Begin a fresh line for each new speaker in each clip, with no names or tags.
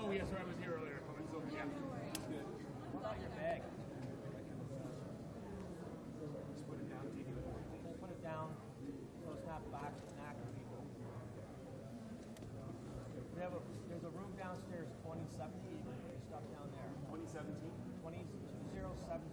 Oh, yes, sir. I was here earlier. Yeah.
Good. What about your bag?
Just put it down, take it.
Put it down so it's not knocking people. There's a room downstairs, 2070. You can put your stuff down there.
2017?
2070.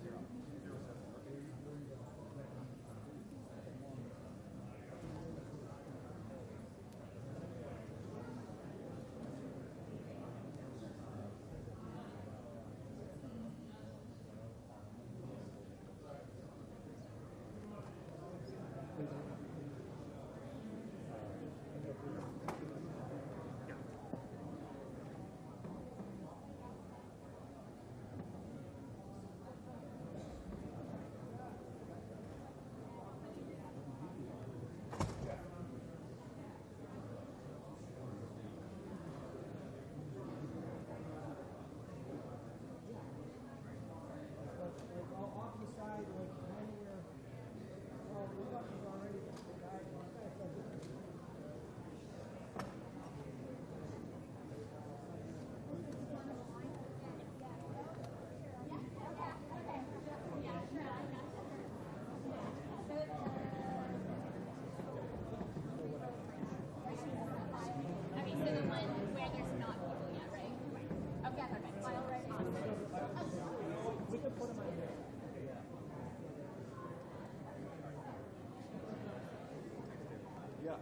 Yeah.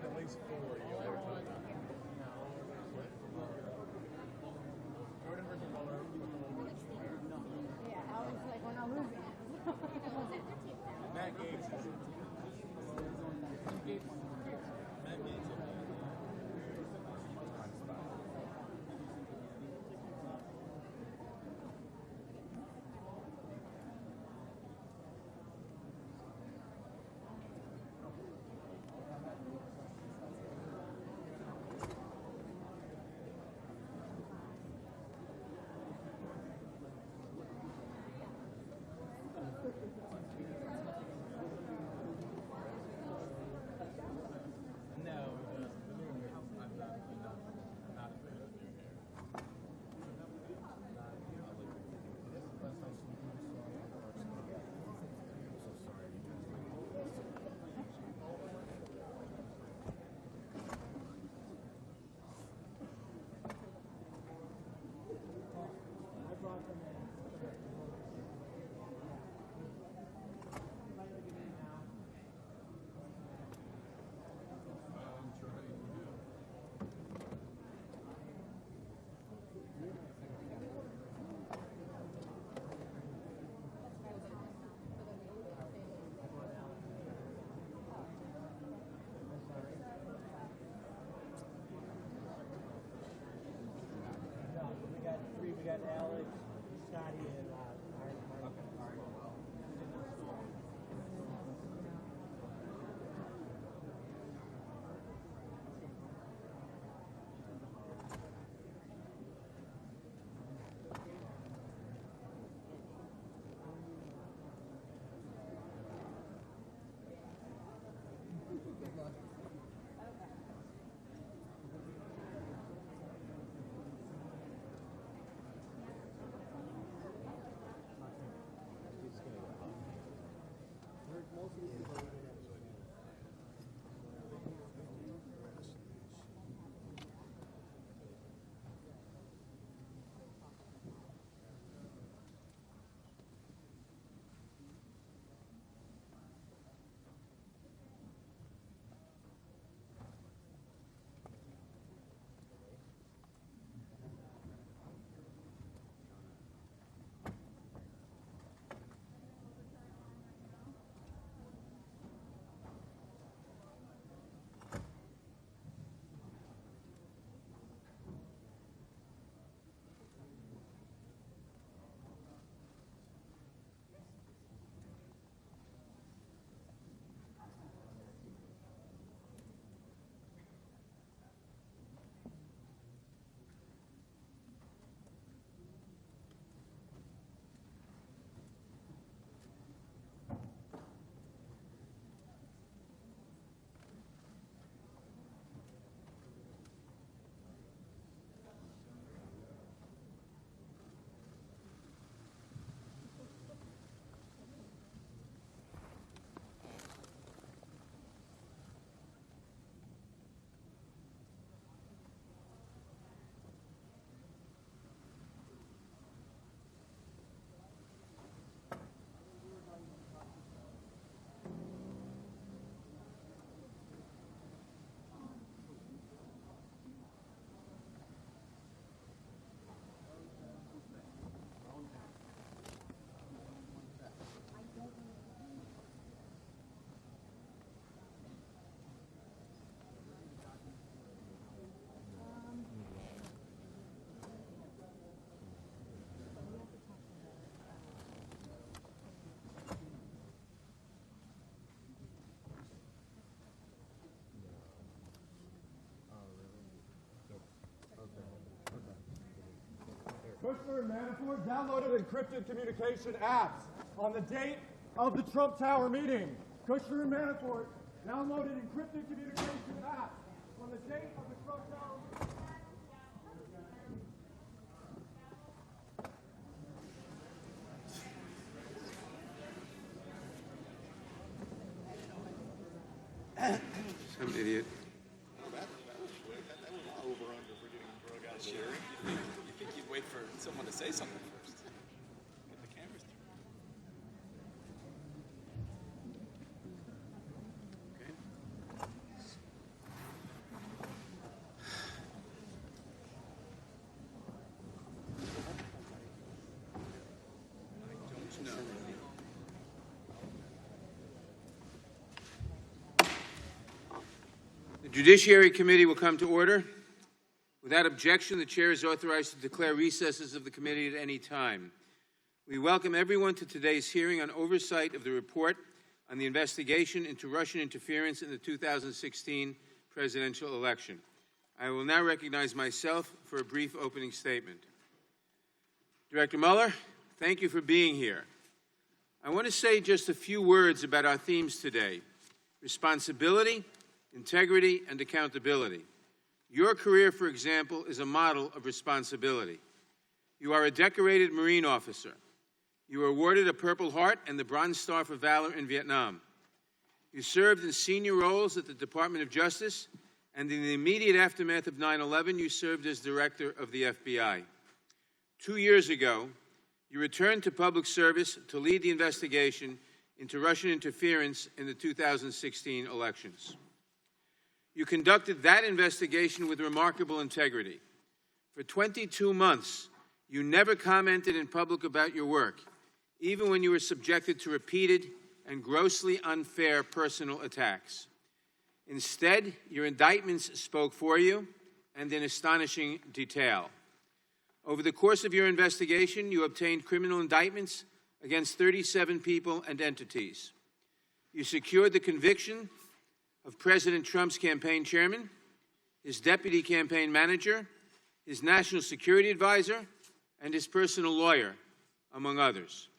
at least 4 years. Jordan versus Mueller with a little bit square.
Yeah, I was like, we're not losing.
Matt Gates is Matt Gates is
We got Alex, Scotty, and Mark.
Kushner and Manafort downloaded encrypted communication apps on the date of the Trump Tower meeting. Kushner and Manafort downloaded encrypted communication apps on the date of the Trump Tower meeting.
Some idiot.
That was quick. That was over under for getting drug out of there.
You think you'd wait for someone to say something first? Get the cameras
Okay. Judiciary Committee will come to order. Without objection, the Chair is authorized to declare recesses of the committee at any time. We welcome everyone to today's hearing on oversight of the report on the investigation into Russian interference in the 2016 presidential election. I will now recognize myself for a brief opening statement. Director Mueller, thank you for being here. I want to say just a few words about our themes today: responsibility, integrity, and accountability. Your career, for example, is a model of responsibility. You are a decorated Marine officer. You were awarded a Purple Heart and the Bronze Star for Valor in Vietnam. You served in senior roles at the Department of Justice, and in the immediate aftermath of 9/11, you served as director of the FBI. 2 years ago, you returned to public service to lead the investigation into Russian interference in the 2016 elections. You conducted that investigation with remarkable integrity. For 22 months, you never commented in public about your work, even when you were subjected to repeated and grossly unfair personal attacks. Instead, your indictments spoke for you, and in astonishing detail. Over the course of your investigation, you obtained criminal indictments against 37 people and entities. You secured the conviction of President Trump's campaign chairman, his deputy campaign manager, his national security advisor, and his personal lawyer, among others.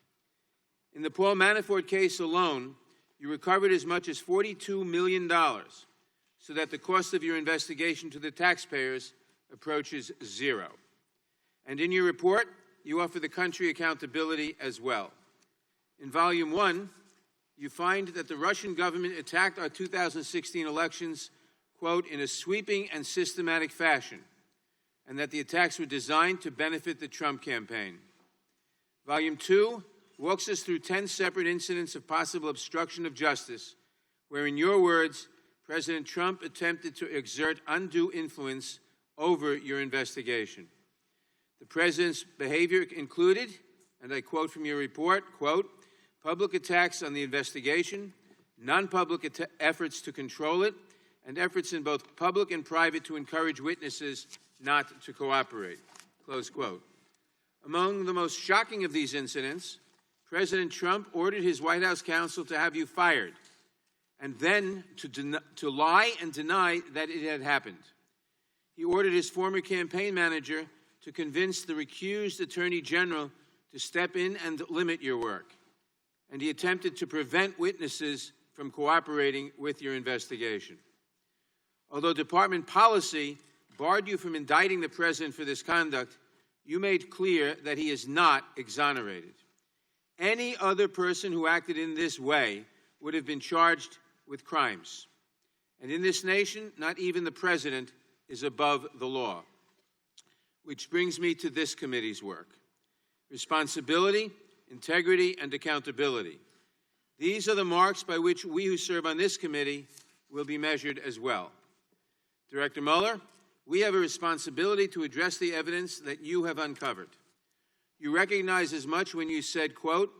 In the Paul Manafort case alone, you recovered as much as $42 million, so that the cost of your investigation to the taxpayers approaches zero. And in your report, you offer the country accountability as well. In Volume 1, you find that the Russian government attacked our 2016 elections, quote, in a sweeping and systematic fashion, and that the attacks were designed to benefit the Trump campaign. Volume 2 walks us through 10 separate incidents of possible obstruction of justice, where, in your words, President Trump attempted to exert undue influence over your investigation. The President's behavior included, and I quote from your report, quote, public attacks on the investigation, non-public efforts to control it, and efforts in both public and private to encourage witnesses not to cooperate, close quote. Among the most shocking of these incidents, President Trump ordered his White House counsel to have you fired, and then to lie and deny that it had happened. He ordered his former campaign manager to convince the recused Attorney General to step in and limit your work. And he attempted to prevent witnesses from cooperating with your investigation. Although department policy barred you from indicting the President for this conduct, you made clear that he is not exonerated. Any other person who acted in this way would have been charged with crimes. And in this nation, not even the President is above the law. Which brings me to this committee's work: responsibility, integrity, and accountability. These are the marks by which we who serve on this committee will be measured as well. Director Mueller, we have a responsibility to address the evidence that you have uncovered. You recognize as much when you said, quote,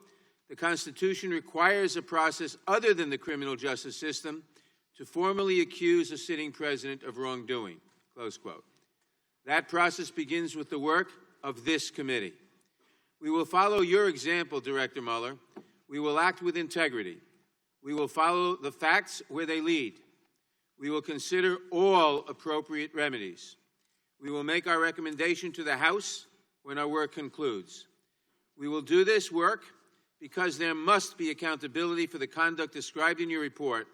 the Constitution requires a process other than the criminal justice system to formally accuse a sitting president of wrongdoing, close quote. That process begins with the work of this committee. We will follow your example, Director Mueller. We will act with integrity. We will follow the facts where they lead. We will consider all appropriate remedies. We will make our recommendation to the House when our work concludes. We will do this work because there must be accountability for the conduct described in your report,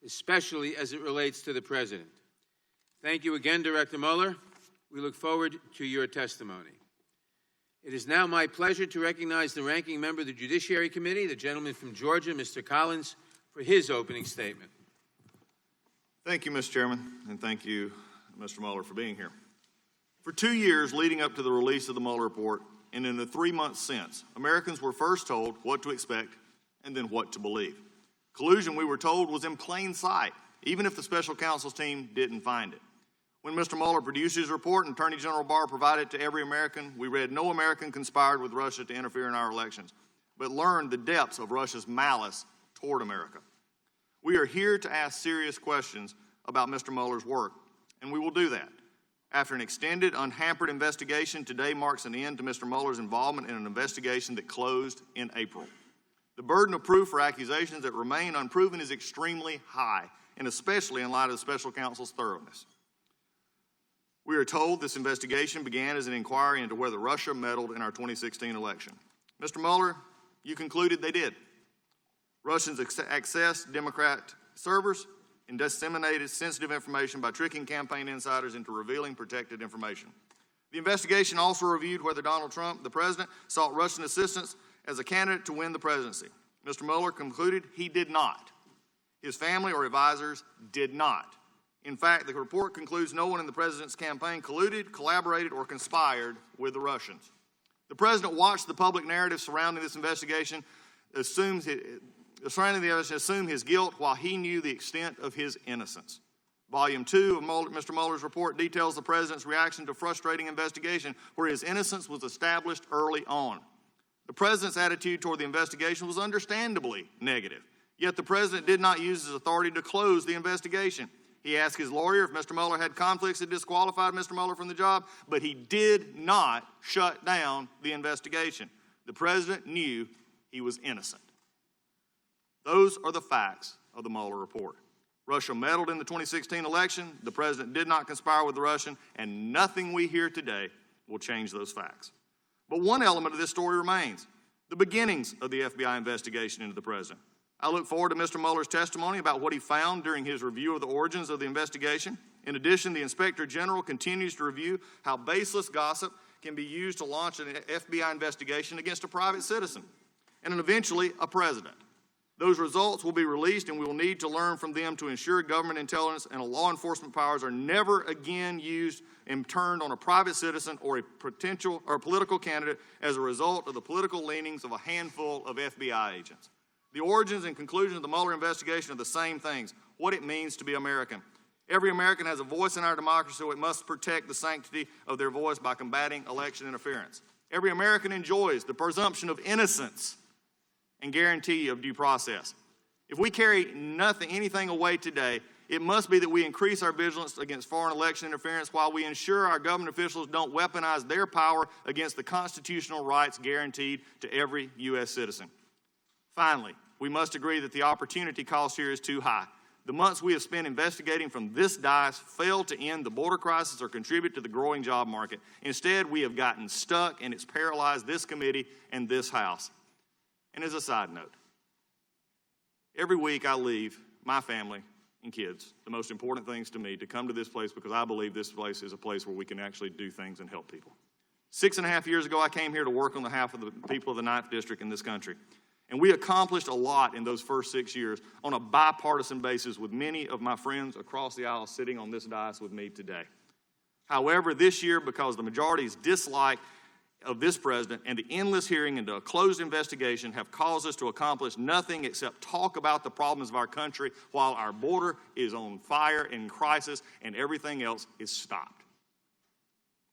especially as it relates to the President. Thank you again, Director Mueller. We look forward to your testimony. It is now my pleasure to recognize the ranking member of the Judiciary Committee, the gentleman from Georgia, Mr. Collins, for his opening statement.
Thank you, Mr. Chairman, and thank you, Mr. Mueller, for being here. For 2 years leading up to the release of the Mueller report, and in the 3 months since, Americans were first told what to expect and then what to believe. Collusion, we were told, was in plain sight, even if the special counsel's team didn't find it. When Mr. Mueller produced his report and Attorney General Barr provided it to every American, we read no American conspired with Russia to interfere in our elections, but learned the depths of Russia's malice toward America. We are here to ask serious questions about Mr. Mueller's work, and we will do that. After an extended, unhampered investigation, today marks an end to Mr. Mueller's involvement in an investigation that closed in April. The burden of proof for accusations that remain unproven is extremely high, and especially in light of the special counsel's thoroughness. We are told this investigation began as an inquiry into whether Russia meddled in our 2016 election. Mr. Mueller, you concluded they did. Russians accessed Democrat servers and disseminated sensitive information by tricking campaign insiders into revealing protected information. The investigation also reviewed whether Donald Trump, the president, sought Russian assistance as a candidate to win the presidency. Mr. Mueller concluded he did not. His family or advisors did not. In fact, the report concludes no one in the president's campaign colluded, collaborated, or conspired with the Russians. The president watched the public narrative surrounding this investigation, assume his guilt while he knew the extent of his innocence. Volume 2 of Mr. Mueller's report details the president's reaction to a frustrating investigation where his innocence was established early on. The president's attitude toward the investigation was understandably negative, yet the president did not use his authority to close the investigation. He asked his lawyer if Mr. Mueller had conflicts that disqualified Mr. Mueller from the job, but he did not shut down the investigation. The president knew he was innocent. Those are the facts of the Mueller report. Russia meddled in the 2016 election, the president did not conspire with the Russian, and nothing we hear today will change those facts. But one element of this story remains, the beginnings of the FBI investigation into the president. I look forward to Mr. Mueller's testimony about what he found during his review of the origins of the investigation. In addition, the Inspector General continues to review how baseless gossip can be used to launch an FBI investigation against a private citizen and eventually a president. Those results will be released, and we will need to learn from them to ensure government intelligence and law enforcement powers are never again used and turned on a private citizen or a potential or political candidate as a result of the political leanings of a handful of FBI agents. The origins and conclusions of the Mueller investigation are the same things, what it means to be American. Every American has a voice in our democracy, so it must protect the sanctity of their voice by combating election interference. Every American enjoys the presumption of innocence and guarantee of due process. If we carry anything away today, it must be that we increase our vigilance against foreign election interference while we ensure our government officials don't weaponize their power against the constitutional rights guaranteed to every U.S. citizen. Finally, we must agree that the opportunity cost here is too high. The months we have spent investigating from this dais failed to end the border crisis or contribute to the growing job market. Instead, we have gotten stuck, and it's paralyzed this committee and this House. And as a side note, every week I leave my family and kids, the most important things to me, to come to this place because I believe this place is a place where we can actually do things and help people. 6.5 years ago, I came here to work on behalf of the people of the 9th District in this country. And we accomplished a lot in those first 6 years on a bipartisan basis with many of my friends across the aisle sitting on this dais with me today. However, this year, because the majority's dislike of this president and the endless hearing into a closed investigation have caused us to accomplish nothing except talk about the problems of our country while our border is on fire in crisis and everything else is stopped.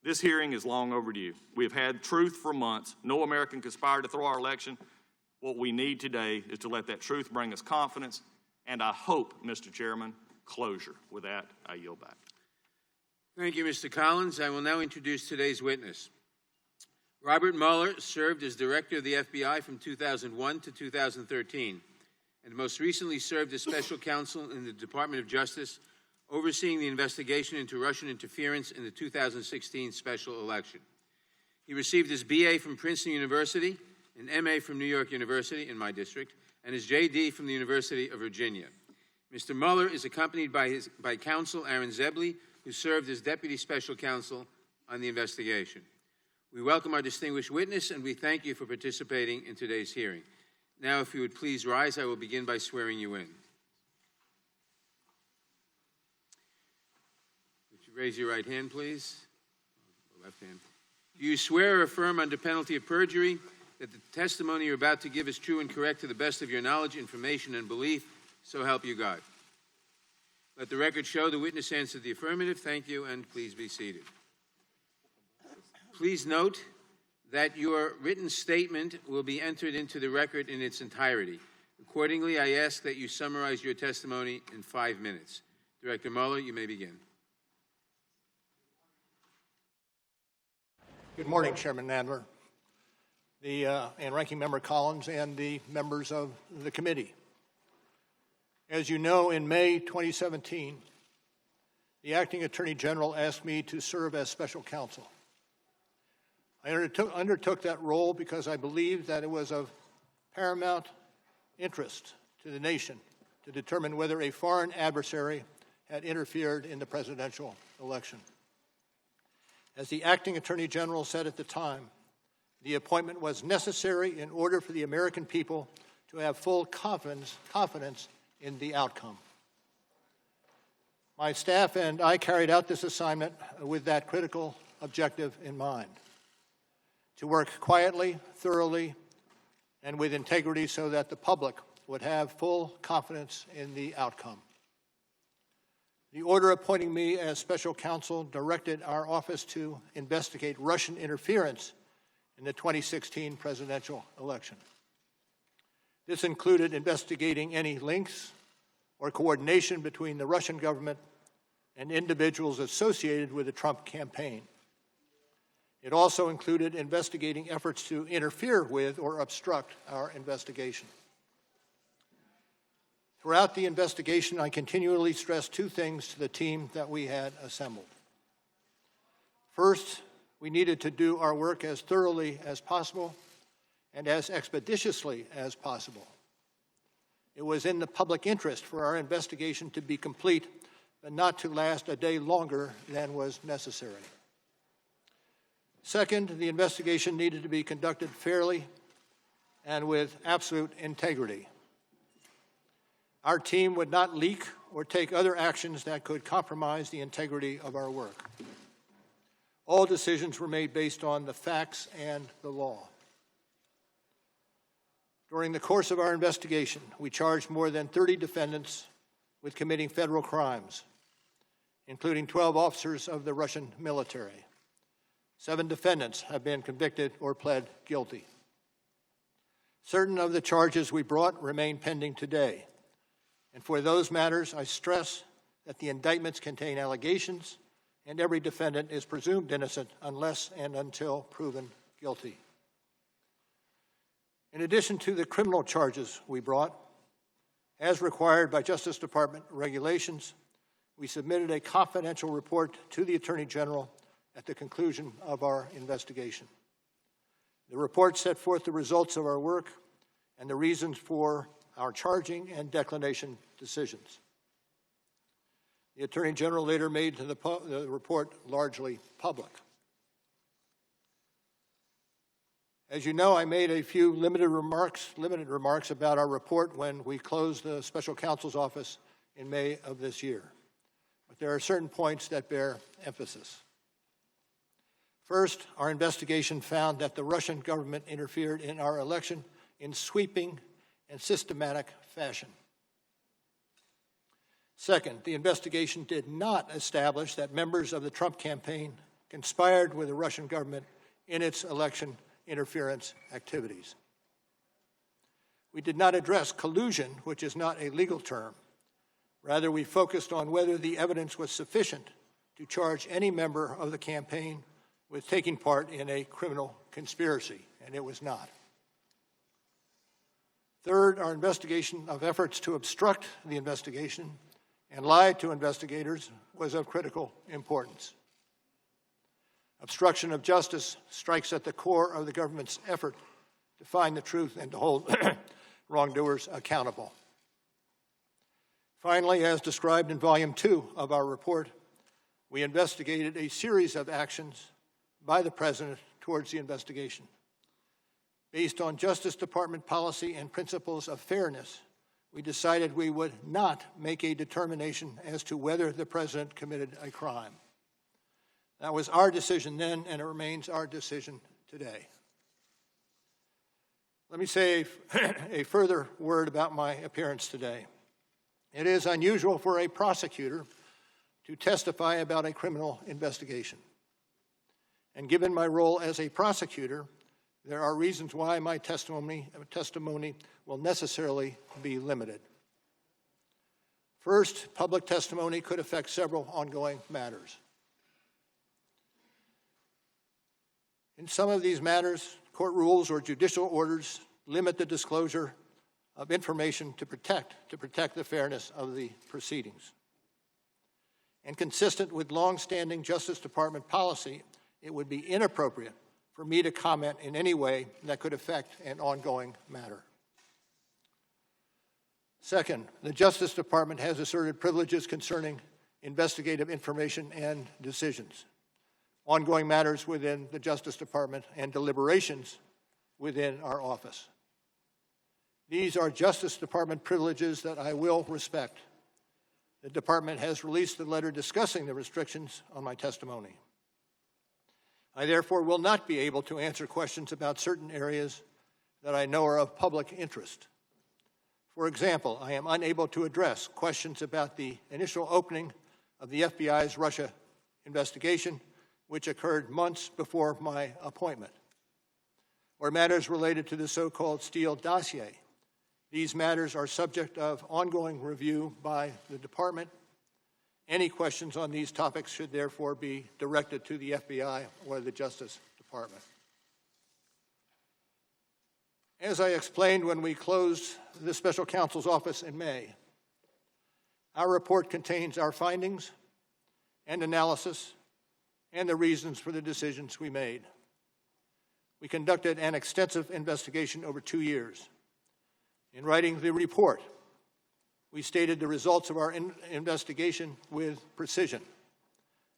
This hearing is long overdue. We have had truth for months. No American conspired to throw our election. What we need today is to let that truth bring us confidence and I hope, Mr. Chairman, closure. With that, I yield back.
Thank you, Mr. Collins. I will now introduce today's witness. Robert Mueller served as director of the FBI from 2001 to 2013, and most recently served as special counsel in the Department of Justice, overseeing the investigation into Russian interference in the 2016 special election. He received his BA from Princeton University, an MA from New York University in my district, and his JD from the University of Virginia. Mr. Mueller is accompanied by counsel Aaron Zebley, who served as deputy special counsel on the investigation. We welcome our distinguished witness, and we thank you for participating in today's hearing. Now, if you would please rise, I will begin by swearing you in. Would you raise your right hand, please? Left hand. Do you swear or affirm under penalty of perjury that the testimony you're about to give is true and correct to the best of your knowledge, information, and belief, so help you God? Let the record show the witness answered the affirmative. Thank you, and please be seated. Please note that your written statement will be entered into the record in its entirety. Accordingly, I ask that you summarize your testimony in 5 minutes. Director Mueller, you may begin.
Good morning, Chairman Nadler, and Ranking Member Collins, and the members of the committee. As you know, in May 2017, the Acting Attorney General asked me to serve as special counsel. I undertook that role because I believed that it was of paramount interest to the nation to determine whether a foreign adversary had interfered in the presidential election. As the Acting Attorney General said at the time, the appointment was necessary in order for the American people to have full confidence in the outcome. My staff and I carried out this assignment with that critical objective in mind: to work quietly, thoroughly, and with integrity so that the public would have full confidence in the outcome. The order appointing me as special counsel directed our office to investigate Russian interference in the 2016 presidential election. This included investigating any links or coordination between the Russian government and individuals associated with the Trump campaign. It also included investigating efforts to interfere with or obstruct our investigation. Throughout the investigation, I continually stressed two things to the team that we had assembled. First, we needed to do our work as thoroughly as possible and as expeditiously as possible. It was in the public interest for our investigation to be complete, but not to last a day longer than was necessary. Second, the investigation needed to be conducted fairly and with absolute integrity. Our team would not leak or take other actions that could compromise the integrity of our work. All decisions were made based on the facts and the law. During the course of our investigation, we charged more than 30 defendants with committing federal crimes, including 12 officers of the Russian military. 7 defendants have been convicted or pled guilty. Certain of the charges we brought remain pending today. And for those matters, I stress that the indictments contain allegations and every defendant is presumed innocent unless and until proven guilty. In addition to the criminal charges we brought, as required by Justice Department regulations, we submitted a confidential report to the Attorney General at the conclusion of our investigation. The report set forth the results of our work and the reasons for our charging and declination decisions. The Attorney General later made the report largely public. As you know, I made a few limited remarks about our report when we closed the Special Counsel's office in May of this year. But there are certain points that bear emphasis. First, our investigation found that the Russian government interfered in our election in sweeping and systematic fashion. Second, the investigation did not establish that members of the Trump campaign conspired with the Russian government in its election interference activities. We did not address collusion, which is not a legal term. Rather, we focused on whether the evidence was sufficient to charge any member of the campaign with taking part in a criminal conspiracy, and it was not. Third, our investigation of efforts to obstruct the investigation and lie to investigators was of critical importance. Obstruction of justice strikes at the core of the government's effort to find the truth and to hold wrongdoers accountable. Finally, as described in Volume 2 of our report, we investigated a series of actions by the President towards the investigation. Based on Justice Department policy and principles of fairness, we decided we would not make a determination as to whether the President committed a crime. That was our decision then, and it remains our decision today. Let me say a further word about my appearance today. It is unusual for a prosecutor to testify about a criminal investigation. And given my role as a prosecutor, there are reasons why my testimony will necessarily be limited. First, public testimony could affect several ongoing matters. In some of these matters, court rules or judicial orders limit the disclosure of information to protect the fairness of the proceedings. And consistent with long-standing Justice Department policy, it would be inappropriate for me to comment in any way that could affect an ongoing matter. Second, the Justice Department has asserted privileges concerning investigative information and decisions, ongoing matters within the Justice Department, and deliberations within our office. These are Justice Department privileges that I will respect. The Department has released a letter discussing the restrictions on my testimony. I therefore will not be able to answer questions about certain areas that I know are of public interest. For example, I am unable to address questions about the initial opening of the FBI's Russia investigation, which occurred months before my appointment, or matters related to the so-called Steele dossier. These matters are subject of ongoing review by the Department. Any questions on these topics should therefore be directed to the FBI or the Justice Department. As I explained when we closed the Special Counsel's office in May, our report contains our findings and analysis and the reasons for the decisions we made. We conducted an extensive investigation over 2 years. In writing the report, we stated the results of our investigation with precision.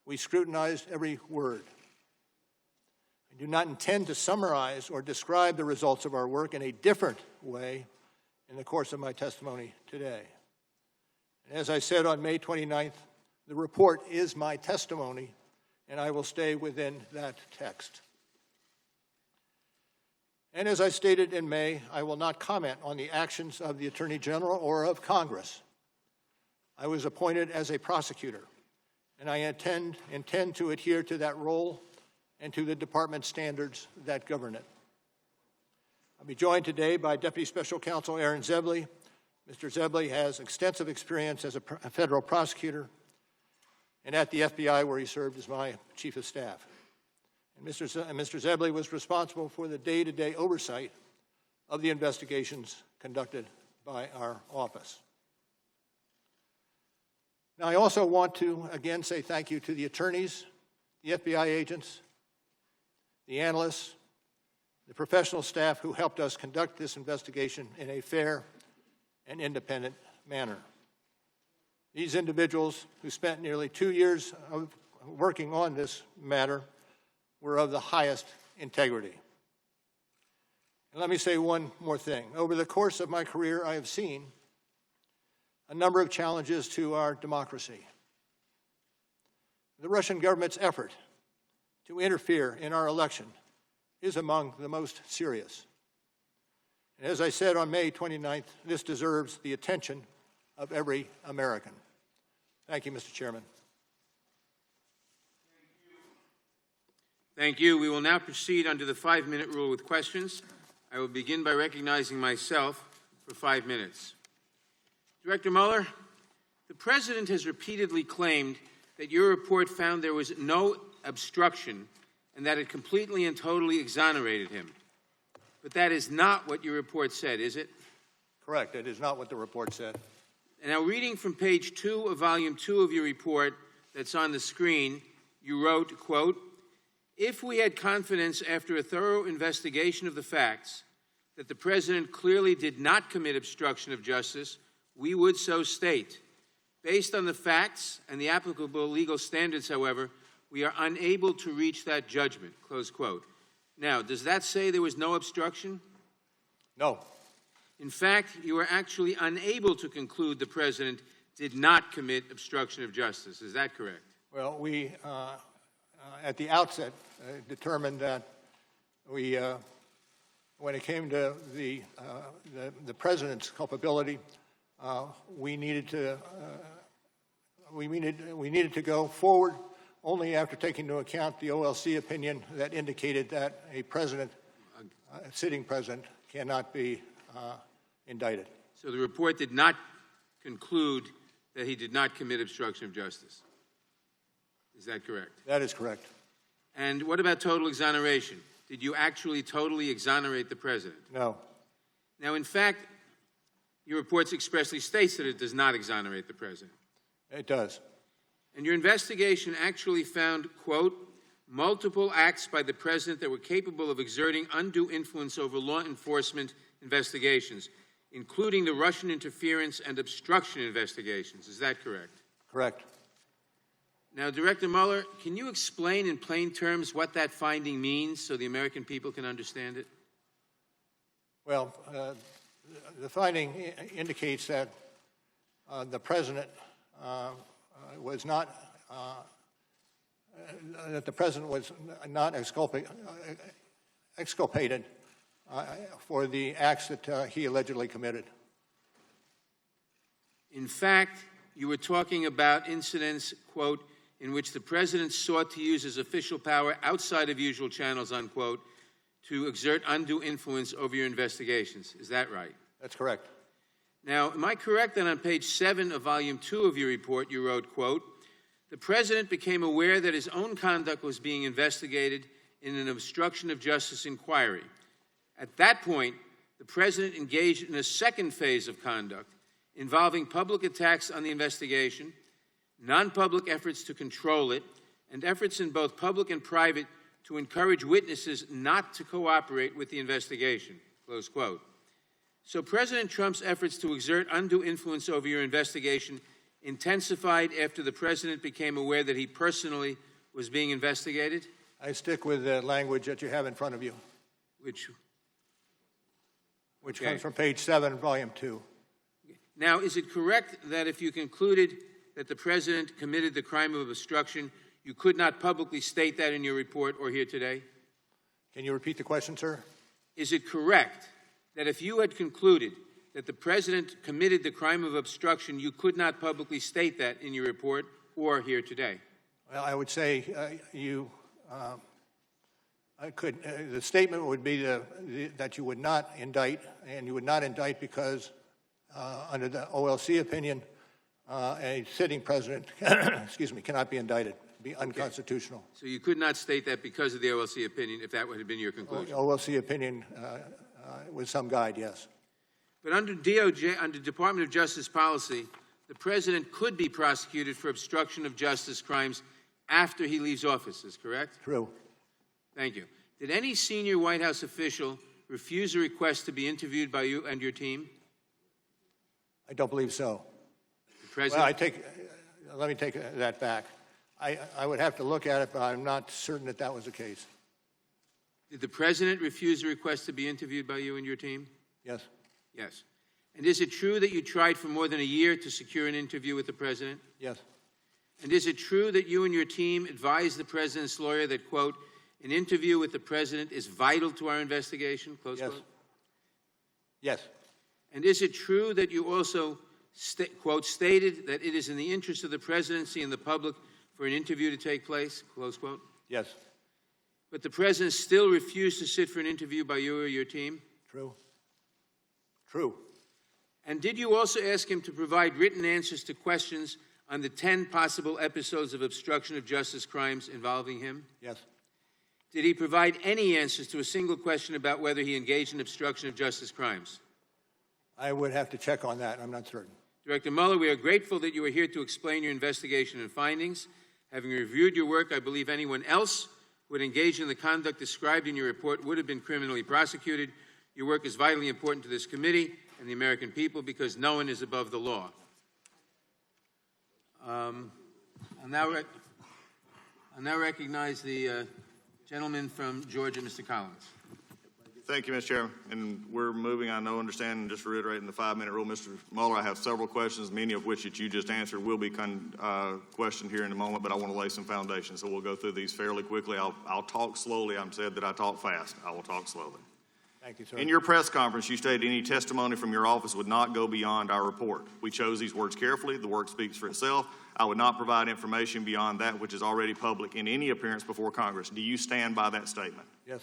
We scrutinized every word. I do not intend to summarize or describe the results of our work in a different way in the course of my testimony today. As I said on May 29th, the report is my testimony, and I will stay within that text. And as I stated in May, I will not comment on the actions of the Attorney General or of Congress. I was appointed as a prosecutor, and I intend to adhere to that role and to the Department standards that govern it. I'll be joined today by Deputy Special Counsel Aaron Zebley. Mr. Zebley has extensive experience as a federal prosecutor and at the FBI, where he served as my Chief of Staff. And Mr. Zebley was responsible for the day-to-day oversight of the investigations conducted by our office. Now, I also want to again say thank you to the attorneys, the FBI agents, the analysts, the professional staff who helped us conduct this investigation in a fair and independent manner. These individuals who spent nearly 2 years of working on this matter were of the highest integrity. And let me say one more thing. Over the course of my career, I have seen a number of challenges to our democracy. The Russian government's effort to interfere in our election is among the most serious. And as I said on May 29th, this deserves the attention of every American. Thank you, Mr. Chairman.
Thank you. We will now proceed under the 5-minute rule with questions. I will begin by recognizing myself for 5 minutes. Director Mueller, the President has repeatedly claimed that your report found there was no obstruction and that it completely and totally exonerated him. But that is not what your report said, is it?
Correct. It is not what the report said.
And now, reading from page 2 of volume 2 of your report that's on the screen, you wrote, quote, "If we had confidence after a thorough investigation of the facts that the President clearly did not commit obstruction of justice, we would so state. Based on the facts and the applicable legal standards, however, we are unable to reach that judgment," close quote. Now, does that say there was no obstruction?
No.
In fact, you were actually unable to conclude the President did not commit obstruction of justice. Is that correct?
Well, we, at the outset, determined that we, when it came to the President's culpability, we needed to go forward only after taking into account the OLC opinion that indicated that a president, a sitting president, cannot be indicted.
So the report did not conclude that he did not commit obstruction of justice. Is that correct?
That is correct.
And what about total exoneration? Did you actually totally exonerate the president?
No.
Now, in fact, your report expressly states that it does not exonerate the president.
It does.
And your investigation actually found, quote, multiple acts by the president that were capable of exerting undue influence over law enforcement investigations, including the Russian interference and obstruction investigations. Is that correct?
Correct.
Now, Director Mueller, can you explain in plain terms what that finding means so the American people can understand it?
Well, the finding indicates that the president was not exculpated for the acts that he allegedly committed.
In fact, you were talking about incidents, quote, in which the president sought to use his official power outside of usual channels, unquote, to exert undue influence over your investigations. Is that right?
That's correct.
Now, am I correct that on page 7 of volume 2 of your report you wrote, quote, the president became aware that his own conduct was being investigated in an obstruction of justice inquiry. At that point, the president engaged in a second phase of conduct involving public attacks on the investigation, non-public efforts to control it, and efforts in both public and private to encourage witnesses not to cooperate with the investigation, close quote. So President Trump's efforts to exert undue influence over your investigation intensified after the president became aware that he personally was being investigated?
I stick with the language that you have in front of you,
Which
which comes from page 7, volume 2.
Now, is it correct that if you concluded that the president committed the crime of obstruction, you could not publicly state that in your report or here today?
Can you repeat the question, sir?
Is it correct that if you had concluded that the president committed the crime of obstruction, you could not publicly state that in your report or here today?
Well, I would say the statement would be that you would not indict, and you would not indict because under the OLC opinion, a sitting president, excuse me, cannot be indicted, be unconstitutional.
So you could not state that because of the OLC opinion, if that would have been your conclusion?
OLC opinion with some guide, yes.
But under DOJ, under Department of Justice policy, the president could be prosecuted for obstruction of justice crimes after he leaves office, is correct?
True.
Thank you. Did any senior White House official refuse a request to be interviewed by you and your team?
I don't believe so.
The president?
Well, let me take that back. I would have to look at it, but I'm not certain that that was the case.
Did the president refuse a request to be interviewed by you and your team?
Yes.
Yes. And is it true that you tried for more than a year to secure an interview with the president?
Yes.
And is it true that you and your team advised the president's lawyer that, quote, an interview with the president is vital to our investigation, close
Yes.
quote?
Yes.
And is it true that you also, quote, stated that it is in the interest of the presidency and the public for an interview to take place, close quote?
Yes.
But the president still refused to sit for an interview by you or your team?
True. True.
And did you also ask him to provide written answers to questions on the 10 possible episodes of obstruction of justice crimes involving him?
Yes.
Did he provide any answers to a single question about whether he engaged in obstruction of justice crimes?
I would have to check on that. I'm not certain.
Director Mueller, we are grateful that you are here to explain your investigation and findings. Having reviewed your work, I believe anyone else who would engage in the conduct described in your report would have been criminally prosecuted. Your work is vitally important to this committee and the American people because no one is above the law. I'll now recognize the gentleman from Georgia, Mr. Collins.
Thank you, Mr. Chairman. And we're moving, I know, understanding, just reiterating the 5-minute rule. Mr. Mueller, I have several questions, many of which that you just answered will be questioned here in a moment, but I want to lay some foundation. So we'll go through these fairly quickly. I'll talk slowly. I'm said that I talk fast. I will talk slowly.
Thank you, sir.
In your press conference, you stated any testimony from your office would not go beyond our report. We chose these words carefully. The work speaks for itself. I would not provide information beyond that which is already public in any appearance before Congress. Do you stand by that statement?
Yes.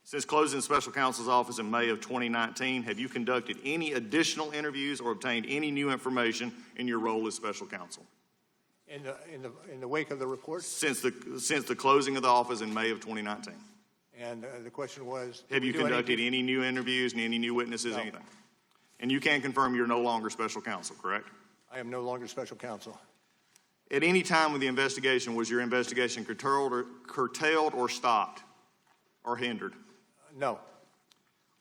Since closing the special counsel's office in May of 2019, have you conducted any additional interviews or obtained any new information in your role as special counsel?
In the wake of the report?
Since the closing of the office in May of 2019.
And the question was,
have you conducted any new interviews and any new witnesses,
no.
anything? And you can confirm you're no longer special counsel, correct?
I am no longer special counsel.
At any time with the investigation, was your investigation curtailed or stopped or hindered?
No.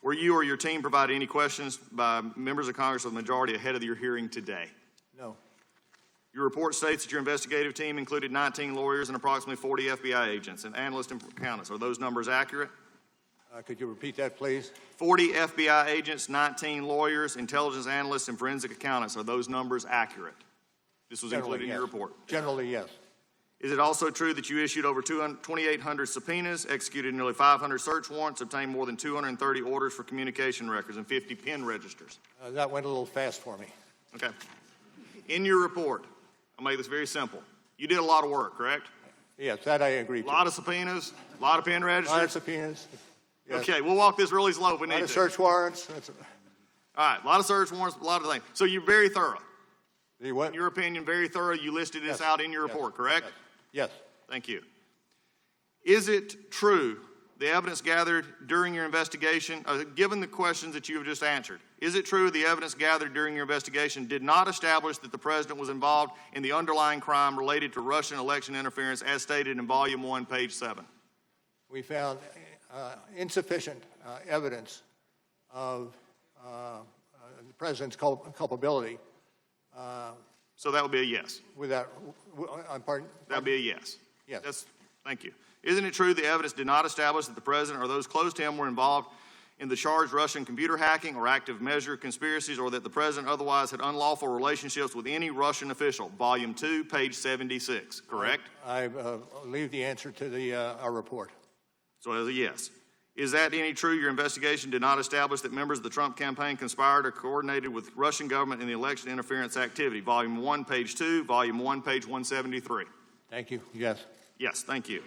Were you or your team provided any questions by members of Congress or the majority ahead of your hearing today?
No.
Your report states that your investigative team included 19 lawyers and approximately 40 FBI agents and analysts and accountants. Are those numbers accurate?
Could you repeat that, please?
40 FBI agents, 19 lawyers, intelligence analysts, and forensic accountants. Are those numbers accurate? This was included in your report.
Generally, yes.
Is it also true that you issued over 2,800 subpoenas, executed nearly 500 search warrants, obtained more than 230 orders for communication records, and 50 pen registers?
That went a little fast for me.
Okay. In your report, I'll make this very simple. You did a lot of work, correct?
Yes, that I agree.
A lot of subpoenas, a lot of pen registers.
A lot of subpoenas. Yes.
Okay, we'll walk this really slow if we need to.
A lot of search warrants.
All right, a lot of search warrants, a lot of things. So you're very thorough.
What?
In your opinion, very thorough. You listed this out in your report, correct?
Yes.
Thank you. Is it true the evidence gathered during your investigation, given the questions that you have just answered, is it true the evidence gathered during your investigation did not establish that the president was involved in the underlying crime related to Russian election interference as stated in Volume 1, page 7?
We found insufficient evidence of the president's culpability.
So that would be a yes.
Pardon?
That would be a yes.
Yes.
Thank you. Isn't it true the evidence did not establish that the president or those close to him were involved in the charged Russian computer hacking or active measure conspiracies, or that the president otherwise had unlawful relationships with any Russian official? Volume 2, page 76, correct?
I leave the answer to our report.
So as a yes. Is that any true your investigation did not establish that members of the Trump campaign conspired or coordinated with Russian government in the election interference activity? Volume 1, page 2, Volume 1, page 173.
Thank you. Yes.
Yes, thank you.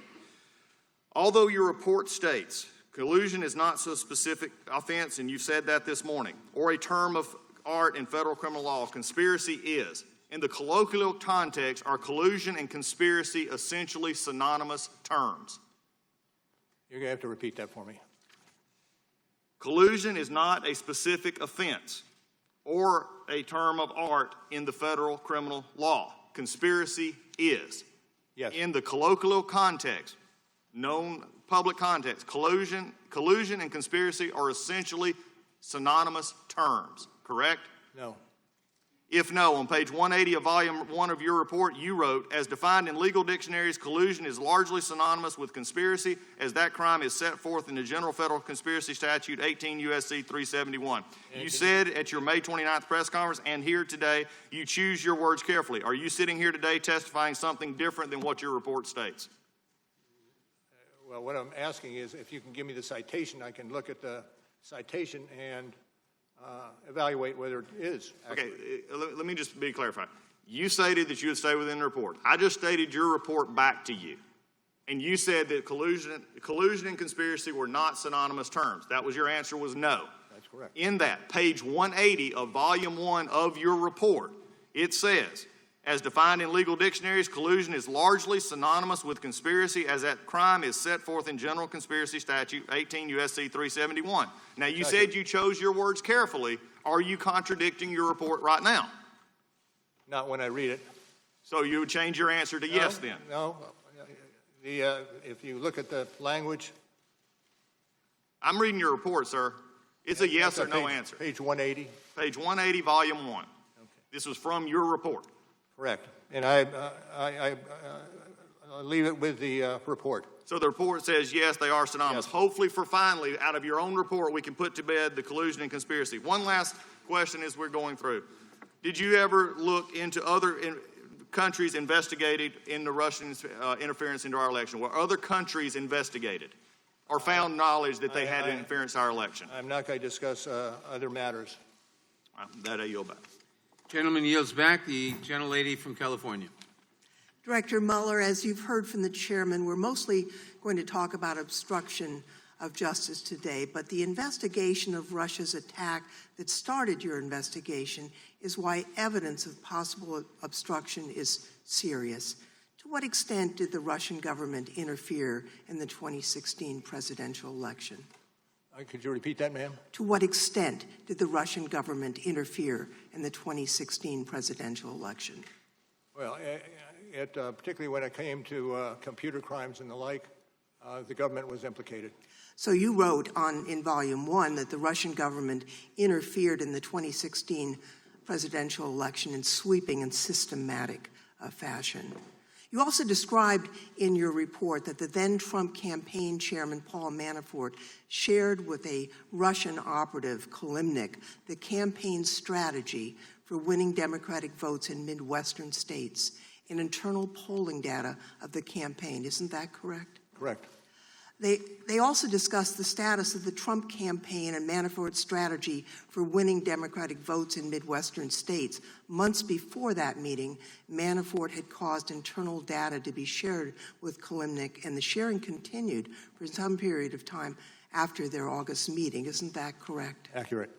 Although your report states collusion is not so specific offense, and you've said that this morning, or a term of art in federal criminal law, conspiracy is. In the colloquial context, are collusion and conspiracy essentially synonymous terms?
You're going to have to repeat that for me.
Collusion is not a specific offense or a term of art in the federal criminal law. Conspiracy is.
Yes.
In the colloquial context, known public context, collusion and conspiracy are essentially synonymous terms, correct?
No.
If no, on page 180 of volume 1 of your report, you wrote, as defined in legal dictionaries, collusion is largely synonymous with conspiracy, as that crime is set forth in the General Federal Conspiracy Statute 18 U.S.C. 371. You said at your May 29th press conference and here today, you choose your words carefully. Are you sitting here today testifying something different than what your report states?
Well, what I'm asking is if you can give me the citation, I can look at the citation and evaluate whether it is.
Okay, let me just be clarified. You stated that you would stay within the report. I just stated your report back to you. And you said that collusion and conspiracy were not synonymous terms. That was your answer, was no.
That's correct.
In that, page 180 of volume 1 of your report, it says, as defined in legal dictionaries, collusion is largely synonymous with conspiracy, as that crime is set forth in General Conspiracy Statute 18 U.S.C. 371. Now, you said you chose your words carefully. Are you contradicting your report right now?
Not when I read it.
So you would change your answer to yes then?
No. If you look at the language.
I'm reading your report, sir. It's a yes or no answer.
Page 180.
Page 180, volume 1. Okay. This was from your report.
Correct. And I leave it with the report.
So the report says, yes, they are synonymous.
Yes.
Hopefully, for finally, out of your own report, we can put to bed the collusion and conspiracy. One last question as we're going through. Did you ever look into other countries investigated in the Russian interference into our election? Were other countries investigated or found knowledge that they had interference in our election?
I'm not going to discuss other matters.
That I yield back.
Gentleman yields back. The gentlelady from California.
Director Mueller, as you've heard from the chairman, we're mostly going to talk about obstruction of justice today, but the investigation of Russia's attack that started your investigation is why evidence of possible obstruction is serious. To what extent did the Russian government interfere in the 2016 presidential election?
Could you repeat that, ma'am?
To what extent did the Russian government interfere in the 2016 presidential election?
Well, particularly when it came to computer crimes and the like, the government was implicated.
So you wrote in Volume 1 that the Russian government interfered in the 2016 presidential election in sweeping and systematic fashion. You also described in your report that the then Trump campaign chairman, Paul Manafort, shared with a Russian operative, Kalimnik, the campaign strategy for winning Democratic votes in Midwestern states in internal polling data of the campaign. Isn't that correct?
Correct.
They also discussed the status of the Trump campaign and Manafort's strategy for winning Democratic votes in Midwestern states. Months before that meeting, Manafort had caused internal data to be shared with Kalimnik, and the sharing continued for some period of time after their August meeting. Isn't that correct?
Accurate.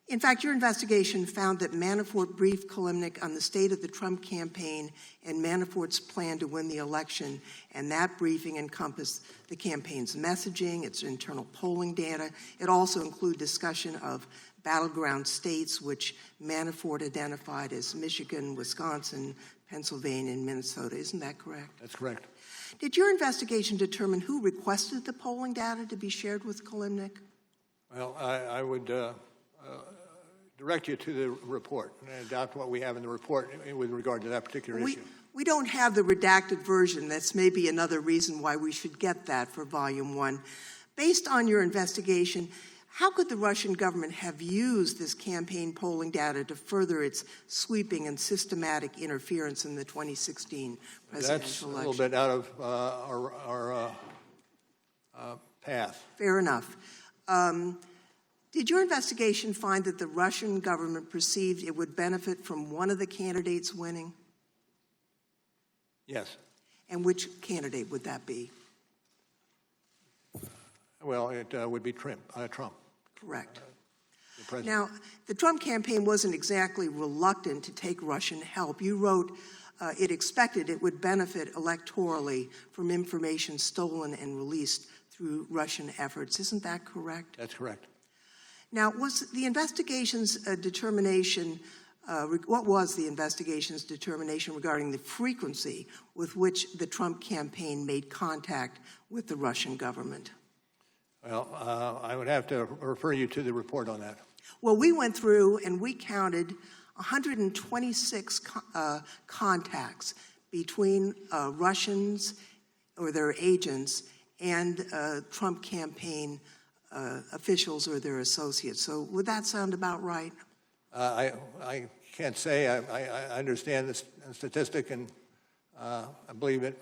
In fact, your investigation found that Manafort briefed Kalimnik on the state of the Trump campaign and Manafort's plan to win the election, and that briefing encompassed the campaign's messaging, its internal polling data. It also included discussion of battleground states, which Manafort identified as Michigan, Wisconsin, Pennsylvania, and Minnesota. Isn't that correct?
That's correct.
Did your investigation determine who requested the polling data to be shared with Kalimnik?
Well, I would direct you to the report and adopt what we have in the report with regard to that particular issue.
We don't have the redacted version. That's maybe another reason why we should get that for Volume 1. Based on your investigation, how could the Russian government have used this campaign polling data to further its sweeping and systematic interference in the 2016 presidential election?
That's a little bit out of our path.
Fair enough. Did your investigation find that the Russian government perceived it would benefit from one of the candidates winning?
Yes.
And which candidate would that be?
Well, it would be Trump.
Correct.
The president.
Now, the Trump campaign wasn't exactly reluctant to take Russian help. You wrote it expected it would benefit electorally from information stolen and released through Russian efforts. Isn't that correct?
That's correct.
Now, was the investigation's determination, what was the investigation's determination regarding the frequency with which the Trump campaign made contact with the Russian government?
Well, I would have to refer you to the report on that.
Well, we went through and we counted 126 contacts between Russians or their agents and Trump campaign officials or their associates. So would that sound about right?
I can't say. I understand the statistic, and I believe it.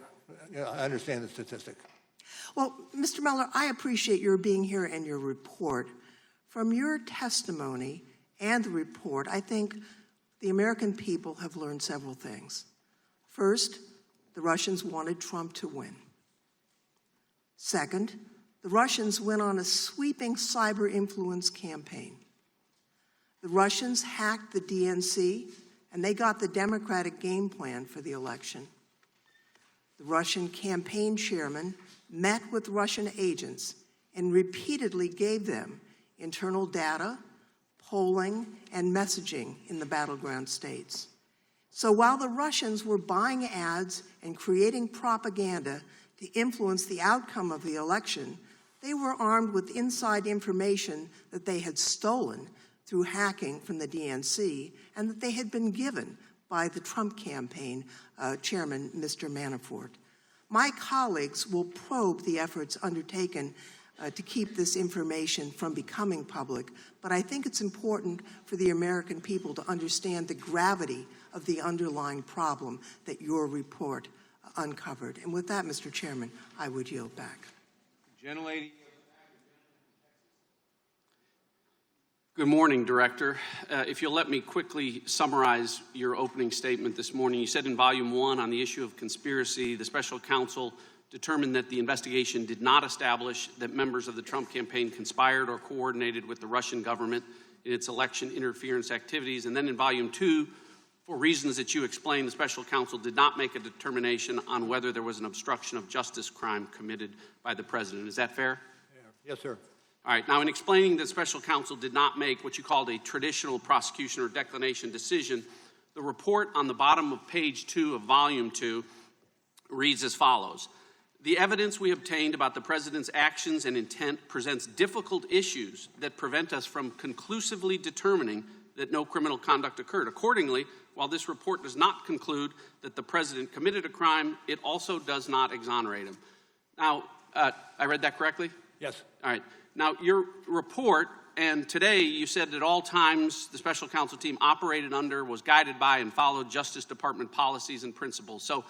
I understand the statistic.
Well, Mr. Mueller, I appreciate your being here and your report. From your testimony and the report, I think the American people have learned several things. First, the Russians wanted Trump to win. Second, the Russians went on a sweeping cyber influence campaign. The Russians hacked the DNC, and they got the Democratic game plan for the election. The Russian campaign chairman met with Russian agents and repeatedly gave them internal data, polling, and messaging in the battleground states. So while the Russians were buying ads and creating propaganda to influence the outcome of the election, they were armed with inside information that they had stolen through hacking from the DNC and that they had been given by the Trump campaign chairman, Mr. Manafort. My colleagues will probe the efforts undertaken to keep this information from becoming public, but I think it's important for the American people to understand the gravity of the underlying problem that your report uncovered. And with that, Mr. Chairman, I would yield back.
Gentlelady.
Good morning, Director. If you'll let me quickly summarize your opening statement this morning. You said in Volume 1 on the issue of conspiracy, the special counsel determined that the investigation did not establish that members of the Trump campaign conspired or coordinated with the Russian government in its election interference activities. And then in Volume 2, for reasons that you explained, the special counsel did not make a determination on whether there was an obstruction of justice crime committed by the president. Is that fair?
Yes, sir.
All right. Now, in explaining that special counsel did not make what you called a traditional prosecution or declination decision, the report on the bottom of page 2 of Volume 2 reads as follows. The evidence we obtained about the president's actions and intent presents difficult issues that prevent us from conclusively determining that no criminal conduct occurred. Accordingly, while this report does not conclude that the president committed a crime, it also does not exonerate him. Now, I read that correctly?
Yes.
All right. Now, your report, and today you said at all times the special counsel team operated under, was guided by, and followed Justice Department policies and principles. So,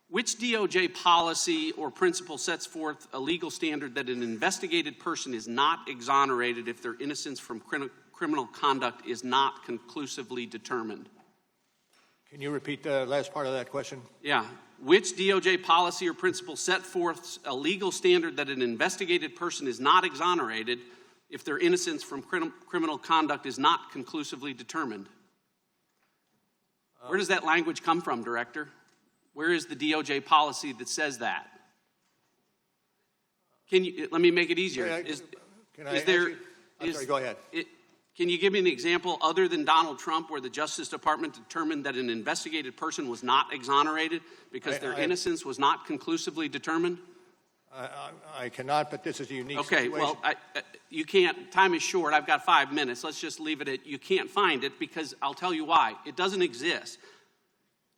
which DOJ policy or principle sets forth a legal standard that an investigated person is not exonerated if their innocence from criminal conduct is not conclusively determined?
Can you repeat the last part of that question?
Yeah. Which DOJ policy or principle set forth a legal standard that an investigated person is not exonerated if their innocence from criminal conduct is not conclusively determined? Where does that language come from, Director? Where is the DOJ policy that says that? Let me make it easier.
Sorry, go ahead.
Can you give me an example other than Donald Trump where the Justice Department determined that an investigated person was not exonerated because their innocence was not conclusively determined?
I cannot, but this is a unique
situation. Okay, well, you can't. Time is short. I've got 5 minutes. Let's just leave it at you can't find it because I'll tell you why. It doesn't exist.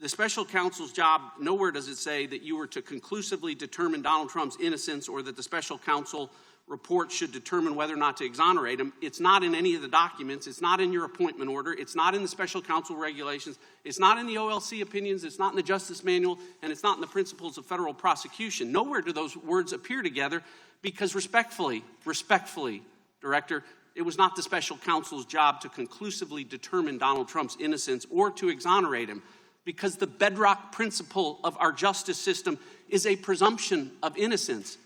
The special counsel's job, nowhere does it say that you were to conclusively determine Donald Trump's innocence or that the special counsel report should determine whether or not to exonerate him. It's not in any of the documents. It's not in your appointment order. It's not in the special counsel regulations. It's not in the OLC opinions. It's not in the Justice Manual. And it's not in the principles of federal prosecution. Nowhere do those words appear together because respectfully, Director, it was not the special counsel's job to conclusively determine Donald Trump's innocence or to exonerate him, because the bedrock principle of our justice system is a presumption of innocence.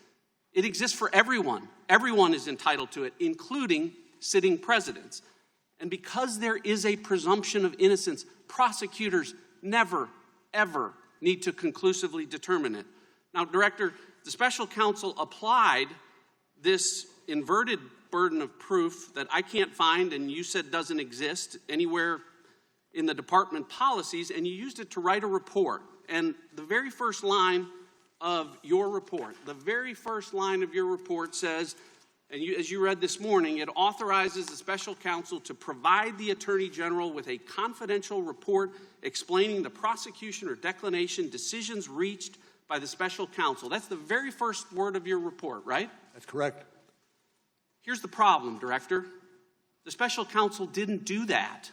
It exists for everyone. Everyone is entitled to it, including sitting presidents. And because there is a presumption of innocence, prosecutors never, ever need to conclusively determine it. Now, Director, the special counsel applied this inverted burden of proof that I can't find and you said doesn't exist anywhere in the department policies, and you used it to write a report. And the very first line of your report, says, and as you read this morning, it authorizes the special counsel to provide the Attorney General with a confidential report explaining the prosecution or declination decisions reached by the special counsel. That's the very first word of your report, right?
That's correct.
Here's the problem, Director. The special counsel didn't do that.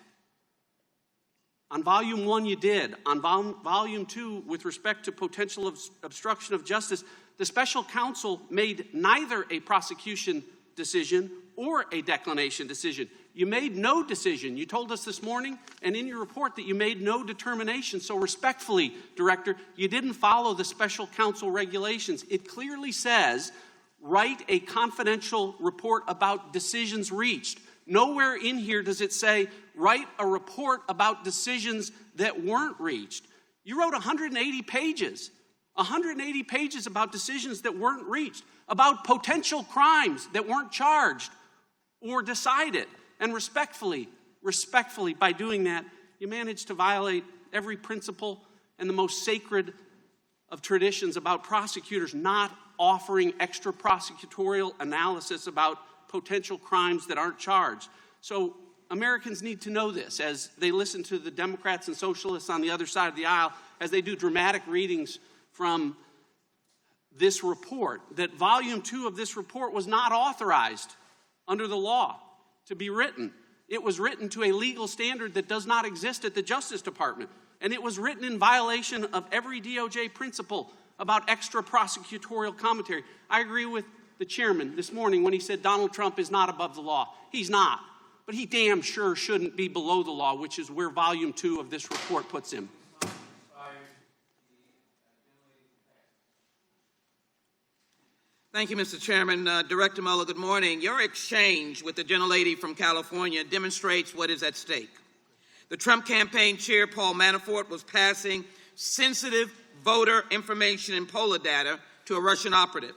On Volume 1, you did. On Volume 2, with respect to potential obstruction of justice, the special counsel made neither a prosecution decision or a declination decision. You made no decision. You told us this morning and in your report that you made no determination. So respectfully, Director, you didn't follow the special counsel regulations. It clearly says, write a confidential report about decisions reached. Nowhere in here does it say, write a report about decisions that weren't reached. You wrote 180 pages about decisions that weren't reached, about potential crimes that weren't charged or decided. And respectfully, by doing that, you managed to violate every principle and the most sacred of traditions about prosecutors not offering extra prosecutorial analysis about potential crimes that aren't charged. So Americans need to know this as they listen to the Democrats and socialists on the other side of the aisle, as they do dramatic readings from this report, that Volume 2 of this report was not authorized under the law to be written. It was written to a legal standard that does not exist at the Justice Department. And it was written in violation of every DOJ principle about extra prosecutorial commentary. I agree with the chairman this morning when he said Donald Trump is not above the law. He's not. But he damn sure shouldn't be below the law, which is where Volume 2 of this report puts him.
Thank you, Mr. Chairman. Director Mueller, good morning. Your exchange with the gentlelady from California demonstrates what is at stake. The Trump campaign chair, Paul Manafort, was passing sensitive voter information and poll data to a Russian operative.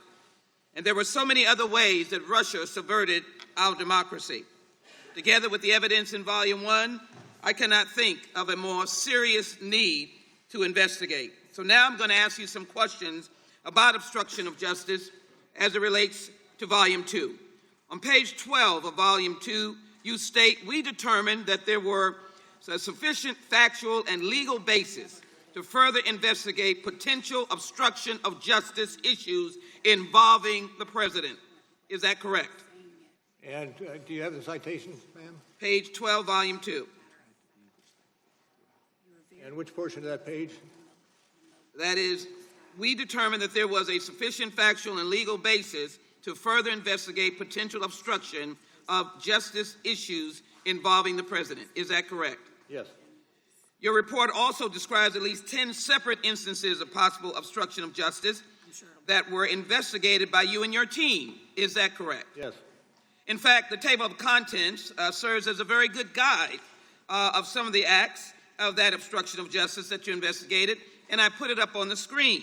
And there were so many other ways that Russia subverted our democracy. Together with the evidence in Volume 1, I cannot think of a more serious need to investigate. So now I'm going to ask you some questions about obstruction of justice as it relates to Volume 2. On page 12 of Volume 2, you state, we determined that there were a sufficient factual and legal basis to further investigate potential obstruction of justice issues involving the president. Is that correct?
And do you have the citation, ma'am?
Page 12, Volume 2.
And which portion of that page?
That is, we determined that there was a sufficient factual and legal basis to further investigate potential obstruction of justice issues involving the president. Is that correct?
Yes.
Your report also describes at least 10 separate instances of possible obstruction of justice that were investigated by you and your team. Is that correct?
Yes.
In fact, the table of contents serves as a very good guide of some of the acts of that obstruction of justice that you investigated, and I put it up on the screen.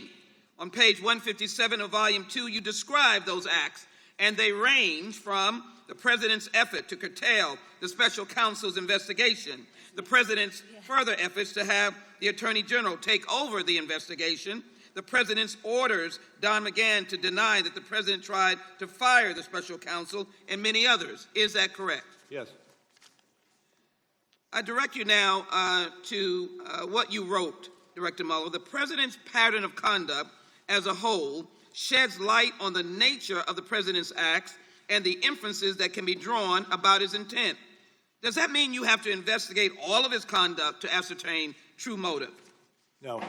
On page 157 of Volume 2, you describe those acts, and they range from the president's effort to curtail the special counsel's investigation, the president's further efforts to have the attorney general take over the investigation, the president's orders Don McGahn to deny that the president tried to fire the special counsel, and many others. Is that correct?
Yes.
I direct you now to what you wrote, Director Mueller. The president's pattern of conduct as a whole sheds light on the nature of the president's acts and the inferences that can be drawn about his intent. Does that mean you have to investigate all of his conduct to ascertain true motive?
No.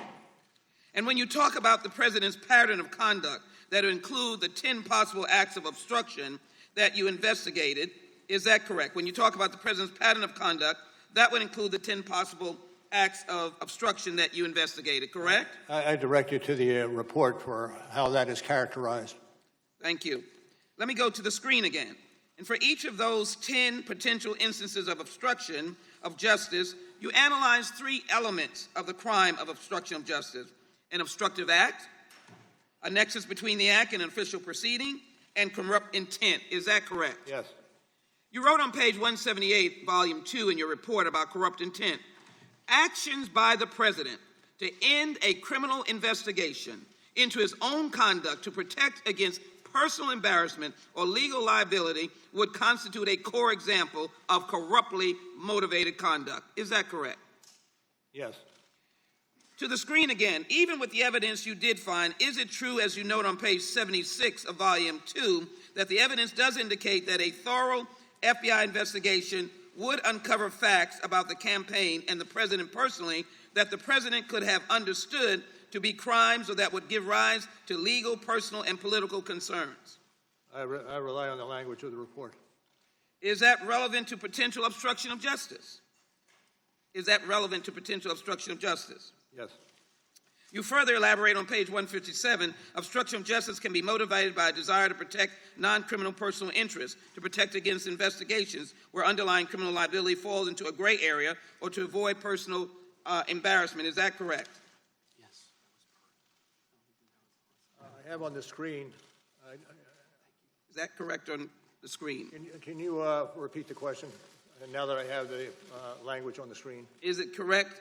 And when you talk about the president's pattern of conduct that include the 10 possible acts of obstruction that you investigated, is that correct? When you talk about the president's pattern of conduct, that would include the 10 possible acts of obstruction that you investigated, correct?
I direct you to the report for how that is characterized.
Thank you. Let me go to the screen again. And for each of those 10 potential instances of obstruction of justice, you analyze 3 elements of the crime of obstruction of justice: an obstructive act, a nexus between the act and an official proceeding, and corrupt intent. Is that correct?
Yes.
You wrote on page 178, Volume 2, in your report about corrupt intent, actions by the president to end a criminal investigation into his own conduct to protect against personal embarrassment or legal liability would constitute a core example of corruptly motivated conduct. Is that correct?
Yes.
To the screen again, even with the evidence you did find, is it true, as you note on page 76 of Volume 2, that the evidence does indicate that a thorough FBI investigation would uncover facts about the campaign and the president personally that the president could have understood to be crimes or that would give rise to legal, personal, and political concerns?
I rely on the language of the report.
Is that relevant to potential obstruction of justice? Is that relevant to potential obstruction of justice?
Yes.
You further elaborate on page 157, obstruction of justice can be motivated by a desire to protect non-criminal personal interests, to protect against investigations where underlying criminal liability falls into a gray area, or to avoid personal embarrassment. Is that correct?
Yes.
I have on the screen.
Is that correct on the screen?
Can you repeat the question now that I have the language on the screen?
Is it correct?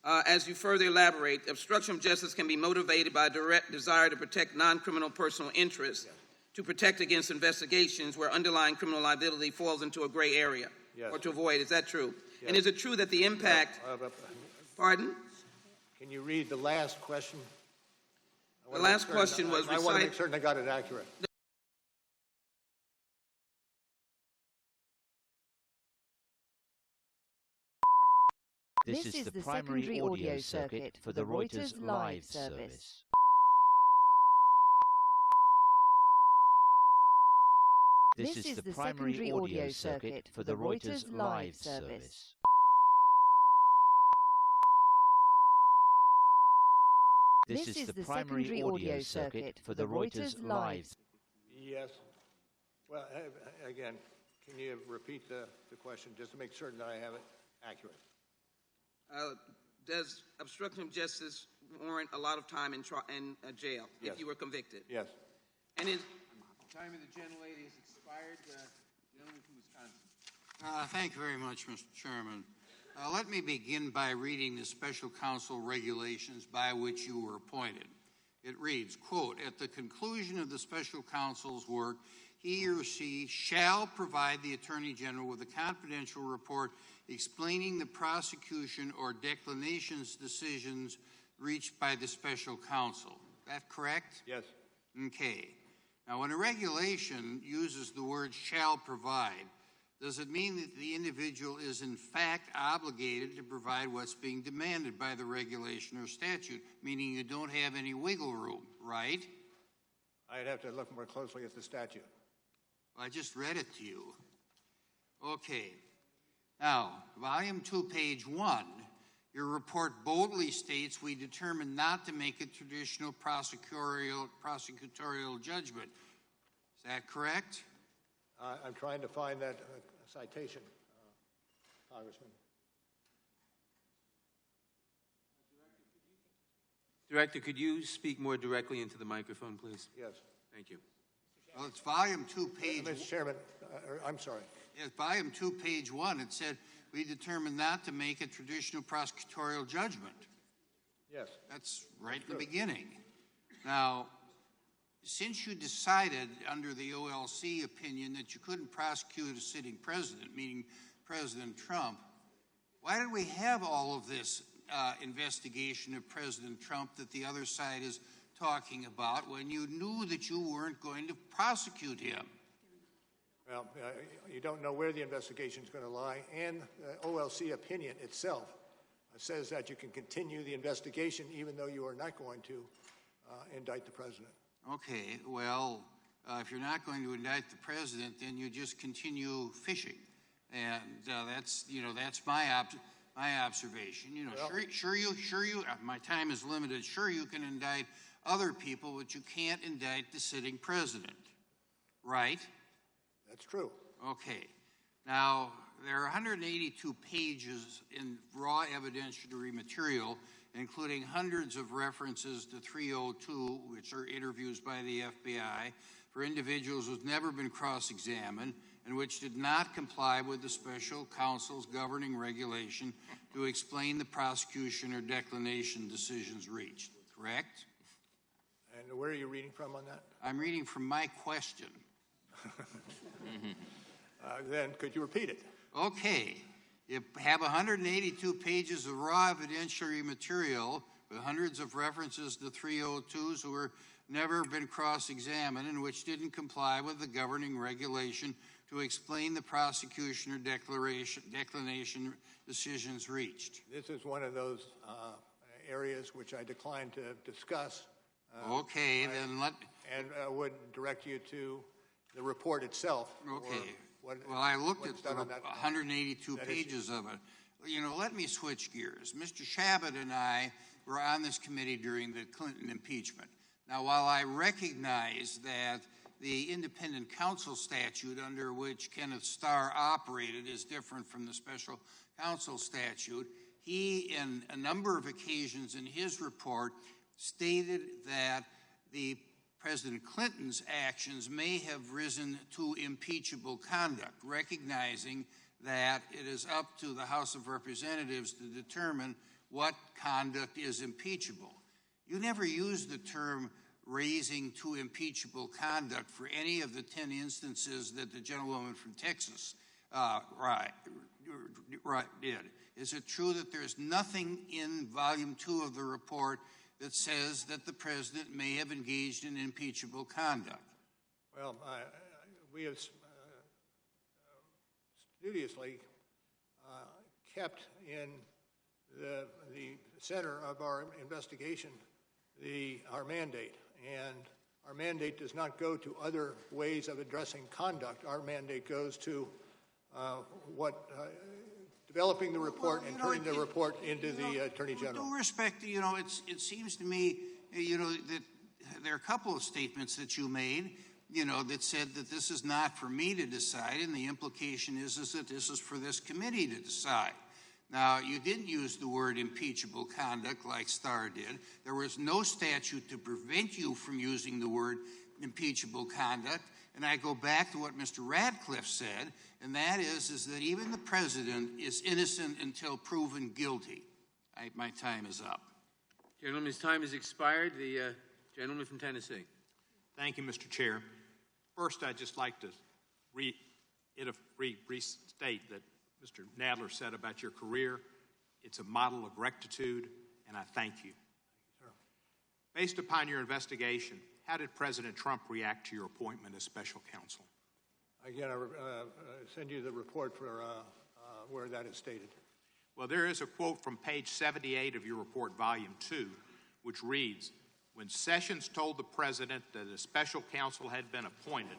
As you further elaborate, obstruction of justice can be motivated by a direct desire to protect non-criminal personal interests, yes, to protect against investigations where underlying criminal liability falls into a gray area, yes, or to avoid. Is that true? Yes. And is it true that the impact... Pardon?
Can you read the last question?
The last question was...
I want to make certain I got it accurate.
This is the primary audio circuit for the Reuters live service. This is the primary audio circuit for the Reuters live service. This is the primary audio circuit for the Reuters live service.
Yes. Well, again, can you repeat the question just to make certain that I have it accurate?
Does obstruction of justice warrant a lot of time in jail
Yes.
if you were convicted?
Yes.
And is
The time of the gentlelady has expired. Gentleman from Wisconsin.
Thank you very much, Mr. Chairman. Let me begin by reading the special counsel regulations by which you were appointed. It reads, quote, at the conclusion of the special counsel's work, he or she shall provide the Attorney General with a confidential report explaining the prosecution or declination's decisions reached by the special counsel. That correct?
Yes.
Okay. Now, when a regulation uses the word shall provide, does it mean that the individual is in fact obligated to provide what's being demanded by the regulation or statute, meaning you don't have any wiggle room, right?
I'd have to look more closely at the statute.
Well, I just read it to you. Okay. Now, Volume 2, Page 1, your report boldly states we determined not to make a traditional prosecutorial judgment. Is that correct?
I'm trying to find that citation, Congressman.
Director, could you speak more directly into the microphone, please?
Yes.
Thank you.
Well, it's Volume 2, Page...
Mr. Chairman, I'm sorry.
Yes, Volume 2, Page 1, it said we determined not to make a traditional prosecutorial judgment.
Yes.
That's right in the beginning. Now, since you decided under the OLC opinion that you couldn't prosecute a sitting president, meaning President Trump, why did we have all of this investigation of President Trump that the other side is talking about when you knew that you weren't going to prosecute him?
Well, you don't know where the investigation is going to lie, and the OLC opinion itself says that you can continue the investigation even though you are not going to indict the president. Okay, well, if you're not going to indict the president, then you just continue fishing, and that's my observation. You know, well, sure you. My time is limited. Sure, you can indict other people, but you can't indict the sitting president, right? That's true. Okay. Now, there are 182 pages in raw evidentiary material, including hundreds of references to 302, which are interviews by the FBI, for individuals who've never been cross-examined and which did not comply with the special counsel's governing regulation to explain the prosecution or declination decisions reached, correct? And where are you reading from on that? I'm reading from my question. Then could you repeat it? Okay. You have 182 pages of raw evidentiary material with hundreds of references to 302s who were never been cross-examined and which didn't comply with the governing regulation to explain the prosecution or declination decisions reached. This is one of those areas which I declined to discuss. Okay, then let... And would direct you to the report itself. Okay. Well, I looked at the 182 pages of it. You know, let me switch gears. Mr. Shabbat and I were on this committee during the Clinton impeachment. Now, while I recognize that the independent counsel statute under which Kenneth Starr operated is different from the special counsel statute, he, in a number of occasions in his report, stated that the President Clinton's actions may have risen to impeachable conduct, recognizing that it is up to the House of Representatives to determine what conduct is impeachable. You never used the term raising to impeachable conduct for any of the 10 instances that the gentlewoman from Texas did. Is it true that there's nothing in Volume 2 of the report that says that the president may have engaged in impeachable conduct? Well, we have studiously kept in the center of our investigation our mandate, and our mandate does not go to other ways of addressing conduct. Our mandate goes to developing the report and turning the report into the Attorney General. With due respect, you know, it seems to me, you know, that there are a couple of statements that you made.
that said that this is not for me to decide, and the implication is that this is for this committee to decide. Now, you didn't use the word impeachable conduct like Starr did. There was no statute to prevent you from using the word impeachable conduct. And I go back to what Mr. Radcliffe said, and that is that even the president is innocent until proven guilty. My time is up.
Gentleman's time has expired. The gentleman from Tennessee.
Thank you, Mr. Chair. First, I'd just like to restate that Mr. Nadler said about your career. It's a model of rectitude, and I thank you. Based upon your investigation, how did President Trump react to your appointment as special counsel?
Again, I send you the report for where that is stated.
Well, there is a quote from page 78 of your report, volume 2, which reads, when Sessions told the president that a special counsel had been appointed,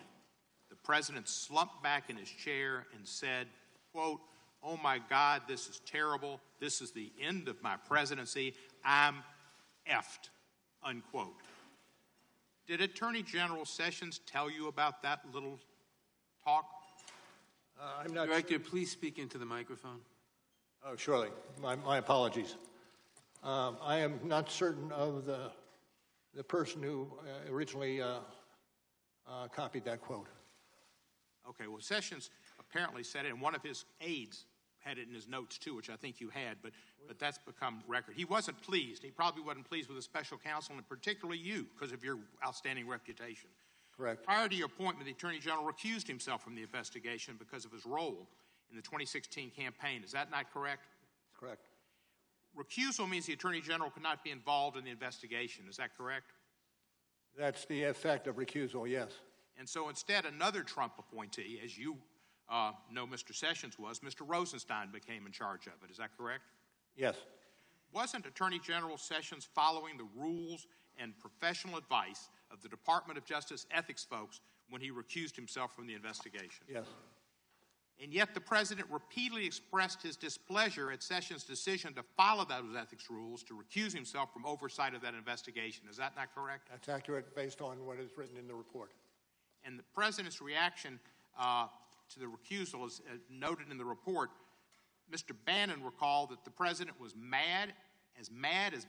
the president slumped back in his chair and said, quote, oh my God, this is terrible. This is the end of my presidency. I'm effed, unquote. Did Attorney General Sessions tell you about that little talk?
I'm not
Director, please speak into the microphone.
Oh, surely. My apologies. I am not certain of the person who originally copied that quote.
Okay, well, Sessions apparently said it, and one of his aides had it in his notes too, which I think you had, but that's become record. He wasn't pleased. He probably wasn't pleased with the special counsel, and particularly you, because of your outstanding reputation.
Correct.
Prior to your appointment, the Attorney General recused himself from the investigation because of his role in the 2016 campaign. Is that not correct?
Correct.
Recusal means the Attorney General could not be involved in the investigation. Is that correct?
That's the effect of recusal, yes.
And so instead, another Trump appointee, as you know Mr. Sessions was, Mr. Rosenstein became in charge of it. Is that correct?
Yes.
Wasn't Attorney General Sessions following the rules and professional advice of the Department of Justice ethics folks when he recused himself from the investigation?
Yes.
And yet the president repeatedly expressed his displeasure at Sessions' decision to follow those ethics rules to recuse himself from oversight of that investigation. Is that not correct?
That's accurate based on what is written in the report.
And the president's reaction to the recusal is noted in the report. Mr. Bannon recalled that the president was mad as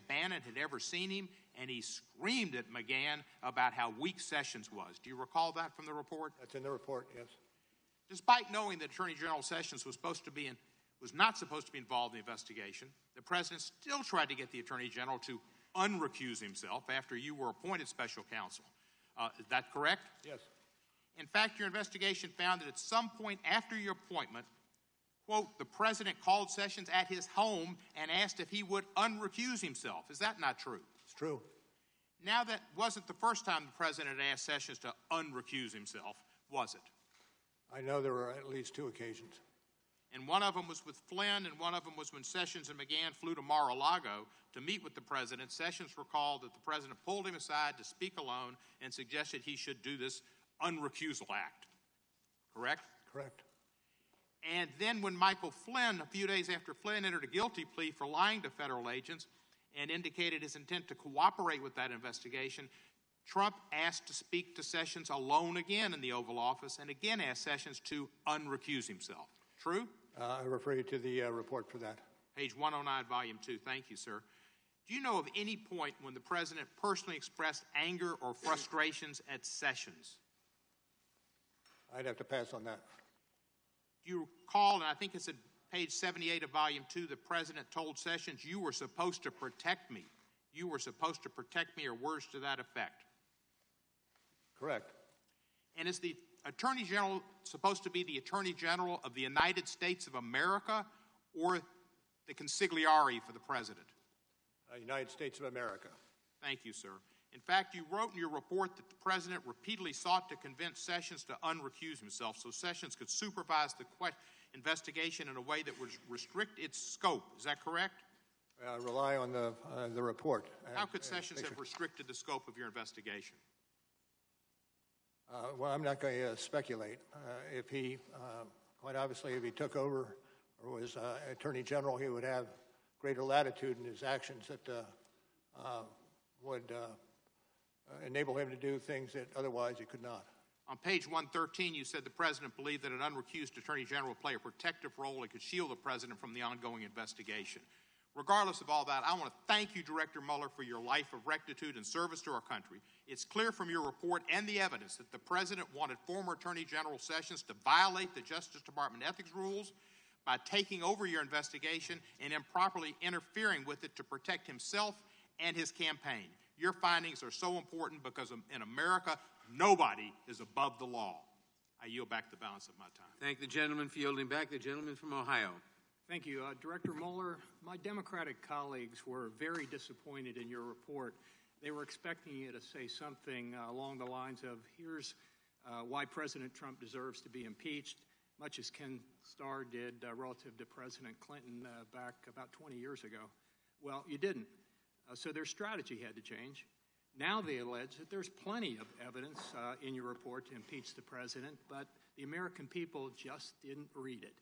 Bannon had ever seen him, and he screamed at McGahn about how weak Sessions was. Do you recall that from the report?
That's in the report, yes.
Despite knowing that Attorney General Sessions was not supposed to be involved in the investigation, the president still tried to get the Attorney General to unrecuse himself after you were appointed special counsel. Is that correct?
Yes.
In fact, your investigation found that at some point after your appointment, quote, the president called Sessions at his home and asked if he would unrecuse himself. Is that not true?
It's true.
Now, that wasn't the first time the president had asked Sessions to unrecuse himself, was it?
I know there were at least two occasions.
And one of them was with Flynn, and one of them was when Sessions and McGahn flew to Mar-a-Lago to meet with the president. Sessions recalled that the president pulled him aside to speak alone and suggested he should do this unrecusal act. Correct?
Correct.
And then when Michael Flynn, a few days after Flynn entered a guilty plea for lying to federal agents and indicated his intent to cooperate with that investigation, Trump asked to speak to Sessions alone again in the Oval Office and again asked Sessions to unrecuse himself. True?
I refer you to the report for that.
Page 109, Volume 2. Thank you, sir. Do you know of any point when the president personally expressed anger or frustrations at Sessions?
I'd have to pass on that.
Do you recall, and I think it's at page 78 of Volume 2, the president told Sessions, you were supposed to protect me. You were supposed to protect me, or words to that effect.
Correct.
And is the Attorney General supposed to be the Attorney General of the United States of America or the consigliere for the president?
United States of America.
Thank you, sir. In fact, you wrote in your report that the president repeatedly sought to convince Sessions to unrecuse himself so Sessions could supervise the investigation in a way that would restrict its scope. Is that correct?
Rely on the report.
How could Sessions have restricted the scope of your investigation?
Well, I'm not going to speculate. If he, quite obviously, if he took over or was Attorney General, he would have greater latitude in his actions that would enable him to do things that otherwise he could not.
On page 113, you said the president believed that an unrecused attorney general would play a protective role and could shield the president from the ongoing investigation. Regardless of all that, I want to thank you, Director Mueller, for your life of rectitude and service to our country. It's clear from your report and the evidence that the president wanted former Attorney General Sessions to violate the Justice Department ethics rules by taking over your investigation and improperly interfering with it to protect himself and his campaign. Your findings are so important because in America, nobody is above the law. I yield back the balance of my time.
Thank the gentleman for yielding back. The gentleman from Ohio.
Thank you. Director Mueller, my Democratic colleagues were very disappointed in your report. They were expecting you to say something along the lines of, here's why President Trump deserves to be impeached, much as Ken Starr did relative to President Clinton back about 20 years ago. Well, you didn't. So their strategy had to change. Now they allege that there's plenty of evidence in your report to impeach the president, but the American people just didn't read it.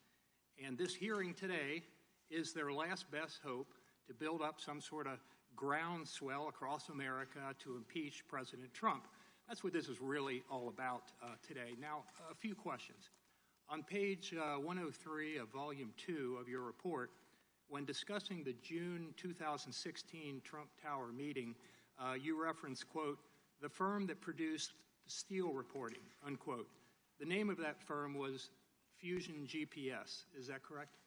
And this hearing today is their last best hope to build up some sort of groundswell across America to impeach President Trump. That's what this is really all about today. Now, a few questions. On page 103 of Volume 2 of your report, when discussing the June 2016 Trump Tower meeting, you reference, quote, the firm that produced the Steele reporting, unquote. The name of that firm was Fusion GPS. Is that correct?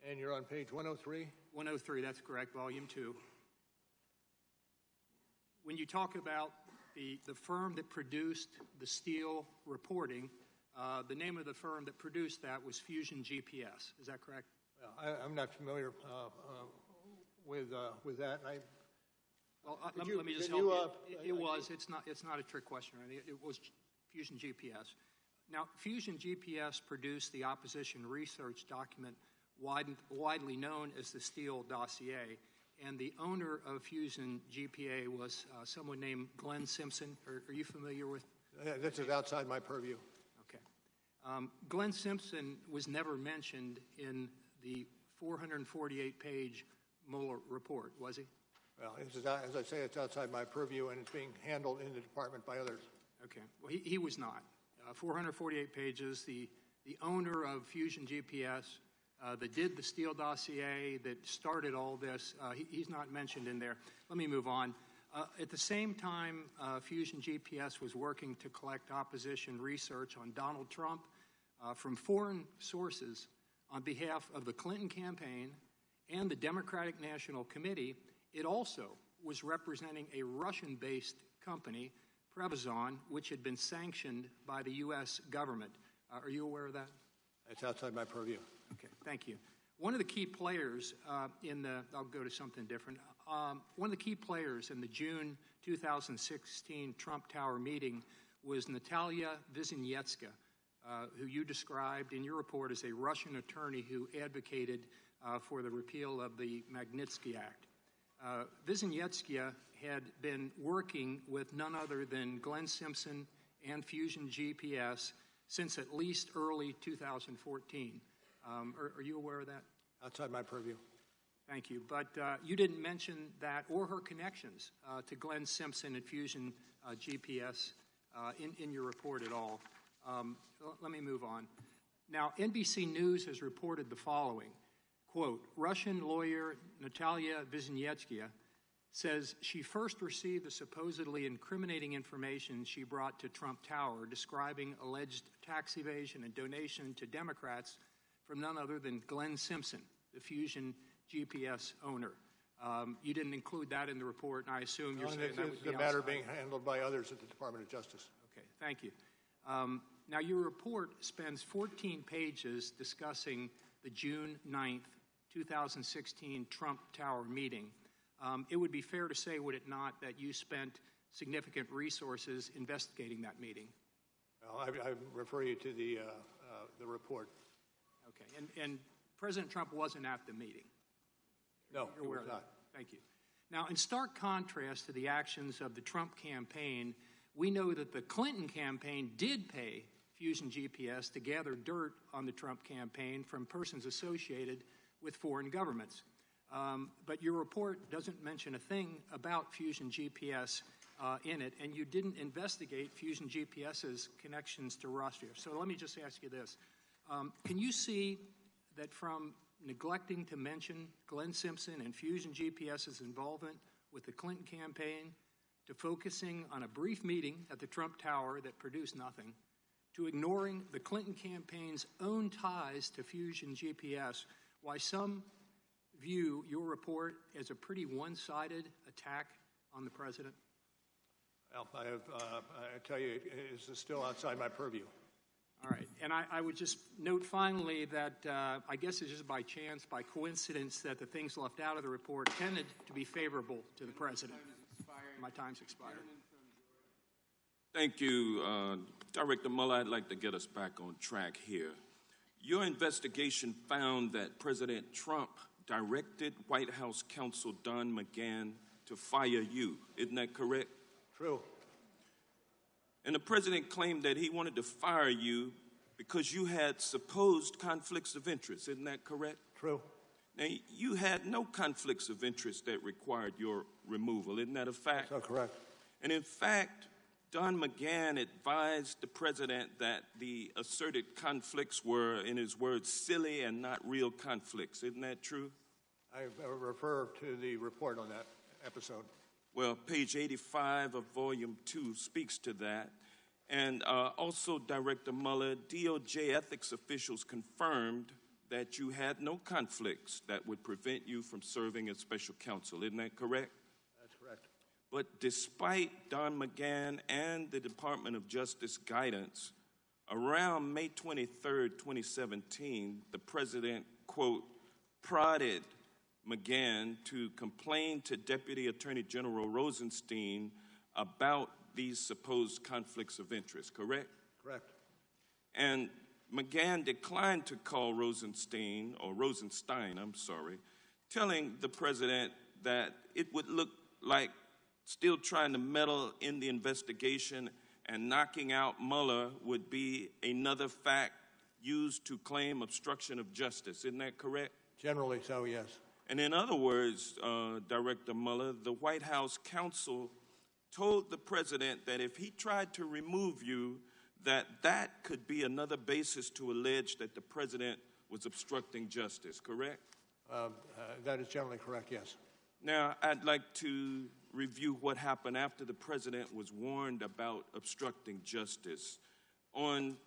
And you're on page 103?
103, that's correct, Volume 2. When you talk about the firm that produced the Steele reporting, the name of the firm that produced that was Fusion GPS. Is that correct?
Well, I'm not familiar with that.
Well, let me just help you. It was. It's not a trick question. Right? It was Fusion GPS. Now, Fusion GPS produced the opposition research document widely known as the Steele dossier, and the owner of Fusion GPA was someone named Glenn Simpson. Are you familiar with?
This is outside my purview.
Okay. Glenn Simpson was never mentioned in the 448-page Mueller report, was he?
Well, as I say, it's outside my purview, and it's being handled in the department by others.
Okay. Well, he was not. 448 pages. The owner of Fusion GPS that did the Steele dossier, that started all this, he's not mentioned in there. Let me move on. At the same time, Fusion GPS was working to collect opposition research on Donald Trump from foreign sources on behalf of the Clinton campaign and the Democratic National Committee. It also was representing a Russian-based company, Prevazon, which had been sanctioned by the U.S. government. Are you aware of that?
It's outside my purview.
Okay, thank you. One of the key players I'll go to something different. One of the key players in the June 2016 Trump Tower meeting was Natalia Vizhnetska, who you described in your report as a Russian attorney who advocated for the repeal of the Magnitsky Act. Vizhnetska had been working with none other than Glenn Simpson and Fusion GPS since at least early 2014. Are you aware of that?
Outside my purview.
Thank you. But you didn't mention that or her connections to Glenn Simpson and Fusion GPS in your report at all. Let me move on. Now, NBC News has reported the following. Quote, Russian lawyer Natalia Vizhnetska says she first received the supposedly incriminating information she brought to Trump Tower describing alleged tax evasion and donation to Democrats from none other than Glenn Simpson, the Fusion GPS owner. You didn't include that in the report, and I assume you're saying that would be
the matter being handled by others at the Department of Justice.
Okay, thank you. Now, your report spends 14 pages discussing the June 9th, 2016 Trump Tower meeting. It would be fair to say, would it not, that you spent significant resources investigating that meeting?
Well, I refer you to the report.
Okay, and President Trump wasn't at the meeting?
No, he was not.
Thank you. Now, in stark contrast to the actions of the Trump campaign, we know that the Clinton campaign did pay Fusion GPS to gather dirt on the Trump campaign from persons associated with foreign governments. But your report doesn't mention a thing about Fusion GPS in it, and you didn't investigate Fusion GPS's connections to Russia. So let me just ask you this. Can you see that from neglecting to mention Glenn Simpson and Fusion GPS's involvement with the Clinton campaign, to focusing on a brief meeting at the Trump Tower that produced nothing, to ignoring the Clinton campaign's own ties to Fusion GPS, why some view your report as a pretty one-sided attack on the president?
Well, I tell you, it's still outside my purview.
All right. And I would just note finally that I guess it's just by chance, by coincidence, that the things left out of the report tended to be favorable to the president. My time's expired.
Thank you, Director Mueller. I'd like to get us back on track here. Your investigation found that President Trump directed White House counsel Don McGahn to fire you. Isn't that correct?
True.
And the president claimed that he wanted to fire you because you had supposed conflicts of interest. Isn't that correct?
True.
Now, you had no conflicts of interest that required your removal. Isn't that a fact?
That's correct.
And in fact, Don McGahn advised the president that the asserted conflicts were, in his words, silly and not real conflicts. Isn't that true?
I refer to the report on that episode.
Well, page 85 of Volume 2 speaks to that. And also, Director Mueller, DOJ ethics officials confirmed that you had no conflicts that would prevent you from serving as special counsel. Isn't that correct?
That's correct.
But despite Don McGahn and the Department of Justice guidance, around May 23rd, 2017, the president, quote, prodded McGahn to complain to Deputy Attorney General Rosenstein about these supposed conflicts of interest, correct?
Correct.
And McGahn declined to call Rosenstein, telling the president that it would look like still trying to meddle in the investigation and knocking out Mueller would be another fact used to claim obstruction of justice. Isn't that correct?
Generally so, yes.
And in other words, Director Mueller, the White House counsel told the president that if he tried to remove you, that could be another basis to allege that the president was obstructing justice, correct?
That is generally correct, yes.
Now, I'd like to review what happened after the president was warned about obstructing justice. On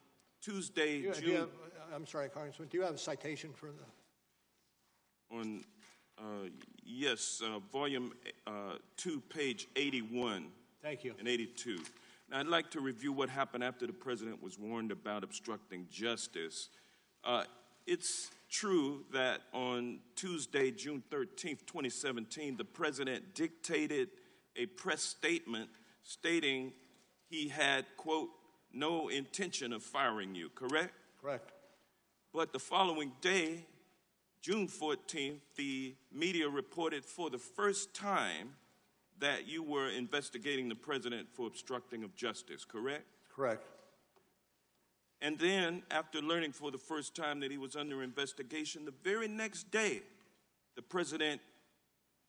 Tuesday, June...
I'm sorry, Congressman, do you have a citation for the...
Yes, Volume 2, page 81.
Thank you.
And 82. Now, I'd like to review what happened after the president was warned about obstructing justice. It's true that on Tuesday, June 13th, 2017, the president dictated a press statement stating he had, quote, no intention of firing you, correct?
Correct.
But the following day, June 14th, the media reported for the first time that you were investigating the president for obstructing of justice, correct?
Correct.
And then, after learning for the first time that he was under investigation, the very next day, the president,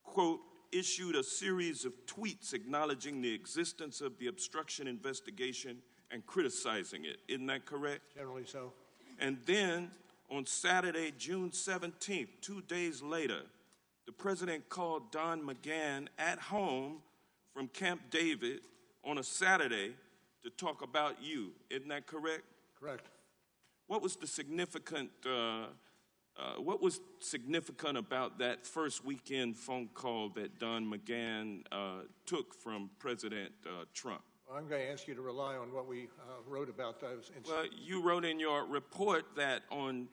quote, issued a series of tweets acknowledging the existence of the obstruction investigation and criticizing it. Isn't that correct?
Generally so.
And then, on Saturday, June 17th, 2 days later, the president called Don McGahn at home from Camp David on a Saturday to talk about you. Isn't that correct?
Correct.
What was the significant about that first weekend phone call that Don McGahn took from President Trump?
Well, I'm going to ask you to rely on what we wrote about those incidents.
Well, you wrote in your report that on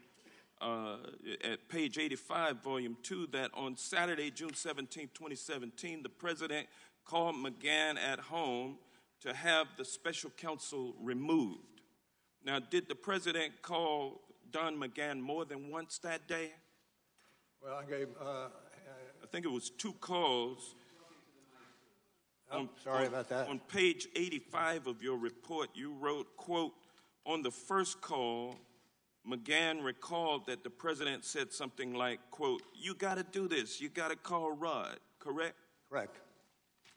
at page 85, volume 2, that on Saturday, June 17, 2017, the president called McGahn at home to have the special counsel removed. Now, did the president call Don McGahn more than once that day?
Well, I gave...
I think it was 2 calls.
Sorry about that.
On page 85 of your report, you wrote, quote, on the first call, McGahn recalled that the president said something like, quote, you got to do this, you got to call Rod, correct?
Correct.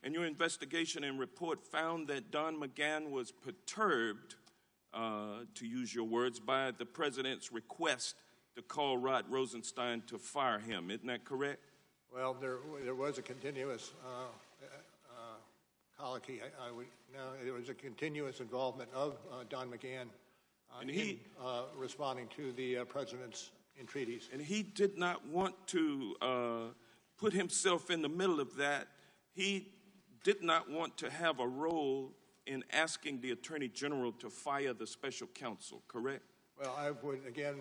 and your investigation and report found that Don McGahn was perturbed, to use your words, by the president's request to call Rod Rosenstein to fire him. Isn't that correct?
Well, there was a continuous colloquy. There was a continuous involvement of Don McGahn in responding to the president's entreaties.
And he did not want to put himself in the middle of that. He did not want to have a role in asking the Attorney General to fire the special counsel, correct?
Well, I would, again,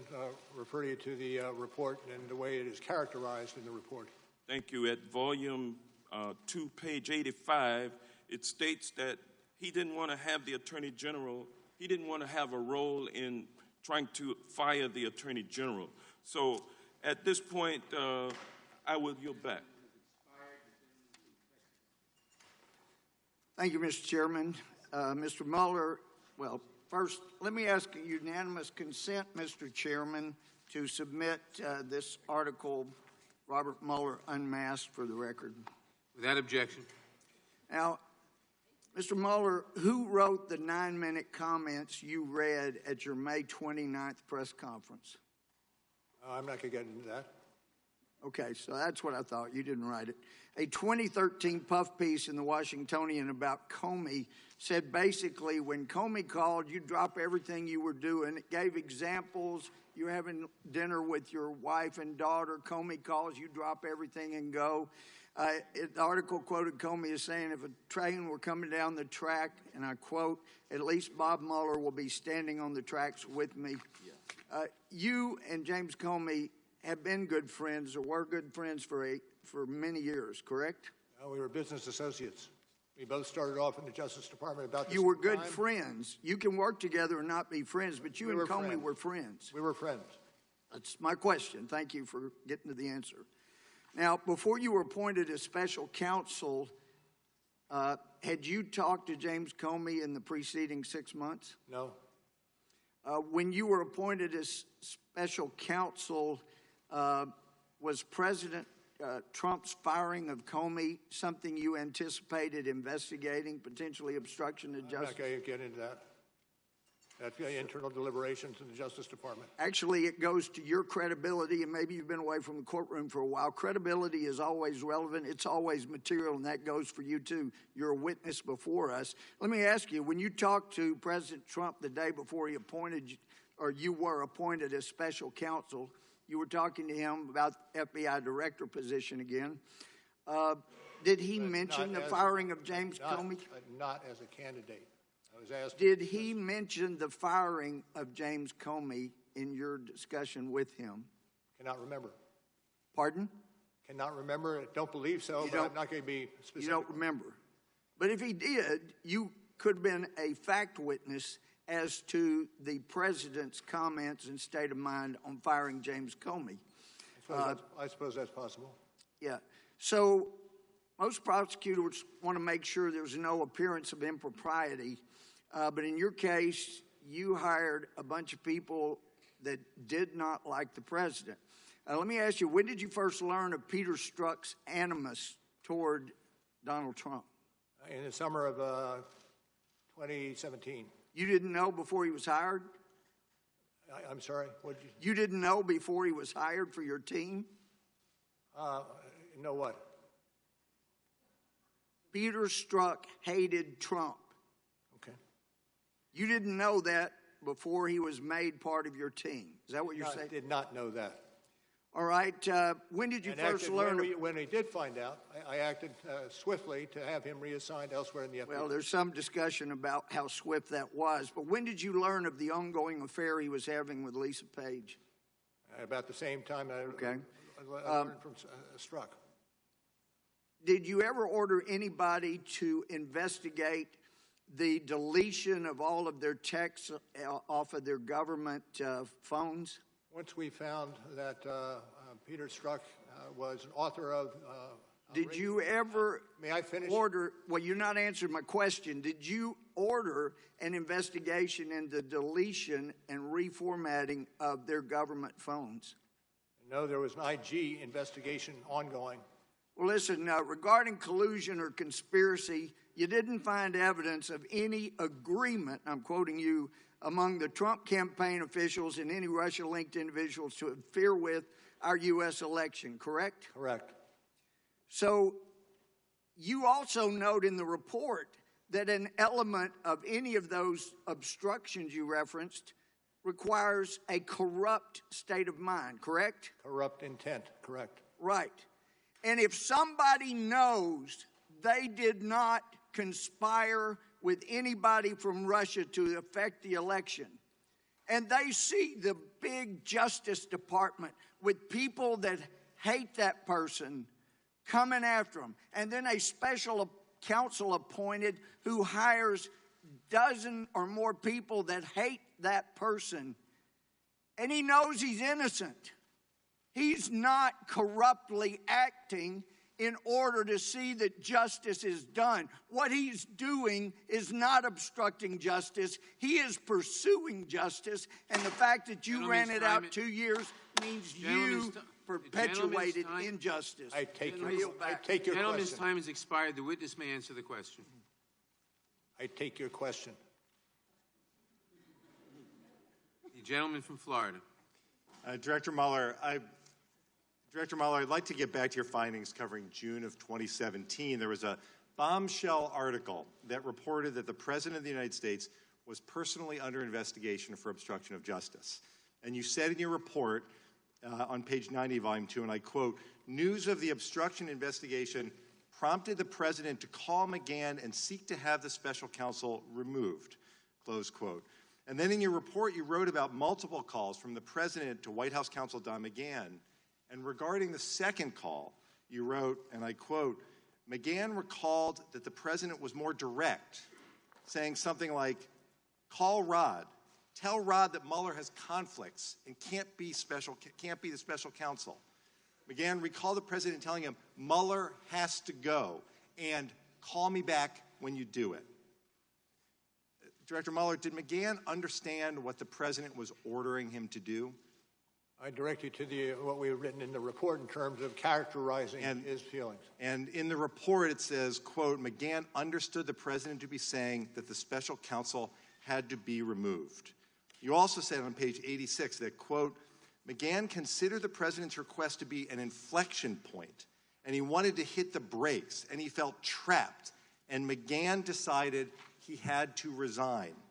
refer you to the report and the way it is characterized in the report.
Thank you. At volume 2, page 85, it states that he didn't want to have the Attorney General, he didn't want to have a role in trying to fire the Attorney General. So at this point, I will yield back.
Thank you, Mr. Chairman. Mr. Mueller, well, first, let me ask a unanimous consent, Mr. Chairman, to submit this article, Robert Mueller Unmasked, for the record.
Without objection.
Now, Mr. Mueller, who wrote the 9-minute comments you read at your May 29th press conference?
I'm not going to get into that.
Okay, so that's what I thought. You didn't write it. A 2013 puff piece in the Washingtonian about Comey said basically when Comey called, you drop everything you were doing. It gave examples. You're having dinner with your wife and daughter. Comey calls, you drop everything and go. The article quoted Comey as saying, if a train were coming down the track, and I quote, at least Bob Mueller will be standing on the tracks with me. You and James Comey have been good friends or were good friends for many years, correct?
We were business associates. We both started off in the Justice Department about the
You were good friends. You can work together and not be friends, but you and Comey were friends.
We were friends.
That's my question. Thank you for getting to the answer. Now, before you were appointed as special counsel, had you talked to James Comey in the preceding 6 months?
No.
When you were appointed as special counsel, was President Trump's firing of Comey something you anticipated investigating, potentially obstruction of justice?
I'm not going to get into that. That's internal deliberations in the Justice Department.
Actually, it goes to your credibility, and maybe you've been away from the courtroom for a while. Credibility is always relevant. It's always material, and that goes for you, too. You're a witness before us. Let me ask you, when you talked to President Trump the day before he appointed you, or you were appointed as special counsel, you were talking to him about FBI director position again. Did he mention the firing of James Comey?
Not as a candidate. I was asked.
Did he mention the firing of James Comey in your discussion with him?
Cannot remember.
Pardon?
Cannot remember. Don't believe so, but I'm not going to be specific.
You don't remember. But if he did, you could have been a fact witness as to the president's comments and state of mind on firing James Comey.
I suppose that's possible.
Yeah. So most prosecutors want to make sure there's no appearance of impropriety. But in your case, you hired a bunch of people that did not like the president. Let me ask you, when did you first learn of Peter Strzok's animus toward Donald Trump?
In the summer of 2017.
You didn't know before he was hired?
I'm sorry?
You didn't know before he was hired for your team?
Know what?
Peter Strzok hated Trump.
Okay.
You didn't know that before he was made part of your team. Is that what you're saying?
I did not know that.
All right. When did you first learn?
When he did find out, I acted swiftly to have him reassigned elsewhere in the FBI.
Well, there's some discussion about how swift that was. But when did you learn of the ongoing affair he was having with Lisa Page?
About the same time I learned from Strzok.
Did you ever order anybody to investigate the deletion of all of their texts off of their government phones?
Once we found that Peter Strzok was an author of...
Did you ever
May I finish?
order... Well, you're not answering my question. Did you order an investigation into deletion and reformatting of their government phones?
No, there was an IG investigation ongoing.
Well, listen, regarding collusion or conspiracy, you didn't find evidence of any agreement, I'm quoting you, among the Trump campaign officials and any Russia-linked individuals to interfere with our U.S. election, correct?
Correct.
So you also note in the report that an element of any of those obstructions you referenced requires a corrupt state of mind, correct?
Corrupt intent, correct.
Right. And if somebody knows they did not conspire with anybody from Russia to affect the election, and they see the big Justice Department with people that hate that person coming after them, and then a special counsel appointed who hires dozen or more people that hate that person, and he knows he's innocent. He's not corruptly acting in order to see that justice is done. What he's doing is not obstructing justice. He is pursuing justice, and the fact that you ran it out 2 years means you perpetuated injustice.
I take your
Gentleman's
question.
time has expired. The witness may answer the question.
I take your question.
The gentleman from Florida.
Director Mueller, I'd like to get back to your findings covering June of 2017. There was a bombshell article that reported that the President of the United States was personally under investigation for obstruction of justice. And you said in your report on page 90, volume 2, and I quote, "News of the obstruction investigation prompted the President to call McGahn and seek to have the special counsel removed," close quote. And then in your report, you wrote about multiple calls from the President to White House counsel Don McGahn. And regarding the second call, you wrote, and I quote, "McGahn recalled that the President was more direct, saying something like, 'Call Rod. Tell Rod that Mueller has conflicts and can't be the special counsel.' McGahn recalled the President telling him, 'Mueller has to go, and call me back when you do it.'" Director Mueller, did McGahn understand what the President was ordering him to do?
I direct you to what we have written in the report in terms of characterizing his feelings.
And in the report it says, quote, "McGahn understood the President to be saying that the special counsel had to be removed." You also said on page 86 that, quote, "McGahn considered the President's request to be an inflection point, and he wanted to hit the brakes, and he felt trapped, and McGahn decided he had to resign."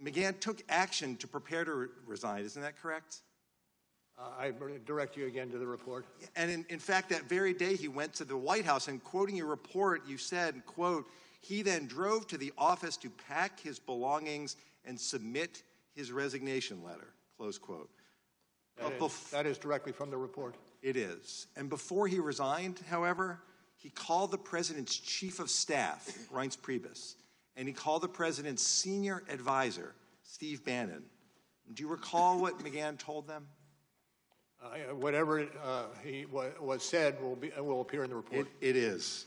McGahn took action to prepare to resign, isn't that correct?
I direct you again to the report.
And in fact, that very day he went to the White House, and quoting your report, you said, quote, "He then drove to the office to pack his belongings and submit his resignation letter," close quote.
That is directly from the report.
It is. And before he resigned, however, he called the President's chief of staff, Reince Priebus, and he called the President's senior advisor, Steve Bannon. Do you recall what McGahn told them?
Whatever was said will appear in the report.
It is.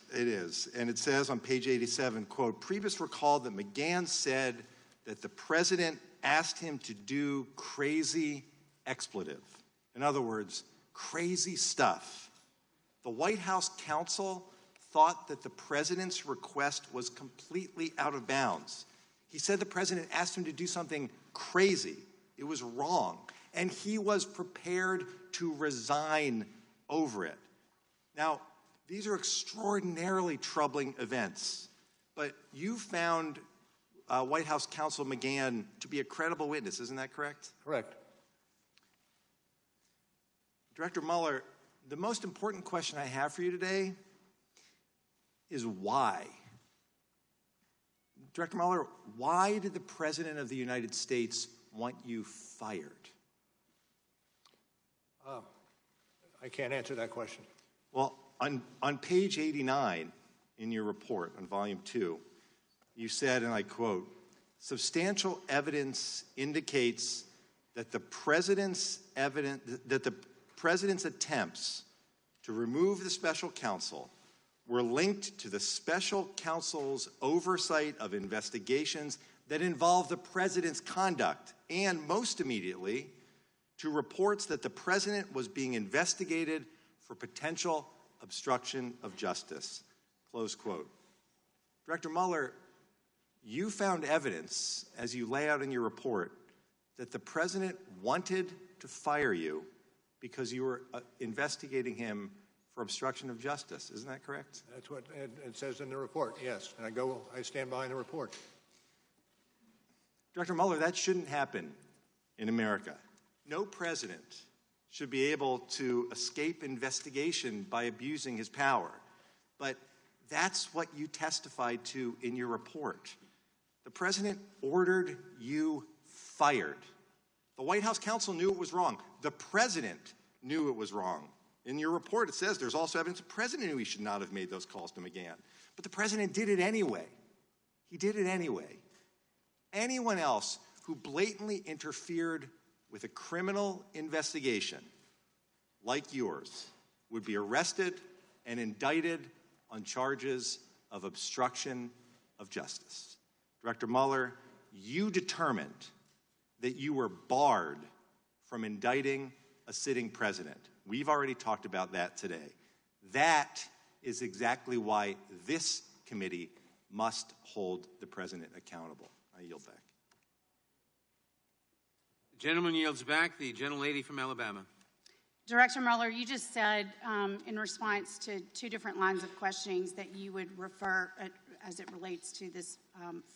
And it says on page 87, quote, "Priebus recalled that McGahn said that the President asked him to do crazy expletive. In other words, crazy stuff. The White House counsel thought that the President's request was completely out of bounds. He said the President asked him to do something crazy. It was wrong. And he was prepared to resign over it." Now, these are extraordinarily troubling events, but you found White House counsel McGahn to be a credible witness, isn't that correct?
Correct.
Director Mueller, the most important question I have for you today is why? Director Mueller, why did the President of the United States want you fired?
I can't answer that question.
Well, on page 89 in your report on volume 2, you said, and I quote, "Substantial evidence indicates that the President's attempts to remove the special counsel were linked to the special counsel's oversight of investigations that involve the President's conduct, and most immediately, to reports that the President was being investigated for potential obstruction of justice, close quote. Director Mueller, you found evidence, as you lay out in your report, that the president wanted to fire you because you were investigating him for obstruction of justice. Isn't that correct?
That's what it says in the report, yes. And I stand behind the report.
Director Mueller, that shouldn't happen in America. No president should be able to escape investigation by abusing his power. But that's what you testified to in your report. The president ordered you fired. The White House counsel knew it was wrong. The president knew it was wrong. In your report, it says there's also evidence the president knew he should not have made those calls to McGahn. But the president did it anyway. He did it anyway. Anyone else who blatantly interfered with a criminal investigation like yours would be arrested and indicted on charges of obstruction of justice. Director Mueller, you determined that you were barred from indicting a sitting president. We've already talked about that today. That is exactly why this committee must hold the president accountable. I yield back.
The gentleman yields back. The gentlelady from Alabama.
Director Mueller, you just said in response to two different lines of questionings that you would refer, as it relates to this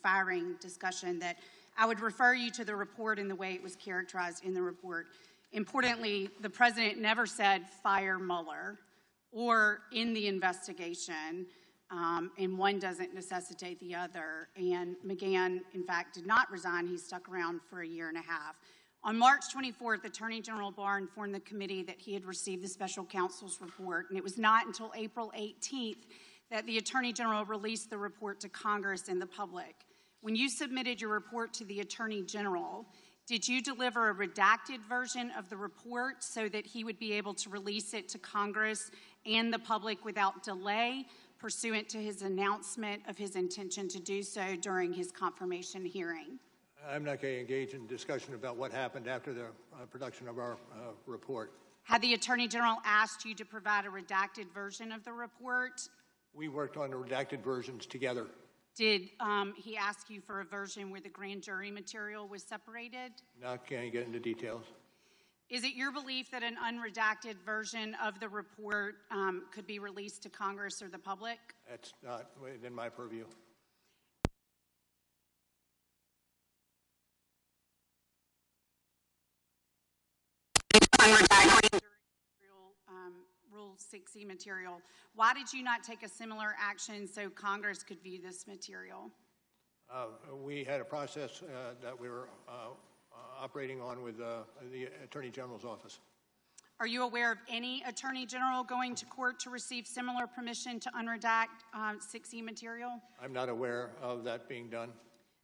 firing discussion, that I would refer you to the report in the way it was characterized in the report. Importantly, the president never said fire Mueller or in the investigation, and one doesn't necessitate the other. And McGahn, in fact, did not resign. He stuck around for a year and a half. On March 24th, Attorney General Barr informed the committee that he had received the special counsel's report, and it was not until April 18th that the Attorney General released the report to Congress and the public. When you submitted your report to the Attorney General, did you deliver a redacted version of the report so that he would be able to release it to Congress and the public without delay, pursuant to his announcement of his intention to do so during his confirmation hearing?
I'm not going to engage in discussion about what happened after the production of our report.
Had the Attorney General asked you to provide a redacted version of the report?
We worked on the redacted versions together.
Did he ask you for a version where the grand jury material was separated?
Not going to get into details.
Is it your belief that an unredacted version of the report could be released to Congress or the public?
That's not within my purview.
Rule 6E material. Why did you not take a similar action so Congress could view this material?
We had a process that we were operating on with the Attorney General's office.
Are you aware of any Attorney General going to court to receive similar permission to unredact 6E material?
I'm not aware of that being done.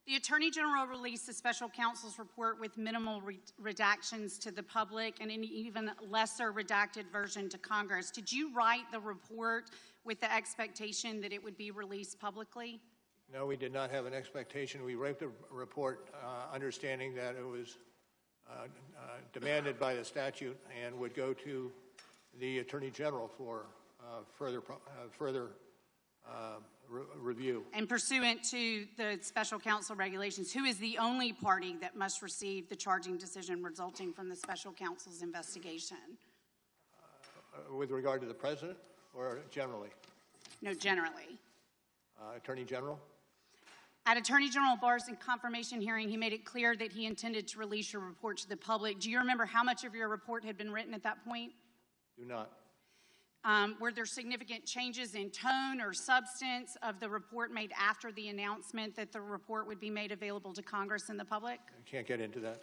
The Attorney General released the special counsel's report with minimal redactions to the public and an even lesser redacted version to Congress. Did you write the report with the expectation that it would be released publicly?
No, we did not have an expectation. We wrote the report understanding that it was demanded by the statute and would go to the Attorney General for further review.
And pursuant to the special counsel regulations, who is the only party that must receive the charging decision resulting from the special counsel's investigation?
With regard to the president or generally?
No, generally.
Attorney General?
At Attorney General Barr's confirmation hearing, he made it clear that he intended to release your report to the public. Do you remember how much of your report had been written at that point?
Do not.
Were there significant changes in tone or substance of the report made after the announcement that the report would be made available to Congress and the public?
I can't get into that.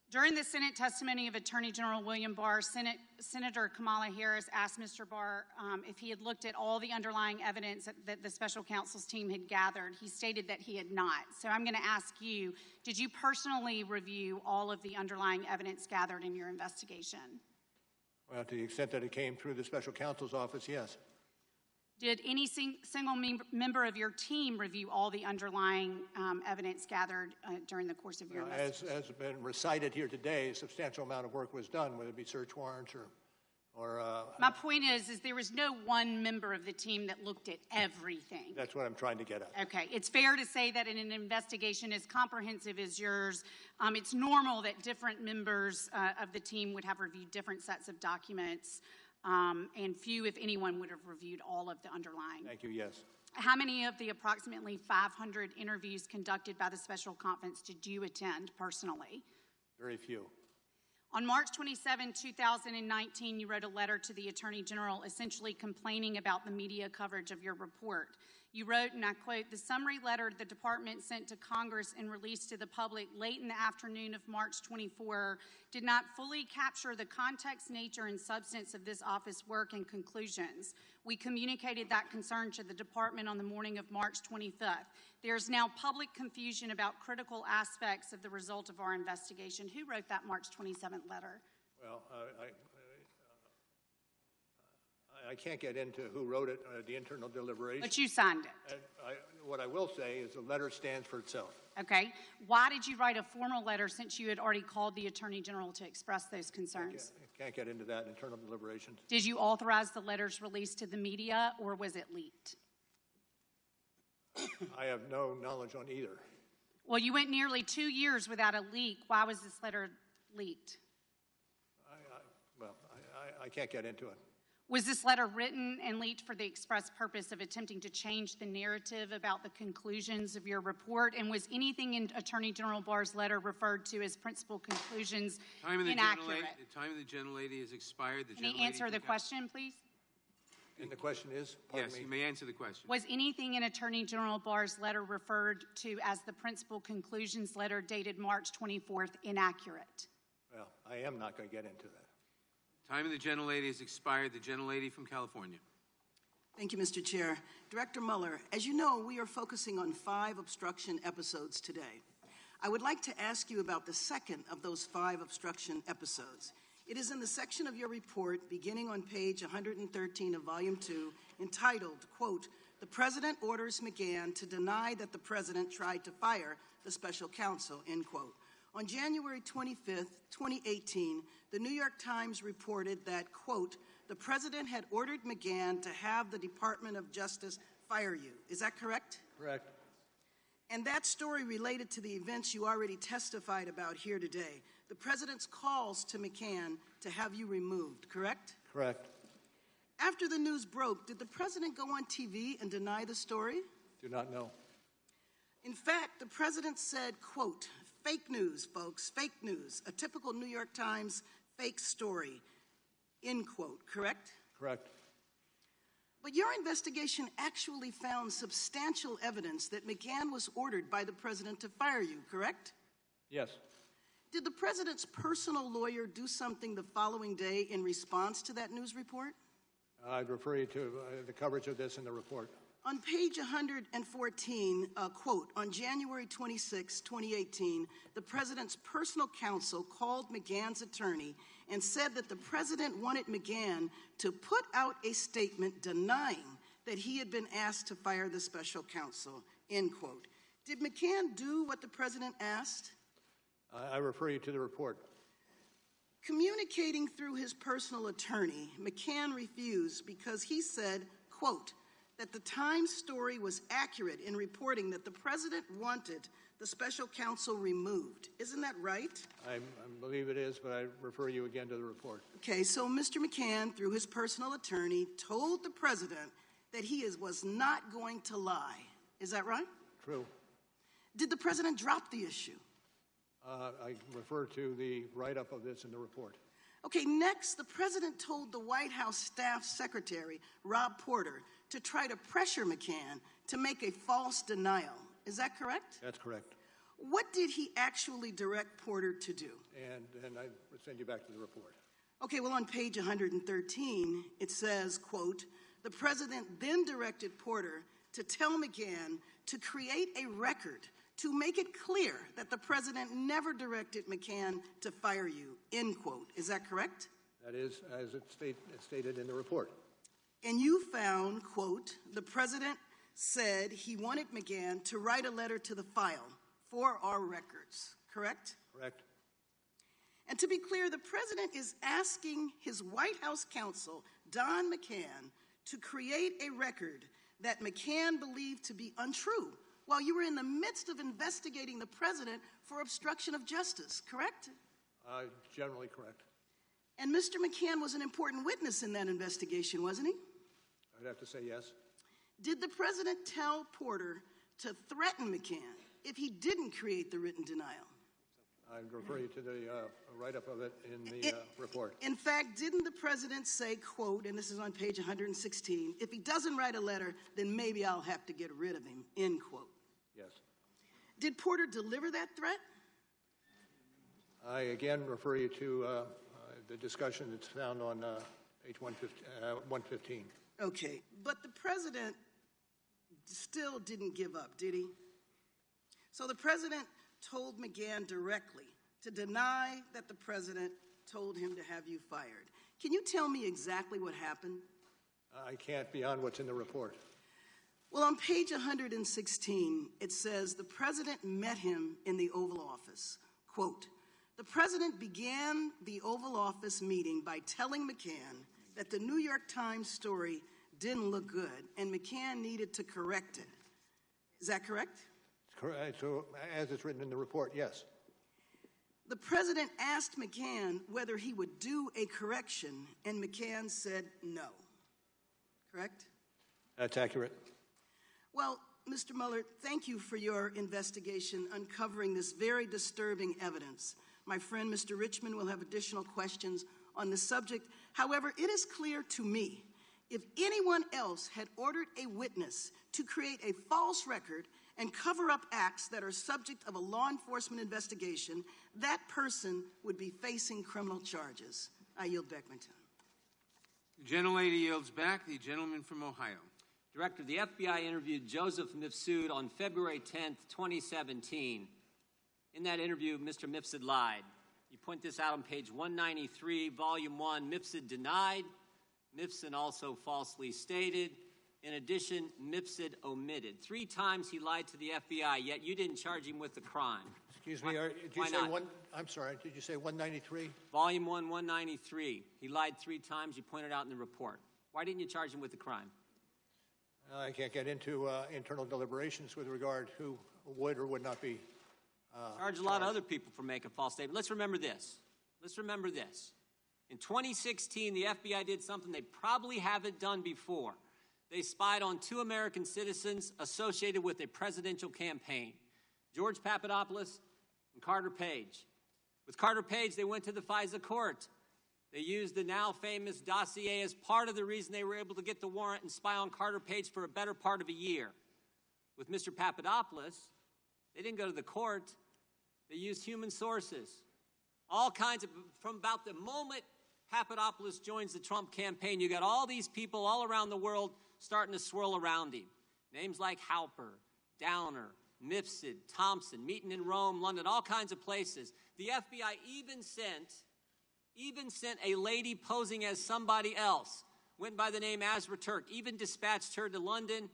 During the Senate testimony of Attorney General William Barr, Senator Kamala Harris asked Mr. Barr if he had looked at all the underlying evidence that the special counsel's team had gathered. He stated that he had not. So I'm going to ask you, did you personally review all of the underlying evidence gathered in your investigation?
Well, to the extent that it came through the special counsel's office, yes.
Did any single member of your team review all the underlying evidence gathered during the course of your investigation?
As has been recited here today, a substantial amount of work was done, whether it be search warrants Or
My point is there was no one member of the team that looked at everything.
that's what I'm trying to get at.
Okay, it's fair to say that in an investigation as comprehensive as yours, it's normal that different members of the team would have reviewed different sets of documents, and few, if anyone, would have reviewed all of the underlying.
Thank you, yes.
How many of the approximately 500 interviews conducted by the special conference did you attend personally?
Very few.
On March 27, 2019, you wrote a letter to the Attorney General essentially complaining about the media coverage of your report. You wrote, and I quote, "The summary letter the department sent to Congress and released to the public late in the afternoon of March 24 did not fully capture the context, nature, and substance of this office work and conclusions. We communicated that concern to the department on the morning of March 25th. There is now public confusion about critical aspects of the result of our investigation." Who wrote that March 27th letter?
Well, I can't get into who wrote it, the internal deliberation.
But you signed it.
What I will say is the letter stands for itself.
Okay. Why did you write a formal letter since you had already called the Attorney General to express those concerns?
I can't get into that, internal deliberations.
Did you authorize the letters released to the media, or was it leaked?
I have no knowledge on either.
Well, you went nearly 2 years without a leak. Why was this letter leaked?
I can't get into it.
Was this letter written and leaked for the express purpose of attempting to change the narrative about the conclusions of your report? And was anything in Attorney General Barr's letter referred to as principal conclusions inaccurate?
The time of the gentlelady has expired.
Can you answer the question, please?
And the question is?
Yes, you may answer the question.
Was anything in Attorney General Barr's letter referred to as the principal conclusions letter dated March 24th inaccurate?
Well, I am not going to get into that.
Time of the gentlelady has expired. The gentlelady from California.
Thank you, Mr. Chair. Director Mueller, as you know, we are focusing on 5 obstruction episodes today. I would like to ask you about the second of those 5 obstruction episodes. It is in the section of your report beginning on page 113 of Volume 2 entitled, quote, "The President orders McGahn to deny that the President tried to fire the special counsel," end quote. On January 25th, 2018, the New York Times reported that, quote, "The President had ordered McGahn to have the Department of Justice fire you." Is that correct?
Correct.
And that story related to the events you already testified about here today. The President's calls to McGahn to have you removed, correct?
Correct.
After the news broke, did the President go on TV and deny the story?
Do not know.
In fact, the President said, quote, "Fake news, folks, fake news, a typical New York Times fake story," end quote, correct?
Correct.
But your investigation actually found substantial evidence that McGahn was ordered by the President to fire you, correct?
Yes.
Did the President's personal lawyer do something the following day in response to that news report?
I'd refer you to the coverage of this in the report.
On page 114, quote, "On January 26, 2018, the President's personal counsel called McGahn's attorney and said that the President wanted McGahn to put out a statement denying that he had been asked to fire the special counsel," end quote. Did McGahn do what the President asked?
I refer you to the report.
Communicating through his personal attorney, McGahn refused because he said, quote, "that the Times story was accurate in reporting that the President wanted the special counsel removed." Isn't that right?
I believe it is, but I refer you again to the report.
Okay, so Mr. McGahn, through his personal attorney, told the President that he was not going to lie. Is that right?
True.
Did the President drop the issue?
I refer to the write-up of this in the report.
Okay, next, the President told the White House staff secretary, Rob Porter, to try to pressure McGahn to make a false denial. Is that correct?
That's correct.
What did he actually direct Porter to do?
And I will send you back to the report.
Okay, well, on page 113, it says, quote, "The President then directed Porter to tell McGahn to create a record to make it clear that the President never directed McGahn to fire you," end quote. Is that correct?
That is, as it's stated in the report.
And you found, quote, "The President said he wanted McGahn to write a letter to the file for our records," correct?
Correct.
And to be clear, the president is asking his White House counsel, Don McCann, to create a record that McCann believed to be untrue while you were in the midst of investigating the president for obstruction of justice, correct?
Generally correct.
And Mr. McCann was an important witness in that investigation, wasn't he?
I'd have to say yes.
Did the president tell Porter to threaten McCann if he didn't create the written denial?
I'd refer you to the write-up of it in the report.
In fact, didn't the president say, quote, and this is on page 116, if he doesn't write a letter, then maybe I'll have to get rid of him, end quote?
Yes.
Did Porter deliver that threat?
I again refer you to the discussion that's found on page 115.
Okay, but the president still didn't give up, did he? So the president told McGahn directly to deny that the president told him to have you fired. Can you tell me exactly what happened?
I can't beyond what's in the report.
Well, on page 116, it says the president met him in the Oval Office. Quote, the president began the Oval Office meeting by telling McCann that the New York Times story didn't look good and McCann needed to correct it. Is that correct?
Correct. So, as it's written in the report, yes.
The president asked McCann whether he would do a correction, and McCann said no. Correct?
That's accurate.
Well, Mr. Mueller, thank you for your investigation uncovering this very disturbing evidence. My friend, Mr. Richmond, will have additional questions on the subject. However, it is clear to me if anyone else had ordered a witness to create a false record and cover up acts that are subject of a law enforcement investigation, that person would be facing criminal charges. I yield back my time.
The gentlelady yields back. The gentleman from Ohio.
Director, the FBI interviewed Joseph Mifsud on February 10th, 2017. In that interview, Mr. Mifsud lied. You point this out on page 193, volume 1. Mifsud denied. Mifsud also falsely stated. In addition, Mifsud omitted. 3 times he lied to the FBI, yet you didn't charge him with the crime.
Excuse me, did you say one? I'm sorry, did you say 193?
Volume 1, 193. He lied 3 times. You pointed out in the report. Why didn't you charge him with the crime?
I can't get into internal deliberations with regard who would or would not be
charged a lot of other people for making false statements. Let's remember this. Let's remember this. In 2016, the FBI did something they probably haven't done before. They spied on 2 American citizens associated with a presidential campaign, George Papadopoulos and Carter Page. With Carter Page, they went to the FISA court. They used the now famous dossier as part of the reason they were able to get the warrant and spy on Carter Page for a better part of a year. With Mr. Papadopoulos, they didn't go to the court. They used human sources. All kinds of, from about the moment Papadopoulos joins the Trump campaign, you got all these people all around the world starting to swirl around him. Names like Halper, Downer, Mifsud, Thompson, meeting in Rome, London, all kinds of places. The FBI even sent a lady posing as somebody else, went by the name Azra Turk, even dispatched her to London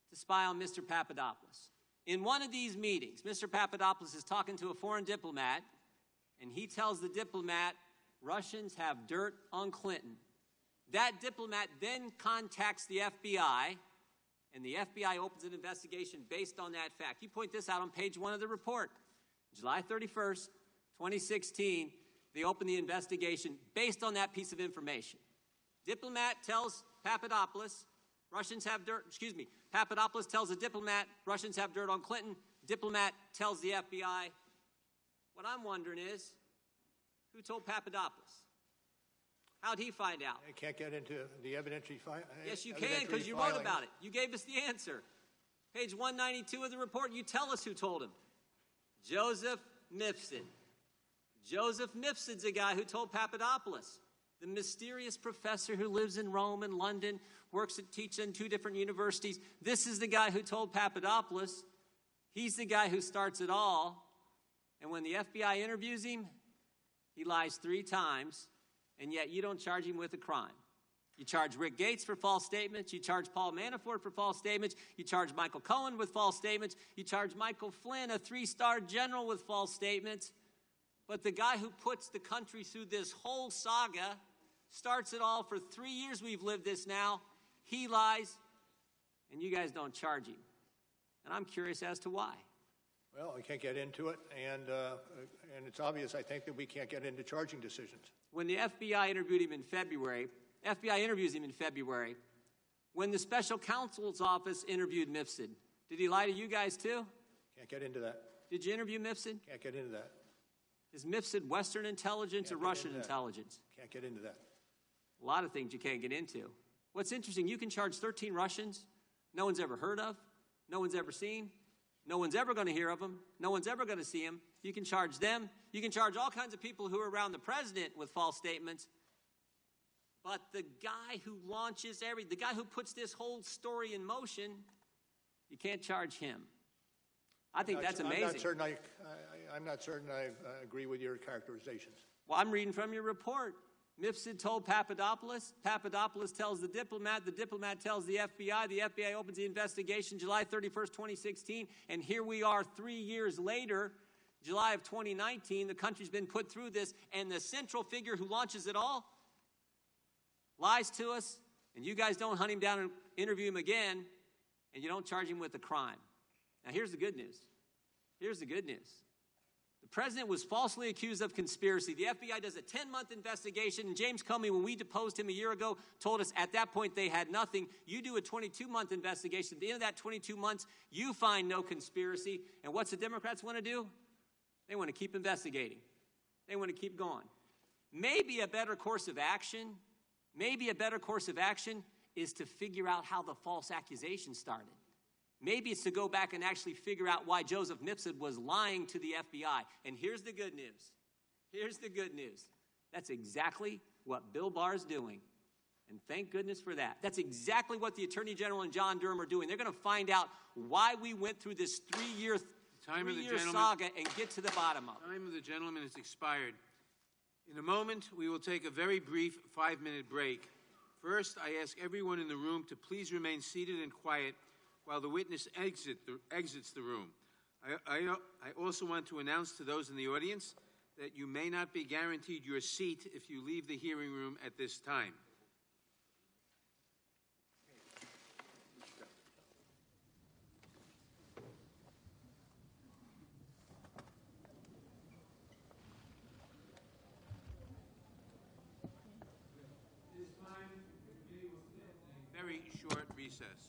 to spy on Mr. Papadopoulos. In one of these meetings, Mr. Papadopoulos is talking to a foreign diplomat, and he tells the diplomat, Russians have dirt on Clinton. That diplomat then contacts the FBI, and the FBI opens an investigation based on that fact. You point this out on page 1 of the report. July 31st, 2016, they open the investigation based on that piece of information. Diplomat tells Papadopoulos, Papadopoulos tells the diplomat, Russians have dirt on Clinton. Diplomat tells the FBI. What I'm wondering is, who told Papadopoulos? How'd he find out?
I can't get into the evidentiary file.
Yes, you can, because you wrote about it. You gave us the answer. Page 192 of the report, you tell us who told him. Joseph Mifsud. Joseph Mifsud's a guy who told Papadopoulos, the mysterious professor who lives in Rome and London, teaches in 2 different universities. This is the guy who told Papadopoulos. He's the guy who starts it all. And when the FBI interviews him, he lies 3 times, and yet you don't charge him with a crime. You charge Rick Gates for false statements. You charge Paul Manafort for false statements. You charge Michael Cohen with false statements. You charge Michael Flynn, a 3-star general, with false statements. But the guy who puts the country through this whole saga, starts it all for 3 years we've lived this now, he lies, and you guys don't charge him. And I'm curious as to why.
Well, we can't get into it, and it's obvious, I think, that we can't get into charging decisions.
When the FBI interviewed him in February, FBI interviews him in February, when the special counsel's office interviewed Mifsud, did he lie to you guys too?
Can't get into that.
Did you interview Mifsud?
Can't get into that.
Is Mifsud Western intelligence or Russian intelligence?
Can't get into that.
A lot of things you can't get into. What's interesting, you can charge 13 Russians no one's ever heard of, no one's ever seen, no one's ever going to hear of them, no one's ever going to see them. You can charge them. You can charge all kinds of people who are around the president with false statements. But the guy who launches the guy who puts this whole story in motion, you can't charge him. I think that's amazing.
I'm not certain I agree with your characterizations.
Well, I'm reading from your report. Mifsud told Papadopoulos. Papadopoulos tells the diplomat tells the FBI opens the investigation July 31st, 2016, and here we are 3 years later, July of 2019, the country's been put through this, and the central figure who launches it all lies to us, and you guys don't hunt him down and interview him again, and you don't charge him with a crime. Now, here's the good news. Here's the good news. The president was falsely accused of conspiracy. The FBI does a 10-month investigation, and James Comey, when we deposed him a year ago, told us at that point they had nothing. You do a 22-month investigation. At the end of that 22 months, you find no conspiracy. And what's the Democrats want to do? They want to keep investigating. They want to keep going. Maybe a better course of action is to figure out how the false accusation started. Maybe it's to go back and actually figure out why Joseph Mifsud was lying to the FBI. And here's the good news. Here's the good news. That's exactly what Bill Barr's doing. And thank goodness for that. That's exactly what the Attorney General and John Durham are doing. They're going to find out why we went through this three-year saga and get to the bottom of it.
The time of the gentleman has expired. In a moment, we will take a very brief 5-minute break. First, I ask everyone in the room to please remain seated and quiet while the witness exits the room. I also want to announce to those in the audience that you may not be guaranteed your seat if you leave the hearing room at this time. This time, the committee will sit in a very short recess.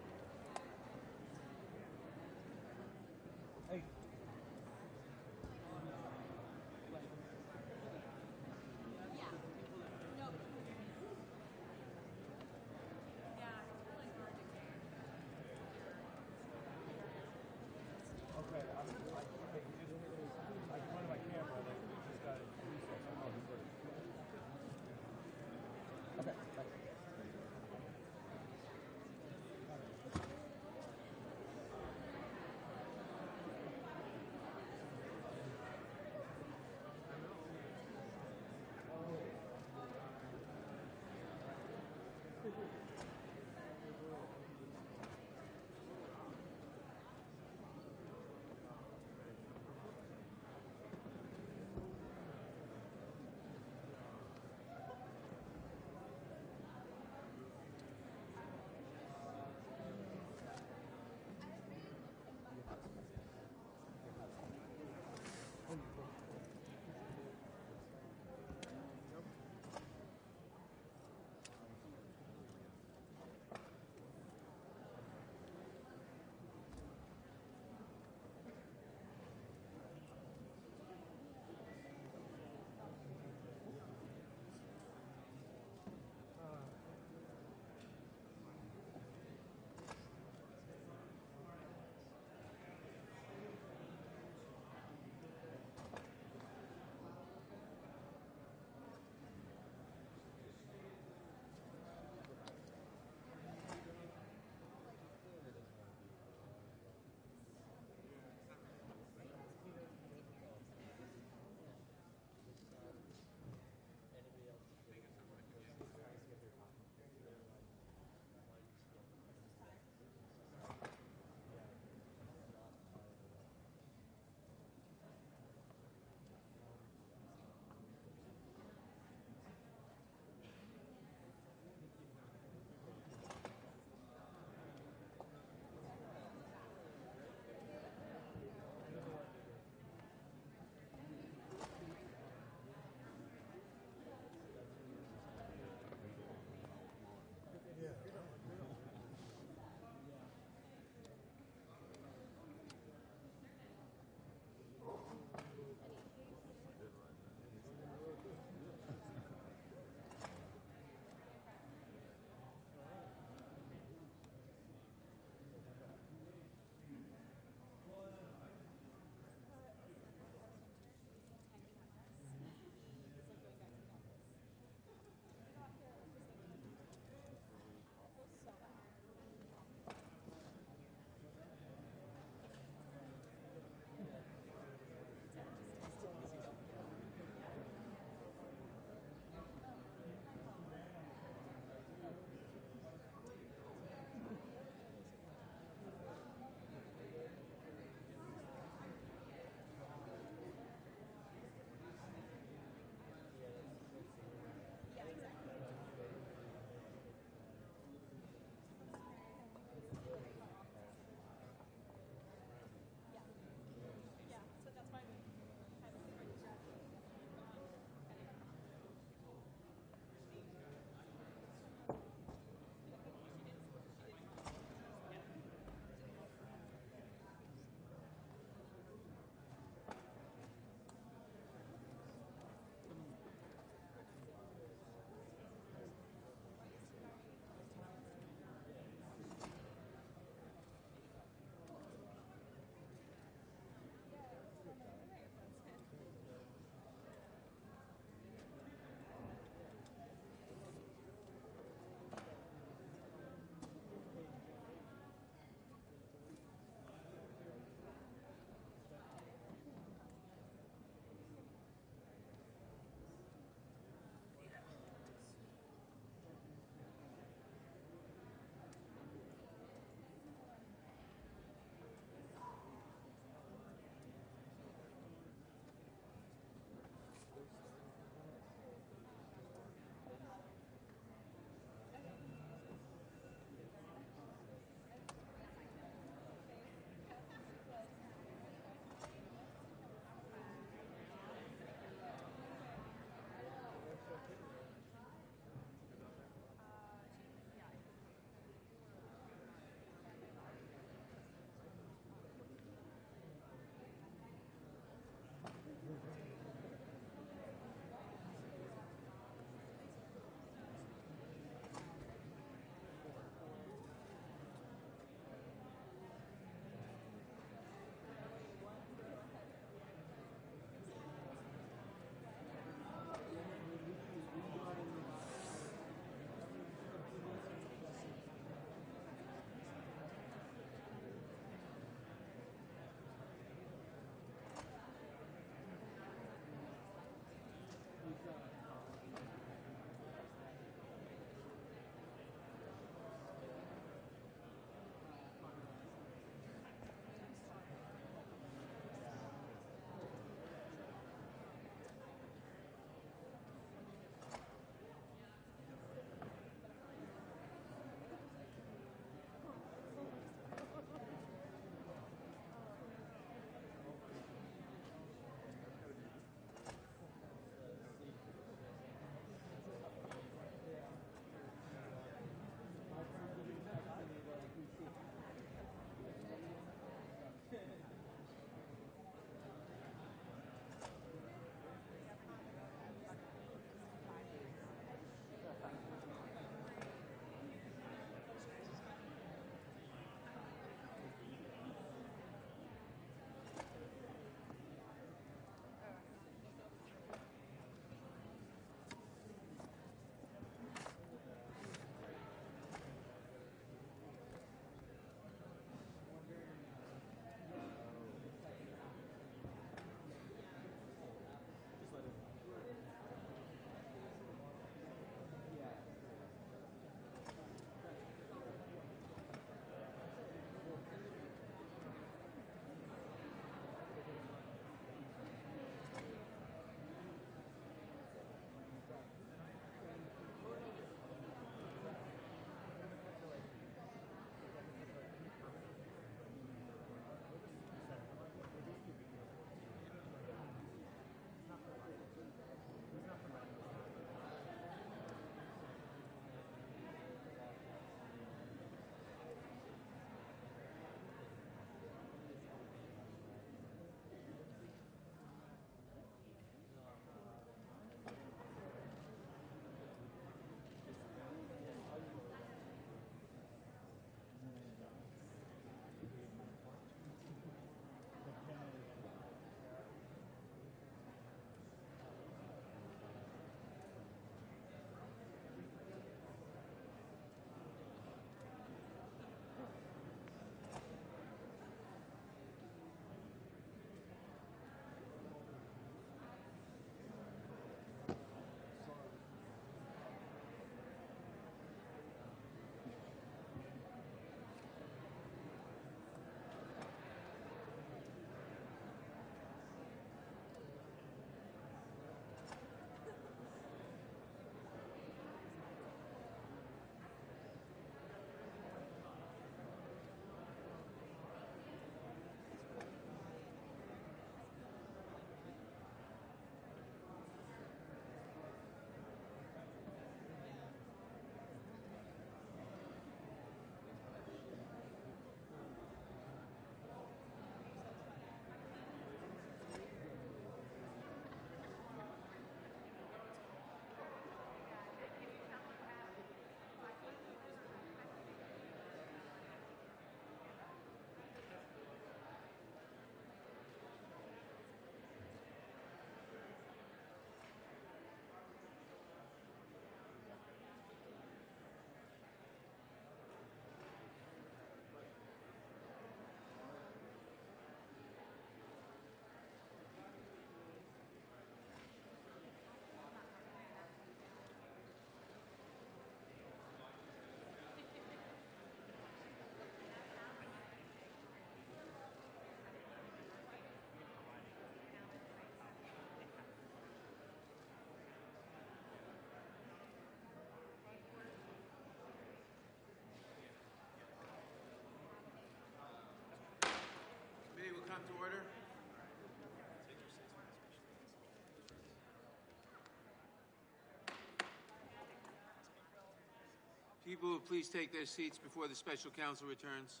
People will please take their seats before the special counsel returns.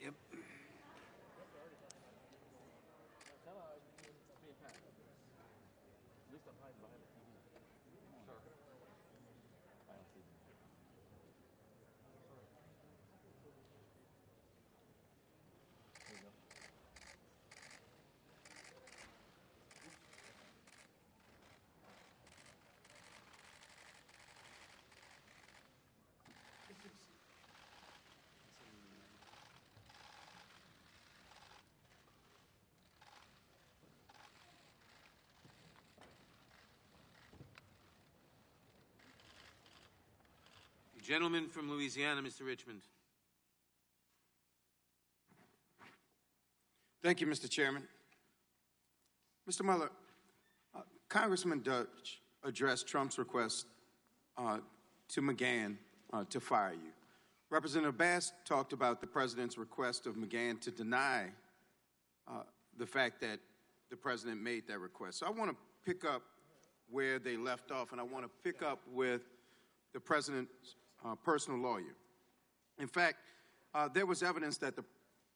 Yep.
Gentleman from Louisiana, Mr. Richmond.
Thank you, Mr. Chairman. Mr. Mueller, Congressman Deutsch addressed Trump's request to McGahn to fire you. Representative Bass talked about the president's request of McGahn to deny the fact that the president made that request. So I want to pick up where they left off, and I want to pick up with the president's personal lawyer. In fact, there was evidence that the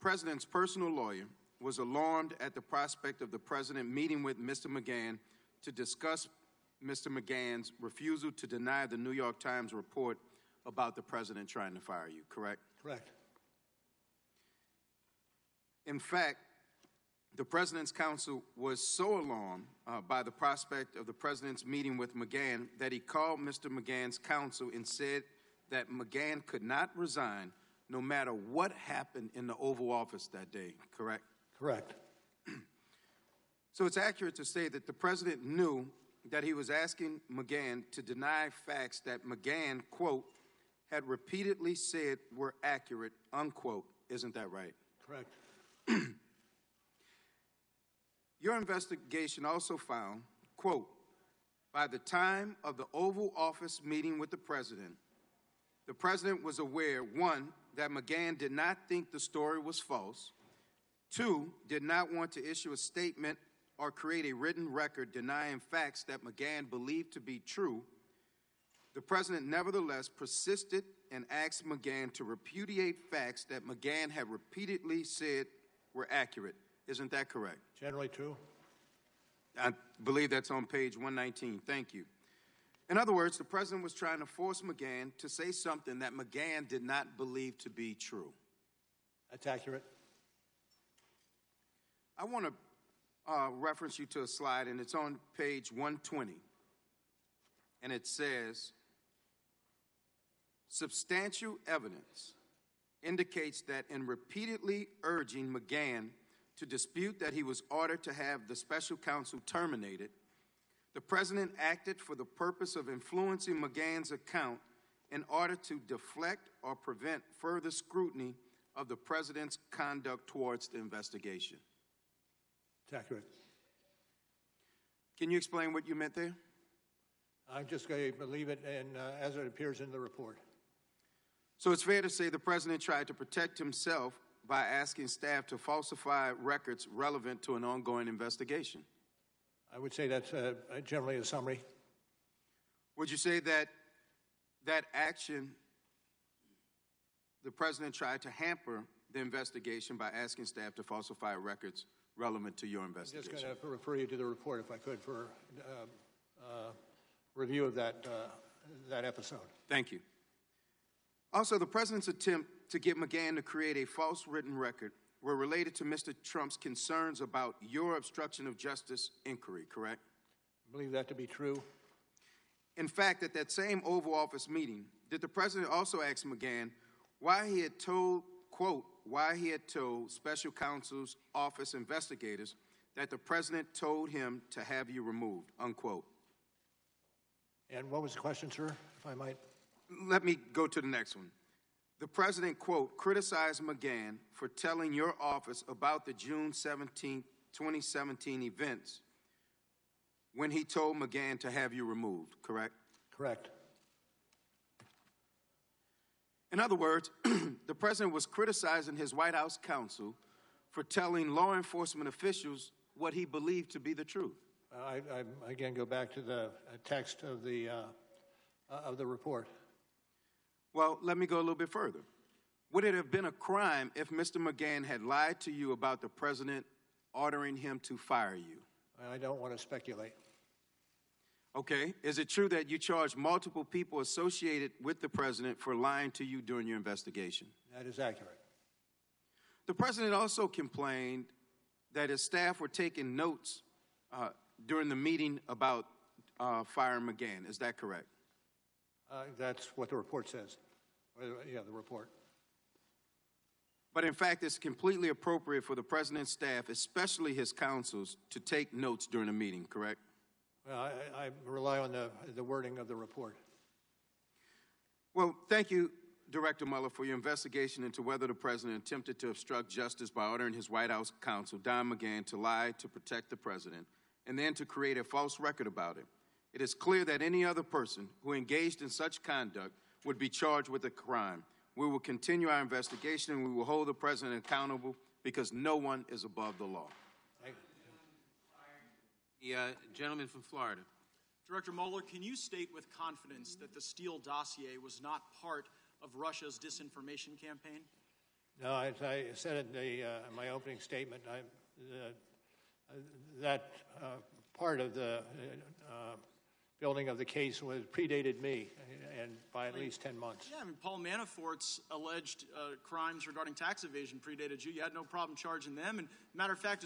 president's personal lawyer was alarmed at the prospect of the president meeting with Mr. McGahn to discuss Mr. McGahn's refusal to deny the New York Times report about the president trying to fire you, correct?
Correct.
In fact, the president's counsel was so alarmed by the prospect of the president's meeting with McGahn that he called Mr. McGahn's counsel and said that McGahn could not resign no matter what happened in the Oval Office that day, correct?
Correct.
So it's accurate to say that the president knew that he was asking McGahn to deny facts that McGahn, quote, had repeatedly said were accurate, unquote. Isn't that right?
Correct.
Your investigation also found, quote, by the time of the Oval Office meeting with the president was aware, one, that McGahn did not think the story was false, two, did not want to issue a statement or create a written record denying facts that McGahn believed to be true. The president nevertheless persisted and asked McGahn to repudiate facts that McGahn had repeatedly said were accurate. Isn't that correct?
Generally true.
I believe that's on page 119. Thank you. In other words, the president was trying to force McGahn to say something that McGahn did not believe to be true.
That's accurate.
I want to reference you to a slide, and it's on page 120. And it says, substantial evidence indicates that in repeatedly urging McGahn to dispute that he was ordered to have the special counsel terminated, the president acted for the purpose of influencing McGahn's account in order to deflect or prevent further scrutiny of the president's conduct towards the investigation.
It's accurate.
Can you explain what you meant there?
I'm just going to believe it as it appears in the report.
So it's fair to say the president tried to protect himself by asking staff to falsify records relevant to an ongoing investigation.
I would say that's generally a summary.
Would you say that that action, the president tried to hamper the investigation by asking staff to falsify records relevant to your investigation?
I'm just going to refer you to the report, if I could, for review of that episode.
Thank you. Also, the president's attempt to get McGahn to create a false written record were related to Mr. Trump's concerns about your obstruction of justice inquiry, correct?
I believe that to be true.
In fact, at that same Oval Office meeting, did the president also ask McGahn why he had told, quote, why he had told special counsel's office investigators that the president told him to have you removed, unquote?
And what was the question, sir, if I might?
Let me go to the next one. The president, quote, criticized McGahn for telling your office about the June 17, 2017 events when he told McGahn to have you removed, correct?
Correct.
In other words, the president was criticizing his White House counsel for telling law enforcement officials what he believed to be the truth.
I again go back to the text of the report.
Well, let me go a little bit further. Would it have been a crime if Mr. McGahn had lied to you about the president ordering him to fire you?
I don't want to speculate.
Okay. Is it true that you charged multiple people associated with the president for lying to you during your investigation?
That is accurate.
The president also complained that his staff were taking notes during the meeting about firing McGahn. Is that correct?
That's what the report says. Yeah, the report.
But in fact, it's completely appropriate for the president's staff, especially his counsels, to take notes during a meeting, correct?
Well, I rely on the wording of the report.
Well, thank you, Director Mueller, for your investigation into whether the president attempted to obstruct justice by ordering his White House counsel, Don McGahn, to lie to protect the president and then to create a false record about it. It is clear that any other person who engaged in such conduct would be charged with a crime. We will continue our investigation and we will hold the president accountable because no one is above the law.
The gentleman from Florida.
Director Mueller, can you state with confidence that the Steele dossier was not part of Russia's disinformation campaign?
No, as I said in my opening statement, that part of the building of the case predated me, and by at least 10 months.
Yeah, I mean, Paul Manafort's alleged crimes regarding tax evasion predated you. You had no problem charging them. And matter of fact,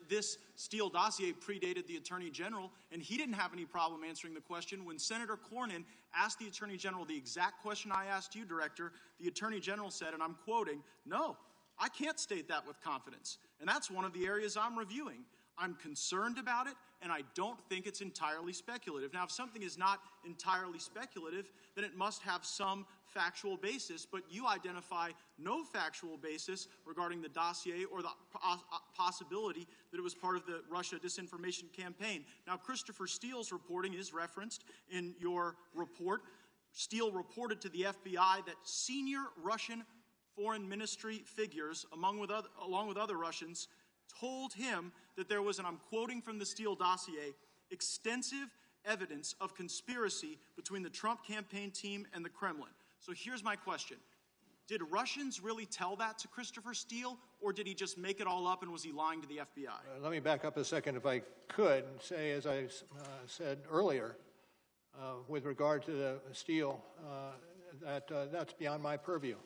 this Steele dossier predated the Attorney General, and he didn't have any problem answering the question. When Senator Cornyn asked the Attorney General the exact question I asked you, Director, the Attorney General said, and I'm quoting, "No, I can't state that with confidence." And that's one of the areas I'm reviewing. I'm concerned about it, and I don't think it's entirely speculative. Now, if something is not entirely speculative, then it must have some factual basis, but you identify no factual basis regarding the dossier or the possibility that it was part of the Russia disinformation campaign. Now, Christopher Steele's reporting is referenced in your report. Steele reported to the FBI that senior Russian foreign ministry figures, along with other Russians, told him that there was, and I'm quoting from the Steele dossier, extensive evidence of conspiracy between the Trump campaign team and the Kremlin. So here's my question. Did Russians really tell that to Christopher Steele, or did he just make it all up and was he lying to the FBI?
Let me back up a second, if I could, and say, as I said earlier, with regard to the Steele, that's beyond my purview.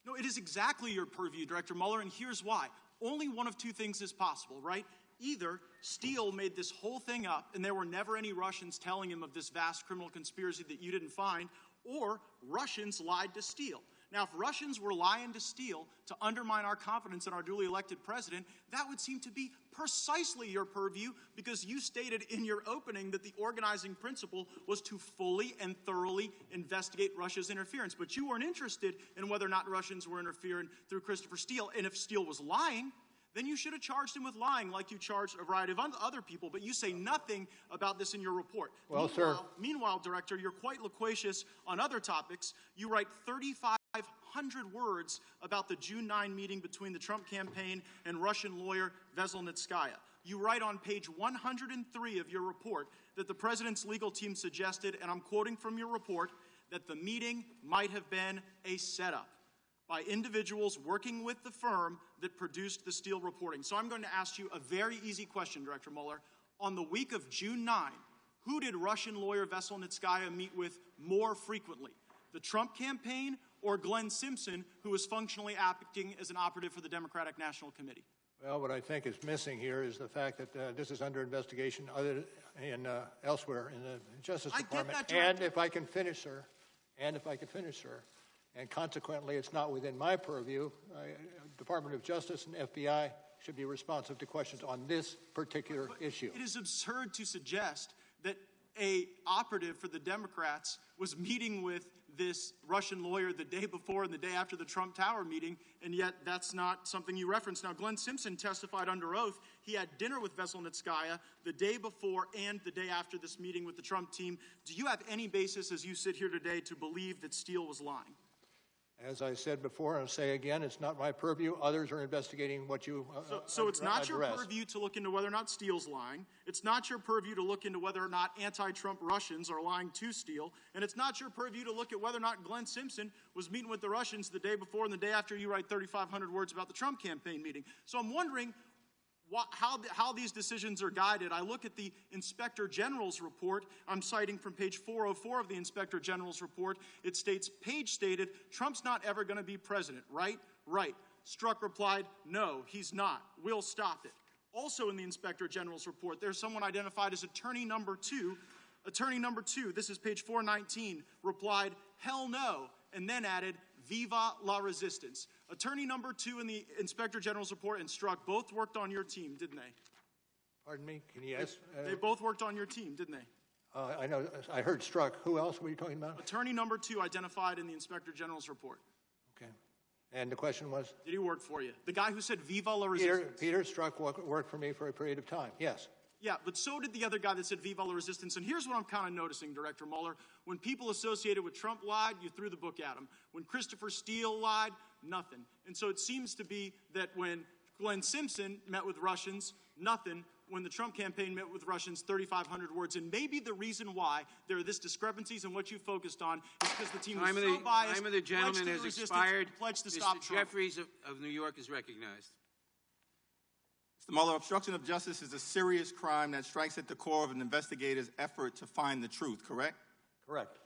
No, it is exactly your purview, Director Mueller, and here's why. Only one of two things is possible, right? Either Steele made this whole thing up and there were never any Russians telling him of this vast criminal conspiracy that you didn't find, or Russians lied to Steele. Now, if Russians were lying to Steele to undermine our confidence in our duly elected president, that would seem to be precisely your purview, because you stated in your opening that the organizing principle was to fully and thoroughly investigate Russia's interference. But you weren't interested in whether or not Russians were interfering through Christopher Steele. And if Steele was lying, then you should have charged him with lying like you charged a variety of other people. But you say nothing about this in your report.
Well,
Meanwhile, Director, you're quite loquacious on other topics. You write 3,500 words about the June 9 meeting between the Trump campaign and Russian lawyer Veselnitskaya. You write on page 103 of your report that the president's legal team suggested, and I'm quoting from your report, that the meeting might have been a setup by individuals working with the firm that produced the Steele reporting. So I'm going to ask you a very easy question, Director Mueller. On the week of June 9, who did Russian lawyer Veselnitskaya meet with more frequently, the Trump campaign or Glenn Simpson, who was functionally acting as an operative for the Democratic National Committee?
Well, what I think is missing here is the fact that this is under investigation elsewhere in the Justice Department.
I get that,
and if I can finish, sir, and consequently it's not within my purview, Department of Justice and FBI should be responsive to questions on this particular issue.
It is absurd to suggest that a operative for the Democrats was meeting with this Russian lawyer the day before and the day after the Trump Tower meeting, and yet that's not something you referenced. Now, Glenn Simpson testified under oath. He had dinner with Veselnitskaya the day before and the day after this meeting with the Trump team. Do you have any basis, as you sit here today, to believe that Steele was lying?
As I said before, and I'll say again, it's not my purview. Others are investigating what you
So it's not your purview to look into whether or not Steele's lying. It's not your purview to look into whether or not anti-Trump Russians are lying to Steele. And it's not your purview to look at whether or not Glenn Simpson was meeting with the Russians the day before and the day after you write 3,500 words about the Trump campaign meeting. So I'm wondering how these decisions are guided. I look at the Inspector General's report. I'm citing from page 404 of the Inspector General's report. It states, Page stated, Trump's not ever going to be president, right? Right. Strzok replied, no, he's not. We'll stop it. Also in the Inspector General's report, there's someone identified as attorney number 2. Attorney number 2, this is page 419, replied, hell no, and then added, Viva la resistance. Attorney number 2 in the Inspector General's report and Strzok both worked on your team, didn't they?
Pardon me? Can you ask?
They both worked on your team, didn't they?
I know. I heard Strzok. Who else were you talking about?
Attorney number 2 identified in the Inspector General's report.
Okay. And the question was?
Did he work for you? The guy who said Viva la resistance.
Peter Strzok worked for me for a period of time, yes.
Yeah, but so did the other guy that said Viva la resistance. And here's what I'm kind of noticing, Director Mueller. When people associated with Trump lied, you threw the book at them. When Christopher Steele lied, nothing. And so it seems to be that when Glenn Simpson met with Russians, nothing. When the Trump campaign met with Russians, 3,500 words. And maybe the reason why there are this discrepancies in what you focused on is because the team was so biased.
Time of the gentleman has expired.
Pledged to stop Trump.
Jeffries of New York is recognized.
Mr. Mueller, obstruction of justice is a serious crime that strikes at the core of an investigator's effort to find the truth, correct?
Correct.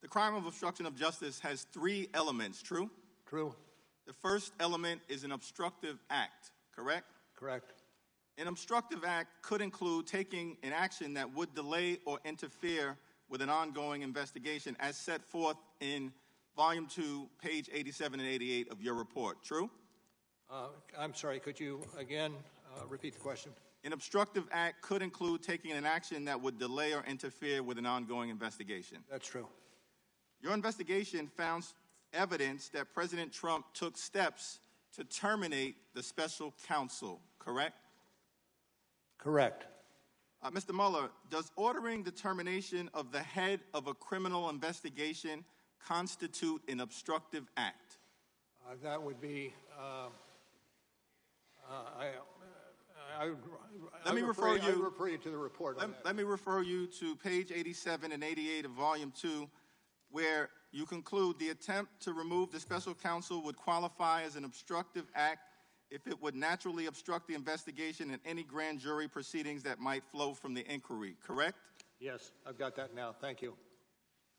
The crime of obstruction of justice has 3 elements, true?
True.
The first element is an obstructive act, correct?
Correct.
An obstructive act could include taking an action that would delay or interfere with an ongoing investigation as set forth in Volume 2, page 87 and 88 of your report, true?
I'm sorry, could you again repeat the question?
An obstructive act could include taking an action that would delay or interfere with an ongoing investigation.
That's true.
Your investigation found evidence that President Trump took steps to terminate the special counsel, correct?
Correct.
Mr. Mueller, does ordering the termination of the head of a criminal investigation constitute an obstructive act?
That would be,
Let me refer
you to the report.
Let me refer you to page 87 and 88 of Volume 2, where you conclude the attempt to remove the special counsel would qualify as an obstructive act if it would naturally obstruct the investigation and any grand jury proceedings that might flow from the inquiry, correct?
Yes, I've got that now. Thank you.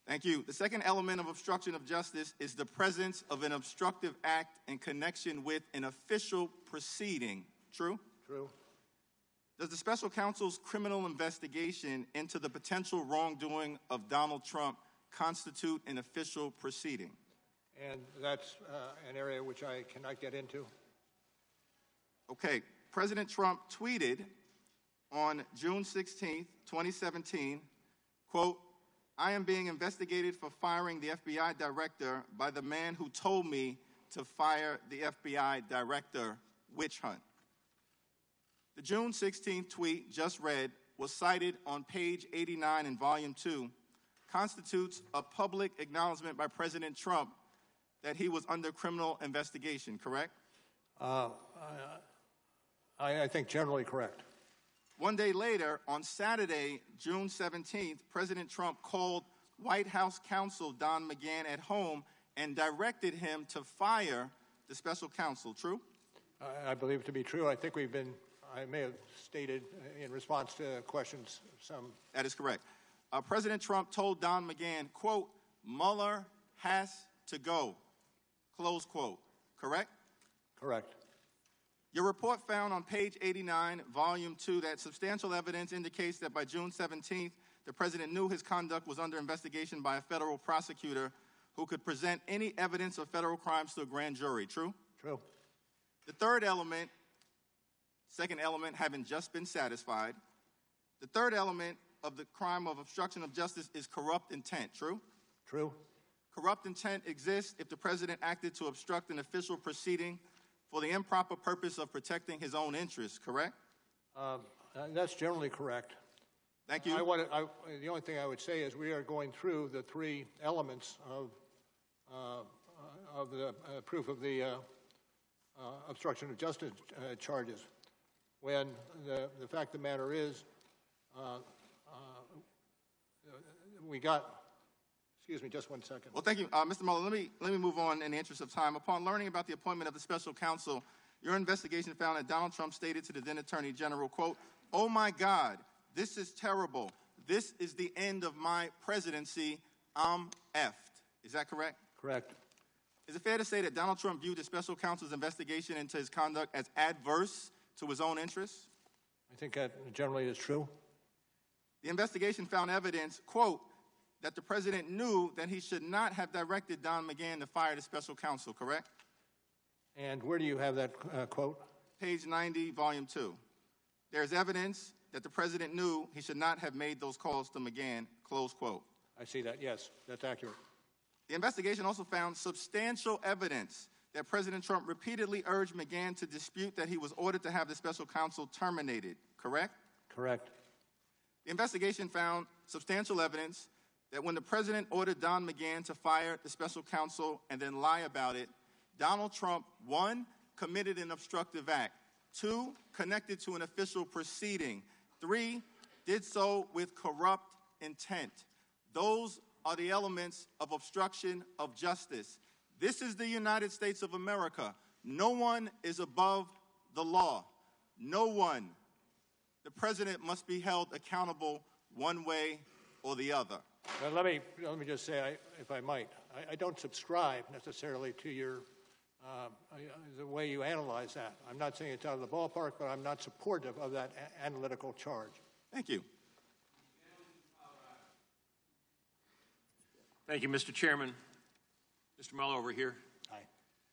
Thank you. The second element of obstruction of justice is the presence of an obstructive act in connection with an official proceeding. True?
True.
Does the special counsel's criminal investigation into the potential wrongdoing of Donald Trump constitute an official proceeding?
And that's an area which I cannot get into.
Okay. President Trump tweeted on June 16th, 2017, quote, I am being investigated for firing the FBI director by the man who told me to fire the FBI director, witch hunt. The June 16th tweet just read was cited on page 89 in Volume 2, constitutes a public acknowledgement by President Trump that he was under criminal investigation, correct?
I think generally correct.
One day later, on Saturday, June 17th, President Trump called White House counsel Don McGahn at home and directed him to fire the special counsel. True?
I believe it to be true. I think I may have stated in response to questions some.
That is correct. President Trump told Don McGahn, quote, Mueller has to go, close quote, correct?
Correct.
Your report found on page 89, volume 2, that substantial evidence indicates that by June 17th, the president knew his conduct was under investigation by a federal prosecutor who could present any evidence of federal crimes to a grand jury, true?
True.
The third element, second element having just been satisfied, the third element of the crime of obstruction of justice is corrupt intent, true?
True.
Corrupt intent exists if the president acted to obstruct an official proceeding for the improper purpose of protecting his own interests, correct?
That's generally correct.
Thank you.
The only thing I would say is we are going through the three elements of the proof of the obstruction of justice charges. When the fact of the matter is, we got. Excuse me, just one second.
Well, thank you, Mr. Mueller. Let me move on in the interest of time. Upon learning about the appointment of the special counsel, your investigation found that Donald Trump stated to the then Attorney General, quote, "Oh my God, this is terrible. This is the end of my presidency. I'm effed." Is that correct?
Correct.
Is it fair to say that Donald Trump viewed the special counsel's investigation into his conduct as adverse to his own interests?
I think that generally is true.
The investigation found evidence, quote, that the president knew that he should not have directed Don McGahn to fire the special counsel, correct?
And where do you have that quote?
Page 90, volume 2. There's evidence that the president knew he should not have made those calls to McGahn, close quote.
I see that, yes, that's accurate.
The investigation also found substantial evidence that President Trump repeatedly urged McGahn to dispute that he was ordered to have the special counsel terminated, correct?
Correct.
The investigation found substantial evidence that when the president ordered Don McGahn to fire the special counsel and then lie about it, Donald Trump, 1, committed an obstructive act, 2, connected to an official proceeding, 3, did so with corrupt intent. Those are the elements of obstruction of justice. This is the United States of America. No one is above the law. No one. The president must be held accountable one way or the other.
Well, let me just say, if I might, I don't subscribe necessarily to your the way you analyze that. I'm not saying it's out of the ballpark, but I'm not supportive of that analytical charge.
Thank you.
Thank you, Mr. Chairman. Mr. Mueller over here.
Hi.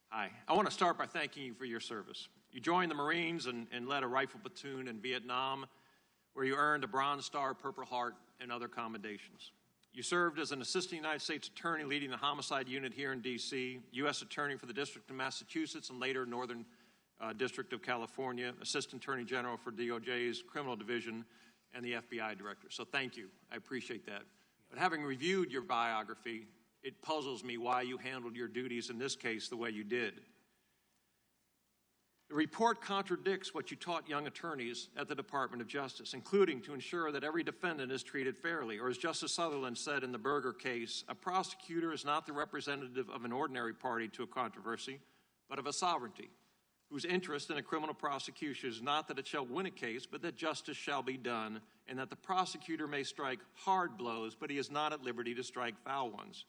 Hi. I want to start by thanking you for your service. You joined the Marines and led a rifle platoon in Vietnam, where you earned a Bronze Star, Purple Heart, and other commendations. You served as an assistant United States attorney leading the homicide unit here in D.C., U.S. attorney for the District of Massachusetts and later Northern District of California, assistant attorney general for DOJ's criminal division, and the FBI director. So thank you. I appreciate that. But having reviewed your biography, it puzzles me why you handled your duties in this case the way you did. The report contradicts what you taught young attorneys at the Department of Justice, including to ensure that every defendant is treated fairly, or as Justice Sutherland said in the Berger case, a prosecutor is not the representative of an ordinary party to a controversy, but of a sovereignty, whose interest in a criminal prosecution is not that it shall win a case, but that justice shall be done, and that the prosecutor may strike hard blows, but he is not at liberty to strike foul ones.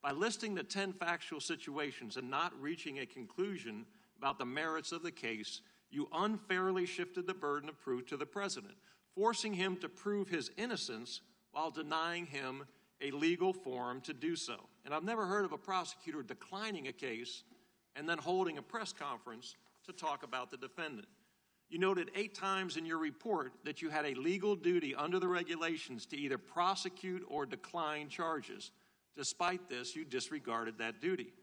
By listing the 10 factual situations and not reaching a conclusion about the merits of the case, you unfairly shifted the burden of proof to the president, forcing him to prove his innocence while denying him a legal forum to do so. And I've never heard of a prosecutor declining a case and then holding a press conference to talk about the defendant. You noted 8 times in your report that you had a legal duty under the regulations to either prosecute or decline charges. Despite this, you disregarded that duty.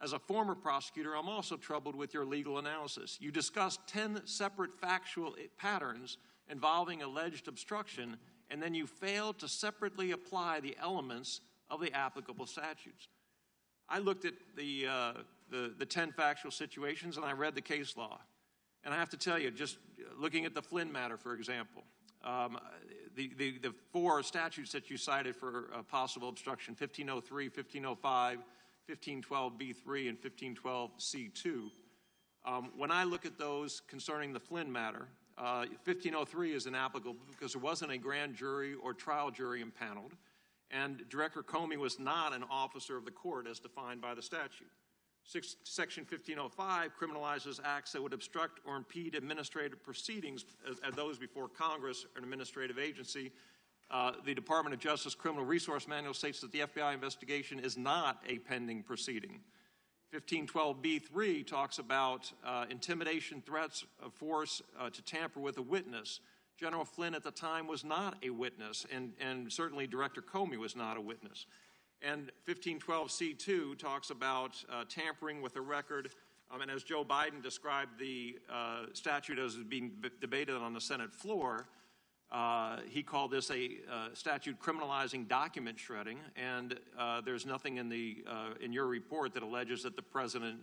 As a former prosecutor, I'm also troubled with your legal analysis. You discussed 10 separate factual patterns involving alleged obstruction, and then you failed to separately apply the elements of the applicable statutes. I looked at the 10 factual situations, and I read the case law. And I have to tell you, just looking at the Flynn matter, for example, the 4 statutes that you cited for possible obstruction, 1503, 1505, 1512b3, and 1512c2, when I look at those concerning the Flynn matter, 1503 is inapplicable because there wasn't a grand jury or trial jury impaneled,
and Director Comey was not an officer of the court as defined by the statute. Section 1505 criminalizes acts that would obstruct or impede administrative proceedings as those before Congress or an administrative agency. The Department of Justice Criminal Resource Manual states that the FBI investigation is not a pending proceeding. 1512b3 talks about intimidation, threats of force to tamper with a witness. General Flynn at the time was not a witness, and certainly Director Comey was not a witness. And 1512c2 talks about tampering with a record, and as Joe Biden described the statute as being debated on the Senate floor, he called this a statute criminalizing document shredding, and there's nothing in your report that alleges that the president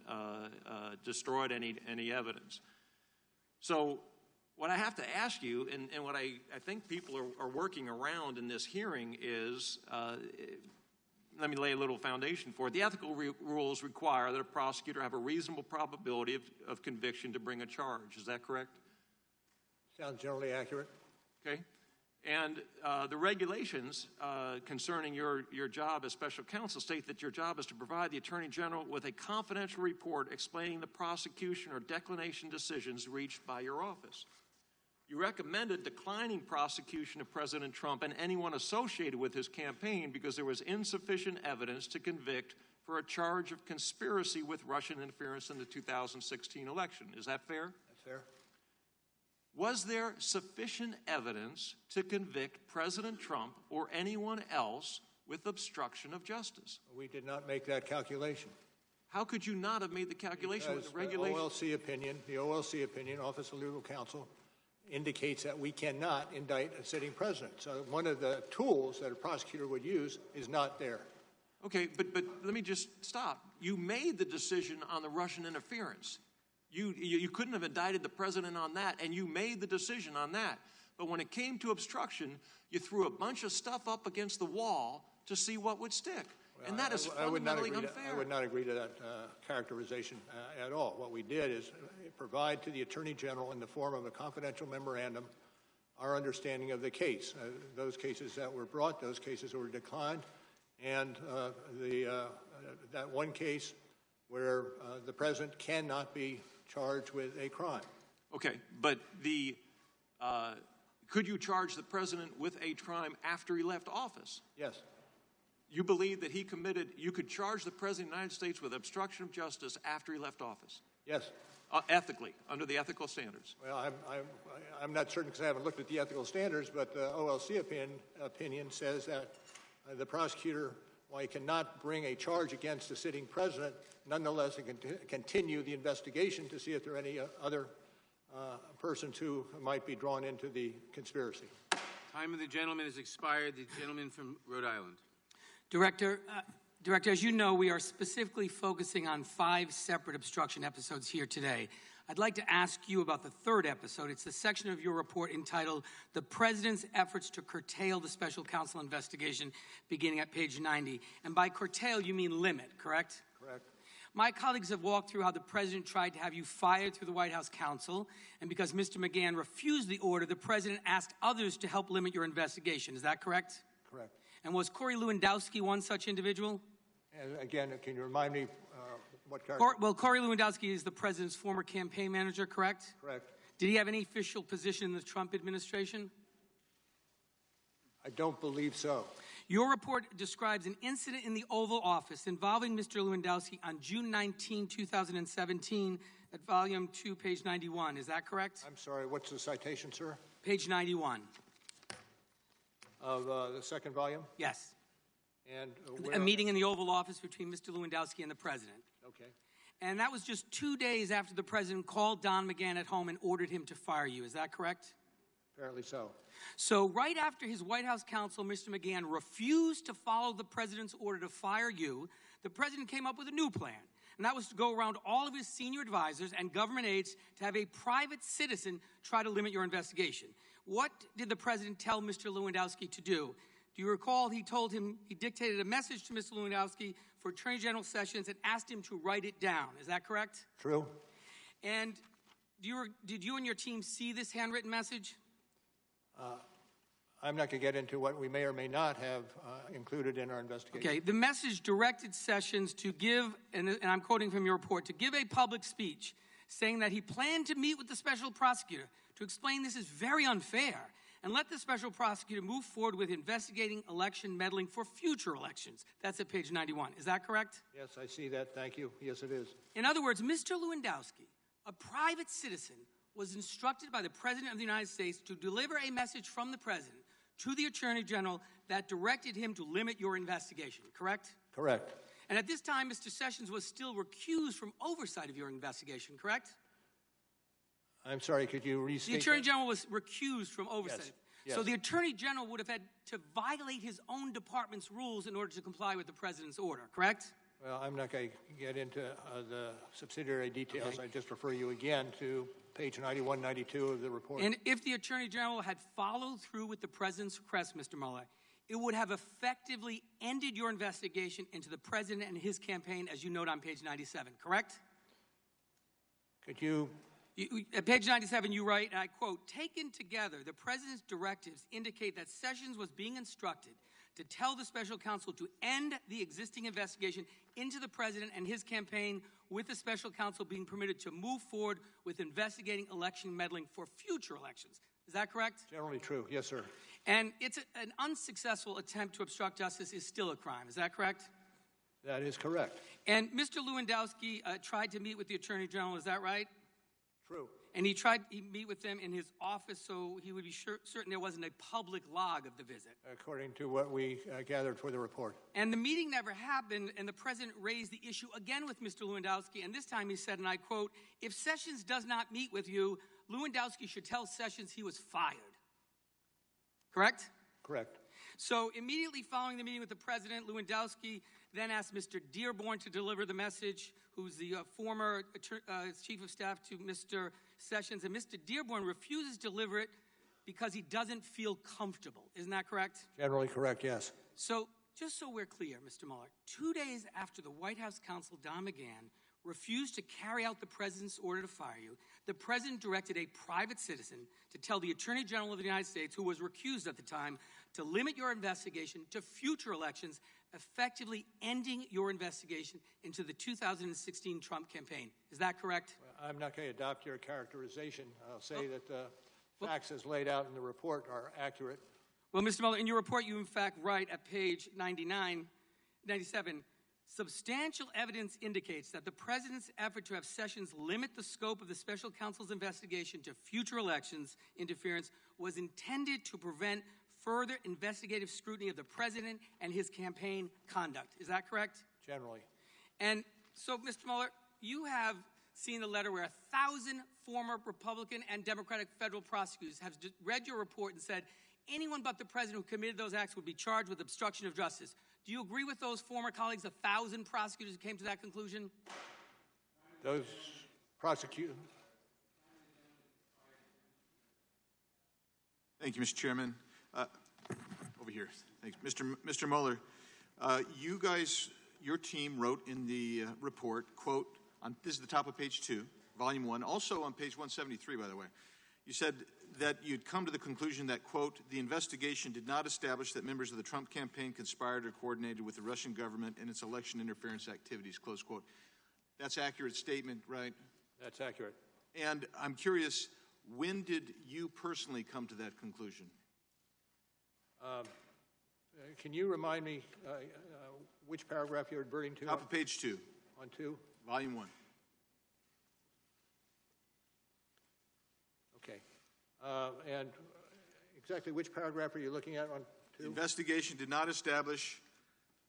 destroyed any evidence. So what I have to ask you, and what I think people are working around in this hearing is, let me lay a little foundation for it. The ethical rules require that a prosecutor have a reasonable probability of conviction to bring a charge. Is that correct?
Sounds generally accurate.
Okay. And the regulations concerning your job as special counsel state that your job is to provide the Attorney General with a confidential report explaining the prosecution or declination decisions reached by your office. You recommended declining prosecution of President Trump and anyone associated with his campaign because there was insufficient evidence to convict for a charge of conspiracy with Russian interference in the 2016 election. Is that fair?
That's fair.
Was there sufficient evidence to convict President Trump or anyone else with obstruction of justice?
We did not make that calculation.
How could you not have made the calculation with the
regulation? The OLC opinion, Office of Legal Counsel, indicates that we cannot indict a sitting president. So one of the tools that a prosecutor would use is not there.
Okay, but let me just stop. You made the decision on the Russian interference. You couldn't have indicted the president on that, and you made the decision on that. But when it came to obstruction, you threw a bunch of stuff up against the wall to see what would stick.
Well,
and that is fundamentally unfair.
I would not agree to that characterization at all. What we did is provide to the Attorney General in the form of a confidential memorandum our understanding of the case. Those cases that were brought, those cases that were declined, and that one case where the president cannot be charged with a crime.
Okay, but could you charge the president with a crime after he left office?
Yes.
You believe that you could charge the President of the United States with obstruction of justice after he left office?
Yes.
Ethically, under the ethical standards?
Well, I'm not certain because I haven't looked at the ethical standards, but the OLC opinion says that the prosecutor, while he cannot bring a charge against the sitting president, nonetheless he can continue the investigation to see if there are any other persons who might be drawn into the conspiracy.
Time of the gentleman has expired. The gentleman from Rhode Island.
Director, as you know, we are specifically focusing on 5 separate obstruction episodes here today. I'd like to ask you about the third episode. It's the section of your report entitled The President's Efforts to Curtail the Special Counsel Investigation, beginning at page 90. And by curtail, you mean limit, correct?
Correct.
My colleagues have walked through how the President tried to have you fired through the White House counsel, and because Mr. McGahn refused the order, the President asked others to help limit your investigation. Is that correct?
Correct.
And was Corey Lewandowski one such individual?
And again, can you remind me what character?
Well, Corey Lewandowski is the president's former campaign manager, correct?
Correct.
Did he have any official position in the Trump administration?
I don't believe so.
Your report describes an incident in the Oval Office involving Mr. Lewandowski on June 19, 2017, at volume 2, page 91. Is that correct?
I'm sorry, what's the citation, sir?
Page 91.
Of the second volume?
Yes.
And
a meeting in the Oval Office between Mr. Lewandowski and the president.
Okay.
And that was just 2 days after the president called Don McGahn at home and ordered him to fire you. Is that correct?
Apparently so.
So right after his White House counsel, Mr. McGahn, refused to follow the president's order to fire you, the president came up with a new plan. And that was to go around all of his senior advisors and government aides to have a private citizen try to limit your investigation. What did the president tell Mr. Lewandowski to do? Do you recall he told him, he dictated a message to Mr. Lewandowski for Attorney General Sessions and asked him to write it down. Is that correct?
True.
And did you and your team see this handwritten message?
I'm not going to get into what we may or may not have included in our investigation.
Okay, the message directed Sessions to give, and I'm quoting from your report, to give a public speech saying that he planned to meet with the special prosecutor to explain this is very unfair and let the special prosecutor move forward with investigating election meddling for future elections. That's at page 91. Is that correct?
Yes, I see that. Thank you. Yes, it is.
In other words, Mr. Lewandowski, a private citizen, was instructed by the President of the United States to deliver a message from the President to the Attorney General that directed him to limit your investigation, correct?
Correct.
And at this time, Mr. Sessions was still recused from oversight of your investigation, correct?
I'm sorry, could you restate
The Attorney
that?
General was recused from oversight.
Yes.
So the Attorney General would have had to violate his own department's rules in order to comply with the President's order, correct?
Well, I'm not going to get into the subsidiary details.
Okay.
I just refer you again to page 91, 92 of the report.
And if the Attorney General had followed through with the President's request, Mr. Mueller, it would have effectively ended your investigation into the President and his campaign, as you note on page 97, correct?
Could you...
At page 97, you write, and I quote, taken together, the President's directives indicate that Sessions was being instructed to tell the special counsel to end the existing investigation into the President and his campaign, with the special counsel being permitted to move forward with investigating election meddling for future elections. Is that correct?
Generally true. Yes, sir.
And it's an unsuccessful attempt to obstruct justice is still a crime. Is that correct?
That is correct.
And Mr. Lewandowski tried to meet with the Attorney General. Is that right?
True.
And he tried to meet with them in his office so he would be certain there wasn't a public log of the visit.
According to what we gathered for the report.
And the meeting never happened, and the President raised the issue again with Mr. Lewandowski, and this time he said, and I quote, if Sessions does not meet with you, Lewandowski should tell Sessions he was fired. Correct?
Correct.
So immediately following the meeting with the President, Lewandowski then asked Mr. Dearborn to deliver the message, who's the former Chief of Staff to Mr. Sessions, and Mr. Dearborn refuses to deliver it because he doesn't feel comfortable. Isn't that correct?
Generally correct, yes.
So just so we're clear, Mr. Mueller, 2 days after the White House counsel, Don McGahn, refused to carry out the President's order to fire you, the President directed a private citizen to tell the Attorney General of the United States, who was recused at the time, to limit your investigation to future elections, effectively ending your investigation into the 2016 Trump campaign. Is that correct?
Well, I'm not going to adopt your characterization. I'll say that the facts as laid out in the report are accurate.
Well, Mr. Mueller, in your report, you in fact write at page 97, substantial evidence indicates that the President's effort to have Sessions limit the scope of the special counsel's investigation to future elections interference was intended to prevent further investigative scrutiny of the President and his campaign conduct. Is that correct?
Generally.
And so, Mr. Mueller, you have seen the letter where 1,000 former Republican and Democratic federal prosecutors have read your report and said anyone but the President who committed those acts would be charged with obstruction of justice. Do you agree with those former colleagues, 1,000 prosecutors who came to that conclusion?
Those prosecutors.
Thank you, Mr. Chairman. Over here. Thanks. Mr. Mueller, you guys, your team wrote in the report, quote, this is the top of page 2, volume 1, also on page 173, by the way. You said that you'd come to the conclusion that, quote, the investigation did not establish that members of the Trump campaign conspired or coordinated with the Russian government in its election interference activities, close quote. That's an accurate statement, right?
That's accurate.
And I'm curious, when did you personally come to that conclusion?
Can you remind me which paragraph you're adverting to?
Top of page 2.
On 2?
Volume 1.
Okay. And exactly which paragraph are you looking at on 2?
The investigation did not establish.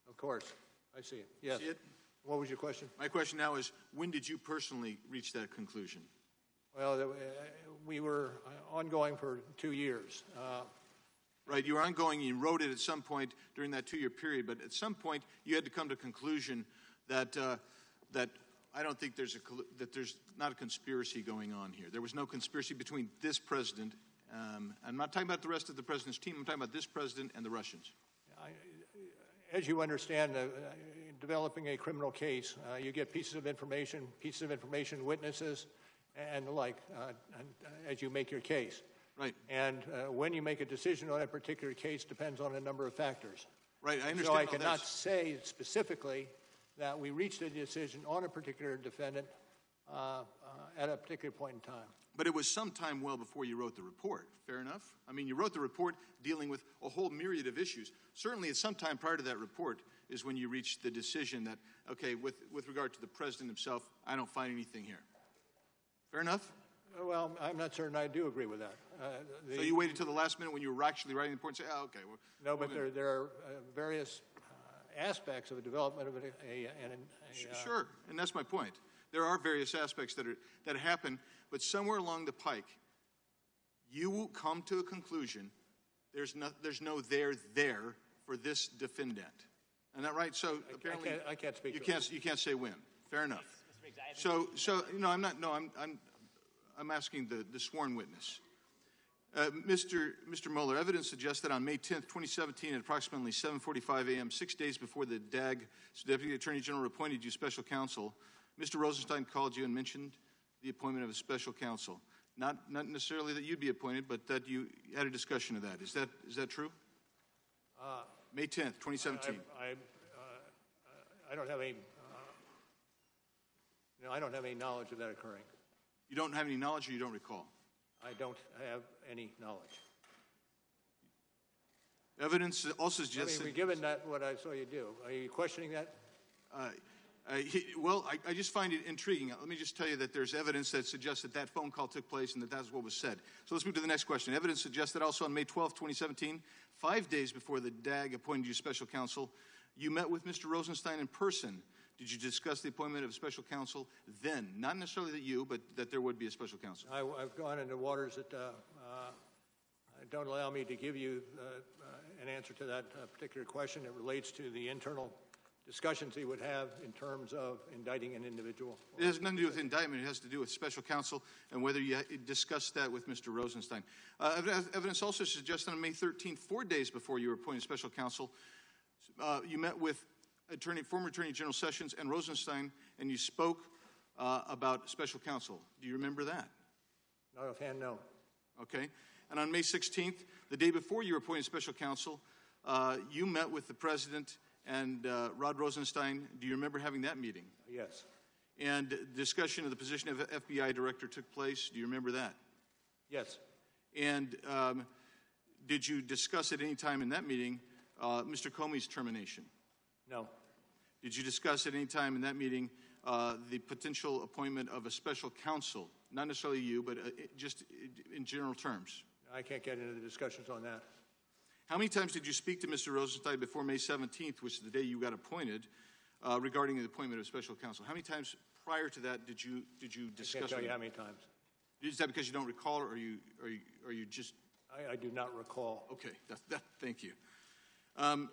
Of course. I see it. Yes.
See it?
What was your question?
My question now is, when did you personally reach that conclusion?
Well, we were ongoing for 2 years.
Right, you were ongoing, you wrote it at some point during that 2-year period, but at some point you had to come to a conclusion that that I don't think there's not a conspiracy going on here. There was no conspiracy between this president. I'm not talking about the rest of the president's team. I'm talking about this president and the Russians.
As you understand, developing a criminal case, you get pieces of information, witnesses, and the like, as you make your case.
Right.
And when you make a decision on a particular case depends on a number of factors.
Right, I understand
So I
all
cannot
this.
say specifically that we reached a decision on a particular defendant at a particular point in time.
But it was some time well before you wrote the report. Fair enough? I mean, you wrote the report dealing with a whole myriad of issues. Certainly, at some time prior to that report is when you reached the decision that, okay, with regard to the president himself, I don't find anything here. Fair enough?
Well, I'm not certain I do agree with that.
So you waited until the last minute when you were actually writing the report and say, oh, okay.
No, but there are various aspects of the development of
Sure, and that's my point. There are various aspects that happen, but somewhere along the pike, you will come to a conclusion. There's no there for this defendant. Isn't that right? So apparently,
I can't speak.
You can't say when. Fair enough. So no, I'm not. No, I'm asking the sworn witness. Mr. Mueller, evidence suggests that on May 10th, 2017, at approximately 7:45 a.m., 6 days before the DAG, Deputy Attorney General, appointed you special counsel, Mr. Rosenstein called you and mentioned the appointment of a special counsel. Not necessarily that you'd be appointed, but that you had a discussion of that. Is that true? May 10th, 2017.
I don't have any. I don't have any knowledge of that occurring.
You don't have any knowledge, or you don't recall?
I don't have any knowledge.
Evidence also suggests.
Given that what I saw you do, are you questioning that?
Well, I just find it intriguing. Let me just tell you that there's evidence that suggests that phone call took place and that's what was said. So let's move to the next question. Evidence suggests that also on May 12, 2017, 5 days before the DAG appointed you special counsel, you met with Mr. Rosenstein in person. Did you discuss the appointment of a special counsel then? Not necessarily that you, but that there would be a special counsel.
I've gone into waters that don't allow me to give you an answer to that particular question. It relates to the internal discussions he would have in terms of indicting an individual.
It has nothing to do with indictment. It has to do with special counsel and whether you discussed that with Mr. Rosenstein. Evidence also suggests that on May 13th, 4 days before you were appointed special counsel, you met with former Attorney General Sessions and Rosenstein, and you spoke about special counsel. Do you remember that?
Not offhand, no.
Okay. And on May 16th, the day before you were appointed special counsel, you met with the President and Rod Rosenstein. Do you remember having that meeting?
Yes.
And discussion of the position of FBI Director took place. Do you remember that?
Yes.
And did you discuss at any time in that meeting Mr. Comey's termination?
No.
Did you discuss at any time in that meeting the potential appointment of a special counsel? Not necessarily you, but just in general terms.
I can't get into the discussions on that.
How many times did you speak to Mr. Rosenstein before May 17th, which is the day you got appointed, regarding the appointment of special counsel? How many times prior to that did you discuss?
I can't tell you how many times.
Is that because you don't recall, or are you just?
I do not recall.
Okay, thank you. How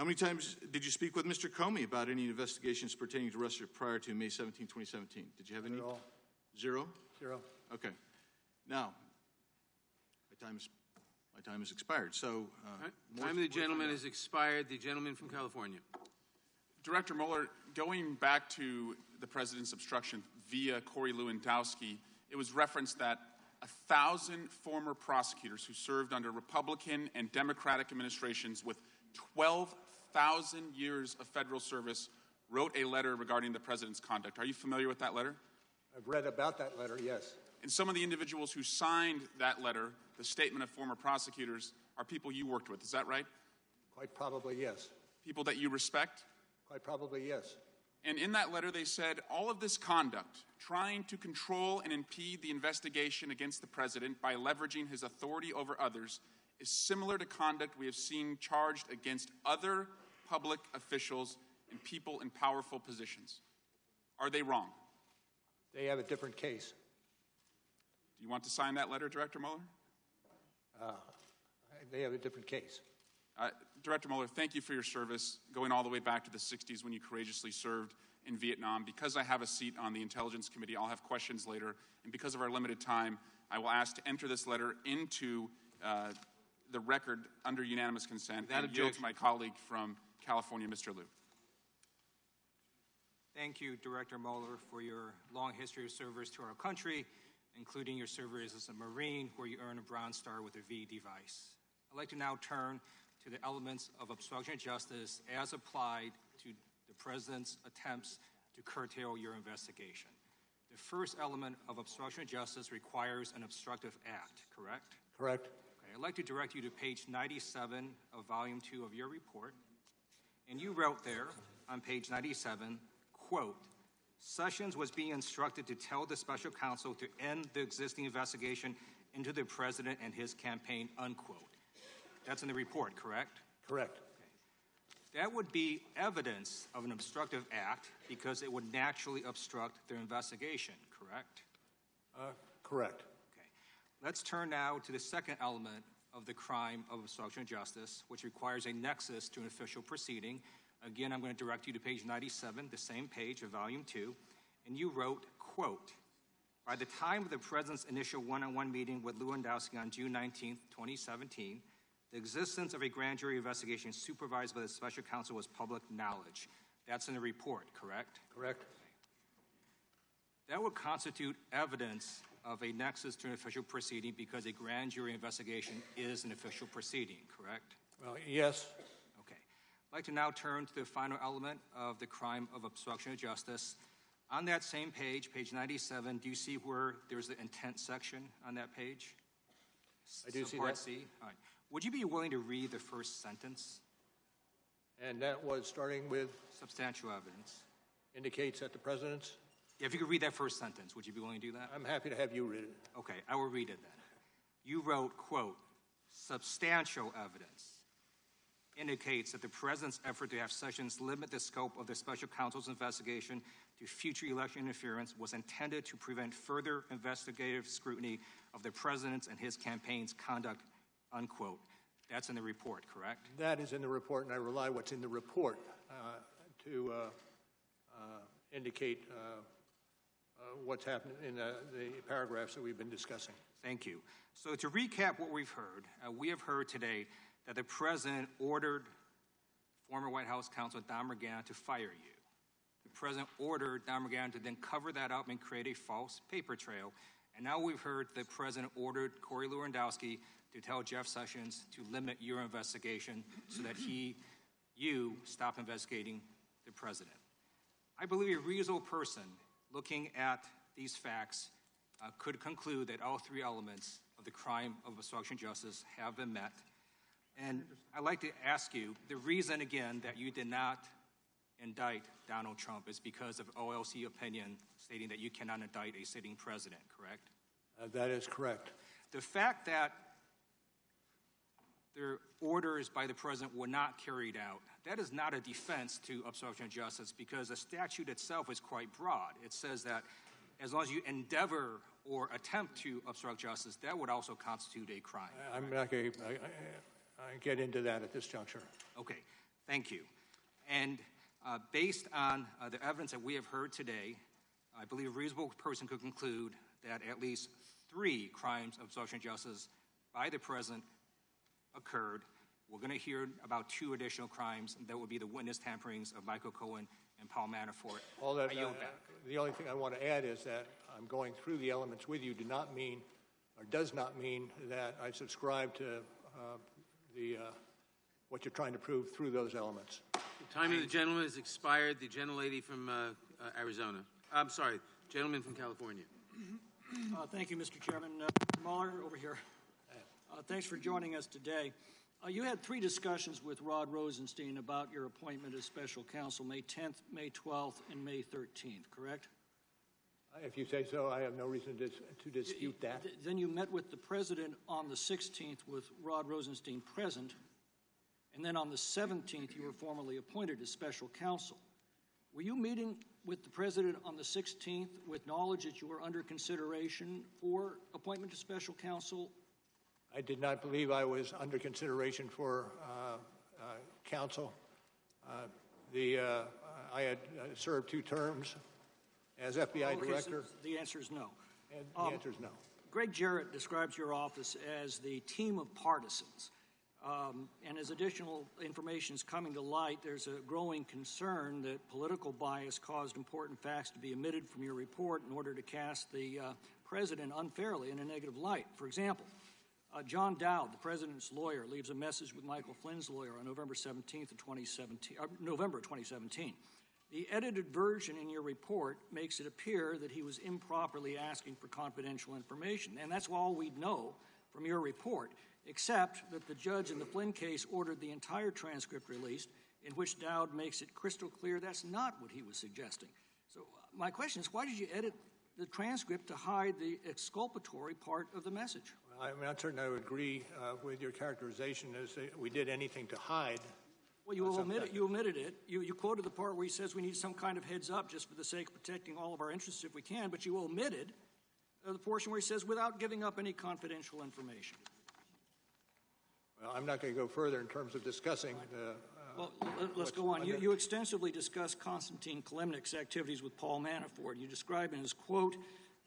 many times did you speak with Mr. Comey about any investigations pertaining to Russia prior to May 17, 2017? Did you have any?
Not at all.
Zero?
Zero.
Okay. Now, my time has expired. So,
time of the gentleman has expired. The gentleman from California.
Director Mueller, going back to the president's obstruction via Corey Lewandowski, it was referenced that 1,000 former prosecutors who served under Republican and Democratic administrations with 12,000 years of federal service wrote a letter regarding the president's conduct. Are you familiar with that letter?
I've read about that letter, yes.
And some of the individuals who signed that letter, the statement of former prosecutors, are people you worked with. Is that right?
Quite probably, yes.
People that you respect?
Quite probably, yes.
And in that letter, they said all of this conduct, trying to control and impede the investigation against the president by leveraging his authority over others, is similar to conduct we have seen charged against other public officials and people in powerful positions. Are they wrong?
They have a different case.
Do you want to sign that letter, Director Mueller?
They have a different case.
Director Mueller, thank you for your service, going all the way back to the 60s when you courageously served in Vietnam. Because I have a seat on the Intelligence Committee, I'll have questions later. And because of our limited time, I will ask to enter this letter into the record under unanimous consent and yield to my colleague from California, Mr. Liu.
Thank you, Director Mueller, for your long history of service to our country including your service as a Marine, where you earn a Bronze Star with a V device. I'd like to now turn to the elements of obstruction of justice as applied to the President's attempts to curtail your investigation. The first element of obstruction of justice requires an obstructive act, correct?
Correct.
Okay, I'd like to direct you to page 97 of Volume 2 of your report. And you wrote there on page 97, quote, Sessions was being instructed to tell the special counsel to end the existing investigation into the President and his campaign, unquote. That's in the report, correct?
Correct.
Okay. That would be evidence of an obstructive act because it would naturally obstruct their investigation, correct?
Correct.
Okay. Let's turn now to the second element of the crime of obstruction of justice, which requires a nexus to an official proceeding. Again, I'm going to direct you to page 97, the same page of Volume 2, and you wrote, quote, by the time of the President's initial one-on-one meeting with Lewandowski on June 19, 2017, the existence of a grand jury investigation supervised by the special counsel was public knowledge. That's in the report, correct?
Correct.
That would constitute evidence of a nexus to an official proceeding because a grand jury investigation is an official proceeding, correct?
Well, yes.
Okay. I'd like to now turn to the final element of the crime of obstruction of justice. On that same page, page 97, do you see where there's the intent section on that page?
I do see
Part
that.
C. All right. Would you be willing to read the first sentence?
And that was starting with?
Substantial evidence.
Indicates that the President's?
Yeah, if you could read that first sentence, would you be willing to do that?
I'm happy to have you read it.
Okay, I will read it then. You wrote, quote, substantial evidence indicates that the President's effort to have Sessions limit the scope of the special counsel's investigation to future election interference was intended to prevent further investigative scrutiny of the President's and his campaign's conduct, unquote. That's in the report, correct?
That is in the report, and I rely what's in the report to indicate what's happened in the paragraphs that we've been discussing.
Thank you. So to recap what we've heard, we have heard today that the President ordered former White House counsel Don McGahn to fire you. The President ordered Don McGahn to then cover that up and create a false paper trail. And now we've heard the President ordered Corey Lewandowski to tell Jeff Sessions to limit your investigation so that you stop investigating the President. I believe a reasonable person looking at these facts could conclude that all three elements of the crime of obstruction of justice have been met. And I'd like to ask you, the reason, again, that you did not indict Donald Trump is because of OLC opinion stating that you cannot indict a sitting president, correct?
That is correct.
The fact that their orders by the President were not carried out, that is not a defense to obstruction of justice because the statute itself is quite broad. It says that as long as you endeavor or attempt to obstruct justice, that would also constitute a crime.
I'm not going to get into that at this juncture.
Okay, thank you. And based on the evidence that we have heard today, I believe a reasonable person could conclude that at least 3 crimes of obstruction of justice by the President occurred. We're going to hear about 2 additional crimes. That would be the witness tamperings of Michael Cohen and Paul Manafort.
All that,
I yield back.
The only thing I want to add is that I'm going through the elements with you does not mean that I subscribe to what you're trying to prove through those elements.
The time of the gentleman has expired. The gentlelady from Arizona. I'm sorry, gentleman from California.
Thank you, Mr. Chairman. Mueller, over here. Thanks for joining us today. You had 3 discussions with Rod Rosenstein about your appointment as special counsel, May 10th, May 12th, and May 13th, correct?
If you say so, I have no reason to dispute that.
Then you met with the President on the 16th with Rod Rosenstein present, and then on the 17th you were formally appointed as special counsel. Were you meeting with the President on the 16th with knowledge that you were under consideration for appointment to special counsel?
I did not believe I was under consideration for counsel. I had served 2 terms as FBI director.
So the answer is no.
And the answer is no.
Greg Jarrett describes your office as the team of partisans. And as additional information is coming to light, there's a growing concern that political bias caused important facts to be omitted from your report in order to cast the president unfairly in a negative light. For example, John Dowd, the president's lawyer, leaves a message with Michael Flynn's lawyer on November 17th of 2017, November 2017. The edited version in your report makes it appear that he was improperly asking for confidential information, and that's all we know from your report, except that the judge in the Flynn case ordered the entire transcript released, in which Dowd makes it crystal clear that's not what he was suggesting. So my question is, why did you edit the transcript to hide the exculpatory part of the message?
Well, I'm not certain I would agree with your characterization as that we did anything to hide.
Well, you omitted it. You quoted the part where he says we need some kind of heads up just for the sake of protecting all of our interests if we can, but you omitted the portion where he says without giving up any confidential information.
Well, I'm not going to go further in terms of discussing the...
Well, let's go on. You extensively discuss Konstantin Kalemnik's activities with Paul Manafort. You describe him as, quote,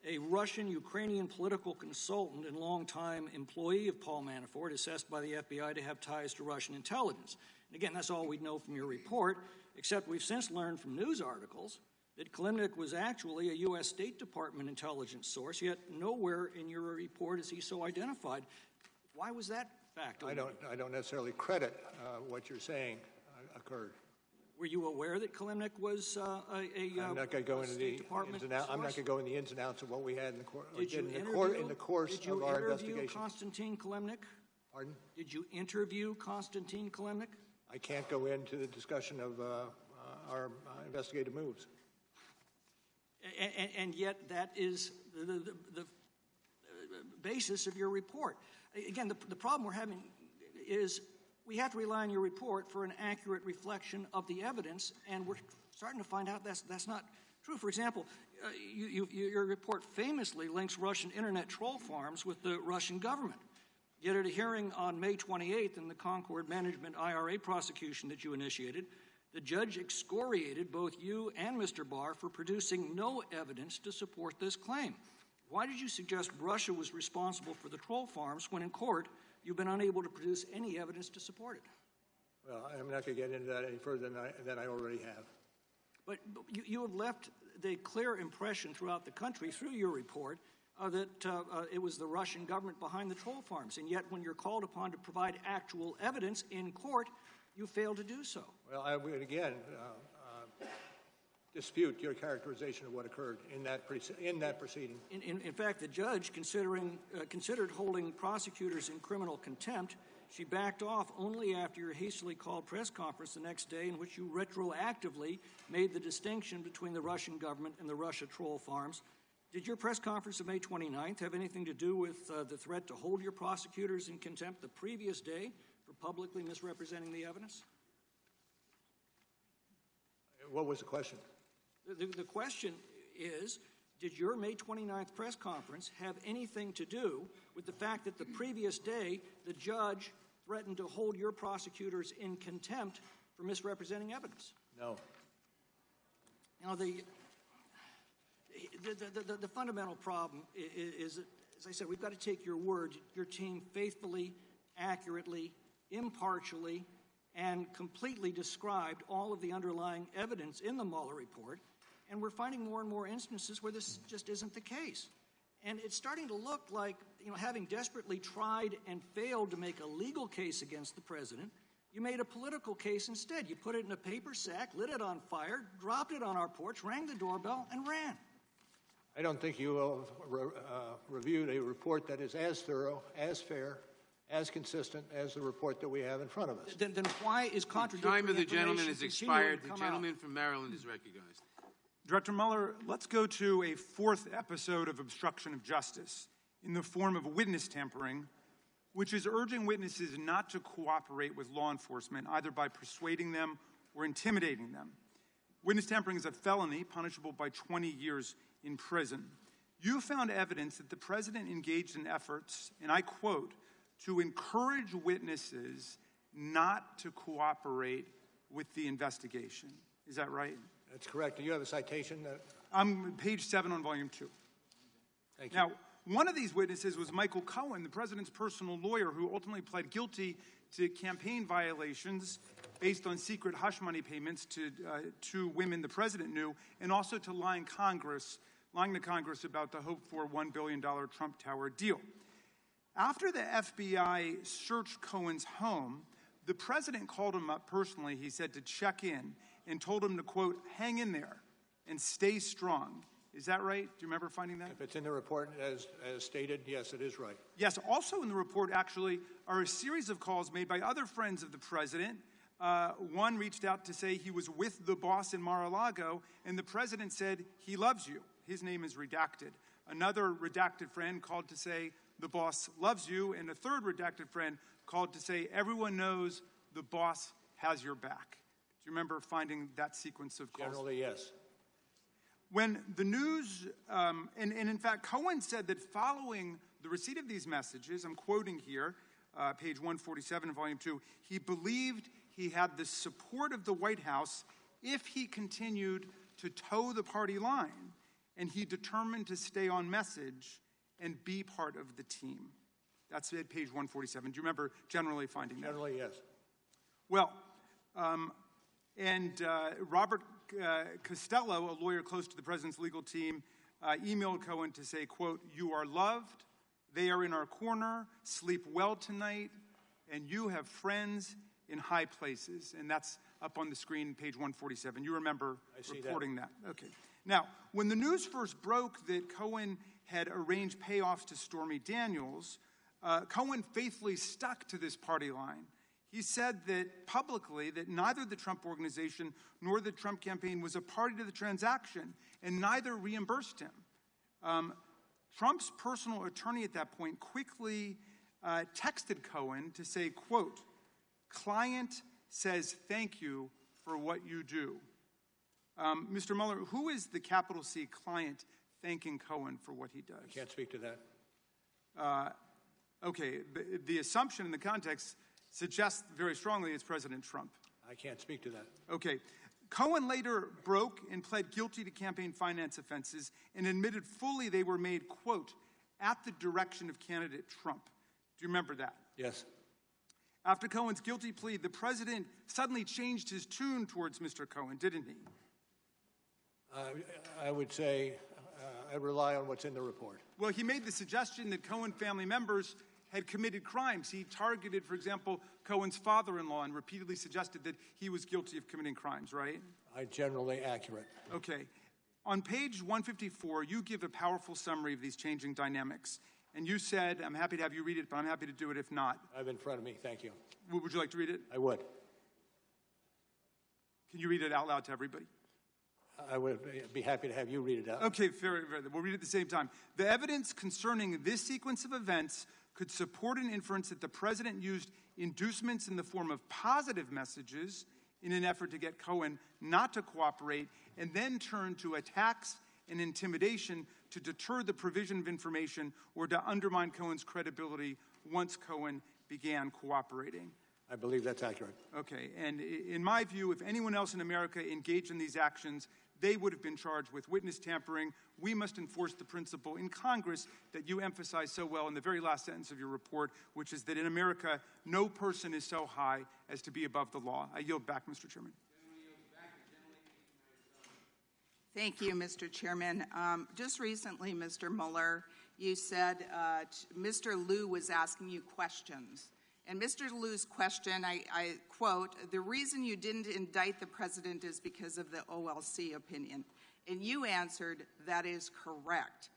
a Russian-Ukrainian political consultant and longtime employee of Paul Manafort, assessed by the FBI to have ties to Russian intelligence. And again, that's all we know from your report, except we've since learned from news articles that Kalemnik was actually a U.S. State Department intelligence source, yet nowhere in your report is he so identified. Why was that fact?
I don't necessarily credit what you're saying occurred.
Were you aware that Kalemnik was
I'm not going to go into the ins and outs. I'm not going to go in the ins and outs of what we had in the course of our investigation. Did you interview
Konstantin Kalemnik?
Pardon?
Did you interview Konstantin Kalemnik?
I can't go into the discussion of our investigative moves.
And yet that is the basis of your report. Again, the problem we're having is we have to rely on your report for an accurate reflection of the evidence, and we're starting to find out that's not true. For example, your report famously links Russian internet troll farms with the Russian government. Yet at a hearing on May 28th in the Concord Management IRA prosecution that you initiated, the judge excoriated both you and Mr. Barr for producing no evidence to support this claim. Why did you suggest Russia was responsible for the troll farms when in court you've been unable to produce any evidence to support it?
Well, I'm not going to get into that any further than I already have.
But you have left the clear impression throughout the country through your report that it was the Russian government behind the troll farms, and yet when you're called upon to provide actual evidence in court, you fail to do so.
Well, I would again dispute your characterization of what occurred in that proceeding.
In fact, the judge, considered holding prosecutors in criminal contempt. She backed off only after your hastily called press conference the next day in which you retroactively made the distinction between the Russian government and the Russia troll farms. Did your press conference of May 29th have anything to do with the threat to hold your prosecutors in contempt the previous day for publicly misrepresenting the evidence?
What was the question?
The question is, did your May 29th press conference have anything to do with the fact that the previous day the judge threatened to hold your prosecutors in contempt for misrepresenting evidence?
No.
Now, the fundamental problem is, as I said, we've got to take your word. Your team faithfully, accurately, impartially, and completely described all of the underlying evidence in the Mueller report, and we're finding more and more instances where this just isn't the case. And it's starting to look like, having desperately tried and failed to make a legal case against the president, you made a political case instead. You put it in a paper sack, lit it on fire, dropped it on our porch, rang the doorbell, and ran.
I don't think you will reviewed a report that is as thorough, as fair, as consistent as the report that we have in front of us.
Then why is contradictory
Time of the gentleman
information
has expired. The
continuing to come
gentleman
out?
from Maryland is recognized.
Director Mueller, let's go to a fourth episode of obstruction of justice in the form of witness tampering, which is urging witnesses not to cooperate with law enforcement, either by persuading them or intimidating them. Witness tampering is a felony punishable by 20 years in prison. You found evidence that the president engaged in efforts, and I quote, to encourage witnesses not to cooperate with the investigation. Is that right?
That's correct. Do you have a citation?
I'm page 7 on volume 2.
Thank you.
Now, One of these witnesses was Michael Cohen, the president's personal lawyer, who ultimately pled guilty to campaign violations based on secret hush money payments to two women the president knew, and also to lying to Congress about the hoped-for $1 billion Trump Tower deal. After the FBI searched Cohen's home, the president called him up personally, he said, to check in, and told him to, quote, hang in there and stay strong. Is that right? Do you remember finding that?
If it's in the report as stated, yes, it is right.
Yes, also in the report, actually, are a series of calls made by other friends of the president. One reached out to say he was with the boss in Mar-a-Lago, and the president said, he loves you. His name is redacted. Another redacted friend called to say, the boss loves you, and a third redacted friend called to say, everyone knows the boss has your back. Do you remember finding that sequence of calls?
Generally, yes.
When the news, and in fact, Cohen said that following the receipt of these messages, I'm quoting here, page 147, volume 2, he believed he had the support of the White House if he continued to toe the party line, and he determined to stay on message and be part of the team. That's at page 147. Do you remember generally finding that?
Generally, yes.
Well, Robert Costello, a lawyer close to the president's legal team, emailed Cohen to say, quote, you are loved, they are in our corner, sleep well tonight, and you have friends in high places. And that's up on the screen, page 147. You remember reporting that. Okay. Now, when the news first broke that Cohen had arranged payoffs to Stormy Daniels, Cohen faithfully stuck to this party line. He said that publicly that neither the Trump organization nor the Trump campaign was a party to the transaction, and neither reimbursed him. Trump's personal attorney at that point quickly texted Cohen to say, quote, client says thank you for what you do. Mr. Mueller, who is the capital C client thanking Cohen for what he does?
I can't speak to that.
Okay, the assumption in the context suggests very strongly it's President Trump.
I can't speak to that.
Okay. Cohen later broke and pled guilty to campaign finance offenses and admitted fully they were made, quote, at the direction of candidate Trump. Do you remember that?
Yes.
After Cohen's guilty plea, the president suddenly changed his tune towards Mr. Cohen, didn't he?
I would say I rely on what's in the report.
Well, he made the suggestion that Cohen family members had committed crimes. He targeted, for example, Cohen's father-in-law and repeatedly suggested that he was guilty of committing crimes, right?
Generally accurate.
Okay. On page 154, you give a powerful summary of these changing dynamics. And you said, I'm happy to have you read it, but I'm happy to do it if not.
I have it in front of me. Thank you.
Would you like to read it?
I would.
Can you read it out loud to everybody?
I would be happy to have you read it out.
Okay, very, very. We'll read it at the same time. The evidence concerning this sequence of events could support an inference that the president used inducements in the form of positive messages in an effort to get Cohen not to cooperate, and then turn to attacks and intimidation to deter the provision of information or to undermine Cohen's credibility once Cohen began cooperating.
I believe that's accurate.
Okay, and in my view, if anyone else in America engaged in these actions, they would have been charged with witness tampering. We must enforce the principle in Congress that you emphasize so well in the very last sentence of your report, which is that in America, no person is so high as to be above the law. I yield back, Mr. Chairman.
Thank you, Mr. Chairman. Just recently, Mr. Mueller, you said Mr. Liu was asking you questions. And Mr. Liu's question, I quote, the reason you didn't indict the president is because of the OLC opinion. And you answered, that is correct.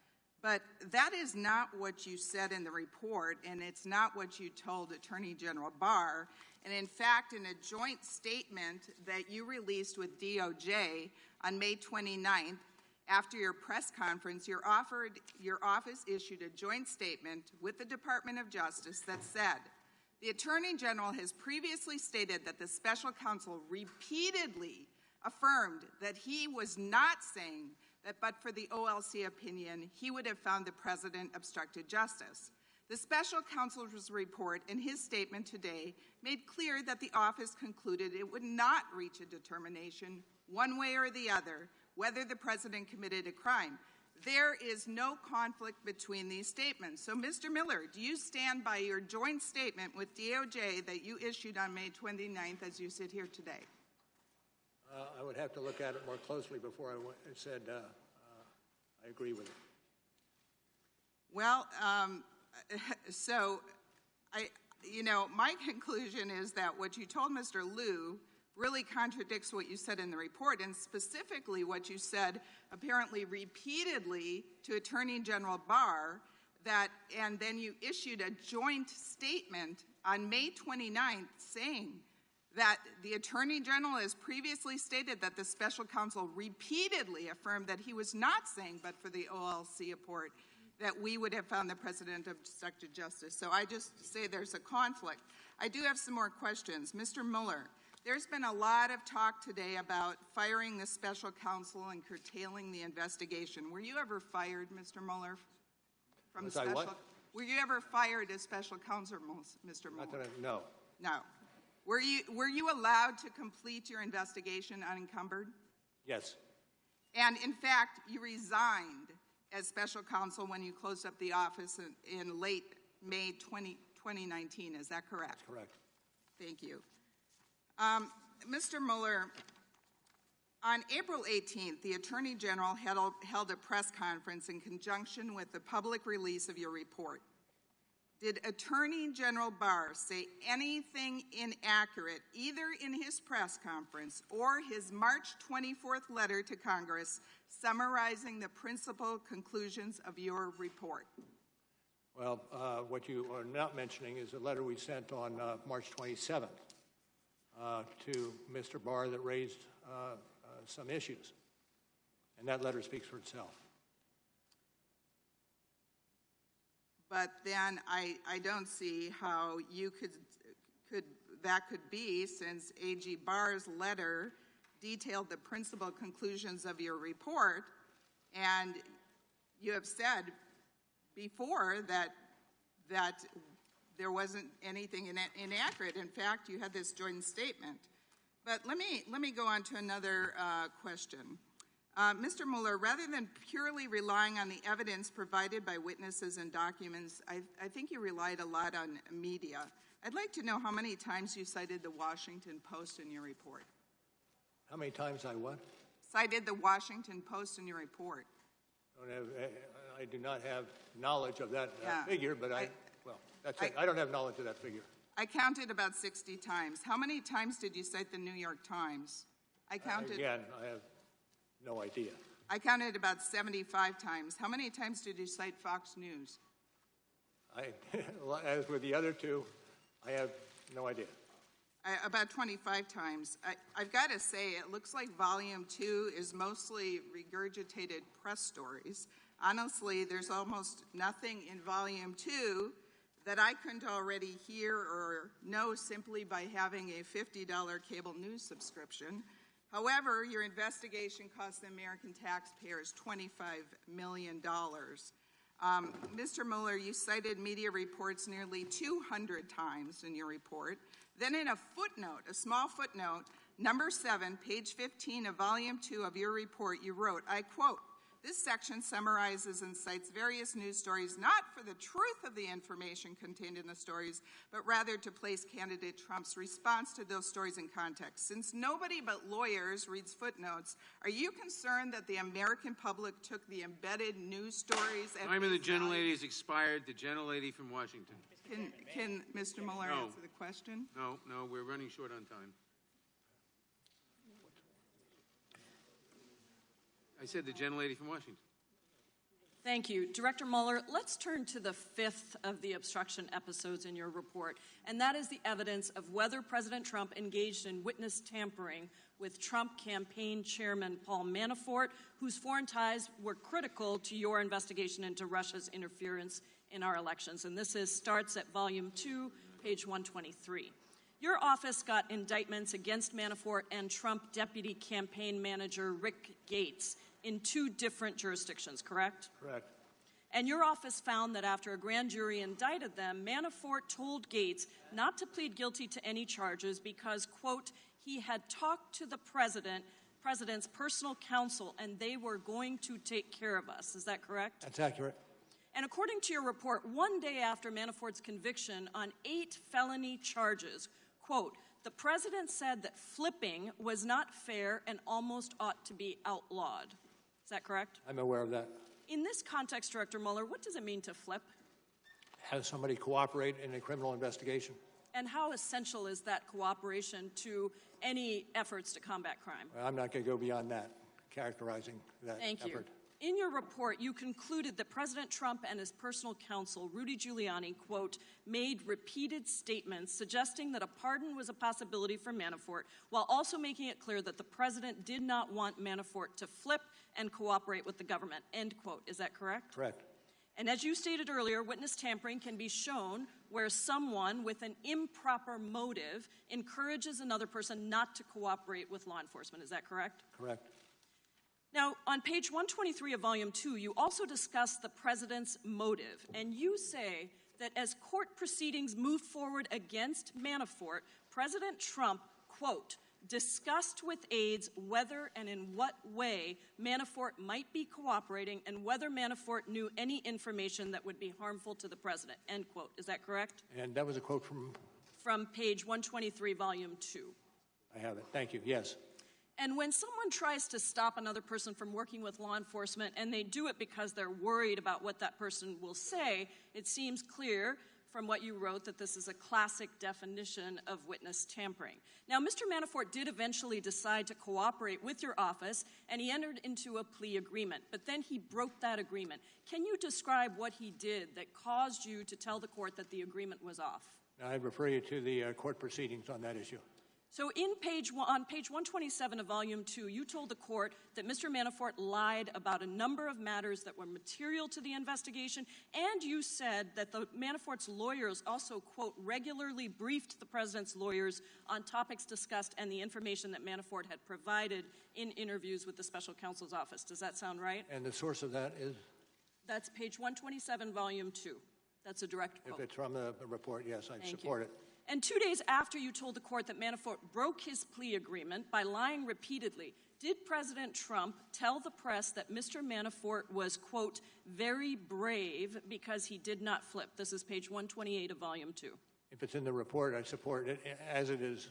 But that is not what you said in the report, and it's not what you told Attorney General Barr. And in fact, in a joint statement that you released with DOJ on May 29th, after your press conference, your office issued a joint statement with the Department of Justice that said, the Attorney General has previously stated that the special counsel repeatedly affirmed that he was not saying that but for the OLC opinion, he would have found the president obstructed justice. The special counsel's report in his statement today made clear that the office concluded it would not reach a determination one way or the other whether the president committed a crime. there is no conflict between these statements. So, Mr. Miller, do you stand by your joint statement with DOJ that you issued on May 29th as you sit here today?
I would have to look at it more closely before I said I agree with it.
Well, my conclusion is that what you told Mr. Liu really contradicts what you said in the report, and specifically what you said apparently repeatedly to Attorney General Barr, and then you issued a joint statement on May 29th saying that the Attorney General has previously stated that the special counsel repeatedly affirmed that he was not saying, but for the OLC report, that we would have found the President obstructed justice. So I just say there's a conflict. I do have some more questions. Mr. Mueller, there's been a lot of talk today about firing the special counsel and curtailing the investigation. Were you ever fired, Mr. Mueller, from the special?
What?
Were you ever fired as special counsel, Mr. Mueller?
No.
No. Were you allowed to complete your investigation unencumbered?
Yes.
And in fact, you resigned as special counsel when you closed up the office in late May 2019. Is that correct?
That's correct.
Thank you. Mr. Mueller, on April 18th, the Attorney General held a press conference in conjunction with the public release of your report. Did Attorney General Barr say anything inaccurate either in his press conference or his March 24th letter to Congress summarizing the principal conclusions of your report?
Well, what you are not mentioning is a letter we sent on March 27th to Mr. Barr that raised some issues. And that letter speaks for itself.
But then I don't see how you that could be, since AG Barr's letter detailed the principal conclusions of your report, and you have said before that there wasn't anything inaccurate. In fact, you had this joint statement. But let me go on to another question. Mr. Mueller, rather than purely relying on the evidence provided by witnesses and documents, I think you relied a lot on media. I'd like to know how many times you cited the Washington Post in your report.
How many times I what?
Cited the Washington Post in your report.
I do not have knowledge of that figure, but that's it. I don't have knowledge of that figure.
I counted about 60 times. How many times did you cite the New York Times? I counted.
Again, I have no idea.
I counted about 75 times. How many times did you cite Fox News?
As with the other two, I have no idea.
About 25 times. I've got to say, it looks like Volume 2 is mostly regurgitated press stories. Honestly, there's almost nothing in Volume 2 that I couldn't already hear or know simply by having a $50 cable news subscription. However, your investigation cost the American taxpayers $25 million. Mr. Mueller, you cited media reports nearly 200 times in your report. Then in a footnote, a small footnote, number 7, page 15 of volume 2 of your report, you wrote, I quote, "This section summarizes and cites various news stories not for the truth of the information contained in the stories, but rather to place candidate Trump's response to those stories in context. Since nobody but lawyers reads footnotes, are you concerned that the American public took the embedded news stories at
Time of the gentlelady has expired. The gentlelady from Washington.
Can Mr. Mueller answer the question?
No, we're running short on time. I said the gentlelady from Washington.
Thank you. Director Mueller, let's turn to the 5th of the obstruction episodes in your report, and that is the evidence of whether President Trump engaged in witness tampering with Trump campaign chairman Paul Manafort, whose foreign ties were critical to your investigation into Russia's interference in our elections. And this starts at volume 2, page 123. Your office got indictments against Manafort and Trump deputy campaign manager Rick Gates in 2 different jurisdictions, correct?
Correct.
And your office found that after a grand jury indicted them, Manafort told Gates not to plead guilty to any charges because, quote, he had talked to the president president's personal counsel, and they were going to take care of us. Is that correct?
That's accurate.
And according to your report, one day after Manafort's conviction on 8 felony charges, quote, the president said that flipping was not fair and almost ought to be outlawed. Is that correct?
I'm aware of that.
In this context, Director Mueller, what does it mean to flip?
Have somebody cooperate in a criminal investigation.
And how essential is that cooperation to any efforts to combat crime?
Well, I'm not going to go beyond that, characterizing that
Thank you.
effort.
In your report, you concluded that President Trump and his personal counsel, Rudy Giuliani, quote, made repeated statements suggesting that a pardon was a possibility for Manafort, while also making it clear that the president did not want Manafort to flip and cooperate with the government, end quote. Is that correct?
Correct.
And as you stated earlier, witness tampering can be shown where someone with an improper motive encourages another person not to cooperate with law enforcement. Is that correct?
Correct.
Now, on page 123 of Volume 2, you also discuss the president's motive, and you say that as court proceedings moved forward against Manafort, President Trump, quote, discussed with aides whether and in what way Manafort might be cooperating and whether Manafort knew any information that would be harmful to the president, end quote. Is that correct?
And that was a quote from?
From page 123, Volume 2.
I have it. Thank you. Yes.
And when someone tries to stop another person from working with law enforcement and they do it because they're worried about what that person will say, it seems clear from what you wrote that this is a classic definition of witness tampering. Now, Mr. Manafort did eventually decide to cooperate with your office, and he entered into a plea agreement, but then he broke that agreement. Can you describe what he did that caused you to tell the court that the agreement was off?
I refer you to the court proceedings on that issue.
So on page 127 of Volume 2, you told the court that Mr. Manafort lied about a number of matters that were material to the investigation, and you said that the Manafort's lawyers also, quote, regularly briefed the president's lawyers on topics discussed and the information that Manafort had provided in interviews with the special counsel's office. Does that sound right?
And the source of that is?
That's page 127, Volume 2. That's a direct quote.
If it's from the report, yes, I support it.
And 2 days after you told the court that Manafort broke his plea agreement by lying repeatedly, did President Trump tell the press that Mr. Manafort was, quote, very brave because he did not flip? This is page 128 of Volume 2.
If it's in the report, I support it as it is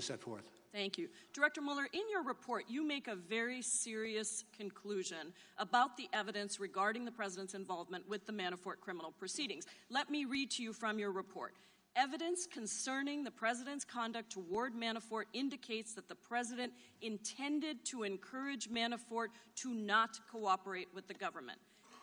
set forth.
Thank you. Director Mueller, in your report, you make a very serious conclusion about the evidence regarding the president's involvement with the Manafort criminal proceedings. Let me read to you from your report. Evidence concerning the president's conduct toward Manafort indicates that the president intended to encourage Manafort to not cooperate with the government.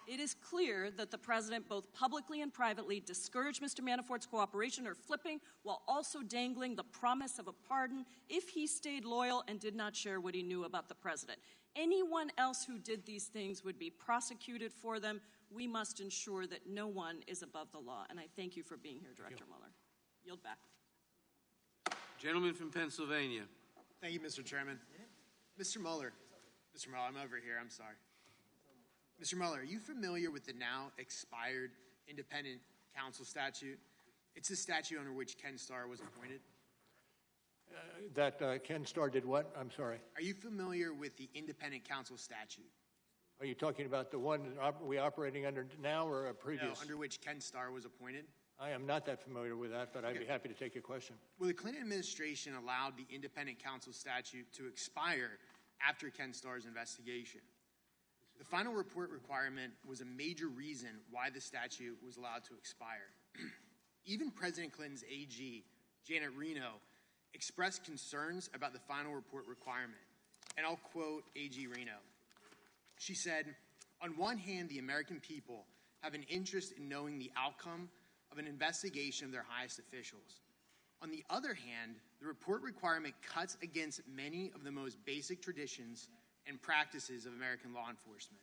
It is clear that the president both publicly and privately discouraged Mr. Manafort's cooperation or flipping while also dangling the promise of a pardon if he stayed loyal and did not share what he knew about the president. Anyone else who did these things would be prosecuted for them. We must ensure that no one is above the law. And I thank you for being here, Director Mueller. Yield back.
Gentleman from Pennsylvania.
Thank you, Mr. Chairman. Mr. Mueller, I'm over here. I'm sorry. Mr. Mueller, are you familiar with the now expired independent counsel statute? It's the statute under which Ken Starr was appointed.
Ken Starr did what? I'm sorry.
Are you familiar with the independent counsel statute?
Are you talking about the one we're operating under now or a previous?
No, under which Ken Starr was appointed.
I am not that familiar with that, but I'd be happy to take your question.
Well, the Clinton administration allowed the independent counsel statute to expire after Ken Starr's investigation. The final report requirement was a major reason why the statute was allowed to expire. Even President Clinton's AG, Janet Reno, expressed concerns about the final report requirement. And I'll quote AG Reno. She said, on one hand, the American people have an interest in knowing the outcome of an investigation of their highest officials. On the other hand, the report requirement cuts against many of the most basic traditions and practices of American law enforcement.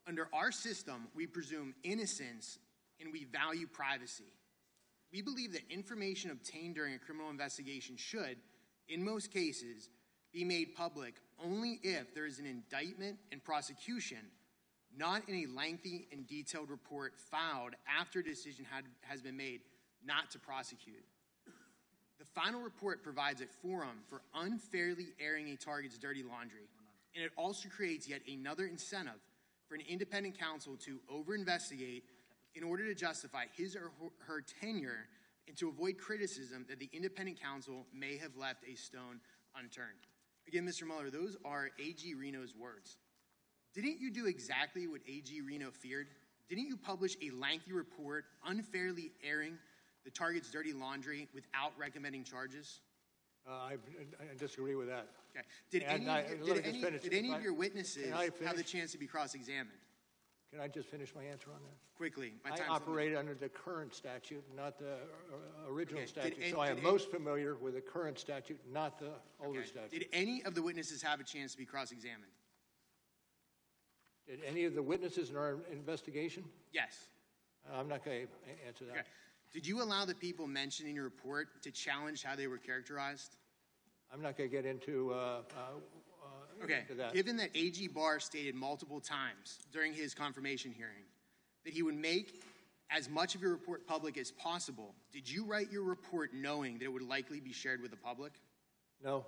Under our system, we presume innocence and we value privacy. We believe that information obtained during a criminal investigation should, in most cases, be made public only if there is an indictment and prosecution, not in a lengthy and detailed report filed after a decision has been made not to prosecute. The final report provides a forum for unfairly airing a target's dirty laundry, and it also creates yet another incentive for an independent counsel to over-investigate in order to justify his or her tenure and to avoid criticism that the independent counsel may have left a stone unturned. Again, Mr. Mueller, those are A.G. Reno's words. Didn't you do exactly what A.G. Reno feared? Didn't you publish a lengthy report unfairly airing the target's dirty laundry without recommending charges?
I disagree with that.
Okay. Did any of your witnesses have the chance to be cross-examined?
Can I just finish my answer on that?
Quickly.
I operate under the current statute, not the original statute. So I am most familiar with the current statute, not the older statute.
Did any of the witnesses have a chance to be cross-examined?
Did any of the witnesses in our investigation?
Yes.
I'm not going to answer that.
Okay. Did you allow the people mentioned in your report to challenge how they were characterized?
I'm not going to get into that.
Given that A.G. Barr stated multiple times during his confirmation hearing that he would make as much of your report public as possible, did you write your report knowing that it would likely be shared with the public?
No.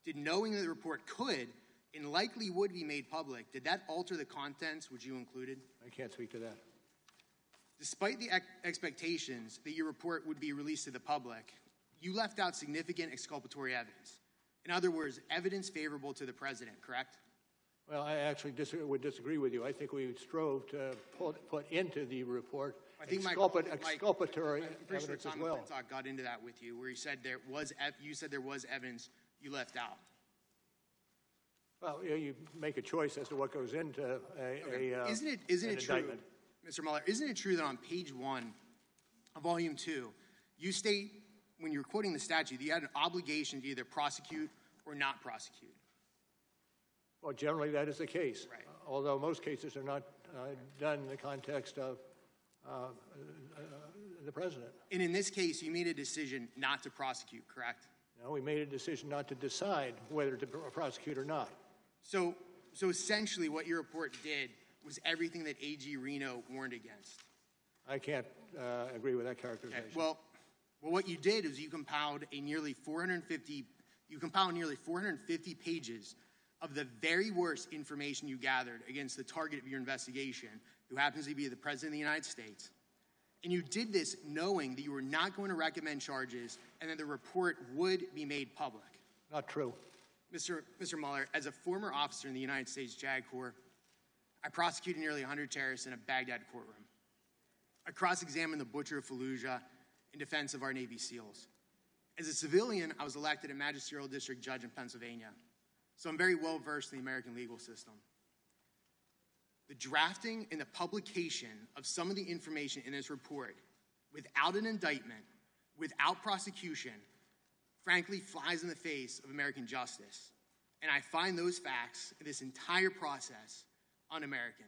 Did knowing that the report could and likely would be made public, did that alter the contents which you included?
I can't speak to that.
Despite the expectations that your report would be released to the public, you left out significant exculpatory evidence. In other words, evidence favorable to the president, correct?
Well, I actually would disagree with you. I think we strove to put into the report exculpatory evidence as well.
I got into that with you, where you said there was evidence you left out.
Well, you make a choice as to what goes into
Isn't it
indictment.
True, Mr. Mueller, isn't it true that on page 1 of volume 2, you state, when you're quoting the statute, that you had an obligation to either prosecute or not prosecute?
Well, generally that is the case,
right.
Although most cases are not done in the context of the president.
And in this case, you made a decision not to prosecute, correct?
No, we made a decision not to decide whether to prosecute or not.
So essentially what your report did was everything that A.G. Reno warned against.
I can't agree with that characterization.
Okay. Well, what you did is you compiled nearly 450 pages of the very worst information you gathered against the target of your investigation, who happens to be the President of the United States. And you did this knowing that you were not going to recommend charges and that the report would be made public.
Not true.
Mr. Mueller, as a former officer in the United States JAG Corps, I prosecuted nearly 100 terrorists in a Baghdad courtroom. I cross-examined the butcher of Fallujah in defense of our Navy SEALs. As a civilian, I was elected a magisterial district judge in Pennsylvania, so I'm very well versed in the American legal system. The drafting and the publication of some of the information in this report without an indictment, without prosecution, frankly flies in the face of American justice. And I find those facts, this entire process, un-American.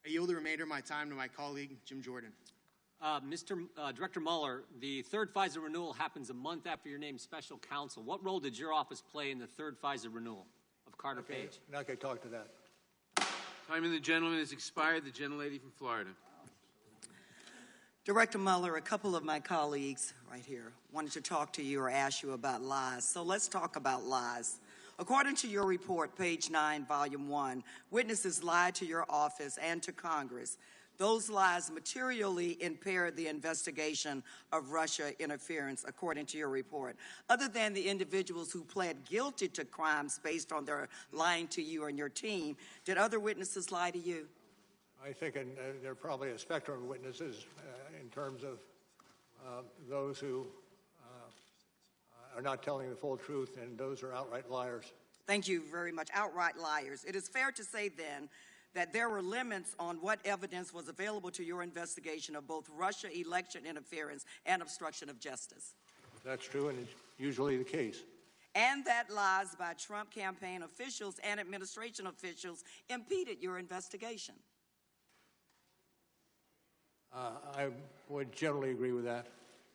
I yield the remainder of my time to my colleague, Jim Jordan.
Director Mueller, the third FISA renewal happens a month after your named special counsel. What role did your office play in the third FISA renewal of Carter Page?
I'm not going to talk to that.
Time of the gentleman has expired. The gentlelady from Florida.
Director Mueller, a couple of my colleagues right here wanted to talk to you or ask you about lies. So let's talk about lies. According to your report, page 9, volume 1, witnesses lied to your office and to Congress. Those lies materially impaired the investigation of Russia interference, according to your report. Other than the individuals who pled guilty to crimes based on their lying to you and your team, did other witnesses lie to you?
I think there are probably a spectrum of witnesses in terms of those who are not telling the full truth, and those are outright liars.
Thank you very much. Outright liars. It is fair to say then that there were limits on what evidence was available to your investigation of both Russia election interference and obstruction of justice.
That's true, and it's usually the case.
And that lies by Trump campaign officials and administration officials impeded your investigation.
I would generally agree with that.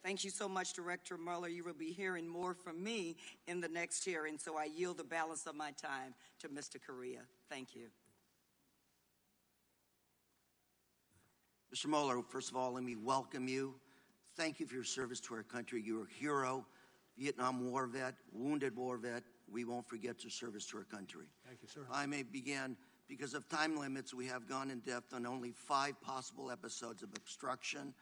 Thank you so much, Director Mueller. You will be hearing more from me in the next hearing, so I yield the balance of my time to Mr. Correa. Thank you.
Mr. Mueller, first of all, let me welcome you. Thank you for your service to our country. You're a hero
Vietnam War vet, wounded war vet. We won't forget your service to our country.
Thank you, sir.
I may begin. Because of time limits, we have gone in depth on only 5 possible episodes of obstruction.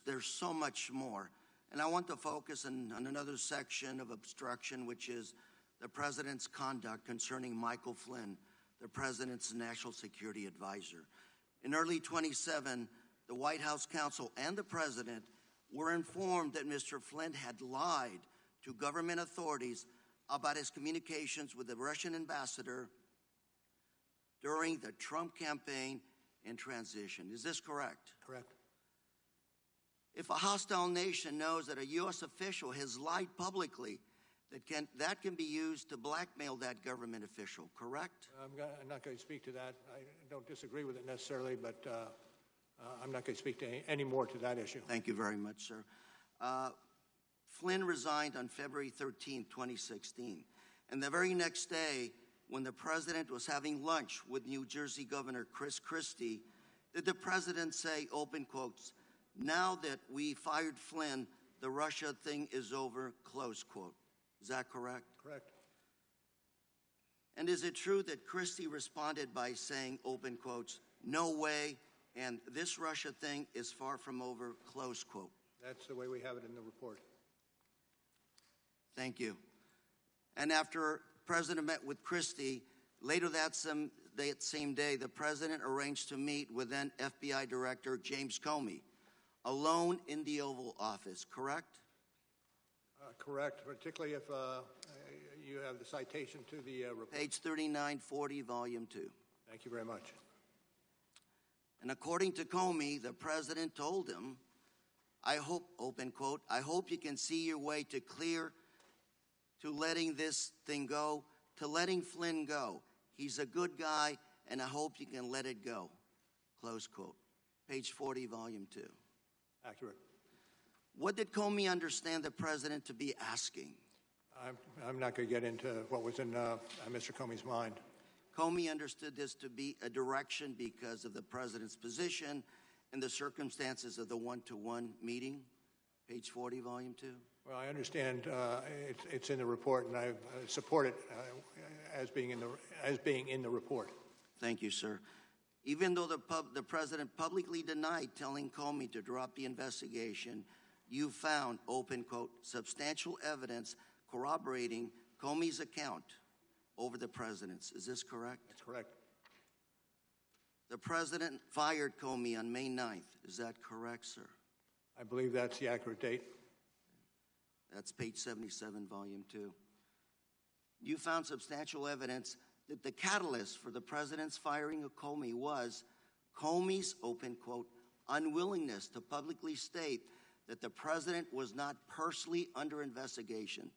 There's so much more. And I want to focus on another section of obstruction, which is the President's conduct concerning Michael Flynn, the President's National Security Advisor. In early 2017, the White House counsel and the President were informed that Mr. Flynn had lied to government authorities about his communications with the Russian ambassador during the Trump campaign and transition. Is this correct?
Correct.
If a hostile nation knows that a U.S. official has lied publicly, that can be used to blackmail that government official, correct?
I'm not going to speak to that. I don't disagree with it necessarily, but I'm not going to speak to any more to that issue.
Thank you very much, sir. Flynn resigned on February 13, 2016. And the very next day, when the President was having lunch with New Jersey Governor Chris Christie, did the President say, open quotes, "Now that we fired Flynn, the Russia thing is over," close quote. Is that correct?
Correct.
And is it true that Christie responded by saying, open quotes, "No way, and this Russia thing is far from over," close quote?
That's the way we have it in the report.
Thank you. And after President met with Christie, later that same day, the President arranged to meet with then FBI Director James Comey, alone in the Oval Office, correct?
Correct, particularly if you have the citation to the report.
Page 3940, Volume 2.
Thank you very much.
And according to Comey, the President told him, "I hope," open quote, "I hope you can see your way to letting this thing go, to letting Flynn go. He's a good guy, and I hope you can let it go," close quote. Page 40, Volume 2.
Accurate.
What did Comey understand the President to be asking?
I'm not going to get into what was in Mr. Comey's mind.
Comey understood this to be a direction because of the President's position and the circumstances of the one-to-one meeting. Page 40, Volume 2.
Well, I understand it's in the report, and I support it as being in the report.
Thank you, sir. Even though the President publicly denied telling Comey to drop the investigation, you found, open quote, substantial evidence corroborating Comey's account over the President's. Is this correct?
That's correct.
The President fired Comey on May 9th. Is that correct, sir?
I believe that's the accurate date.
That's page 77, Volume 2. You found substantial evidence that the catalyst for the President's firing of Comey was Comey's, open quote, unwillingness to publicly state that the President was not personally under investigation.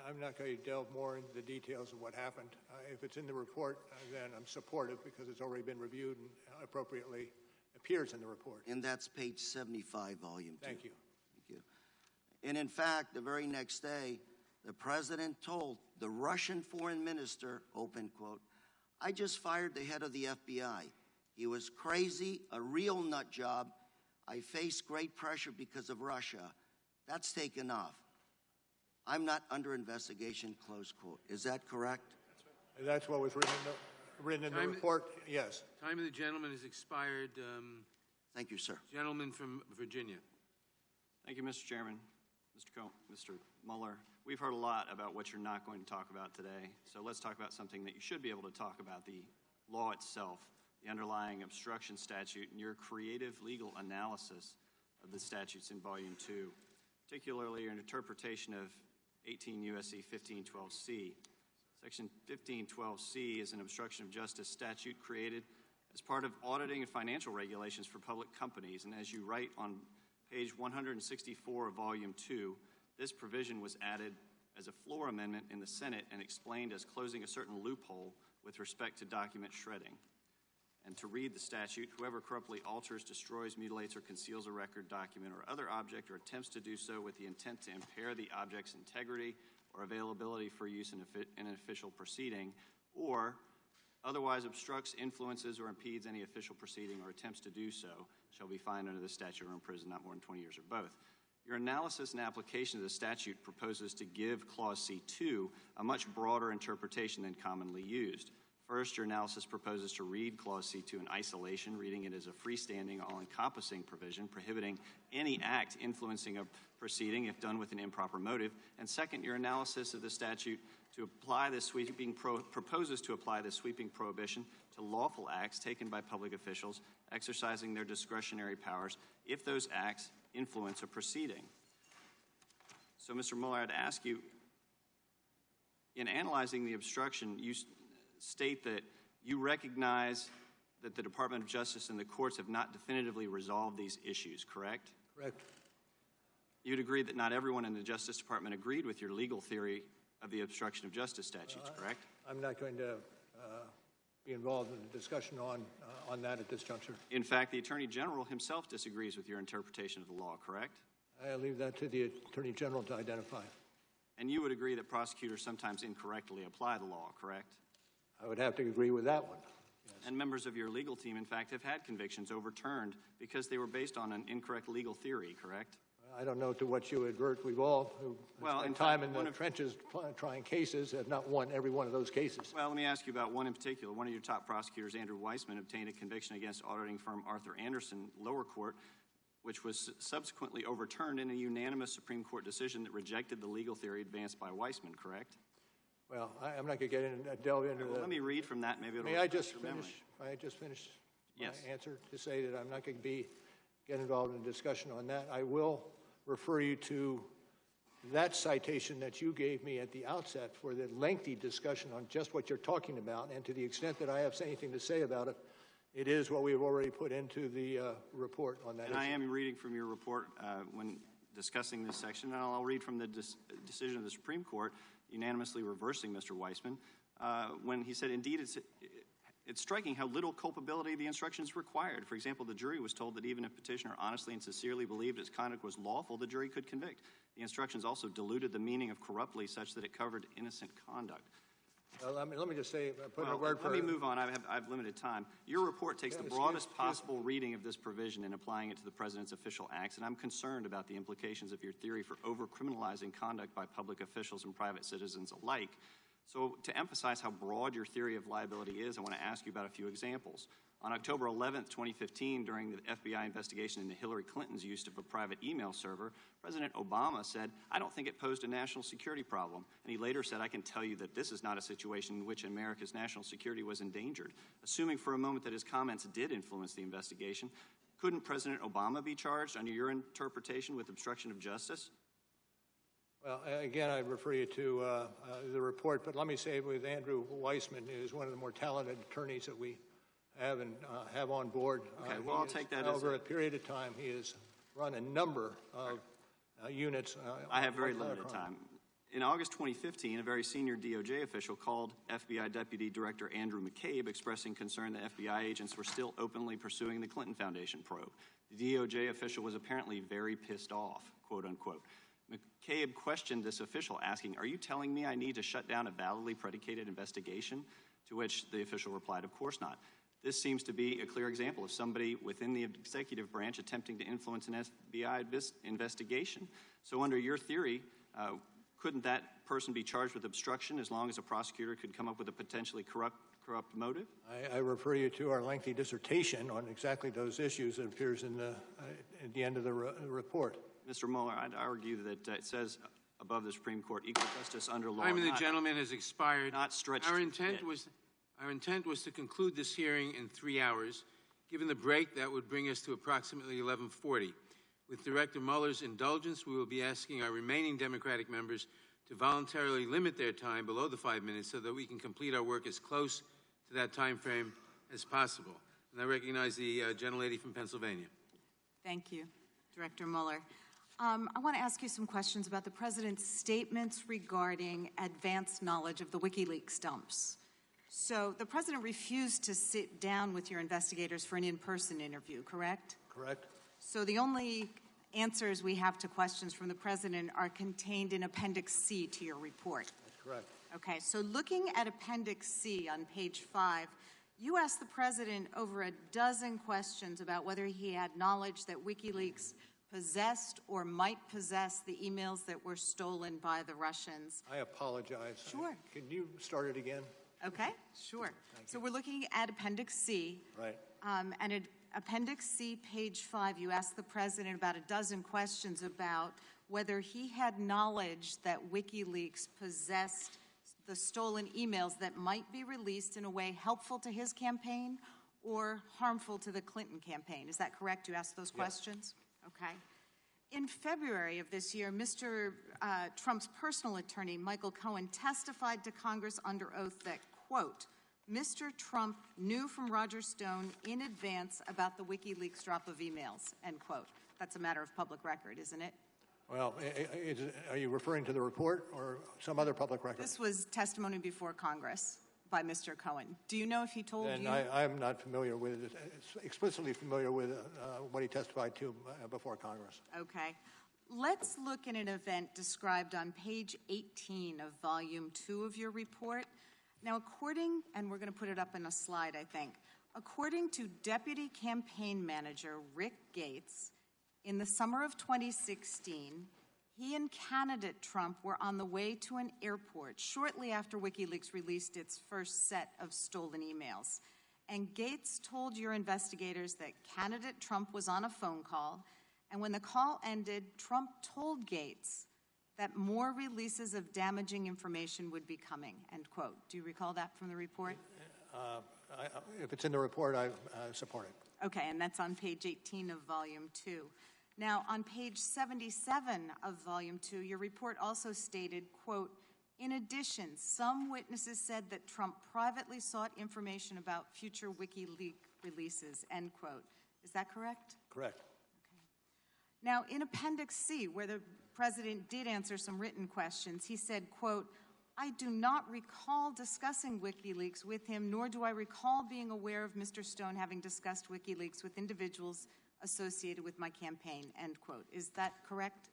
I'm not going to delve more into the details of what happened. If it's in the report, then I'm supportive because it's already been reviewed and appropriately appears in the report.
And that's page 75, Volume 2.
Thank you.
Thank you. And in fact, the very next day, the President told the Russian foreign minister, open quote, "I just fired the head of the FBI. He was crazy, a real nut job. I face great pressure because of Russia. That's taken off. I'm not under investigation," close quote. Is that correct?
That's what was written in the report, yes.
Time of the gentleman has expired.
Thank you, sir.
Gentleman from Virginia.
Thank you, Mr. Chairman. Mr. Mueller, we've heard a lot about what you're not going to talk about today, so let's talk about something that you should be able to talk about, the law itself, the underlying obstruction statute, and your creative legal analysis of the statutes in Volume 2, particularly your interpretation of 18 U.S.C. 1512C. Section 1512C is an obstruction of justice statute created as part of auditing and financial regulations for public companies, and as you write on page 164 of Volume 2, this provision was added as a floor amendment in the Senate and explained as closing a certain loophole with respect to document shredding. And to read the statute, whoever corruptly alters, destroys, mutilates, or conceals a record, document, or other object, or attempts to do so with the intent to impair the object's integrity or availability for use in an official proceeding, or otherwise obstructs, influences, or impedes any official proceeding or attempts to do so, shall be fined under this statute or imprisoned not more than 20 years or both. Your analysis and application of the statute proposes to give Clause C2 a much broader interpretation than commonly used. First, your analysis proposes to read Clause C2 in isolation, reading it as a freestanding, all-encompassing provision prohibiting any act influencing a proceeding if done with an improper motive. And second, your analysis of the statute to apply this proposes to apply this sweeping prohibition to lawful acts taken by public officials exercising their discretionary powers if those acts influence a proceeding. So, Mr. Mueller, I'd ask you, in analyzing the obstruction, you state that you recognize that the Department of Justice and the courts have not definitively resolved these issues, correct?
Correct.
You'd agree that not everyone in the Justice Department agreed with your legal theory of the obstruction of justice statutes, correct?
I'm not going to be involved in the discussion on that at this juncture.
In fact, the Attorney General himself disagrees with your interpretation of the law, correct?
I leave that to the Attorney General to identify.
And you would agree that prosecutors sometimes incorrectly apply the law, correct?
I would have to agree with that one. Yes.
And members of your legal team, in fact, have had convictions overturned because they were based on an incorrect legal theory, correct?
I don't know to what you advert. We've all who spent time in the trenches trying cases have not won every one of those cases.
Well, let me ask you about one in particular. One of your top prosecutors, Andrew Weissman, obtained a conviction against auditing firm Arthur Anderson, lower court, which was subsequently overturned in a unanimous Supreme Court decision that rejected the legal theory advanced by Weissman, correct?
Well, I'm not going to delve into that.
Let me read from that. Maybe it'll
May I just finish?
memory.
May I just finish
Yes.
my answer to say that I'm not going to get involved in a discussion on that. I will refer you to that citation that you gave me at the outset for the lengthy discussion on just what you're talking about, and to the extent that I have anything to say about it, it is what we've already put into the report on that
And
issue.
I am reading from your report when discussing this section, and I'll read from the decision of the Supreme Court unanimously reversing Mr. Weissman when he said, indeed, it's striking how little culpability the instructions required. For example, the jury was told that even if petitioner honestly and sincerely believed his conduct was lawful, the jury could convict. The instructions also diluted the meaning of corruptly such that it covered innocent conduct.
Let me just say, put in a word
let me move on. I have limited time. Your report takes the broadest possible reading of this provision and applying it to the President's official acts, and I'm concerned about the implications of your theory for over-criminalizing conduct by public officials and private citizens alike. So to emphasize how broad your theory of liability is, I want to ask you about a few examples. On October 11th, 2015, during the FBI investigation into Hillary Clinton's use of a private email server, President Obama said, "I don't think it posed a national security problem." And he later said, "I can tell you that this is not a situation in which America's national security was endangered." Assuming for a moment that his comments did influence the investigation, couldn't President Obama be charged under your interpretation with obstruction of justice?
Well, again, I refer you to the report, but let me say with Andrew Weissman, who is one of the more talented attorneys that we have and have on board.
Okay, well, I'll take that
over a period of time. He has run a number of units.
I have very limited time. In August 2015, a very senior DOJ official called FBI Deputy Director Andrew McCabe, expressing concern that FBI agents were still openly pursuing the Clinton Foundation probe. The DOJ official was apparently very pissed off, quote unquote. McCabe questioned this official, asking, "Are you telling me I need to shut down a validly predicated investigation?" To which the official replied, "Of course not." This seems to be a clear example of somebody within the executive branch attempting to influence an FBI investigation. So under your theory, couldn't that person be charged with obstruction as long as a prosecutor could come up with a potentially corrupt motive?
I refer you to our lengthy dissertation on exactly those issues that appears in at the end of the report.
Mr. Mueller, I'd argue that it says above the Supreme Court, equal justice under law.
Time of the gentleman has expired.
Not stretched.
Our intent was to conclude this hearing in 3 hours. Given the break, that would bring us to approximately 11:40. With Director Mueller's indulgence, we will be asking our remaining Democratic members to voluntarily limit their time below the 5 minutes so that we can complete our work as close to that time frame as possible. And I recognize the gentlelady from Pennsylvania.
Thank you, Director Mueller. I want to ask you some questions about the President's statements regarding advanced knowledge of the WikiLeaks dumps. So the President refused to sit down with your investigators for an in-person interview, correct?
Correct.
So the only answers we have to questions from the President are contained in Appendix C to your report.
That's correct.
Okay, so looking at Appendix C on page 5, you asked the President over a dozen questions about whether he had knowledge that WikiLeaks possessed or might possess the emails that were stolen by the Russians.
I apologize.
Sure.
Can you start it again?
Okay, sure. So we're looking at Appendix C.
Right.
And at Appendix C, page 5, you asked the President about a dozen questions about whether he had knowledge that WikiLeaks possessed the stolen emails that might be released in a way helpful to his campaign or harmful to the Clinton campaign. Is that correct? You asked those questions? Okay. In February of this year, Mr. Trump's personal attorney, Michael Cohen, testified to Congress under oath that, quote, Mr. Trump knew from Roger Stone in advance about the WikiLeaks drop of emails, end quote. That's a matter of public record, isn't it?
Well, are you referring to the report or some other public record?
This was testimony before Congress by Mr. Cohen. Do you know if he told you?
I'm not familiar with it, explicitly familiar with what he testified to before Congress.
Okay. Let's look at an event described on page 18 of Volume 2 of your report. Now, according, and we're going to put it up in a slide, I think, according to Deputy Campaign Manager Rick Gates, in the summer of 2016, he and candidate Trump were on the way to an airport shortly after WikiLeaks released its first set of stolen emails. And Gates told your investigators that candidate Trump was on a phone call, and when the call ended, Trump told Gates that more releases of damaging information would be coming, end quote. Do you recall that from the report?
If it's in the report, I support it.
Okay, and that's on page 18 of Volume 2. Now, on page 77 of Volume 2, your report also stated, quote, in addition, some witnesses said that Trump privately sought information about future WikiLeaks releases, end quote. Is that correct?
Correct.
Okay. Now, in Appendix C, where the President did answer some written questions, he said, quote, I do not recall discussing WikiLeaks with him, nor do I recall being aware of Mr. Stone having discussed WikiLeaks with individuals associated with my campaign, end quote. Is that correct?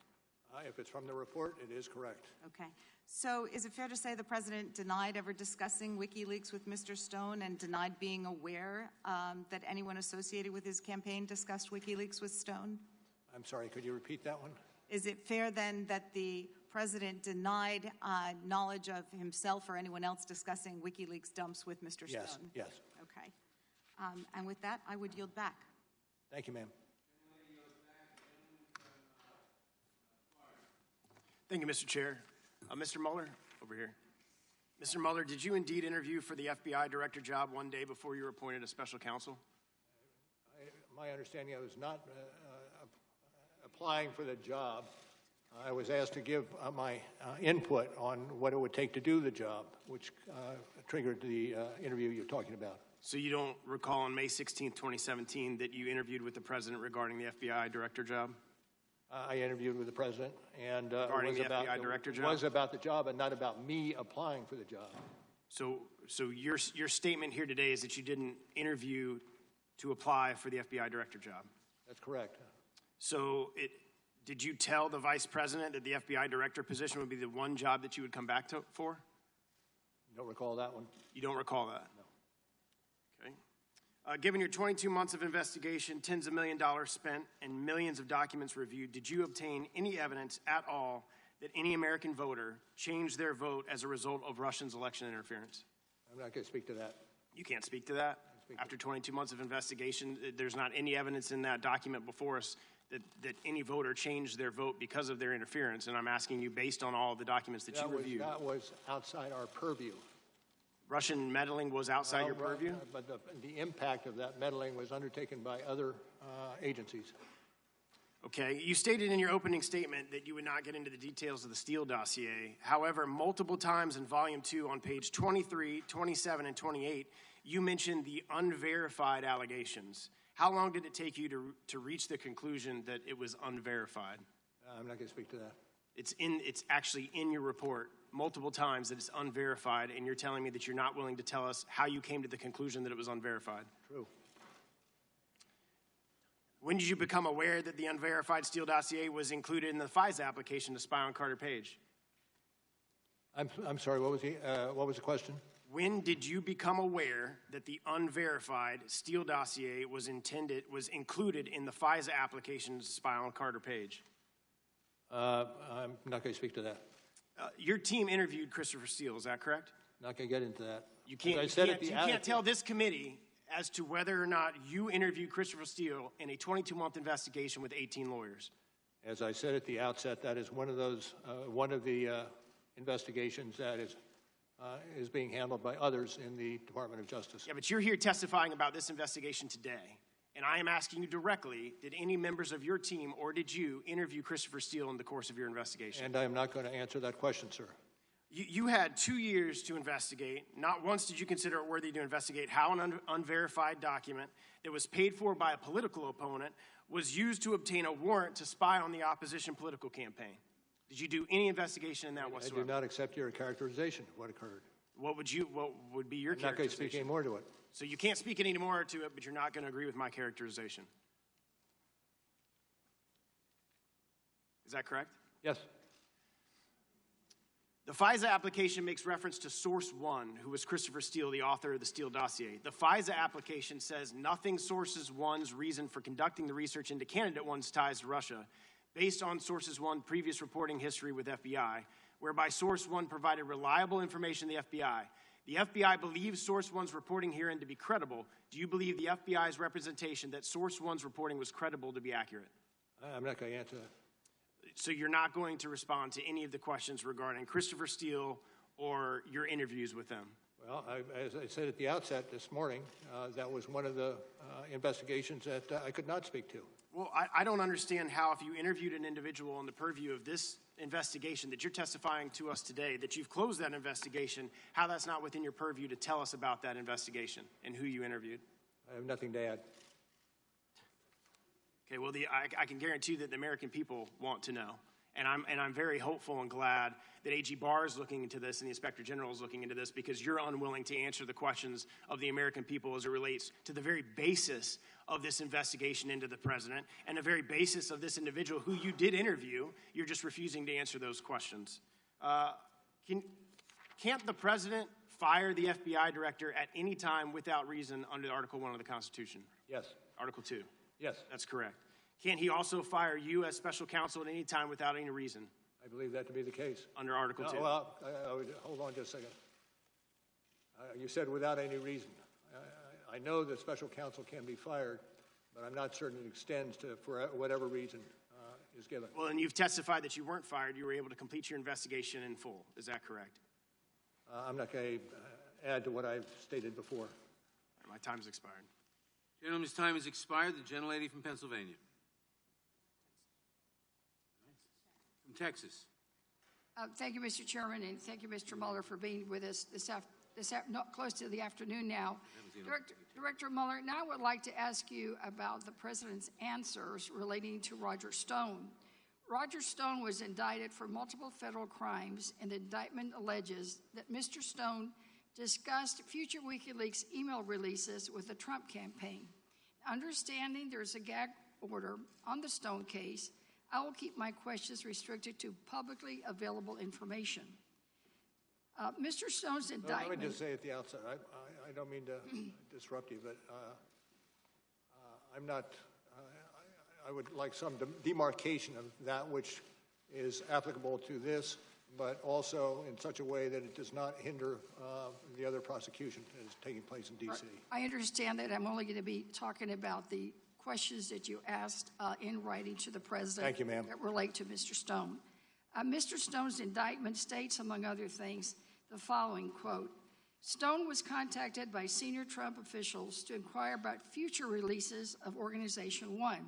If it's from the report, it is correct.
Okay. So is it fair to say the President denied ever discussing WikiLeaks with Mr. Stone and denied being aware that anyone associated with his campaign discussed WikiLeaks with Stone?
I'm sorry, could you repeat that one?
Is it fair then that the President denied knowledge of himself or anyone else discussing WikiLeaks dumps with Mr. Stone?
Yes, yes.
Okay. And with that, I would yield back.
Thank you, ma'am.
Thank you, Mr. Chair. Mr. Mueller, over here. Mr. Mueller, did you indeed interview for the FBI director job one day before you were appointed a special counsel?
My understanding, I was not applying for the job. I was asked to give my input on what it would take to do the job, which triggered the interview you're talking about.
So you don't recall on May 16, 2017, that you interviewed with the President regarding the FBI director job?
I interviewed with the President, and
regarding the FBI director job?
It was about the job and not about me applying for the job.
So your statement here today is that you didn't interview to apply for the FBI director job?
That's correct.
So did you tell the Vice President that the FBI director position would be the one job that you would come back for?
Don't recall that one.
You don't recall that?
No.
Okay. Given your 22 months of investigation, tens of millions of dollars spent, and millions of documents reviewed, did you obtain any evidence at all that any American voter changed their vote as a result of Russians' election interference?
I'm not going to speak to that.
You can't speak to that? After 22 months of investigation, there's not any evidence in that document before us that any voter changed their vote because of their interference, and I'm asking you based on all the documents that you reviewed.
That was outside our purview.
Russian meddling was outside your purview?
But the impact of that meddling was undertaken by other agencies.
Okay. You stated in your opening statement that you would not get into the details of the Steele dossier. However, multiple times in Volume 2 on page 23, 27, and 28, you mentioned the unverified allegations. How long did it take you to reach the conclusion that it was unverified?
I'm not going to speak to that.
It's actually in your report multiple times that it's unverified, and you're telling me that you're not willing to tell us how you came to the conclusion that it was unverified.
True.
When did you become aware that the unverified Steele dossier was included in the FISA application to spy on Carter Page?
I'm sorry, what was the question?
When did you become aware that the unverified Steele dossier was included in the FISA application to spy on Carter Page?
I'm not going to speak to that.
Your team interviewed Christopher Steele, is that correct?
Not going to get into that.
You can't tell this committee as to whether or not you interviewed Christopher Steele in a 22-month investigation with 18 lawyers.
As I said at the outset, that is one of the investigations that is being handled by others in the Department of Justice.
Yeah, but you're here testifying about this investigation today, and I am asking you directly, did any members of your team or did you interview Christopher Steele in the course of your investigation?
And I am not going to answer that question, sir.
You had 2 years to investigate. Not once did you consider it worthy to investigate how an unverified document that was paid for by a political opponent was used to obtain a warrant to spy on the opposition political campaign. Did you do any investigation in that whatsoever?
I do not accept your characterization of what occurred.
What would be your characterization?
I'm not going to speak any more to it.
So you can't speak any more to it, but you're not going to agree with my characterization. Is that correct?
Yes.
The FISA application makes reference to Source 1, who was Christopher Steele, the author of the Steele dossier. The FISA application says nothing Sources 1's reason for conducting the research into Candidate 1's ties to Russia, based on Sources 1 previous reporting history with FBI, whereby Source 1 provided reliable information to the FBI. The FBI believes Source 1's reporting herein to be credible. Do you believe the FBI's representation that Source 1's reporting was credible to be accurate?
I'm not going to answer that.
So you're not going to respond to any of the questions regarding Christopher Steele or your interviews with them?
Well, as I said at the outset this morning, that was one of the investigations that I could not speak to.
Well, I don't understand how, if you interviewed an individual on the purview of this investigation that you're testifying to us today, that you've closed that investigation, how that's not within your purview to tell us about that investigation and who you interviewed.
I have nothing to add.
Okay, well, I can guarantee that the American people want to know. And I'm very hopeful and glad that AG Barr is looking into this and the Inspector General is looking into this, because you're unwilling to answer the questions of the American people as it relates to the very basis of this investigation into the president and the very basis of this individual who you did interview. You're just refusing to answer those questions. Can't the president fire the FBI director at any time without reason under Article 1 of the Constitution?
Yes.
Article 2?
Yes.
That's correct. Can't he also fire you as special counsel at any time without any reason?
I believe that to be the case.
Under Article 2?
Well, hold on just a second. You said without any reason. I know that special counsel can be fired, but I'm not certain it extends to for whatever reason is given.
Well, and you've testified that you weren't fired. You were able to complete your investigation in full. Is that correct?
I'm not going to add to what I've stated before.
My time's expired.
Gentleman's time has expired. The gentlelady from Pennsylvania. From Texas.
Thank you, Mr. Chairman, and thank you, Mr. Mueller, for being with us close to the afternoon now. Director Mueller, now I would like to ask you about the President's answers relating to Roger Stone. Roger Stone was indicted for multiple federal crimes, and the indictment alleges that Mr. Stone discussed future WikiLeaks email releases with the Trump campaign. Understanding there's a gag order on the Stone case, I will keep my questions restricted to publicly available information. Mr. Stone's indictment...
Let me just say at the outset, I don't mean to disrupt you, but I'm not... I would like some demarcation of that which is applicable to this, but also in such a way that it does not hinder the other prosecution that is taking place in D.C.
I understand that. I'm only going to be talking about the questions that you asked in writing to the President.
Thank you, ma'am.
That relate to Mr. Stone. Mr. Stone's indictment states, among other things, the following, quote, Stone was contacted by senior Trump officials to inquire about future releases of Organization 1,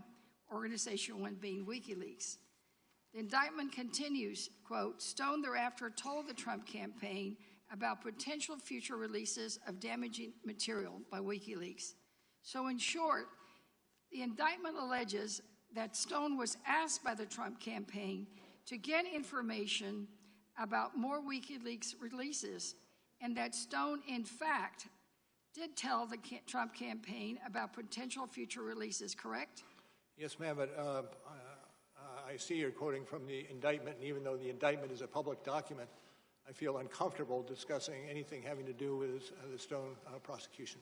Organization 1 being WikiLeaks. The indictment continues, quote, Stone thereafter told the Trump campaign about potential future releases of damaging material by WikiLeaks. So in short, the indictment alleges that Stone was asked by the Trump campaign to get information about more WikiLeaks releases, and that Stone, in fact, did tell the Trump campaign about potential future releases, correct?
Yes, ma'am, but I see you're quoting from the indictment, and even though the indictment is a public document, I feel uncomfortable discussing anything having to do with the Stone prosecution.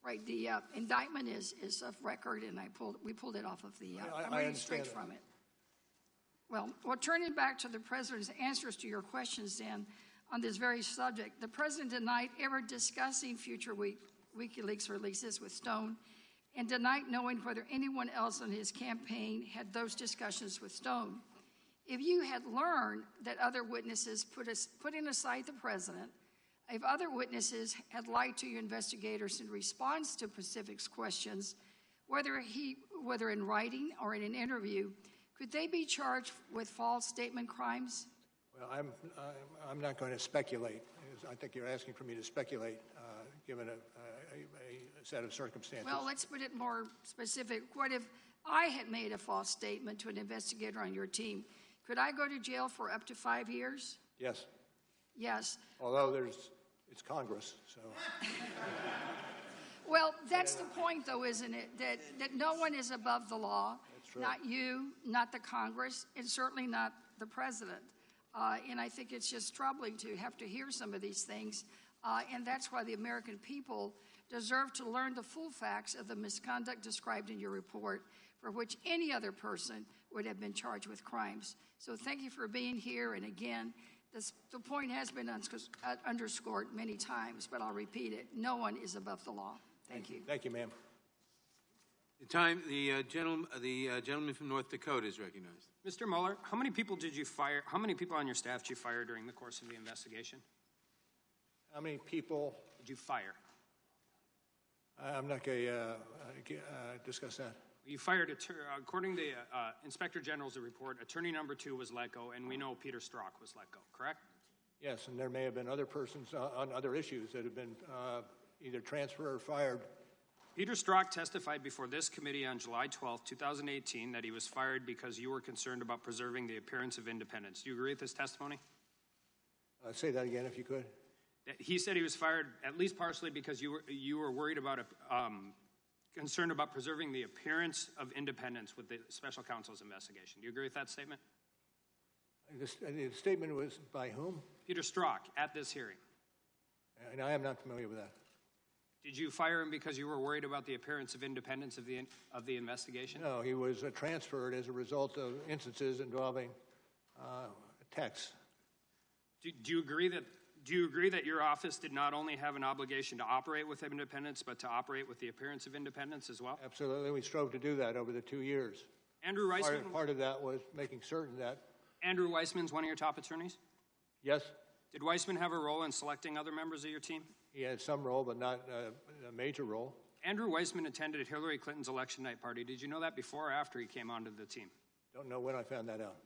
Right, the indictment is of record, and we pulled it off of the, I'm reading straight from it. Well, turning back to the President's answers to your questions, Dan, on this very subject, the President denied ever discussing future WikiLeaks releases with Stone and denied knowing whether anyone else on his campaign had those discussions with Stone. If you had learned that other witnesses, putting aside the President, if other witnesses had lied to you investigators in response to Pacific's questions, whether in writing or in an interview, could they be charged with false statement crimes?
Well, I'm not going to speculate. I think you're asking for me to speculate, given a set of circumstances.
Well, let's put it more specific. What if I had made a false statement to an investigator on your team? Could I go to jail for up to 5 years?
Yes.
Yes.
Although it's Congress, so.
Well, that's the point, though, isn't it? That no one is above the law.
That's true.
Not you, not the Congress, and certainly not the President. And I think it's just troubling to have to hear some of these things. And that's why the American people deserve to learn the full facts of the misconduct described in your report, for which any other person would have been charged with crimes. So thank you for being here. And again, the point has been underscored many times, but I'll repeat it. No one is above the law. Thank you.
Thank you, ma'am.
The gentleman from North Dakota is recognized.
Mr. Mueller, how many people did you fire? How many people on your staff did you fire during the course of the investigation?
How many people
did you fire?
I'm not going to discuss that.
You fired, according to the Inspector General's report, attorney number 2 was let go, and we know Peter Strzok was let go, correct?
Yes, and there may have been other persons on other issues that have been either transferred or fired.
Peter Strzok testified before this committee on July 12, 2018, that he was fired because you were concerned about preserving the appearance of independence. Do you agree with this testimony?
Say that again, if you could.
He said he was fired at least partially because you were worried about concerned about preserving the appearance of independence with the special counsel's investigation. Do you agree with that statement?
The statement was by whom?
Peter Strzok at this hearing.
And I am not familiar with that.
Did you fire him because you were worried about the appearance of independence of the investigation?
No, he was transferred as a result of instances involving texts.
Do you agree that your office did not only have an obligation to operate with independence, but to operate with the appearance of independence as well?
Absolutely. We strove to do that over the 2 years.
Andrew Weissman?
Part of that was making certain that...
Andrew Weissman's one of your top attorneys?
Yes.
Did Weissman have a role in selecting other members of your team?
He had some role, but not a major role.
Andrew Weissman attended Hillary Clinton's election night party. Did you know that before or after he came onto the team?
Don't know when I found that out.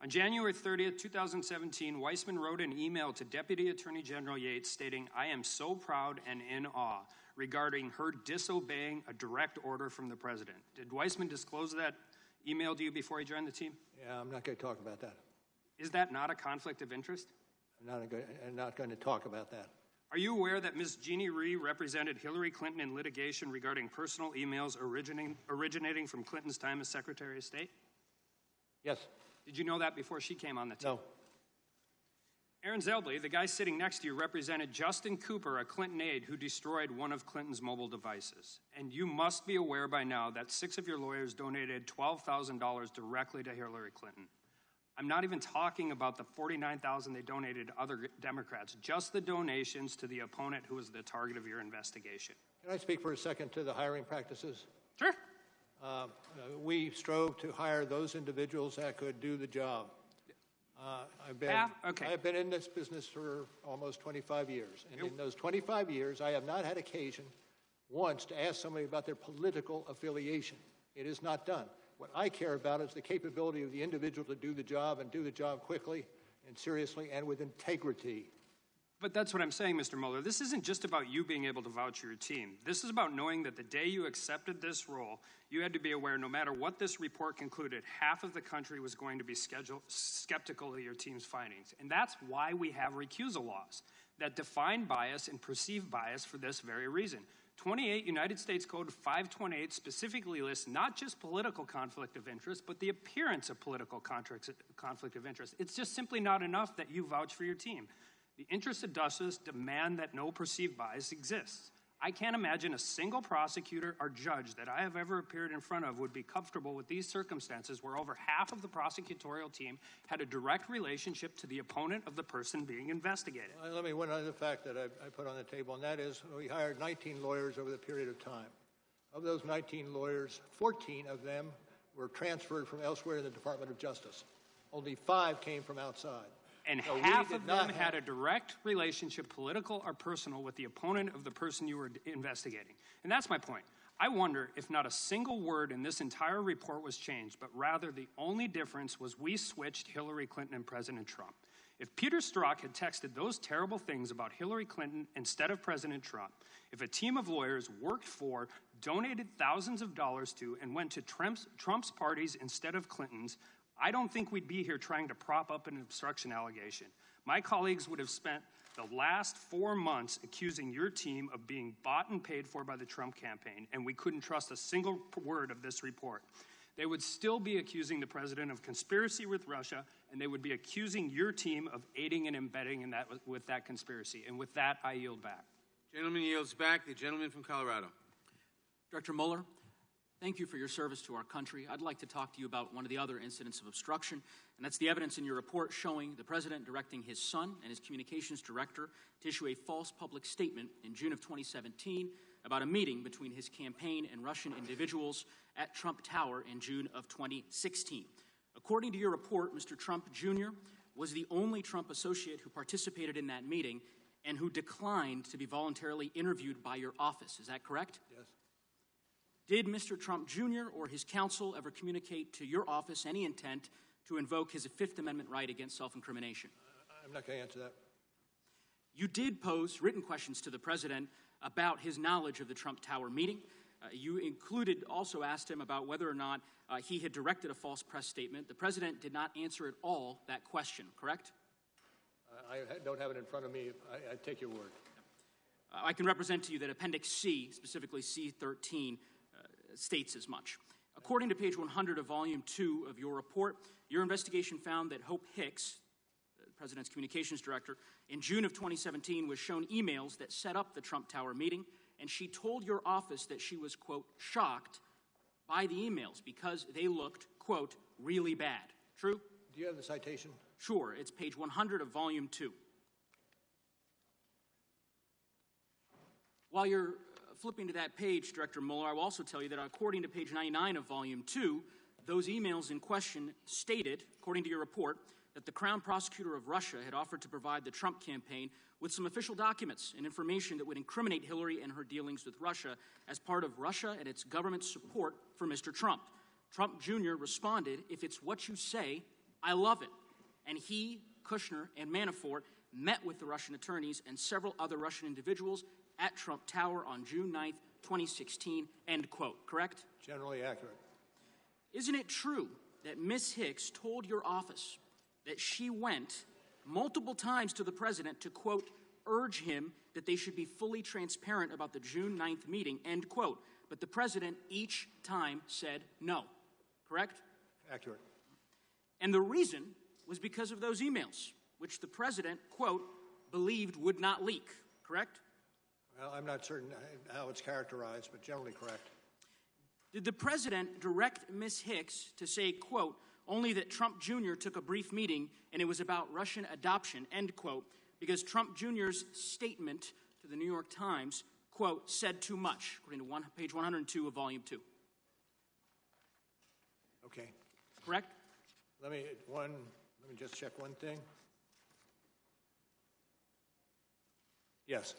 On January 30th, 2017, Weissman wrote an email to Deputy Attorney General Yates stating, "I am so proud and in awe," regarding her disobeying a direct order from the President. Did Weissman disclose that email to you before he joined the team?
Yeah, I'm not going to talk about that.
Is that not a conflict of interest?
I'm not going to talk about that.
Are you aware that Ms. Jeannie Rhee represented Hillary Clinton in litigation regarding personal emails originating from Clinton's time as Secretary of State?
Yes.
Did you know that before she came on the team?
No.
Aaron Zelbley, the guy sitting next to you, represented Justin Cooper, a Clinton aide who destroyed one of Clinton's mobile devices. And you must be aware by now that 6 of your lawyers donated $12,000 directly to Hillary Clinton. I'm not even talking about the $49,000 they donated to other Democrats, just the donations to the opponent who was the target of your investigation.
Can I speak for a second to the hiring practices?
Sure.
We strove to hire those individuals that could do the job. I've been in this business for almost 25 years, and in those 25 years, I have not had occasion once to ask somebody about their political affiliation. It is not done. What I care about is the capability of the individual to do the job and do the job quickly and seriously and with integrity.
But that's what I'm saying, Mr. Mueller. This isn't just about you being able to vouch for your team. This is about knowing that the day you accepted this role, you had to be aware no matter what this report concluded, half of the country was going to be skeptical of your team's findings. And that's why we have recusal laws that define bias and perceive bias for this very reason. 28 United States Code 528 specifically lists not just political conflict of interest, but the appearance of political conflict of interest. It's just simply not enough that you vouch for your team. The interested justice demand that no perceived bias exists. I can't imagine a single prosecutor or judge that I have ever appeared in front of would be comfortable with these circumstances where over half of the prosecutorial team had a direct relationship to the opponent of the person being investigated.
Let me one other fact that I put on the table, and that is we hired 19 lawyers over the period of time. Of those 19 lawyers, 14 of them were transferred from elsewhere in the Department of Justice. Only 5 came from outside.
And
So
half of them had a direct relationship, political or personal, with the opponent of the person you were investigating. And that's my point. I wonder if not a single word in this entire report was changed, but rather the only difference was we switched Hillary Clinton and President Trump. If Peter Strzok had texted those terrible things about Hillary Clinton instead of President Trump, if a team of lawyers worked for, donated thousands of dollars to, and went to Trump's parties instead of Clinton's, I don't think we'd be here trying to prop up an obstruction allegation. My colleagues would have spent the last 4 months accusing your team of being bought and paid for by the Trump campaign, and we couldn't trust a single word of this report. They would still be accusing the president of conspiracy with Russia, and they would be accusing your team of aiding and abetting in that, with that conspiracy. And with that, I yield back.
Gentleman yields back. The gentleman from Colorado.
Director Mueller, thank you for your service to our country. I'd like to talk to you about one of the other incidents of obstruction, and that's the evidence in your report showing the president directing his son and his communications director to issue a false public statement in June of 2017 about a meeting between his campaign and Russian individuals at Trump Tower in June of 2016. According to your report, Mr. Trump Jr. was the only Trump associate who participated in that meeting and who declined to be voluntarily interviewed by your office. Is that correct?
Yes.
Did Mr. Trump Jr. or his counsel ever communicate to your office any intent to invoke his Fifth Amendment right against self-incrimination?
I'm not going to answer that.
You did pose written questions to the president about his knowledge of the Trump Tower meeting. You also asked him about whether or not he had directed a false press statement. The president did not answer at all that question, correct?
I don't have it in front of me. I take your word.
I can represent to you that Appendix C, specifically C13, states as much. According to page 100 of Volume 2 of your report, your investigation found that Hope Hicks, the president's communications director, in June of 2017 was shown emails that set up the Trump Tower meeting, and she told your office that she was, quote, shocked by the emails because they looked, quote, really bad. True?
Do you have the citation?
Sure. It's page 100 of Volume 2. While you're flipping to that page, Director Mueller, I will also tell you that according to page 99 of Volume 2, those emails in question stated, according to your report, that the Crown Prosecutor of Russia had offered to provide the Trump campaign with some official documents and information that would incriminate Hillary and her dealings with Russia as part of Russia and its government's support for Mr. Trump. Trump Jr. responded, if it's what you say, I love it. And he, Kushner, and Manafort met with the Russian attorneys and several other Russian individuals at Trump Tower on June 9th, 2016, end quote, correct?
Generally accurate.
Isn't it true that Ms. Hicks told your office that she went multiple times to the president to, quote, urge him that they should be fully transparent about the June 9th meeting, end quote, but the president each time said no, correct?
Accurate.
And the reason was because of those emails, which the president, quote, believed would not leak, correct?
Well, I'm not certain how it's characterized, but generally correct.
Did the president direct Ms. Hicks to say, quote, only that Trump Jr. took a brief meeting and it was about Russian adoption, end quote, because Trump Jr.'s statement to the New York Times, quote, said too much, according to page 102 of Volume 2?
Okay.
Correct?
Let me just check one thing. Yes.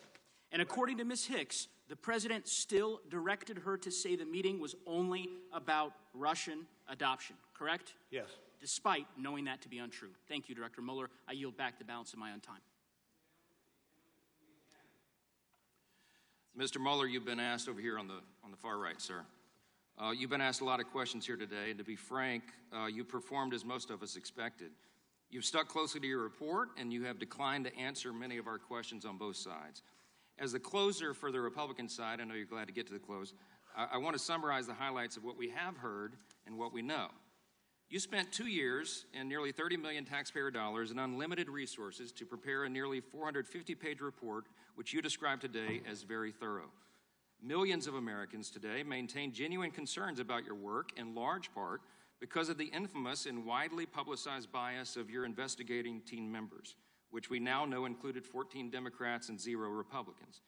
And according to Ms. Hicks, the president still directed her to say the meeting was only about Russian adoption, correct?
Yes.
Despite knowing that to be untrue. Thank you, Director Mueller. I yield back the balance of my own time.
Mr. Mueller, you've been asked over here on the far right, sir. You've been asked a lot of questions here today, and to be frank, you performed as most of us expected. You've stuck closely to your report, and you have declined to answer many of our questions on both sides.
As the closer for the Republican side, I know you're glad to get to the close, I want to summarize the highlights of what we have heard and what we know. You spent 2 years and nearly 30 million taxpayer dollars and unlimited resources to prepare a nearly 450-page report, which you described today as very thorough. Millions of Americans today maintain genuine concerns about your work, in large part because of the infamous and widely publicized bias of your investigating team members, which we now know included 14 Democrats and 0 Republicans.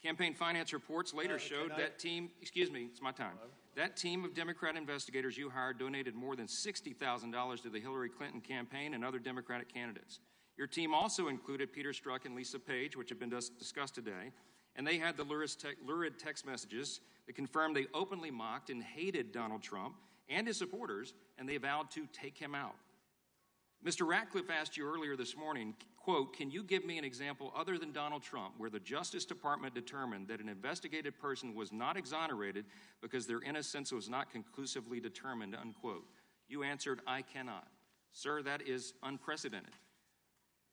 Campaign finance reports later showed that team, excuse me, it's my time. That team of Democrat investigators you hired donated more than $60,000 to the Hillary Clinton campaign and other Democratic candidates. Your team also included Peter Strzok and Lisa Page, which have been discussed today, and they had the lurid text messages that confirmed they openly mocked and hated Donald Trump and his supporters, and they vowed to take him out. Mr. Ratcliffe asked you earlier this morning, quote, can you give me an example other than Donald Trump where the Justice Department determined that an investigated person was not exonerated because their innocence was not conclusively determined, unquote? You answered, I cannot. Sir, that is unprecedented.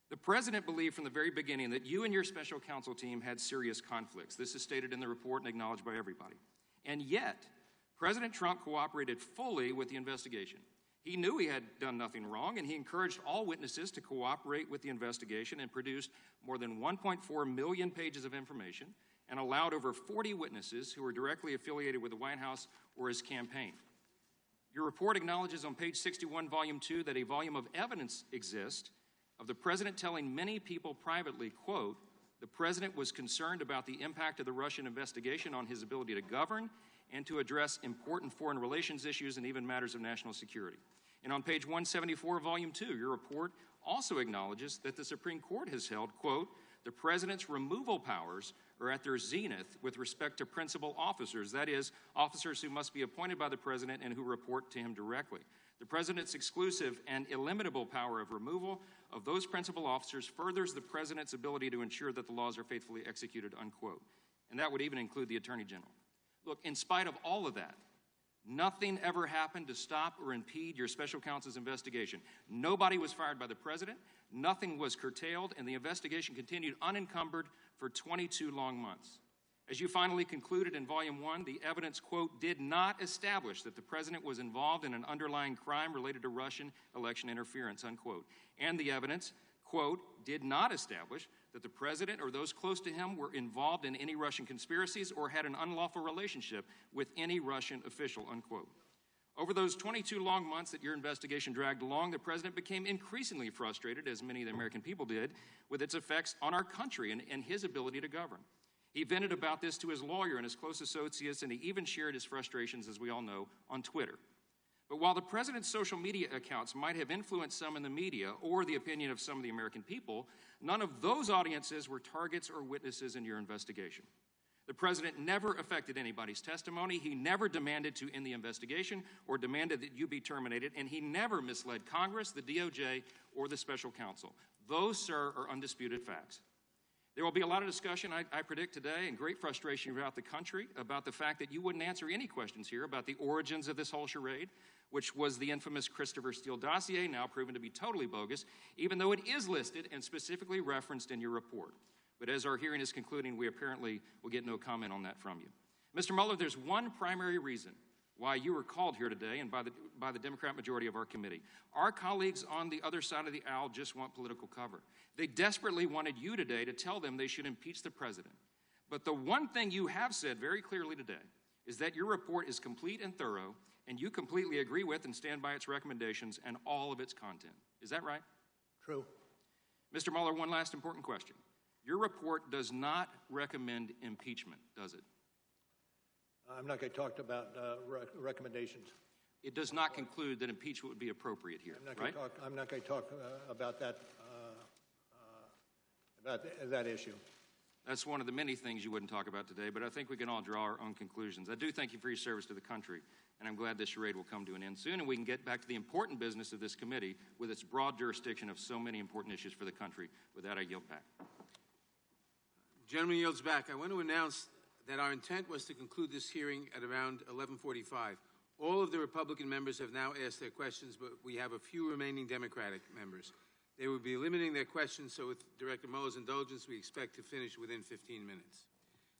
The president believed from the very beginning that you and your special counsel team had serious conflicts. This is stated in the report and acknowledged by everybody. And yet, President Trump cooperated fully with the investigation. He knew he had done nothing wrong, and he encouraged all witnesses to cooperate with the investigation and produced more than 1.4 million pages of information and allowed over 40 witnesses who were directly affiliated with the White House or his campaign. Your report acknowledges on page 61, volume 2, that a volume of evidence exists of the president telling many people privately, quote, the president was concerned about the impact of the Russian investigation on his ability to govern and to address important foreign relations issues and even matters of national security. And on page 174, volume 2, your report also acknowledges that the Supreme Court has held, quote, the president's removal powers are at their zenith with respect to principal officers, that is, officers who must be appointed by the president and who report to him directly. The president's exclusive and illimitable power of removal of those principal officers furthers the president's ability to ensure that the laws are faithfully executed, unquote. And that would even include the Attorney General. Look, in spite of all of that, nothing ever happened to stop or impede your special counsel's investigation. Nobody was fired by the president, nothing was curtailed, and the investigation continued unencumbered for 22 long months. As you finally concluded in volume 1, the evidence, quote, did not establish that the president was involved in an underlying crime related to Russian election interference, unquote. And the evidence, quote, did not establish that the president or those close to him were involved in any Russian conspiracies or had an unlawful relationship with any Russian official, unquote. Over those 22 long months that your investigation dragged along, the president became increasingly frustrated, as many of the American people did, with its effects on our country and his ability to govern. He vented about this to his lawyer and his close associates, and he even shared his frustrations, as we all know, on Twitter. But while the president's social media accounts might have influenced some in the media or the opinion of some of the American people, none of those audiences were targets or witnesses in your investigation. The president never affected anybody's testimony. He never demanded to end the investigation or demanded that you be terminated, and he never misled Congress, the DOJ, or the special counsel. Those, sir, are undisputed facts. There will be a lot of discussion, I predict today, and great frustration throughout the country about the fact that you wouldn't answer any questions here about the origins of this whole charade, which was the infamous Christopher Steele dossier, now proven to be totally bogus, even though it is listed and specifically referenced in your report. But as our hearing is concluding, we apparently will get no comment on that from you. Mr. Mueller, there's one primary reason why you were called here today and by the Democrat majority of our committee. Our colleagues on the other side of the aisle just want political cover. They desperately wanted you today to tell them they should impeach the president. But the one thing you have said very clearly today is that your report is complete and thorough, and you completely agree with and stand by its recommendations and all of its content. Is that right?
True.
Mr. Mueller, one last important question. Your report does not recommend impeachment, does it?
I'm not going to talk about recommendations.
It does not conclude that impeachment would be appropriate here, right?
I'm not going to talk about that issue.
That's one of the many things you wouldn't talk about today, but I think we can all draw our own conclusions. I do thank you for your service to the country, and I'm glad this charade will come to an end soon, and we can get back to the important business of this committee with its broad jurisdiction of so many important issues for the country. With that, I yield back.
The gentleman yields back. I want to announce that our intent was to conclude this hearing at around 11:45. All of the Republican members have now asked their questions, but we have a few remaining Democratic members. They will be limiting their questions, so with Director Mueller's indulgence, we expect to finish within 15 minutes.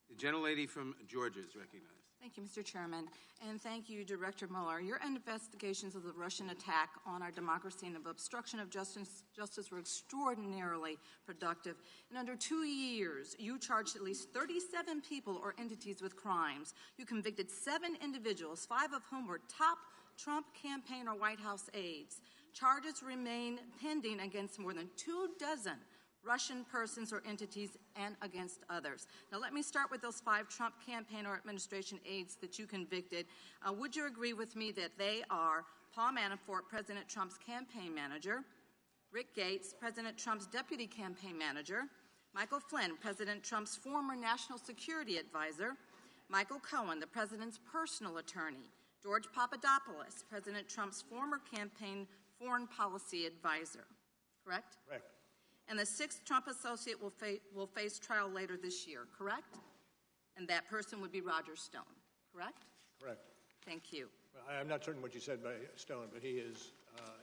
The gentlelady from Georgia is recognized.
Thank you, Mr. Chairman, and thank you, Director Mueller. Your investigations of the Russian attack on our democracy and of obstruction of justice were extraordinarily productive. In under 2 years, you charged at least 37 people or entities with crimes. You convicted 7 individuals, 5 of whom were top Trump campaign or White House aides. Charges remain pending against more than 24 Russian persons or entities and against others. Now, let me start with those 5 Trump campaign or administration aides that you convicted. Would you agree with me that they are Paul Manafort, President Trump's campaign manager, Rick Gates, President Trump's deputy campaign manager, Michael Flynn, President Trump's former national security advisor, Michael Cohen, the president's personal attorney, George Papadopoulos, President Trump's former campaign foreign policy advisor, correct?
Correct.
And the 6th Trump associate will face trial later this year, correct? And that person would be Roger Stone, correct?
Correct.
Thank you.
Well, I'm not certain what you said by Stone, but he is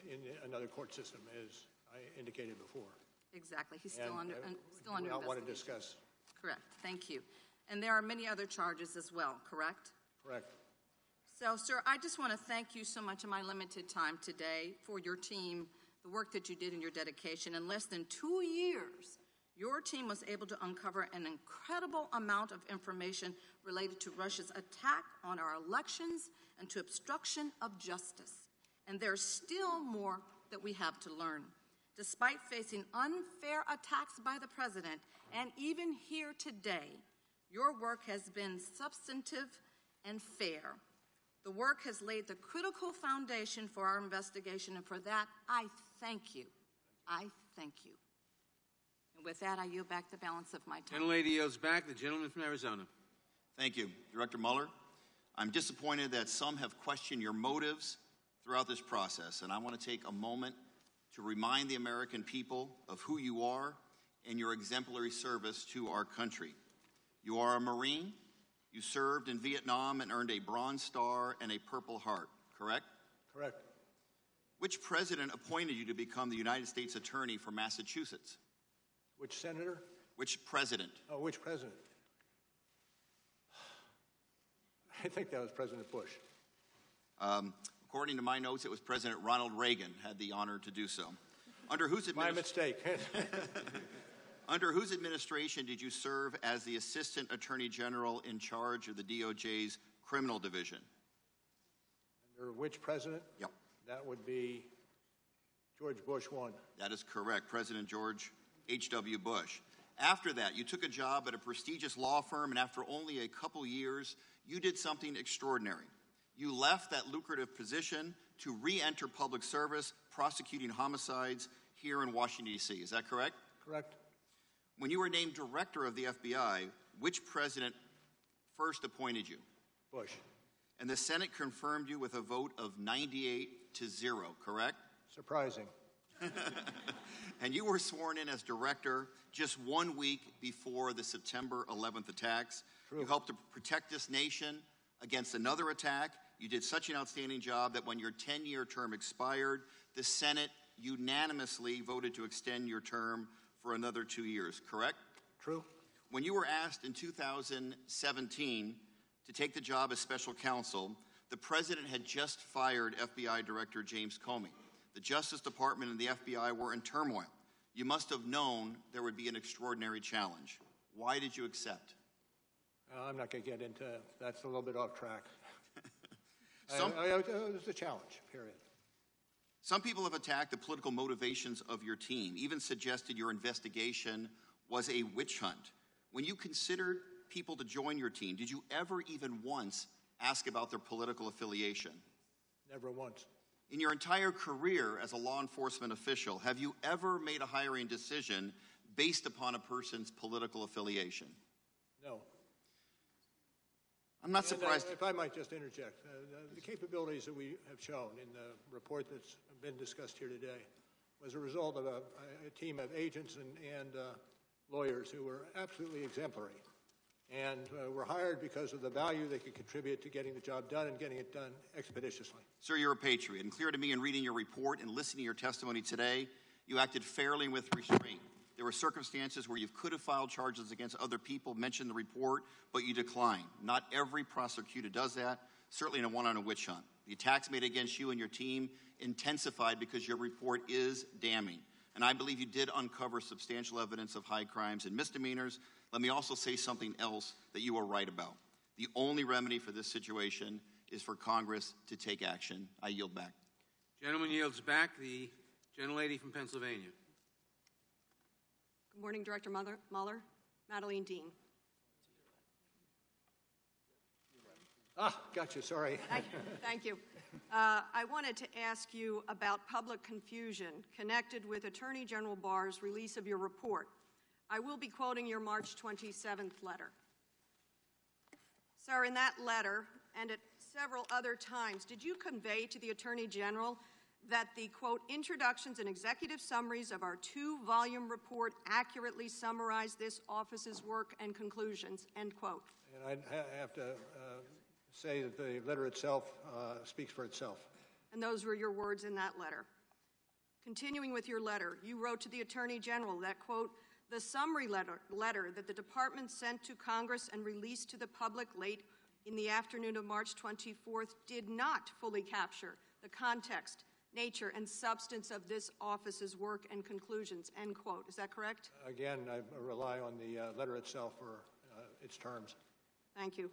in another court system, as I indicated before.
Exactly. He's still under
I
investigation.
want to discuss.
Correct. Thank you. And there are many other charges as well, correct?
Correct.
So, sir, I just want to thank you so much in my limited time today for your team, the work that you did and your dedication. In less than 2 years, your team was able to uncover an incredible amount of information related to Russia's attack on our elections and to obstruction of justice. And there's still more that we have to learn. Despite facing unfair attacks by the president, and even here today, your work has been substantive and fair. The work has laid the critical foundation for our investigation, and for that, I thank you. I thank you. And with that, I yield back the balance of my time.
Gentlelady yields back. The gentleman from Arizona.
Thank you. Director Mueller, I'm disappointed that some have questioned your motives throughout this process, and I want to take a moment to remind the American people of who you are and your exemplary service to our country. You are a Marine. You served in Vietnam and earned a Bronze Star and a Purple Heart, correct?
Correct.
Which president appointed you to become the United States Attorney for Massachusetts?
Which senator?
Which president?
Oh, which president? I think that was President Bush.
According to my notes, it was President Ronald Reagan had the honor to do so. Under whose
My mistake.
Under whose administration did you serve as the Assistant Attorney General in charge of the DOJ's Criminal Division?
Under which president?
Yep.
That would be George Bush 1.
That is correct, President George H.W. Bush. After that, you took a job at a prestigious law firm, and after only a couple years, you did something extraordinary. You left that lucrative position to re-enter public service, prosecuting homicides here in Washington, D.C. Is that correct?
Correct.
When you were named director of the FBI, which president first appointed you?
Bush.
And the Senate confirmed you with a vote of 98-0, correct?
Surprising.
And you were sworn in as director just 1 week before the September 11th attacks.
True.
You helped to protect this nation against another attack. You did such an outstanding job that when your 10-year term expired, the Senate unanimously voted to extend your term for another 2 years, correct?
True.
When you were asked in 2017 to take the job as special counsel, the president had just fired FBI Director James Comey. The Justice Department and the FBI were in turmoil. You must have known there would be an extraordinary challenge. Why did you accept?
I'm not going to get into that. That's a little bit off track. It was a challenge, period.
Some people have attacked the political motivations of your team, even suggested your investigation was a witch hunt. When you considered people to join your team, did you ever even once ask about their political affiliation?
Never once.
In your entire career as a law enforcement official, have you ever made a hiring decision based upon a person's political affiliation?
No.
I'm not surprised.
If I might just interject, the capabilities that we have shown in the report that's been discussed here today was a result of a team of agents and lawyers who were absolutely exemplary and were hired because of the value they could contribute to getting the job done and getting it done expeditiously.
Sir, you're a patriot, and clear to me in reading your report and listening to your testimony today, You acted fairly and with restraint. There were circumstances where you could have filed charges against other people, mentioned the report, but you declined. Not every prosecutor does that, certainly in a witch hunt. The attacks made against you and your team intensified because your report is damning. And I believe you did uncover substantial evidence of high crimes and misdemeanors. Let me also say something else that you are right about. The only remedy for this situation is for Congress to take action. I yield back.
Gentleman yields back. The gentlelady from Pennsylvania.
Good morning, Director Mueller. Madeleine Dean.
Gotcha, sorry.
Thank you. I wanted to ask you about public confusion connected with Attorney General Barr's release of your report. I will be quoting your March 27th letter. Sir, in that letter, and at several other times, did you convey to the Attorney General that the, quote, introductions and executive summaries of our 2-volume report accurately summarize this office's work and conclusions, end quote?
And I have to say that the letter itself speaks for itself.
And those were your words in that letter. Continuing with your letter, you wrote to the Attorney General that, quote, the summary letter that the department sent to Congress and released to the public late in the afternoon of March 24th did not fully capture the context, nature, and substance of this office's work and conclusions, end quote. Is that correct?
Again, I rely on the letter itself for its terms.
Thank you.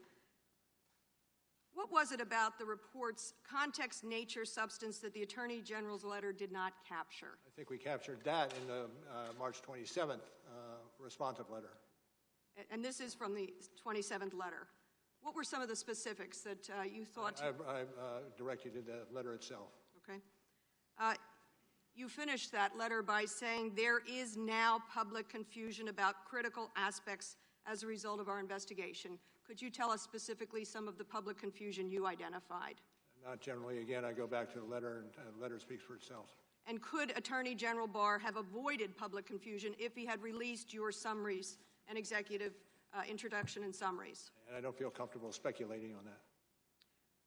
What was it about the report's context, nature, substance that the Attorney General's letter did not capture?
I think we captured that in the March 27th responsive letter.
And this is from the 27th letter. What were some of the specifics that you thought?
I direct you to the letter itself.
Okay. You finished that letter by saying there is now public confusion about critical aspects as a result of our investigation. Could you tell us specifically some of the public confusion you identified?
Not generally. Again, I go back to the letter, and the letter speaks for itself.
And could Attorney General Barr have avoided public confusion if he had released your summaries and executive introduction and summaries?
And I don't feel comfortable speculating on that.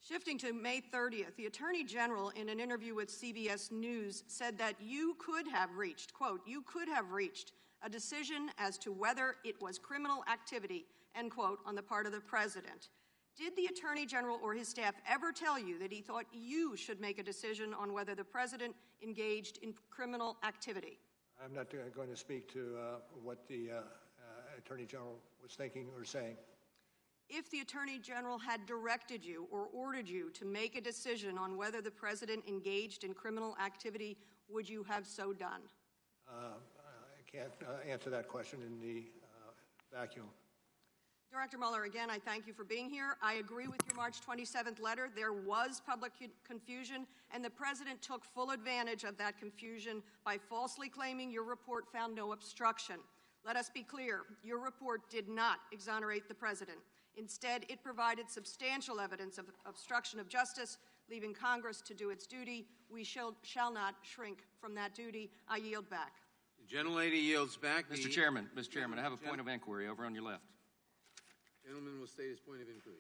Shifting to May 30th, the Attorney General, in an interview with CBS News, said that you could have reached, quote, you could have reached a decision as to whether it was criminal activity, end quote, on the part of the President. Did the Attorney General or his staff ever tell you that he thought you should make a decision on whether the President engaged in criminal activity?
I'm not going to speak to what the Attorney General was thinking or saying.
If the Attorney General had directed you or ordered you to make a decision on whether the President engaged in criminal activity, would you have so done?
I can't answer that question in the vacuum.
Director Mueller, again, I thank you for being here. I agree with your March 27th letter. There was public confusion, and the President took full advantage of that confusion by falsely claiming your report found no obstruction. Let us be clear, your report did not exonerate the President. Instead, it provided substantial evidence of obstruction of justice, leaving Congress to do its duty. We shall not shrink from that duty. I yield back.
The gentlelady yields back.
Mr. Chairman, I have a point of inquiry over on your left.
Gentleman will state his point of inquiry.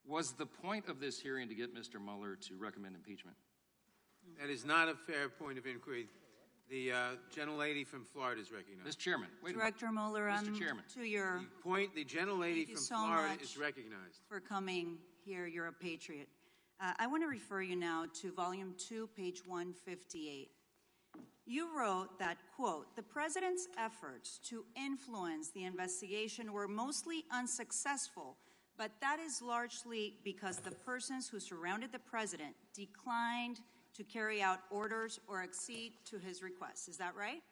Was the point of this hearing to get Mr. Mueller to recommend impeachment?
That is not a fair point of inquiry. The gentlelady from Florida is recognized.
Mr. Chairman, wait
Director Mueller,
Mr. Chairman.
To your
the gentlelady from Florida is recognized.
For coming here, you're a patriot. I want to refer you now to Volume 2, page 158. You wrote that, quote, the President's efforts to influence the investigation were mostly unsuccessful, but that is largely because the persons who surrounded the President declined to carry out orders or accede to his requests. Is that right?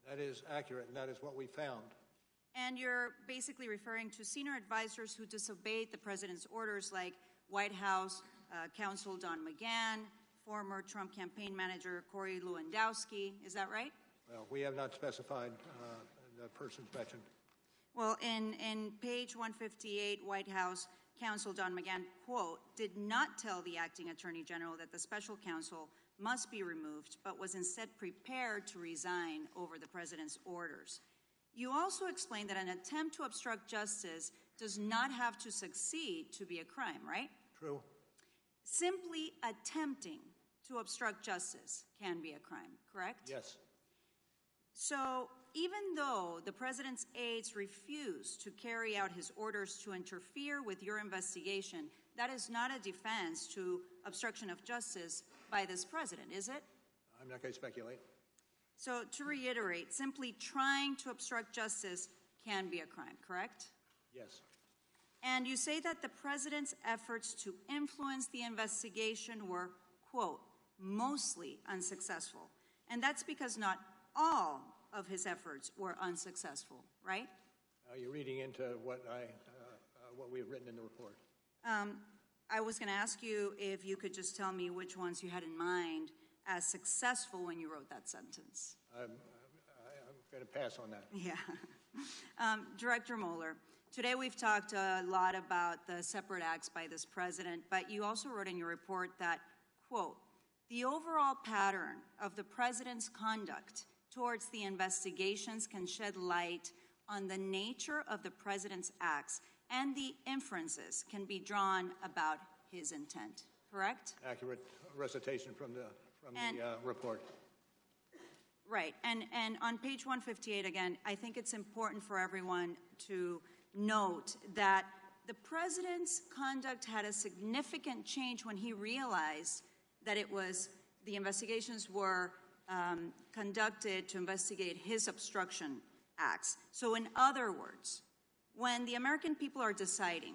That is accurate, and that is what we found.
And you're basically referring to senior advisors who disobeyed the President's orders, like White House counsel Don McGahn, former Trump campaign manager Corey Lewandowski. Is that right?
Well, we have not specified the persons mentioned.
Well, in page 158, White House counsel Don McGahn, quote, did not tell the acting Attorney General that the special counsel must be removed, but was instead prepared to resign over the President's orders. You also explained that an attempt to obstruct justice does not have to succeed to be a crime, right?
True.
Simply attempting to obstruct justice can be a crime, correct?
Yes.
So even though the president's aides refused to carry out his orders to interfere with your investigation, that is not a defense to obstruction of justice by this president, is it?
I'm not going to speculate.
So to reiterate, simply trying to obstruct justice can be a crime, correct?
Yes.
And you say that the president's efforts to influence the investigation were, quote, mostly unsuccessful. And that's because not all of his efforts were unsuccessful, right?
You're reading into what we have written in the report.
I was going to ask you if you could just tell me which ones you had in mind as successful when you wrote that sentence.
I'm going to pass on that.
Yeah. Director Mueller, today we've talked a lot about the separate acts by this president, but you also wrote in your report that, quote, the overall pattern of the president's conduct towards the investigations can shed light on the nature of the president's acts, and the inferences can be drawn about his intent, correct?
Accurate recitation from the report.
Right, and on page 158, again, I think it's important for everyone to note that the president's conduct had a significant change when he realized that the investigations were conducted to investigate his obstruction acts. So in other words, when the American people are deciding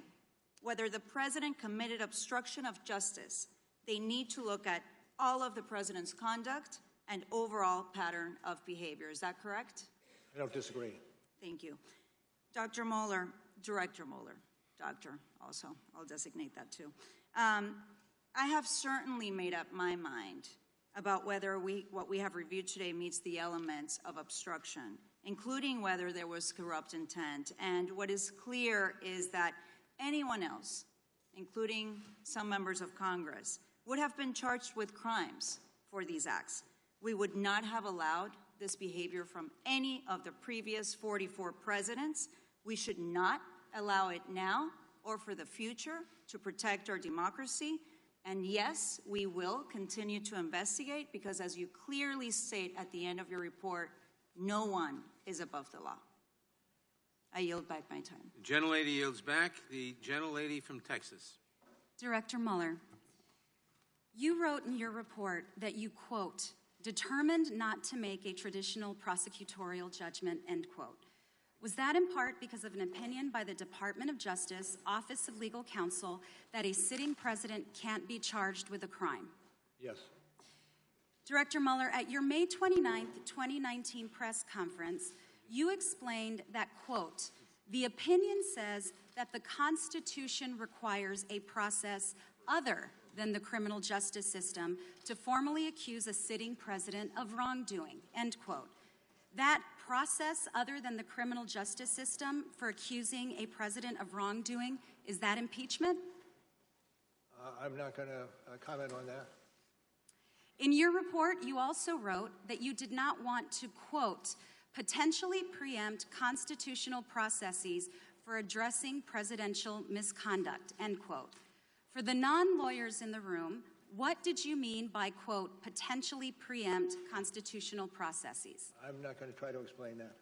whether the president committed obstruction of justice, they need to look at all of the president's conduct and overall pattern of behavior. Is that correct?
I don't disagree.
Thank you. Dr. Mueller, Director Mueller, doctor also, I'll designate that too. I have certainly made up my mind about whether what we have reviewed today meets the elements of obstruction, including whether there was corrupt intent. And what is clear is that anyone else, including some members of Congress, would have been charged with crimes for these acts. We would not have allowed this behavior from any of the previous 44 presidents. We should not allow it now or for the future to protect our democracy. And yes, we will continue to investigate because, as you clearly state at the end of your report, no one is above the law. I yield back my time.
The gentlelady yields back. The gentlelady from Texas.
Director Mueller, you wrote in your report that you, quote, determined not to make a traditional prosecutorial judgment, end quote. Was that in part because of an opinion by the Department of Justice, Office of Legal Counsel, that a sitting president can't be charged with a crime?
Yes.
Director Mueller, at your May 29th, 2019 press conference, you explained that, quote, the opinion says that the Constitution requires a process other than the criminal justice system to formally accuse a sitting president of wrongdoing, end quote. That process other than the criminal justice system for accusing a president of wrongdoing, is that impeachment?
I'm not going to comment on that.
In your report, you also wrote that you did not want to, quote, potentially preempt constitutional processes for addressing presidential misconduct, end quote. For the non-lawyers in the room, what did you mean by, quote, potentially preempt constitutional processes?
I'm not going to try to explain that.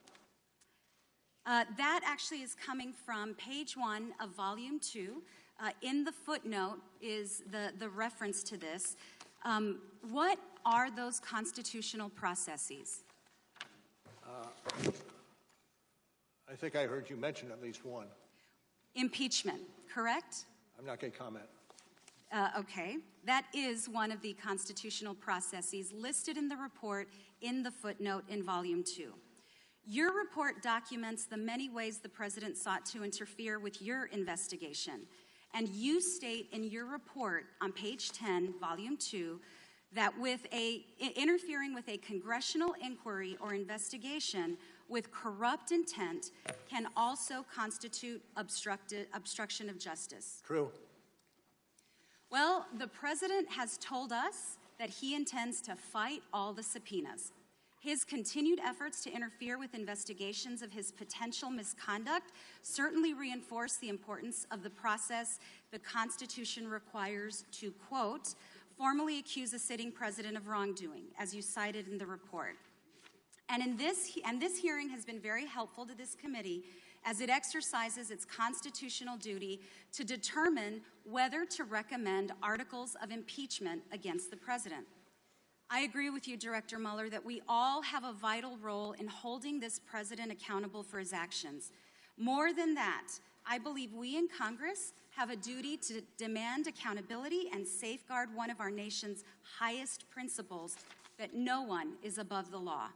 That actually is coming from page 1 of volume 2. In the footnote is the reference to this. What are those constitutional processes?
I think I heard you mention at least one.
Impeachment, correct?
I'm not going to comment.
Okay. That is one of the constitutional processes listed in the report in the footnote in volume 2. Your report documents the many ways the president sought to interfere with your investigation. And you state in your report on page 10, volume 2, that interfering with a congressional inquiry or investigation with corrupt intent can also constitute obstruction of justice.
True.
Well, the president has told us that he intends to fight all the subpoenas. His continued efforts to interfere with investigations of his potential misconduct certainly reinforce the importance of the process the Constitution requires to, quote, formally accuse a sitting president of wrongdoing, as you cited in the report. And this hearing has been very helpful to this committee as it exercises its constitutional duty to determine whether to recommend articles of impeachment against the president. I agree with you, Director Mueller, that we all have a vital role in holding this president accountable for his actions. More than that, I believe we in Congress have a duty to demand accountability and safeguard one of our nation's highest principles, that no one is above the law.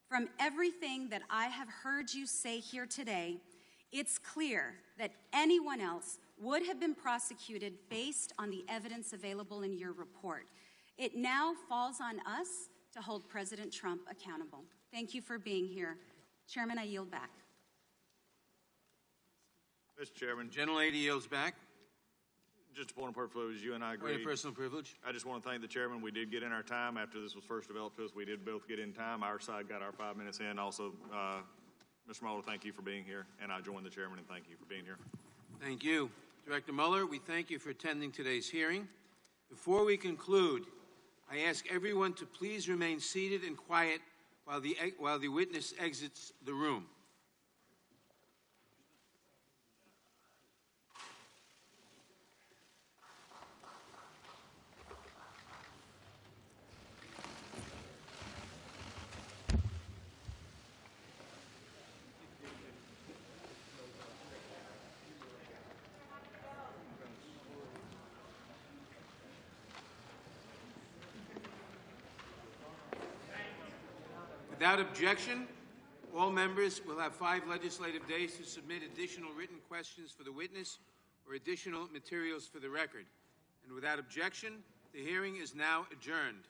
From everything that I have heard you say here today, it's clear that anyone else would have been prosecuted based on the evidence available in your report. It now falls on us to hold President Trump accountable. Thank you for being here. Chairman, I yield back.
Mr. Chairman.
Gentlelady yields back.
Just a point of privilege, you and I agree.
Point of personal privilege.
I just want to thank the chairman. We did get in our time after this was first developed to us. We did both get in time. Our side got our 5 minutes in. Also, Mr. Mueller, thank you for being here. And I join the chairman in thank you for being here.
Thank you. Director Mueller, we thank you for attending today's hearing. Before we conclude, I ask everyone to please remain seated and quiet while the witness exits the room. Without objection, all members will have 5 legislative days to submit additional written questions for the witness or additional materials for the record. And without objection, the hearing is now adjourned.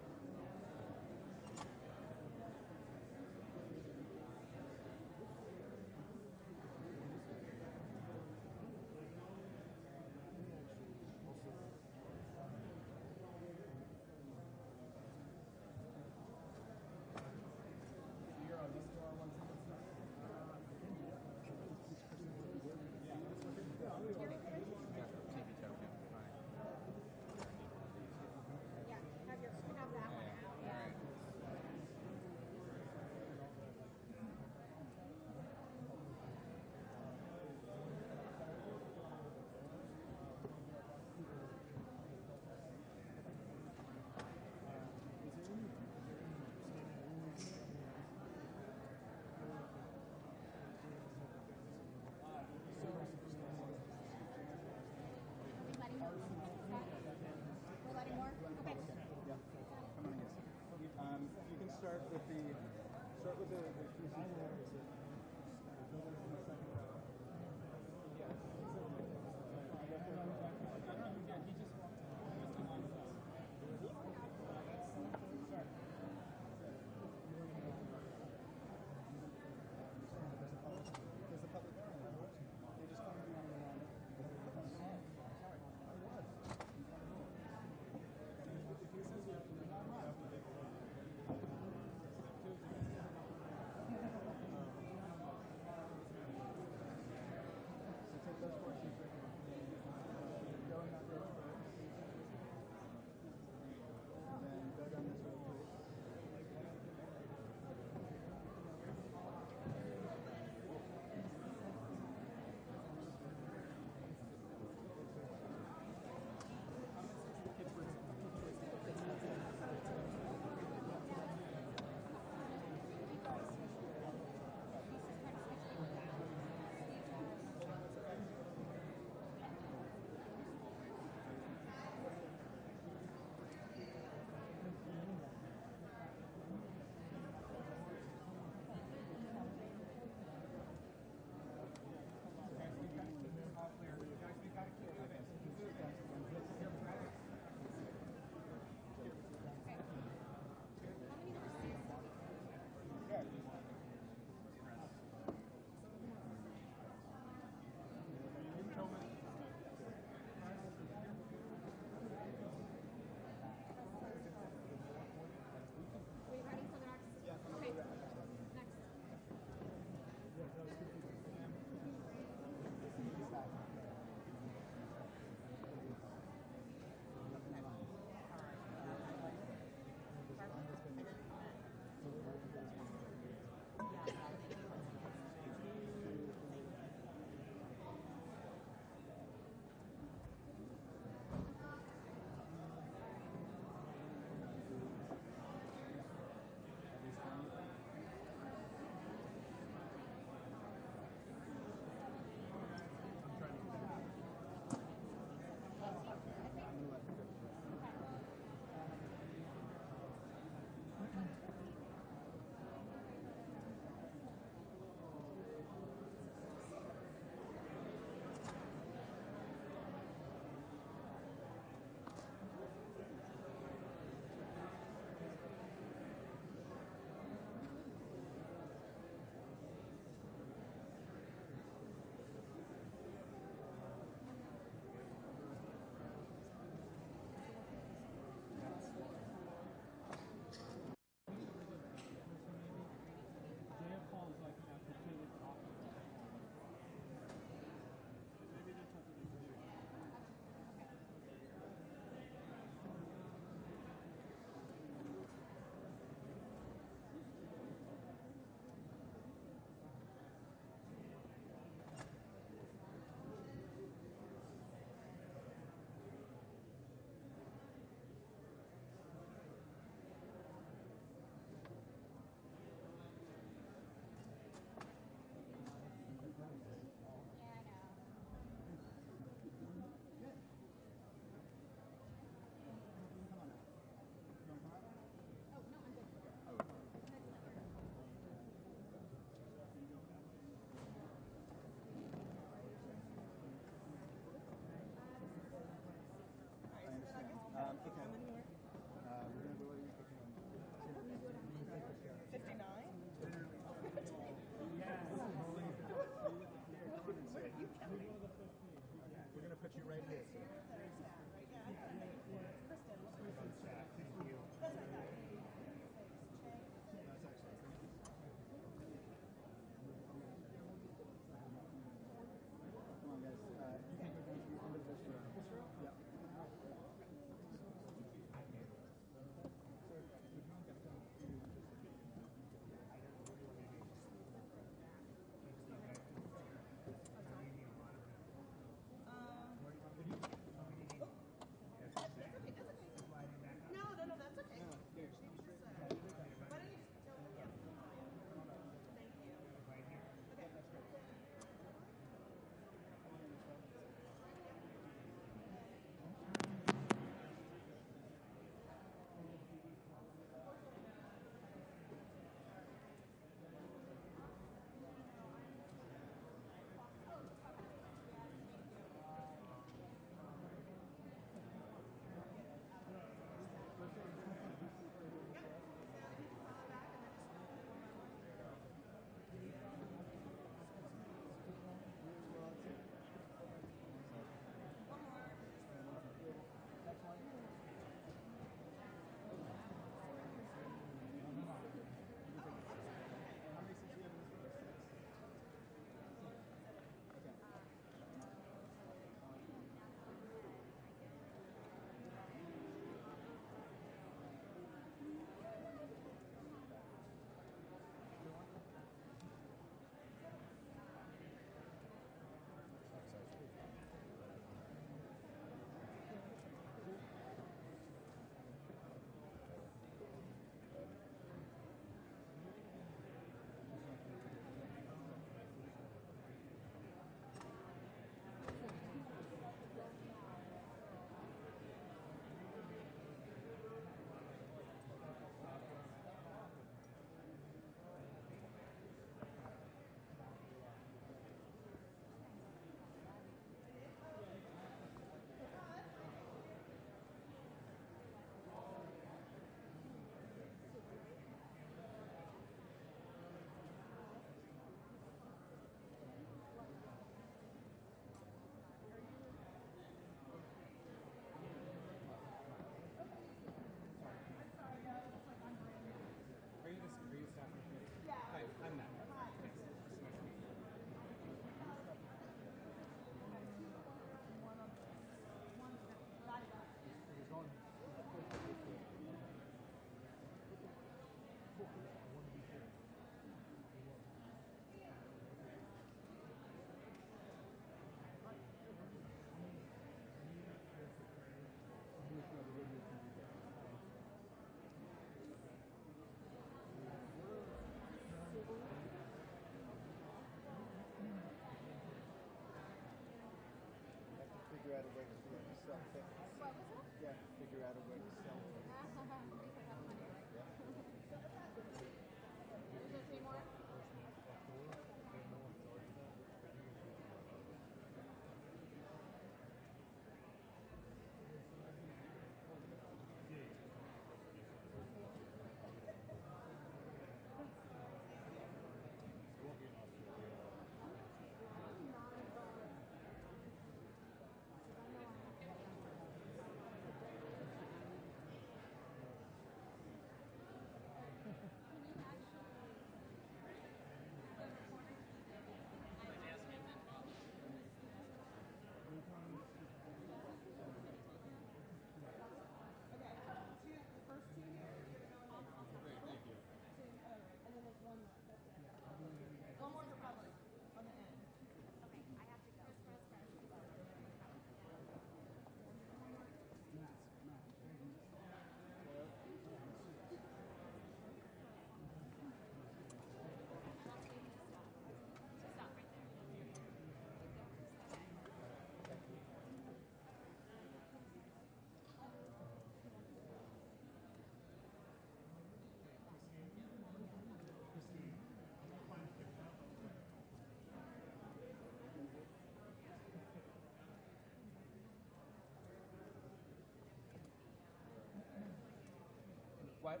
What?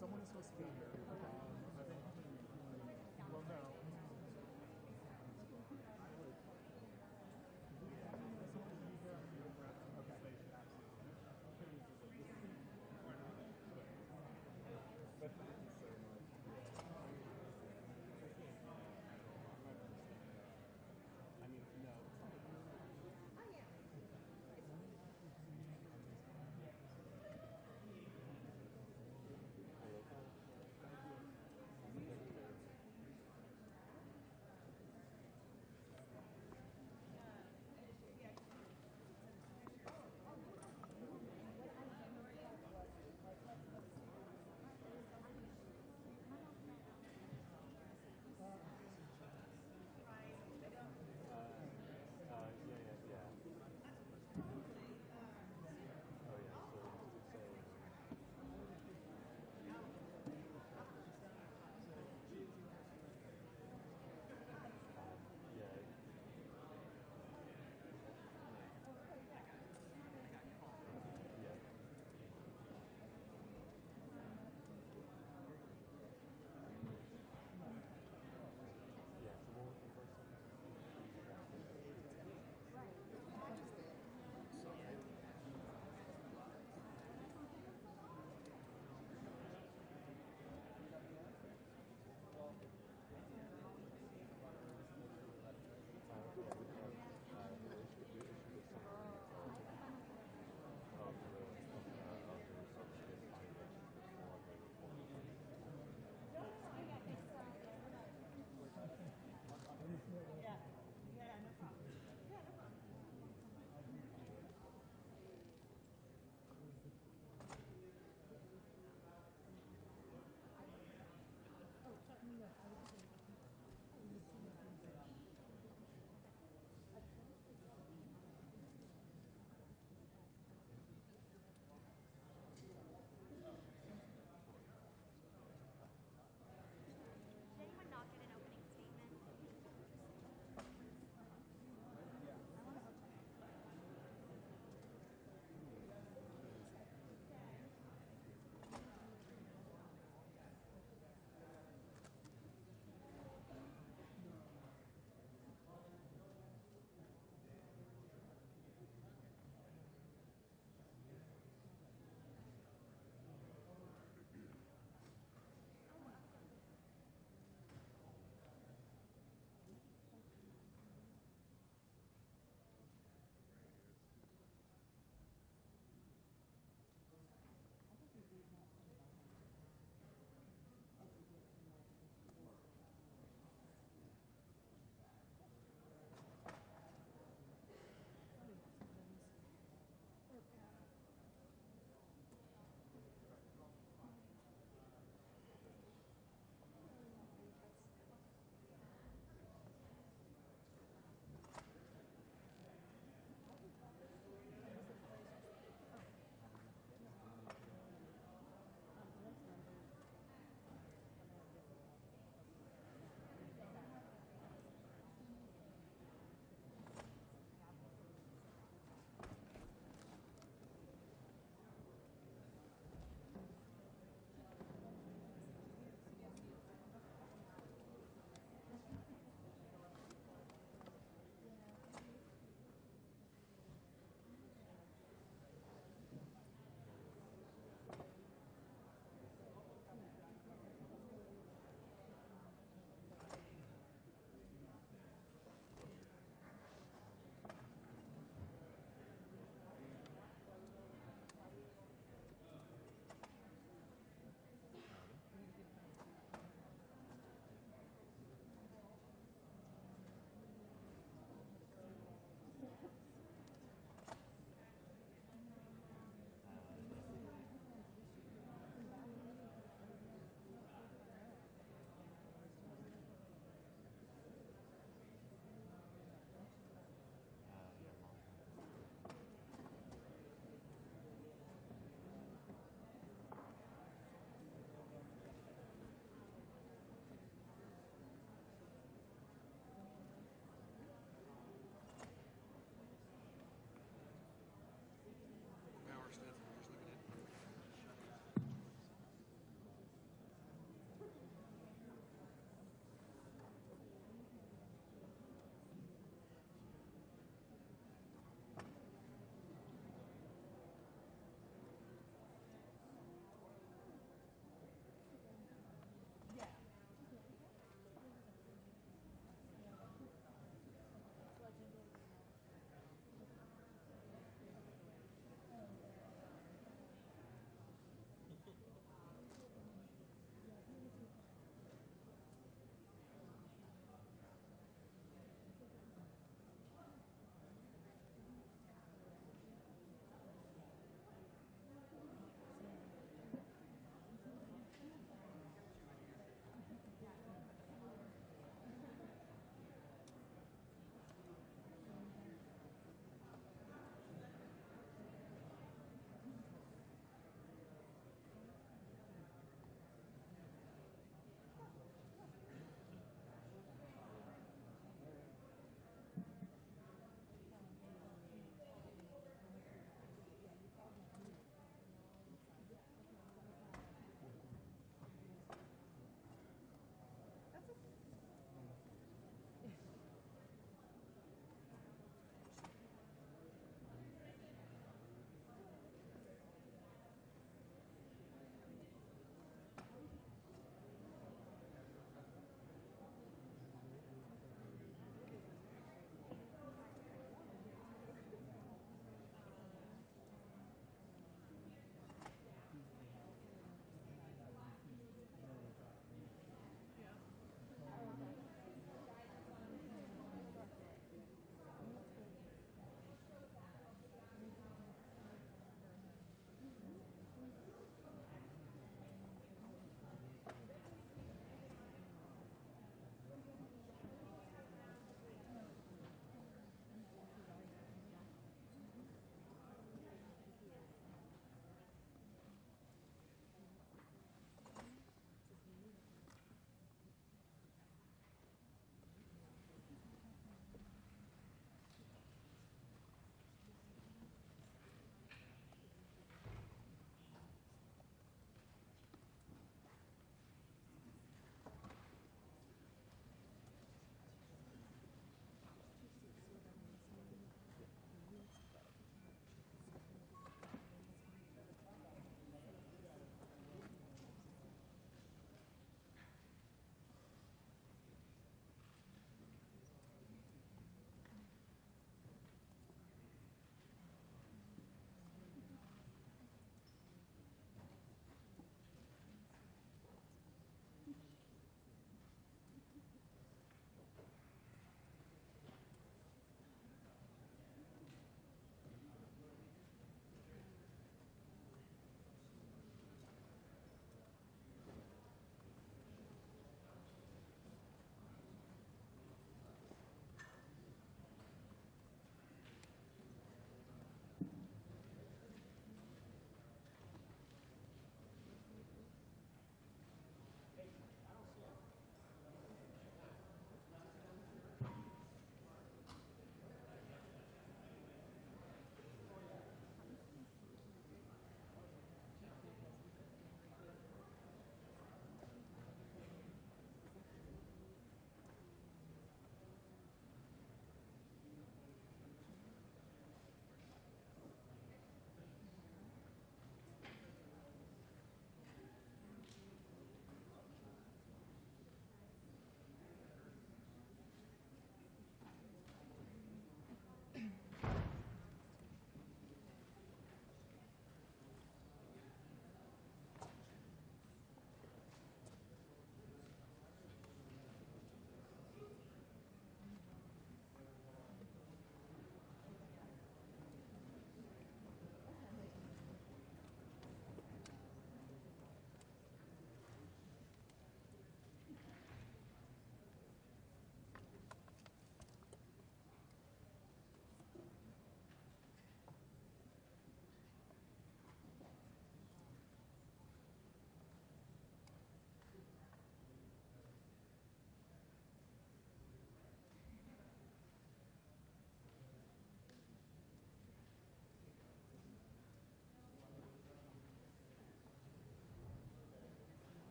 Someone is supposed to be here. I think. Well, no.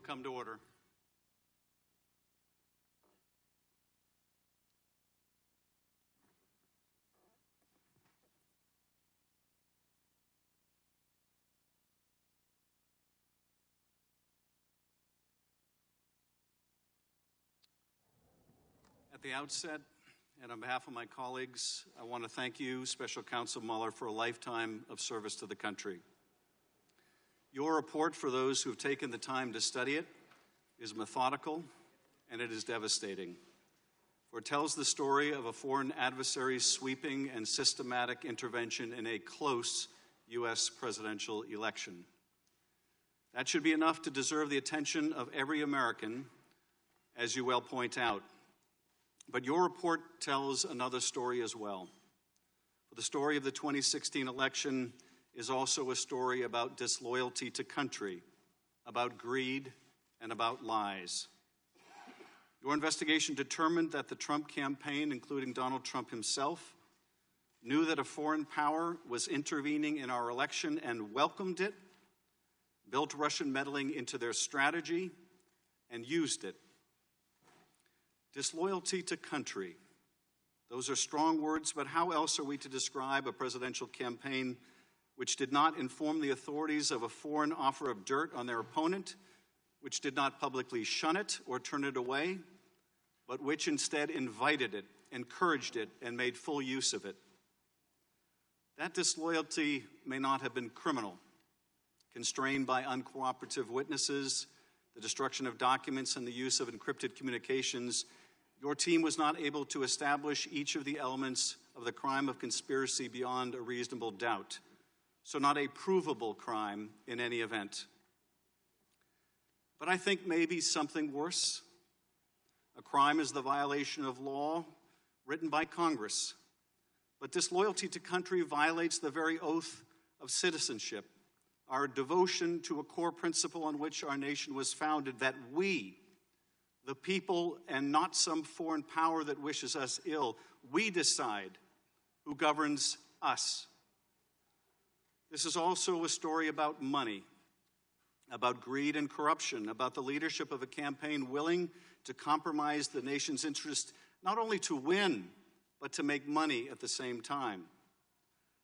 come to order. At the outset, and on behalf of my colleagues, I want to thank you, Special Counsel Mueller, for a lifetime of service to the country. Your report, for those who have taken the time to study it, is methodical and it is devastating. For it tells the story of a foreign adversary's sweeping and systematic intervention in a close U.S. presidential election. That should be enough to deserve the attention of every American, as you well point out. But your report tells another story as well. For the story of the 2016 election is also a story about disloyalty to country, about greed, and about lies. Your investigation determined that the Trump campaign, including Donald Trump himself, knew that a foreign power was intervening in our election and welcomed it, built Russian meddling into their strategy, and used it. Disloyalty to country. Those are strong words, but how else are we to describe a presidential campaign which did not inform the authorities of a foreign offer of dirt on their opponent, which did not publicly shun it or turn it away, but which instead invited it, encouraged it, and made full use of it? That disloyalty may not have been criminal, constrained by uncooperative witnesses, the destruction of documents, and the use of encrypted communications. Your team was not able to establish each of the elements of the crime of conspiracy beyond a reasonable doubt, so not a provable crime in any event. But I think maybe something worse. A crime is the violation of law written by Congress, but disloyalty to country violates the very oath of citizenship, our devotion to a core principle on which our nation was founded, that we, the people, and not some foreign power that wishes us ill, we decide who governs us. This is also a story about money, about greed and corruption, about the leadership of a campaign willing to compromise the nation's interest, not only to win, but to make money at the same time.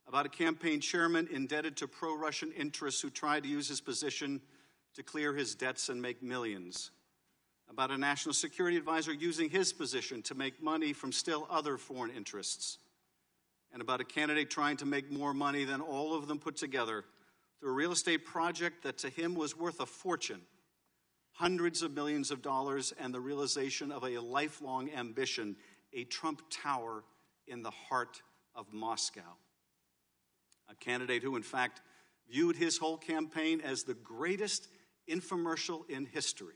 About a campaign chairman indebted to pro-Russian interests who tried to use his position to clear his debts and make millions. About a national security advisor using his position to make money from still other foreign interests. And about a candidate trying to make more money than all of them put together through a real estate project that to him was worth a fortune, hundreds of millions of dollars, and the realization of a lifelong ambition, a Trump Tower in the heart of Moscow. A candidate who, in fact, viewed his whole campaign as the greatest infomercial in history.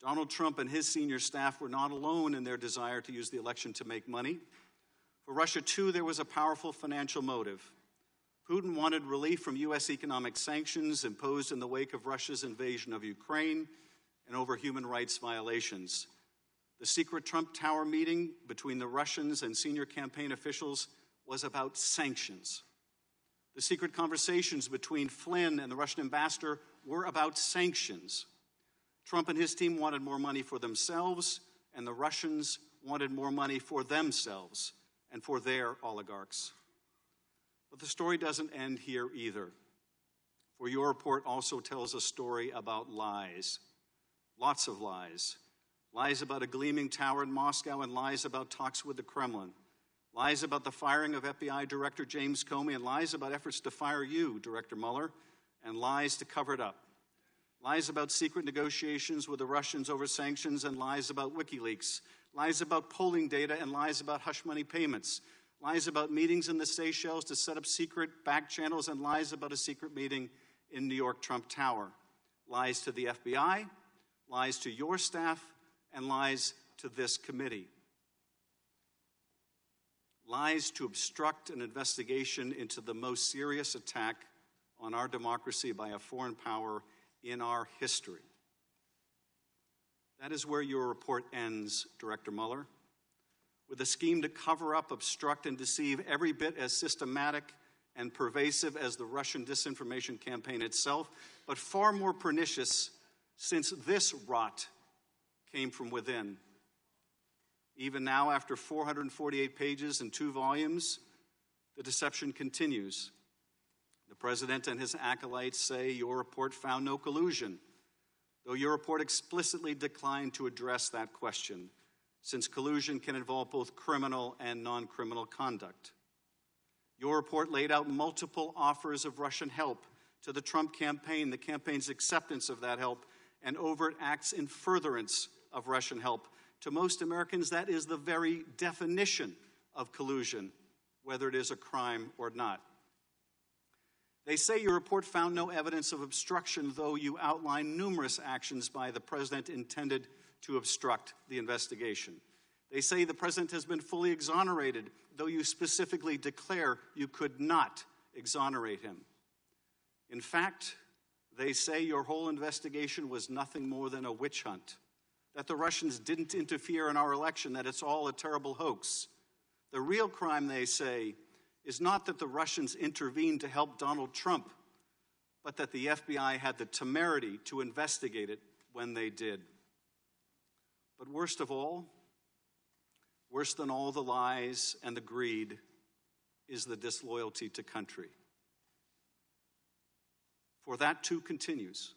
Donald Trump and his senior staff were not alone in their desire to use the election to make money. For Russia, too, there was a powerful financial motive. Putin wanted relief from U.S. economic sanctions imposed in the wake of Russia's invasion of Ukraine and over human rights violations. The secret Trump Tower meeting between the Russians and senior campaign officials was about sanctions. The secret conversations between Flynn and the Russian ambassador were about sanctions. Trump and his team wanted more money for themselves, and the Russians wanted more money for themselves and for their oligarchs. But the story doesn't end here either. For your report also tells a story about lies. Lots of lies. Lies about a gleaming tower in Moscow and lies about talks with the Kremlin. Lies about the firing of FBI Director James Comey and lies about efforts to fire you, Director Mueller, and lies to cover it up. Lies about secret negotiations with the Russians over sanctions and lies about WikiLeaks. Lies about polling data and lies about hush money payments. Lies about meetings in the Seychelles to set up secret back channels and lies about a secret meeting in New York Trump Tower. Lies to the FBI, lies to your staff, and lies to this committee. Lies to obstruct an investigation into the most serious attack on our democracy by a foreign power in our history. That is where your report ends, Director Mueller, with a scheme to cover up, obstruct, and deceive every bit as systematic and pervasive as the Russian disinformation campaign itself, but far more pernicious since this rot came from within. Even now, after 448 pages and 2 volumes, the deception continues. The president and his acolytes say your report found no collusion, though your report explicitly declined to address that question, since collusion can involve both criminal and non-criminal conduct. Your report laid out multiple offers of Russian help to the Trump campaign, the campaign's acceptance of that help, and overt acts in furtherance of Russian help. To most Americans, that is the very definition of collusion, whether it is a crime or not. They say your report found no evidence of obstruction, though you outline numerous actions by the president intended to obstruct the investigation. They say the president has been fully exonerated, though you specifically declare you could not exonerate him. In fact, they say your whole investigation was nothing more than a witch hunt, that the Russians didn't interfere in our election, that it's all a terrible hoax. The real crime, they say, is not that the Russians intervened to help Donald Trump, but that the FBI had the temerity to investigate it when they did. But worst of all, worse than all the lies and the greed, is the disloyalty to country. For that too continues.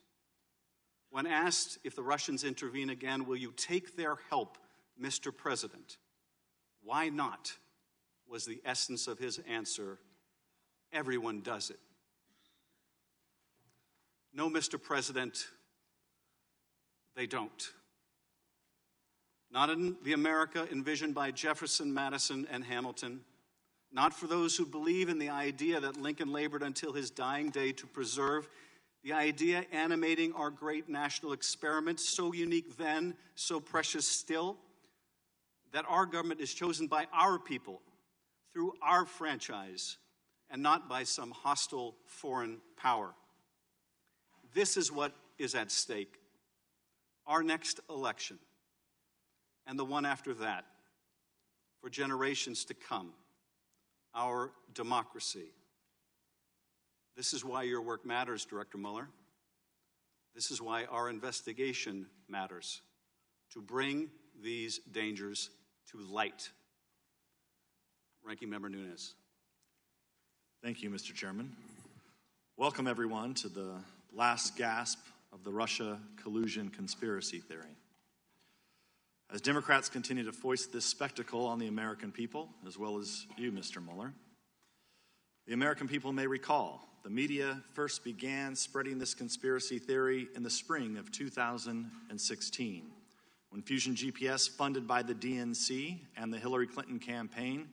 When asked if the Russians intervene again, will you take their help, Mr. President? Why not? Was the essence of his answer. Everyone does it. No, Mr. President, they don't. Not in the America envisioned by Jefferson, Madison, and Hamilton. Not for those who believe in the idea that Lincoln labored until his dying day to preserve, the idea animating our great national experiment, so unique then, so precious still, that our government is chosen by our people, through our franchise, and not by some hostile foreign power. This is what is at stake. Our next election, and the one after that, for generations to come, our democracy. This is why your work matters, Director Mueller. This is why our investigation matters, to bring these dangers to light. Ranking Member Nunes.
Thank you, Mr. Chairman. Welcome, everyone, to the last gasp of the Russia collusion conspiracy theory. As Democrats continue to foist this spectacle on the American people, as well as you, Mr. Mueller, the American people may recall the media first began spreading this conspiracy theory in the spring of 2016, when Fusion GPS, funded by the DNC and the Hillary Clinton campaign,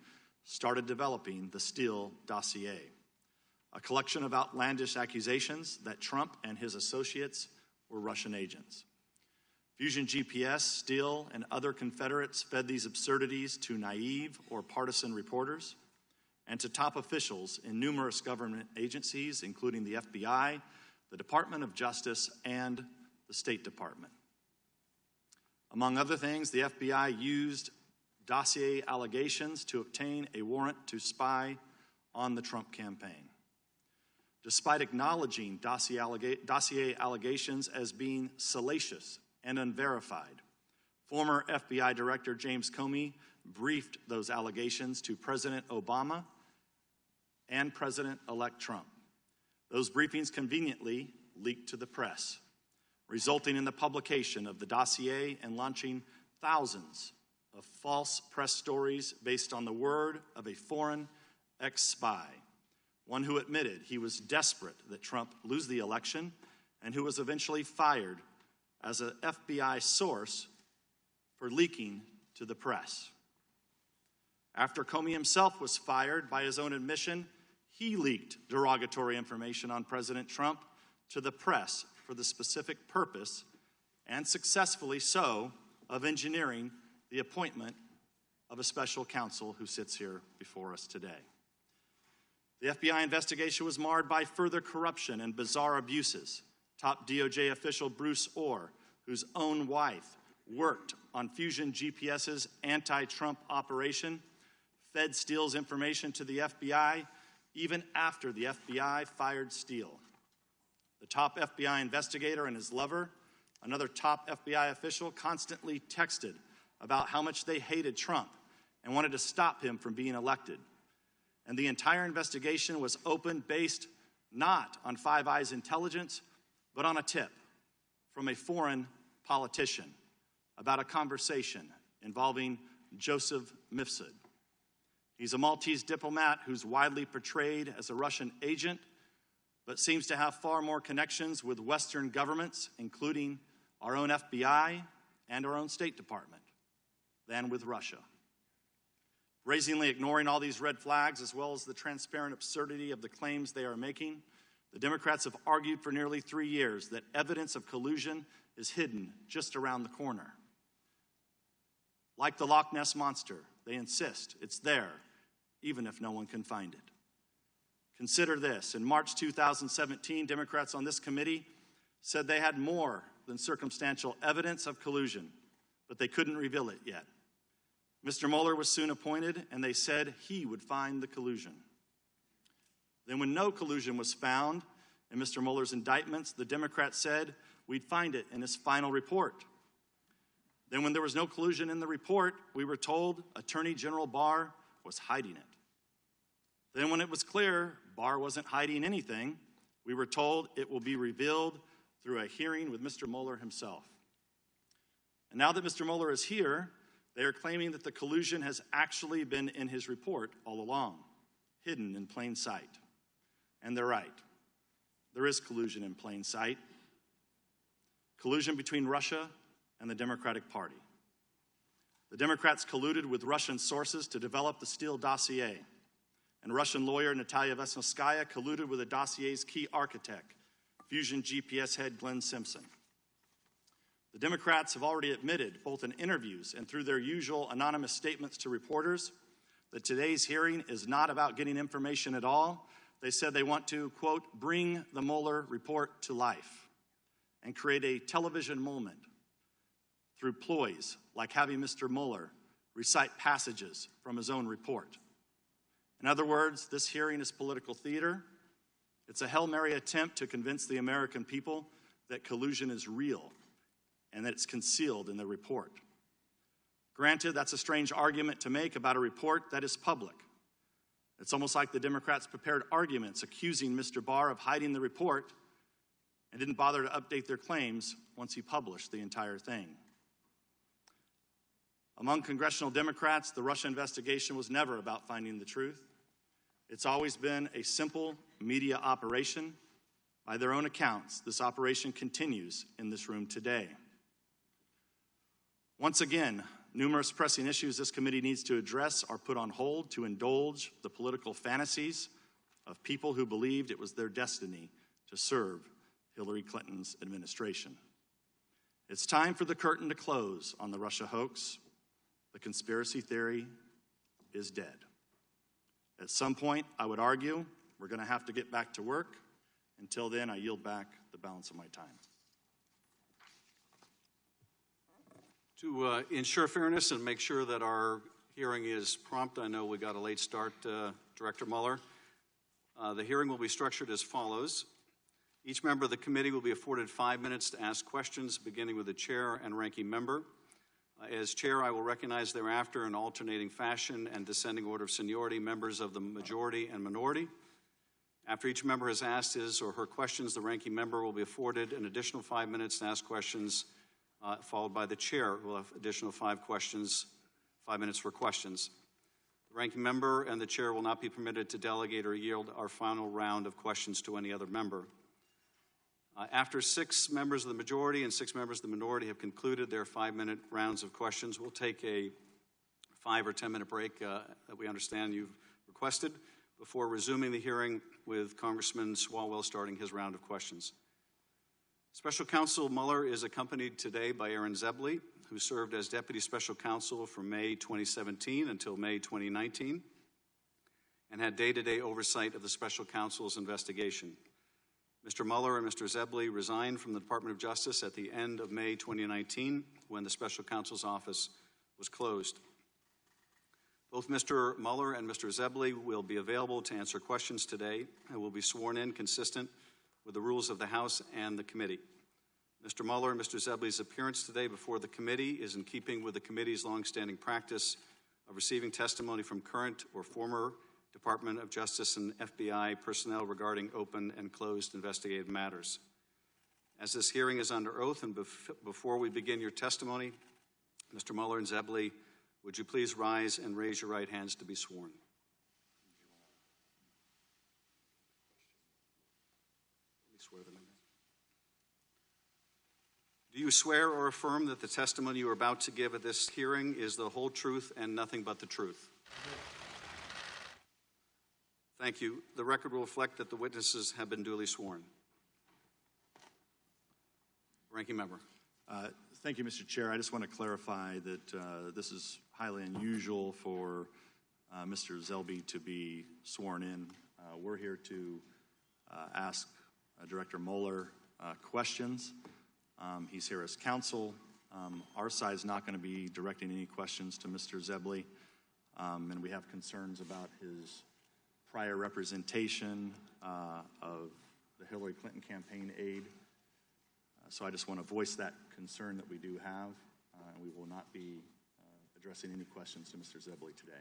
started developing the Steele dossier, a collection of outlandish accusations that Trump and his associates were Russian agents. Fusion GPS, Steele, and other Confederates fed these absurdities to naive or partisan reporters and to top officials in numerous government agencies, including the FBI, the Department of Justice, and the State Department. Among other things, the FBI used dossier allegations to obtain a warrant to spy on the Trump campaign. Despite acknowledging dossier allegations as being salacious and unverified, former FBI Director James Comey briefed those allegations to President Obama and President-elect Trump. Those briefings conveniently leaked to the press, resulting in the publication of the dossier and launching thousands of false press stories based on the word of a foreign ex-spy, one who admitted he was desperate that Trump lose the election and who was eventually fired as an FBI source for leaking to the press. After Comey himself was fired, by his own admission, he leaked derogatory information on President Trump to the press for the specific purpose, and successfully so, of engineering the appointment of a special counsel who sits here before us today. The FBI investigation was marred by further corruption and bizarre abuses. Top DOJ official Bruce Orr, whose own wife worked on Fusion GPS's anti-Trump operation, fed Steele's information to the FBI even after the FBI fired Steele. The top FBI investigator and his lover another top FBI official, constantly texted about how much they hated Trump and wanted to stop him from being elected. And the entire investigation was opened based not on Five Eyes intelligence, but on a tip from a foreign politician about a conversation involving Joseph Mifsud. He's a Maltese diplomat who's widely portrayed as a Russian agent, but seems to have far more connections with Western governments, including our own FBI and our own State Department, than with Russia. Brazenly ignoring all these red flags, as well as the transparent absurdity of the claims they are making, the Democrats have argued for nearly 3 years that evidence of collusion is hidden just around the corner. Like the Loch Ness Monster, they insist it's there, even if no one can find it. Consider this. In March 2017, Democrats on this committee said they had more than circumstantial evidence of collusion, but they couldn't reveal it yet. Mr. Mueller was soon appointed, and they said he would find the collusion. Then when no collusion was found in Mr. Mueller's indictments, the Democrats said we'd find it in his final report. Then when there was no collusion in the report, we were told Attorney General Barr was hiding it. Then when it was clear Barr wasn't hiding anything, we were told it will be revealed through a hearing with Mr. Mueller himself. And now that Mr. Mueller is here, they are claiming that the collusion has actually been in his report all along, hidden in plain sight. And they're right. There is collusion in plain sight. Collusion between Russia and the Democratic Party. The Democrats colluded with Russian sources to develop the Steele dossier, and Russian lawyer Natalia Vesnitskaya colluded with the dossier's key architect, Fusion GPS head Glenn Simpson. The Democrats have already admitted, both in interviews and through their usual anonymous statements to reporters, that today's hearing is not about getting information at all. They said they want to, quote, bring the Mueller report to life and create a television moment through ploys like having Mr. Mueller recite passages from his own report. In other words, this hearing is political theater. It's a Hail Mary attempt to convince the American people that collusion is real and that it's concealed in the report. Granted, that's a strange argument to make about a report that is public. It's almost like the Democrats prepared arguments accusing Mr. Barr of hiding the report and didn't bother to update their claims once he published the entire thing. Among congressional Democrats, the Russia investigation was never about finding the truth. It's always been a simple media operation. By their own accounts, this operation continues in this room today. Once again, numerous pressing issues this committee needs to address are put on hold to indulge the political fantasies of people who believed it was their destiny to serve Hillary Clinton's administration. It's time for the curtain to close on the Russia hoax. The conspiracy theory is dead. At some point, I would argue, we're going to have to get back to work. Until then, I yield back the balance of my time.
To ensure fairness and make sure that our hearing is prompt, I know we got a late start, Director Mueller. The hearing will be structured as follows. Each member of the committee will be afforded 5 minutes to ask questions, beginning with the chair and ranking member. As chair, I will recognize thereafter in alternating fashion and descending order of seniority members of the majority and minority. After each member has asked his or her questions, the ranking member will be afforded an additional 5 minutes to ask questions, followed by the chair, who will have additional 5 minutes for questions. The ranking member and the chair will not be permitted to delegate or yield our final round of questions to any other member. After 6 members of the majority and 6 members of the minority have concluded their 5-minute rounds of questions, we'll take a 5 or 10-minute break that we understand you've requested before resuming the hearing with Congressman Swalwell starting his round of questions. Special Counsel Mueller is accompanied today by Aaron Zebley, who served as Deputy Special Counsel from May 2017 until May 2019 and had day-to-day oversight of the Special Counsel's investigation. Mr. Mueller and Mr. Zebley resigned from the Department of Justice at the end of May 2019 when the Special Counsel's office was closed. Both Mr. Mueller and Mr. Zebley will be available to answer questions today and will be sworn in consistent with the rules of the House and the committee. Mr. Mueller and Mr. Zebley's appearance today before the committee is in keeping with the committee's longstanding practice of receiving testimony from current or former Department of Justice and FBI personnel regarding open and closed investigative matters. As this hearing is under oath and before we begin your testimony, Mr. Mueller and Zebley, would you please rise and raise your right hands to be sworn? Let me swear them in. Do you swear or affirm that the testimony you are about to give at this hearing is the whole truth and nothing but the truth? Thank you. The record will reflect that the witnesses have been duly sworn. Ranking member.
Thank you, Mr. Chair. I just want to clarify that this is highly unusual for Mr. Zelby to be sworn in. We're here to ask Director Mueller questions. He's here as counsel. Our side is not going to be directing any questions to Mr. Zebley, and we have concerns about his prior representation of the Hillary Clinton campaign aide. So I just want to voice that concern that we do have, and we will not be addressing any questions to Mr. Zebley today.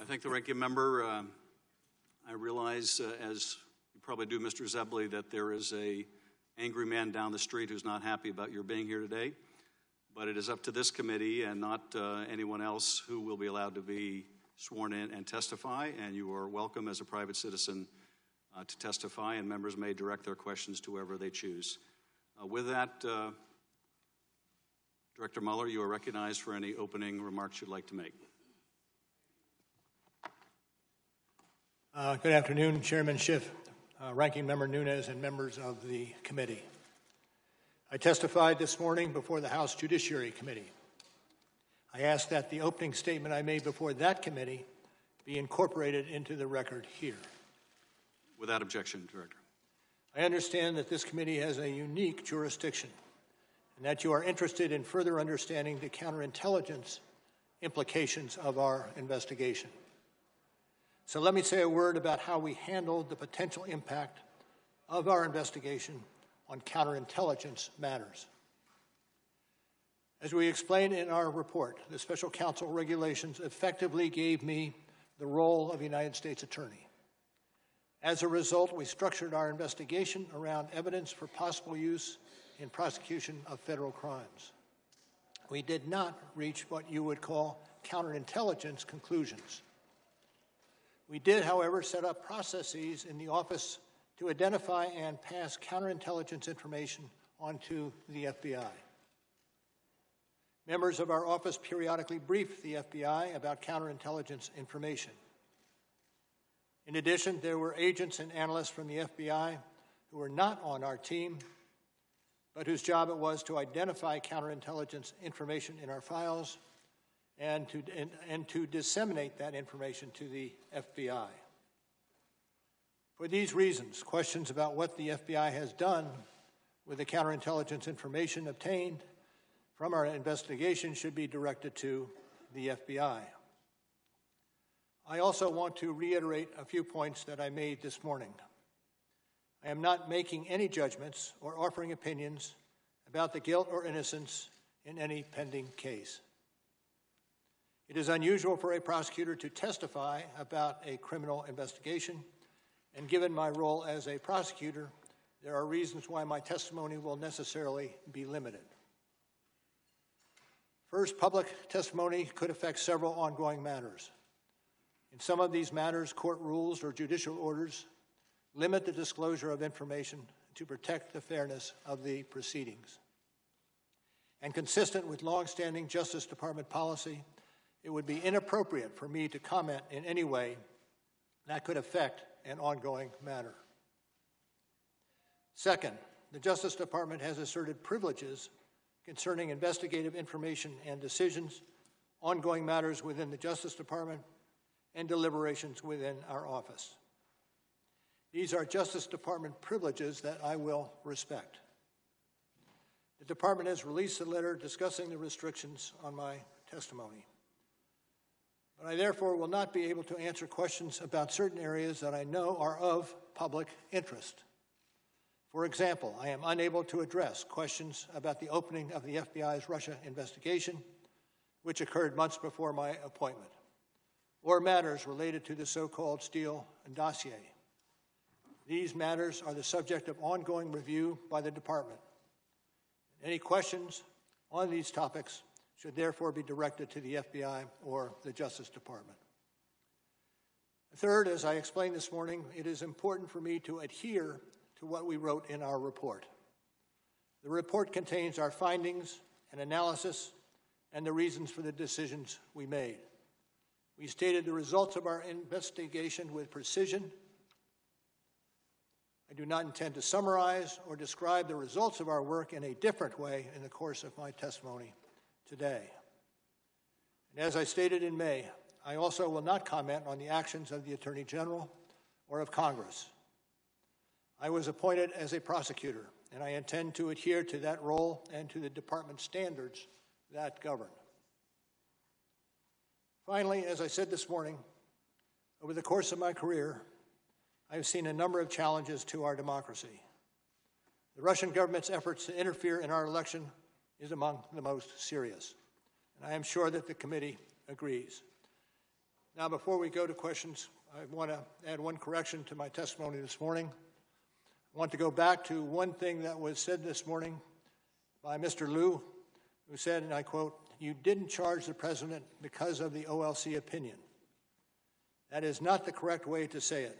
I thank the ranking member. I realize, as you probably do, Mr. Zebley, that there is an angry man down the street who's not happy about your being here today, but it is up to this committee and not anyone else who will be allowed to be sworn in and testify, and you are welcome as a private citizen to testify, and members may direct their questions to whoever they choose. With that, Director Mueller, you are recognized for any opening remarks you'd like to make.
Good afternoon, Chairman Schiff, Ranking Member Nunes, and members of the committee. I testified this morning before the House Judiciary Committee. I ask that the opening statement I made before that committee be incorporated into the record here.
Without objection, Director.
I understand that this committee has a unique jurisdiction and that you are interested in further understanding the counterintelligence implications of our investigation. So let me say a word about how we handled the potential impact of our investigation on counterintelligence matters. As we explained in our report, the special counsel regulations effectively gave me the role of United States Attorney. As a result, we structured our investigation around evidence for possible use in prosecution of federal crimes. We did not reach what you would call counterintelligence conclusions. We did, however, set up processes in the office to identify and pass counterintelligence information onto the FBI. Members of our office periodically briefed the FBI about counterintelligence information. In addition, there were agents and analysts from the FBI who were not on our team, but whose job it was to identify counterintelligence information in our files and to disseminate that information to the FBI. For these reasons, questions about what the FBI has done with the counterintelligence information obtained from our investigation should be directed to the FBI. I also want to reiterate a few points that I made this morning. I am not making any judgments or offering opinions about the guilt or innocence in any pending case. It is unusual for a prosecutor to testify about a criminal investigation, and given my role as a prosecutor, there are reasons why my testimony will necessarily be limited. First, public testimony could affect several ongoing matters. In some of these matters, court rules or judicial orders limit the disclosure of information to protect the fairness of the proceedings. And consistent with longstanding Justice Department policy, it would be inappropriate for me to comment in any way that could affect an ongoing matter. Second, the Justice Department has asserted privileges concerning investigative information and decisions, ongoing matters within the Justice Department, and deliberations within our office. These are Justice Department privileges that I will respect. The Department has released a letter discussing the restrictions on my testimony. But I therefore will not be able to answer questions about certain areas that I know are of public interest. For example, I am unable to address questions about the opening of the FBI's Russia investigation, which occurred months before my appointment, or matters related to the so-called Steele dossier. These matters are the subject of ongoing review by the Department. Any questions on these topics should therefore be directed to the FBI or the Justice Department. Third, as I explained this morning, it is important for me to adhere to what we wrote in our report. The report contains our findings and analysis and the reasons for the decisions we made. We stated the results of our investigation with precision. I do not intend to summarize or describe the results of our work in a different way in the course of my testimony today. And as I stated in May, I also will not comment on the actions of the Attorney General or of Congress. I was appointed as a prosecutor, and I intend to adhere to that role and to the Department standards that govern. Finally, as I said this morning, over the course of my career, I have seen a number of challenges to our democracy. The Russian government's efforts to interfere in our election is among the most serious, and I am sure that the committee agrees. Now, before we go to questions, I want to add one correction to my testimony this morning. I want to go back to one thing that was said this morning by Mr. Liu, who said, and I quote, "You didn't charge the president because of the OLC opinion." That is not the correct way to say it.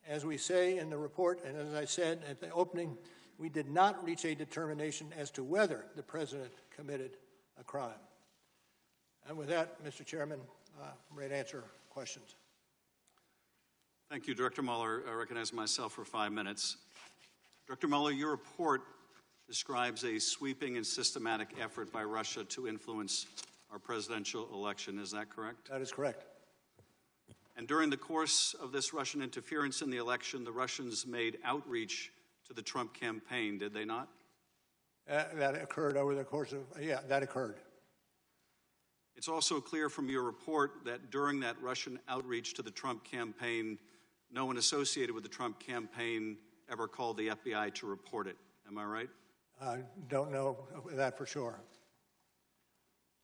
As we say in the report, and as I said at the opening, we did not reach a determination as to whether the president committed a crime. And with that, Mr. Chairman, I'm ready to answer questions.
Thank you, Director Mueller. I recognize myself for 5 minutes. Director Mueller, your report describes a sweeping and systematic effort by Russia to influence our presidential election. Is that correct?
That is correct.
And during the course of this Russian interference in the election, the Russians made outreach to the Trump campaign, did they not?
That occurred over the course of, yeah, that occurred.
It's also clear from your report that during that Russian outreach to the Trump campaign, no one associated with the Trump campaign ever called the FBI to report it. Am I right?
I don't know that for sure.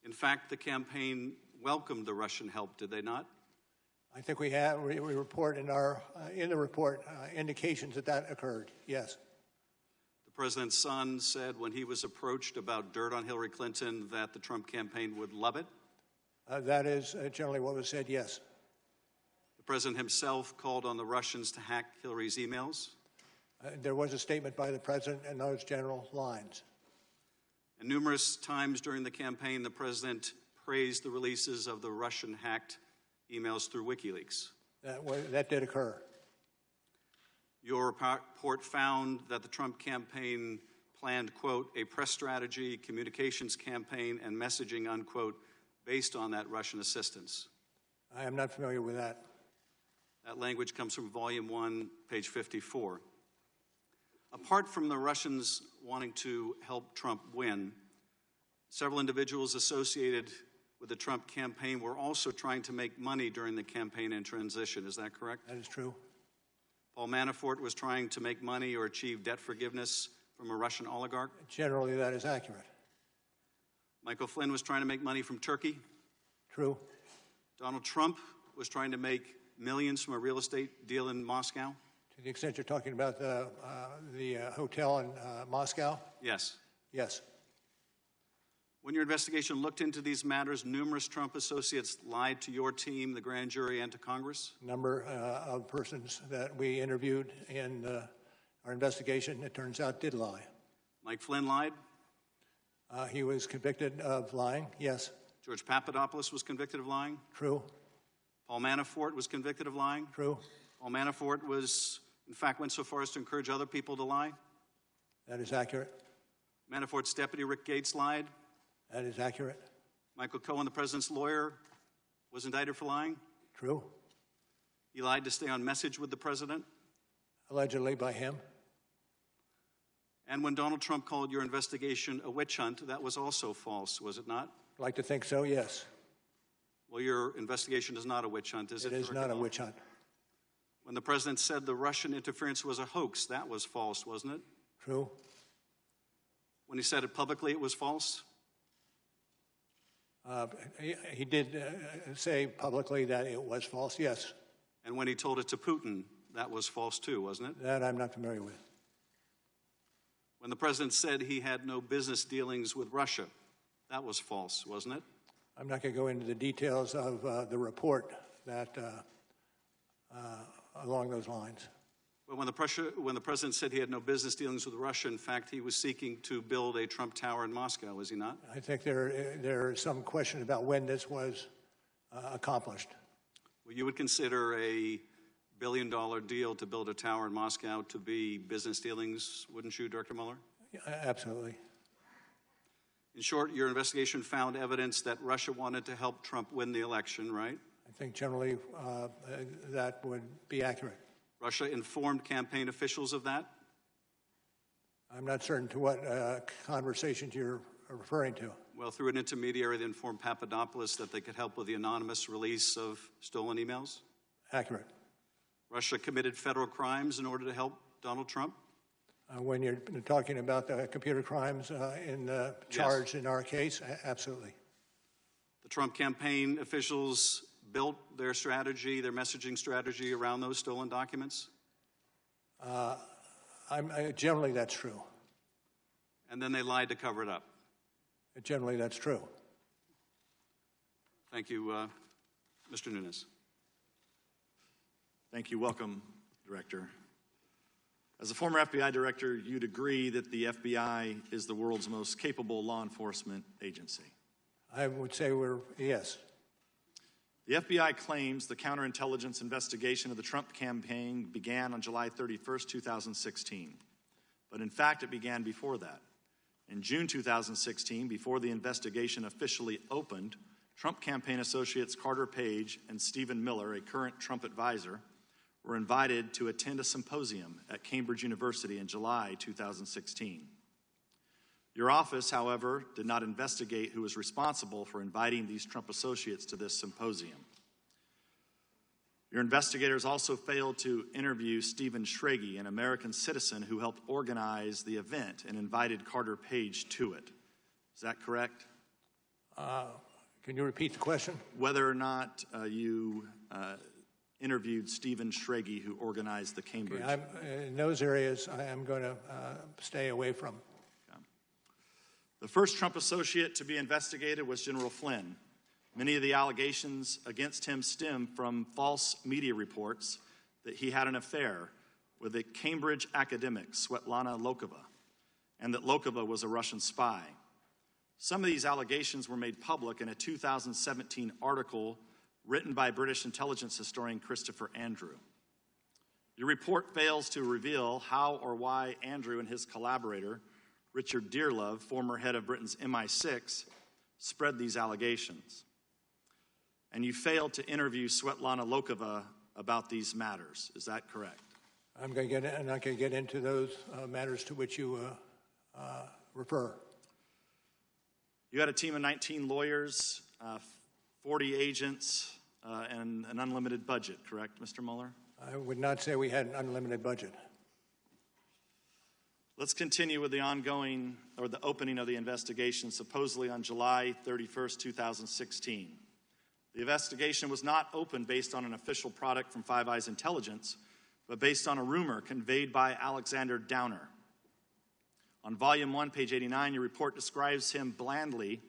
In fact, the campaign welcomed the Russian help, did they not?
I think we report in the report indications that that occurred, yes.
The president's son said when he was approached about dirt on Hillary Clinton that the Trump campaign would love it?
That is generally what was said, yes.
The president himself called on the Russians to hack Hillary's emails?
There was a statement by the president in those general lines.
And numerous times during the campaign, the president praised the releases of the Russian-hacked emails through WikiLeaks.
That did occur.
Your report found that the Trump campaign planned, quote, a press strategy, communications campaign, and messaging, unquote, based on that Russian assistance.
I am not familiar with that.
That language comes from Volume 1, page 54. Apart from the Russians wanting to help Trump win, several individuals associated with the Trump campaign were also trying to make money during the campaign and transition. Is that correct?
That is true.
Paul Manafort was trying to make money or achieve debt forgiveness from a Russian oligarch?
Generally, that is accurate.
Michael Flynn was trying to make money from Turkey?
True.
Donald Trump was trying to make millions from a real estate deal in Moscow?
To the extent you're talking about the hotel in Moscow?
Yes.
Yes.
When your investigation looked into these matters, numerous Trump associates lied to your team, the grand jury, and to Congress?
Number of persons that we interviewed in our investigation, it turns out, did lie.
Mike Flynn lied?
He was convicted of lying, yes.
George Papadopoulos was convicted of lying?
True.
Paul Manafort was convicted of lying?
True.
Paul Manafort was, in fact, went so far as to encourage other people to lie?
That is accurate.
Manafort's deputy, Rick Gates, lied?
That is accurate.
Michael Cohen, the president's lawyer, was indicted for lying?
True.
He lied to stay on message with the president?
Allegedly by him.
And when Donald Trump called your investigation a witch hunt, that was also false, was it not?
I'd like to think so, yes.
Well, your investigation is not a witch hunt, is it?
It is not a witch hunt.
When the president said the Russian interference was a hoax, that was false, wasn't it?
True.
When he said it publicly, it was false?
He did say publicly that it was false, yes.
And when he told it to Putin, that was false too, wasn't it?
That I'm not familiar with.
When the president said he had no business dealings with Russia, that was false, wasn't it?
I'm not going to go into the details of the report that along those lines.
But when the president said he had no business dealings with Russia, in fact, he was seeking to build a Trump Tower in Moscow, was he not?
I think there is some question about when this was accomplished.
Well, you would consider a billion-dollar deal to build a tower in Moscow to be business dealings, wouldn't you, Director Mueller?
Yeah, absolutely.
In short, your investigation found evidence that Russia wanted to help Trump win the election, right?
I think generally that would be accurate.
Russia informed campaign officials of that?
I'm not certain to what conversations you're referring to.
Well, through an intermediary, they informed Papadopoulos that they could help with the anonymous release of stolen emails?
Accurate.
Russia committed federal crimes in order to help Donald Trump?
When you're talking about the computer crimes in the charge in our case, absolutely.
The Trump campaign officials built their strategy, their messaging strategy around those stolen documents?
Generally, that's true.
And then they lied to cover it up?
Generally, that's true.
Thank you, Mr. Nunes.
Thank you. Welcome, Director. As a former FBI director, you'd agree that the FBI is the world's most capable law enforcement agency.
I would say yes.
The FBI claims the counterintelligence investigation of the Trump campaign began on July 31st, 2016. But in fact, it began before that. In June 2016, before the investigation officially opened, Trump campaign associates Carter Page and Stephen Miller, a current Trump advisor, were invited to attend a symposium at Cambridge University in July 2016. Your office, however, did not investigate who was responsible for inviting these Trump associates to this symposium. Your investigators also failed to interview Stephen Schrage, an American citizen who helped organize the event and invited Carter Page to it. Is that correct?
Can you repeat the question?
Whether or not you interviewed Stephen Schrage, who organized the Cambridge.
Okay, in those areas, I am going to stay away from.
The first Trump associate to be investigated was General Flynn. Many of the allegations against him stem from false media reports that he had an affair with a Cambridge academic, Svetlana Lokova, and that Lokova was a Russian spy. Some of these allegations were made public in a 2017 article written by British intelligence historian Christopher Andrew. Your report fails to reveal how or why Andrew and his collaborator, Richard Dearlove, former head of Britain's MI6, spread these allegations. And you failed to interview Svetlana Lokova about these matters. Is that correct?
I'm not going to get into those matters to which you refer.
You had a team of 19 lawyers, 40 agents, and an unlimited budget, correct, Mr. Mueller?
I would not say we had an unlimited budget.
Let's continue with the opening of the investigation, supposedly on July 31st, 2016. The investigation was not opened based on an official product from Five Eyes Intelligence, but based on a rumor conveyed by Alexander Downer. On Volume 1, page 89, your report describes him blandly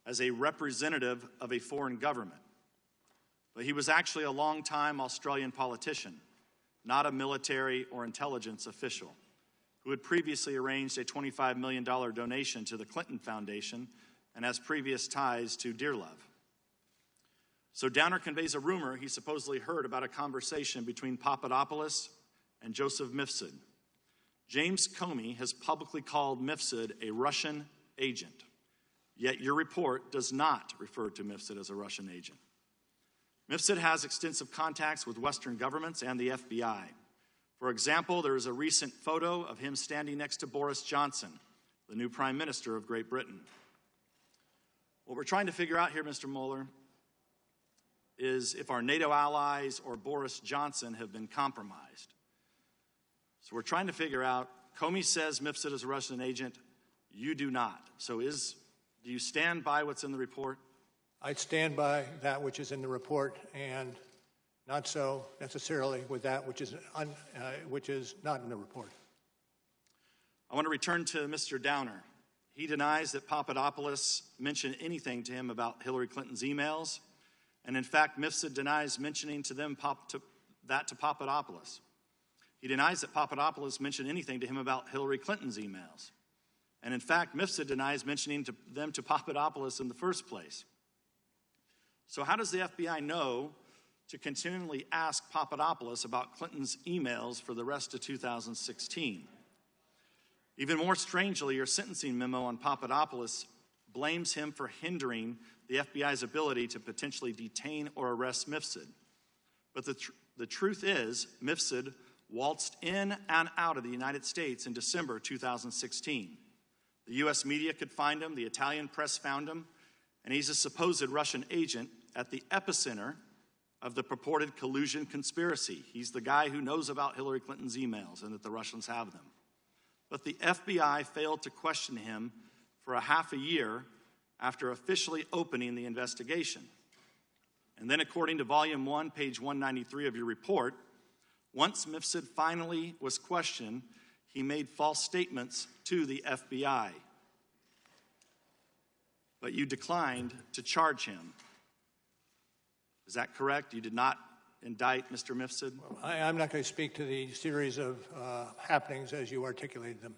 as a representative of a foreign government. But he was actually a long-time Australian politician, not a military or intelligence official, who had previously arranged a $25 million donation to the Clinton Foundation and has previous ties to Dearlove. So Downer conveys a rumor he supposedly heard about a conversation between Papadopoulos and Joseph Mifsud. James Comey has publicly called Mifsud a Russian agent, yet your report does not refer to Mifsud as a Russian agent. Mifsud has extensive contacts with Western governments and the FBI. For example, there is a recent photo of him standing next to Boris Johnson, the new Prime Minister of Great Britain. What we're trying to figure out here, Mr. Mueller, is if our NATO allies or Boris Johnson have been compromised. So we're trying to figure out Comey says Mifsud is a Russian agent. You do not. So do you stand by what's in the report?
I stand by that which is in the report, and not so necessarily with that which is not in the report.
I want to return to Mr. Downer. He denies that Papadopoulos mentioned anything to him about Hillary Clinton's emails, and in fact, Mifsud denies mentioning to them that to Papadopoulos. He denies that Papadopoulos mentioned anything to him about Hillary Clinton's emails. And in fact, Mifsud denies mentioning them to Papadopoulos in the first place. So how does the FBI know to continually ask Papadopoulos about Clinton's emails for the rest of 2016? Even more strangely, your sentencing memo on Papadopoulos blames him for hindering the FBI's ability to potentially detain or arrest Mifsud. But the truth is, Mifsud waltzed in and out of the United States in December 2016. The U.S. media could find him, the Italian press found him, and he's a supposed Russian agent at the epicenter of the purported collusion conspiracy. He's the guy who knows about Hillary Clinton's emails and that the Russians have them. But the FBI failed to question him for a half a year after officially opening the investigation. And then, according to Volume 1, page 193 of your report, once Mifsud finally was questioned, he made false statements to the FBI. But you declined to charge him. Is that correct? You did not indict Mr. Mifsud?
I'm not going to speak to the series of happenings as you articulated them.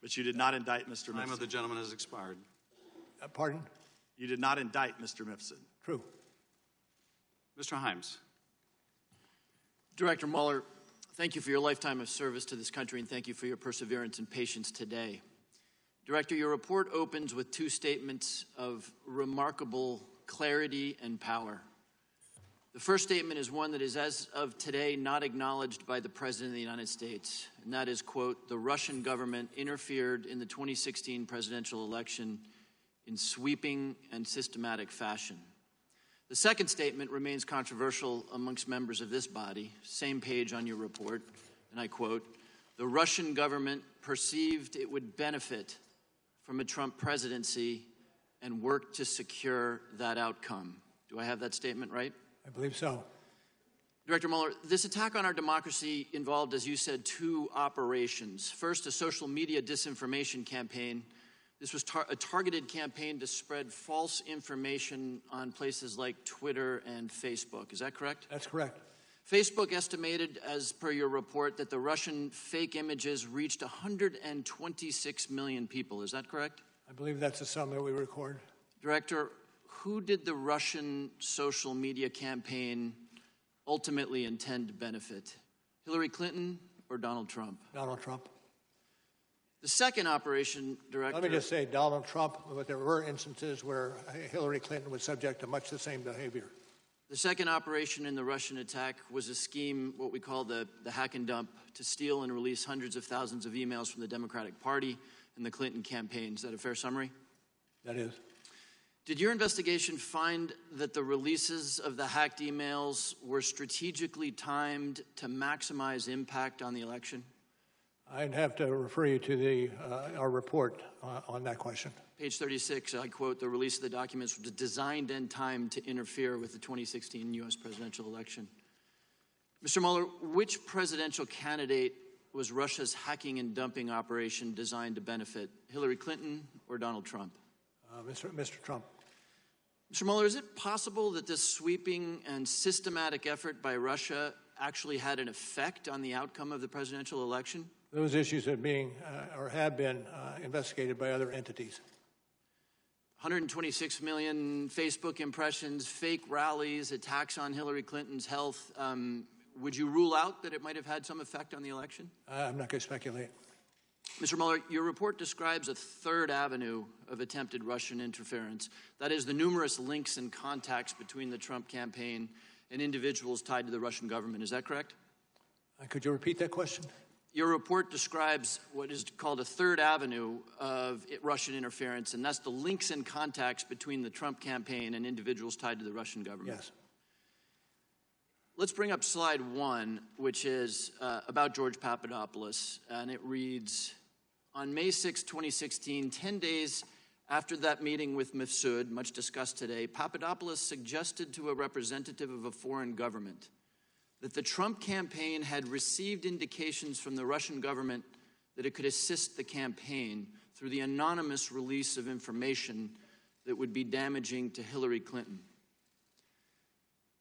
But you did not indict Mr. Mifsud?
Time of the gentleman has expired.
Pardon?
You did not indict Mr. Mifsud?
True.
Mr. Himes.
Director Mueller, thank you for your lifetime of service to this country, and thank you for your perseverance and patience today. Director, your report opens with two statements of remarkable clarity and power. The first statement is one that is, as of today, not acknowledged by the President of the United States, and that is, quote, the Russian government interfered in the 2016 presidential election in sweeping and systematic fashion. The second statement remains controversial amongst members of this body, same page on your report, and I quote, the Russian government perceived it would benefit from a Trump presidency and worked to secure that outcome. Do I have that statement right?
I believe so.
Director Mueller, this attack on our democracy involved, as you said, two operations. First, a social media disinformation campaign. This was a targeted campaign to spread false information on places like Twitter and Facebook. Is that correct?
That's correct.
Facebook estimated, as per your report, that the Russian fake images reached 126 million people. Is that correct?
I believe that's the sum that we record.
Director, who did the Russian social media campaign ultimately intend to benefit? Hillary Clinton or Donald Trump?
Donald Trump.
The second operation, Director...
Let me just say Donald Trump, but there were instances where Hillary Clinton was subject to much the same behavior.
The second operation in the Russian attack was a scheme, what we call the hack and dump, to steal and release hundreds of thousands of emails from the Democratic Party and the Clinton campaign. Is that a fair summary?
That is.
Did your investigation find that the releases of the hacked emails were strategically timed to maximize impact on the election?
I'd have to refer you to our report on that question.
Page 36, I quote, the release of the documents was designed and timed to interfere with the 2016 U.S. presidential election. Mr. Mueller, which presidential candidate was Russia's hacking and dumping operation designed to benefit, Hillary Clinton or Donald Trump?
Mr. Trump.
Mr. Mueller, is it possible that this sweeping and systematic effort by Russia actually had an effect on the outcome of the presidential election?
Those issues are being or have been investigated by other entities.
126 million Facebook impressions, fake rallies, attacks on Hillary Clinton's health. Would you rule out that it might have had some effect on the election?
I'm not going to speculate.
Mr. Mueller, your report describes a third avenue of attempted Russian interference. That is the numerous links and contacts between the Trump campaign and individuals tied to the Russian government. Is that correct?
Could you repeat that question?
Your report describes what is called a third avenue of Russian interference, and that's the links and contacts between the Trump campaign and individuals tied to the Russian government.
Yes.
let's bring up slide 1, which is about George Papadopoulos, and it reads, on May 6, 2016, 10 days after that meeting with Mifsud, much discussed today, Papadopoulos suggested to a representative of a foreign government that the Trump campaign had received indications from the Russian government that it could assist the campaign through the anonymous release of information that would be damaging to Hillary Clinton.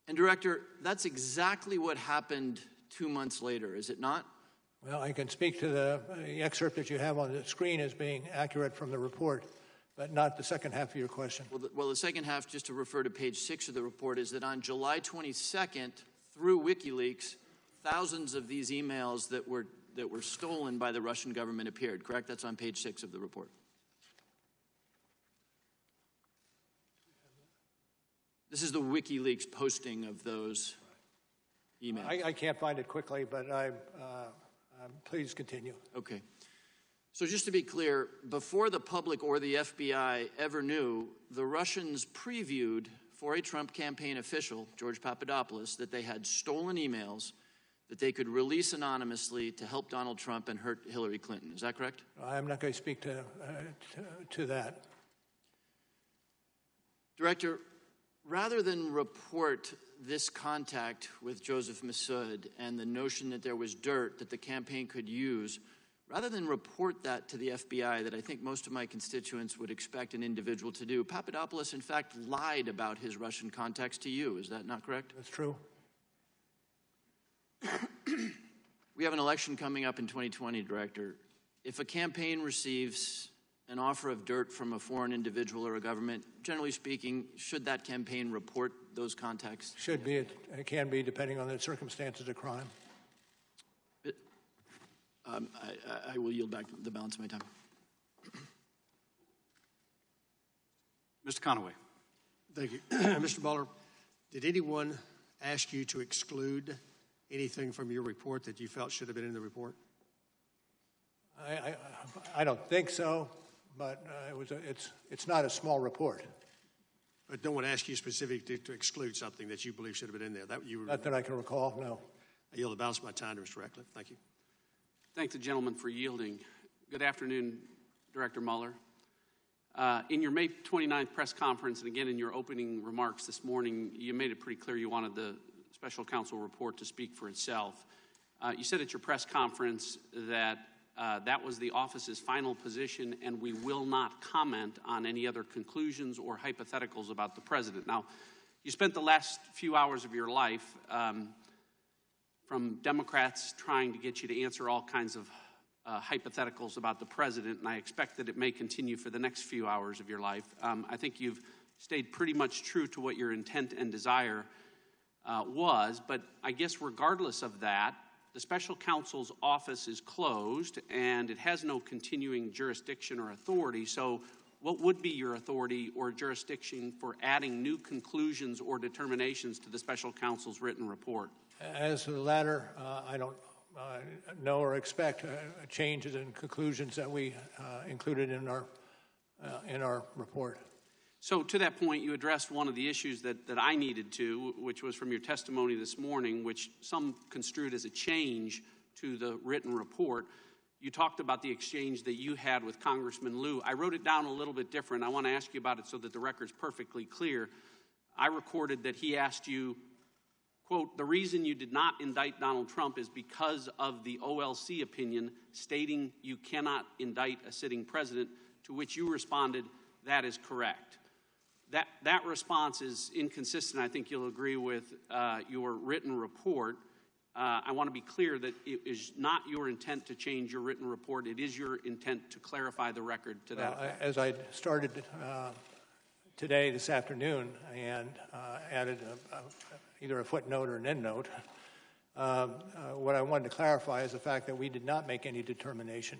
And Director, that's exactly what happened 2 months later, is it not?
Well, I can speak to the excerpt that you have on the screen as being accurate from the report, but not the second half of your question.
Well, the second half, just to refer to page 6 of the report, is that on July 22nd, through WikiLeaks, thousands of these emails that were stolen by the Russian government appeared, correct? That's on page 6 of the report. This is the WikiLeaks posting of those emails.
I can't find it quickly, but please continue.
Okay. So just to be clear, before the public or the FBI ever knew, the Russians previewed for a Trump campaign official, George Papadopoulos, that they had stolen emails that they could release anonymously to help Donald Trump and hurt Hillary Clinton. Is that correct?
I'm not going to speak to that.
Director, rather than report this contact with Joseph Mifsud and the notion that there was dirt that the campaign could use, rather than report that to the FBI that I think most of my constituents would expect an individual to do, Papadopoulos, in fact, lied about his Russian contacts to you. Is that not correct?
That's true.
We have an election coming up in 2020, Director. If a campaign receives an offer of dirt from a foreign individual or a government, generally speaking, should that campaign report those contacts?
Should be. It can be, depending on the circumstances of crime.
I will yield back the balance of my time.
Mr. Conaway.
Thank you. Mr. Mueller, did anyone ask you to exclude anything from your report that you felt should have been in the report?
I don't think so, but it's not a small report.
But no one asked you specifically to exclude something that you believe should have been in there?
Not that I can recall, no.
I yield the balance of my time to Mr. Ratcliffe. Thank you.
Thank the gentleman for yielding. Good afternoon, Director Mueller. In your May 29th press conference, and again in your opening remarks this morning, you made it pretty clear you wanted the special counsel report to speak for itself. You said at your press conference that that was the office's final position, and we will not comment on any other conclusions or hypotheticals about the president. Now, you spent the last few hours of your life from Democrats trying to get you to answer all kinds of hypotheticals about the president, and I expect that it may continue for the next few hours of your life. I think you've stayed pretty much true to what your intent and desire was, but I guess regardless of that, the special counsel's office is closed and it has no continuing jurisdiction or authority, so what would be your authority or jurisdiction for adding new conclusions or determinations to the special counsel's written report?
As to the latter, I don't know or expect changes in conclusions that we included in our report.
So to that point, you addressed one of the issues that I needed to, which was from your testimony this morning, which some construed as a change to the written report. You talked about the exchange that you had with Congressman Liu. I wrote it down a little bit different. I want to ask you about it so that the record's perfectly clear. I recorded that he asked you, quote, the reason you did not indict Donald Trump is because of the OLC opinion stating you cannot indict a sitting president, to which you responded, that is correct. That response is inconsistent. I think you'll agree with your written report. I want to be clear that it is not your intent to change your written report. It is your intent to clarify the record to that effect.
As I started today, this afternoon, and added either a footnote or an endnote, what I wanted to clarify is the fact that we did not make any determination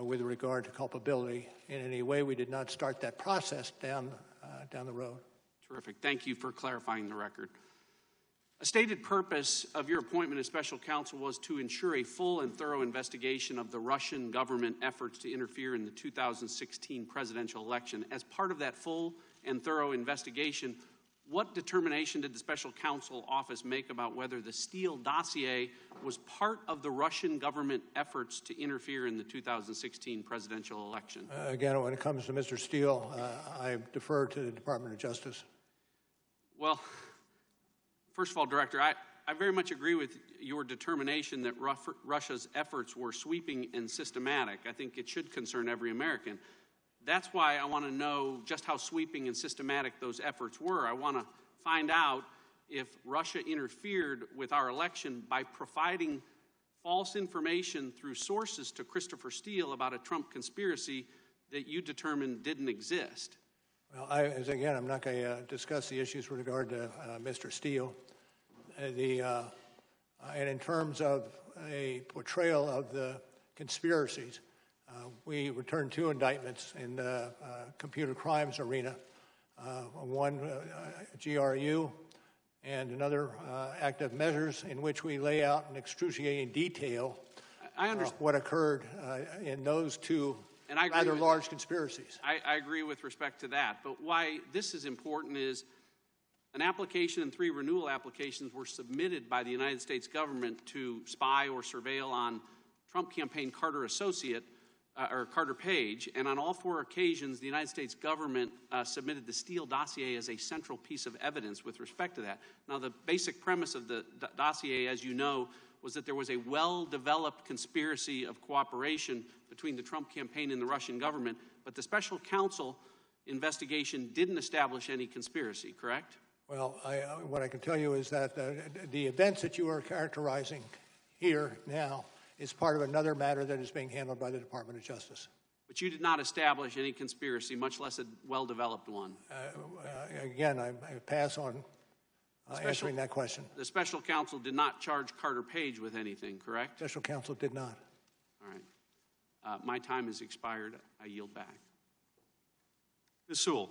with regard to culpability in any way. We did not start that process down the road.
Terrific. Thank you for clarifying the record. A stated purpose of your appointment as special counsel was to ensure a full and thorough investigation of the Russian government efforts to interfere in the 2016 presidential election. As part of that full and thorough investigation, what determination did the special counsel office make about whether the Steele dossier was part of the Russian government efforts to interfere in the 2016 presidential election?
Again, when it comes to Mr. Steele, I defer to the Department of Justice.
Well, first of all, Director, I very much agree with your determination that Russia's efforts were sweeping and systematic. I think it should concern every American. That's why I want to know just how sweeping and systematic those efforts were. I want to find out if Russia interfered with our election by providing false information through sources to Christopher Steele about a Trump conspiracy that you determined didn't exist.
Well, again, I'm not going to discuss the issues with regard to Mr. Steele. And in terms of a portrayal of the conspiracies, we returned 2 indictments in the computer crimes arena, one GRU and another active measures, in which we lay out in excruciating detail what occurred in those 2 rather large conspiracies.
I agree with respect to that, but why this is important is an application and 3 renewal applications were submitted by the United States government to spy or surveil on Trump campaign Carter associate, or Carter Page, and on all 4 occasions, the United States government submitted the Steele dossier as a central piece of evidence with respect to that. Now, the basic premise of the dossier, as you know, was that there was a well-developed conspiracy of cooperation between the Trump campaign and the Russian government, but the special counsel investigation didn't establish any conspiracy, correct?
Well, what I can tell you is that the events that you are characterizing here now is part of another matter that is being handled by the Department of Justice.
But you did not establish any conspiracy, much less a well-developed one.
Again, I pass on answering that question.
The special counsel did not charge Carter Page with anything, correct?
Special counsel did not.
All right. My time has expired. I yield back.
Ms. Sewell.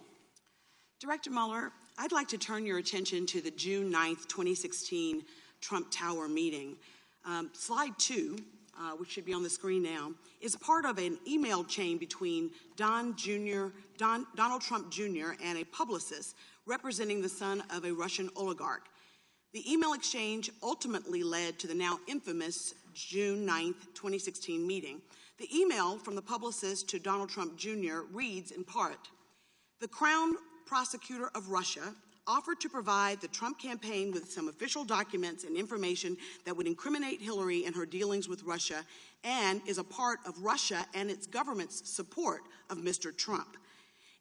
Director Mueller, I'd like to turn your attention to the June 9th, 2016 Trump Tower meeting. Slide 2, which should be on the screen now, is part of an email chain between Donald Trump Jr. and a publicist representing the son of a Russian oligarch. The email exchange ultimately led to the now infamous June 9th, 2016 meeting. The email from the publicist to Donald Trump Jr. reads in part, "The Crown Prosecutor of Russia offered to provide the Trump campaign with some official documents and information that would incriminate Hillary in her dealings with Russia and is a part of Russia and its government's support of Mr. Trump."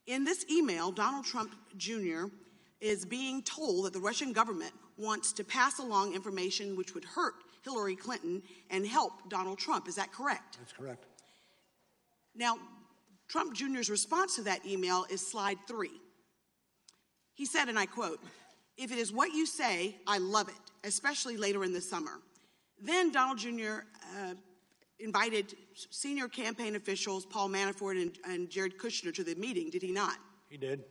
In this email, Donald Trump Jr. is being told that the Russian government wants to pass along information which would hurt Hillary Clinton and help Donald Trump. Is that correct?
That's correct.
Now, Trump Jr.'s response to that email is slide 3. He said, and I quote, "If it is what you say, I love it, especially later in the summer." Then Donald Jr. Invited senior campaign officials, Paul Manafort and Jared Kushner, to the meeting, did he not?
He did.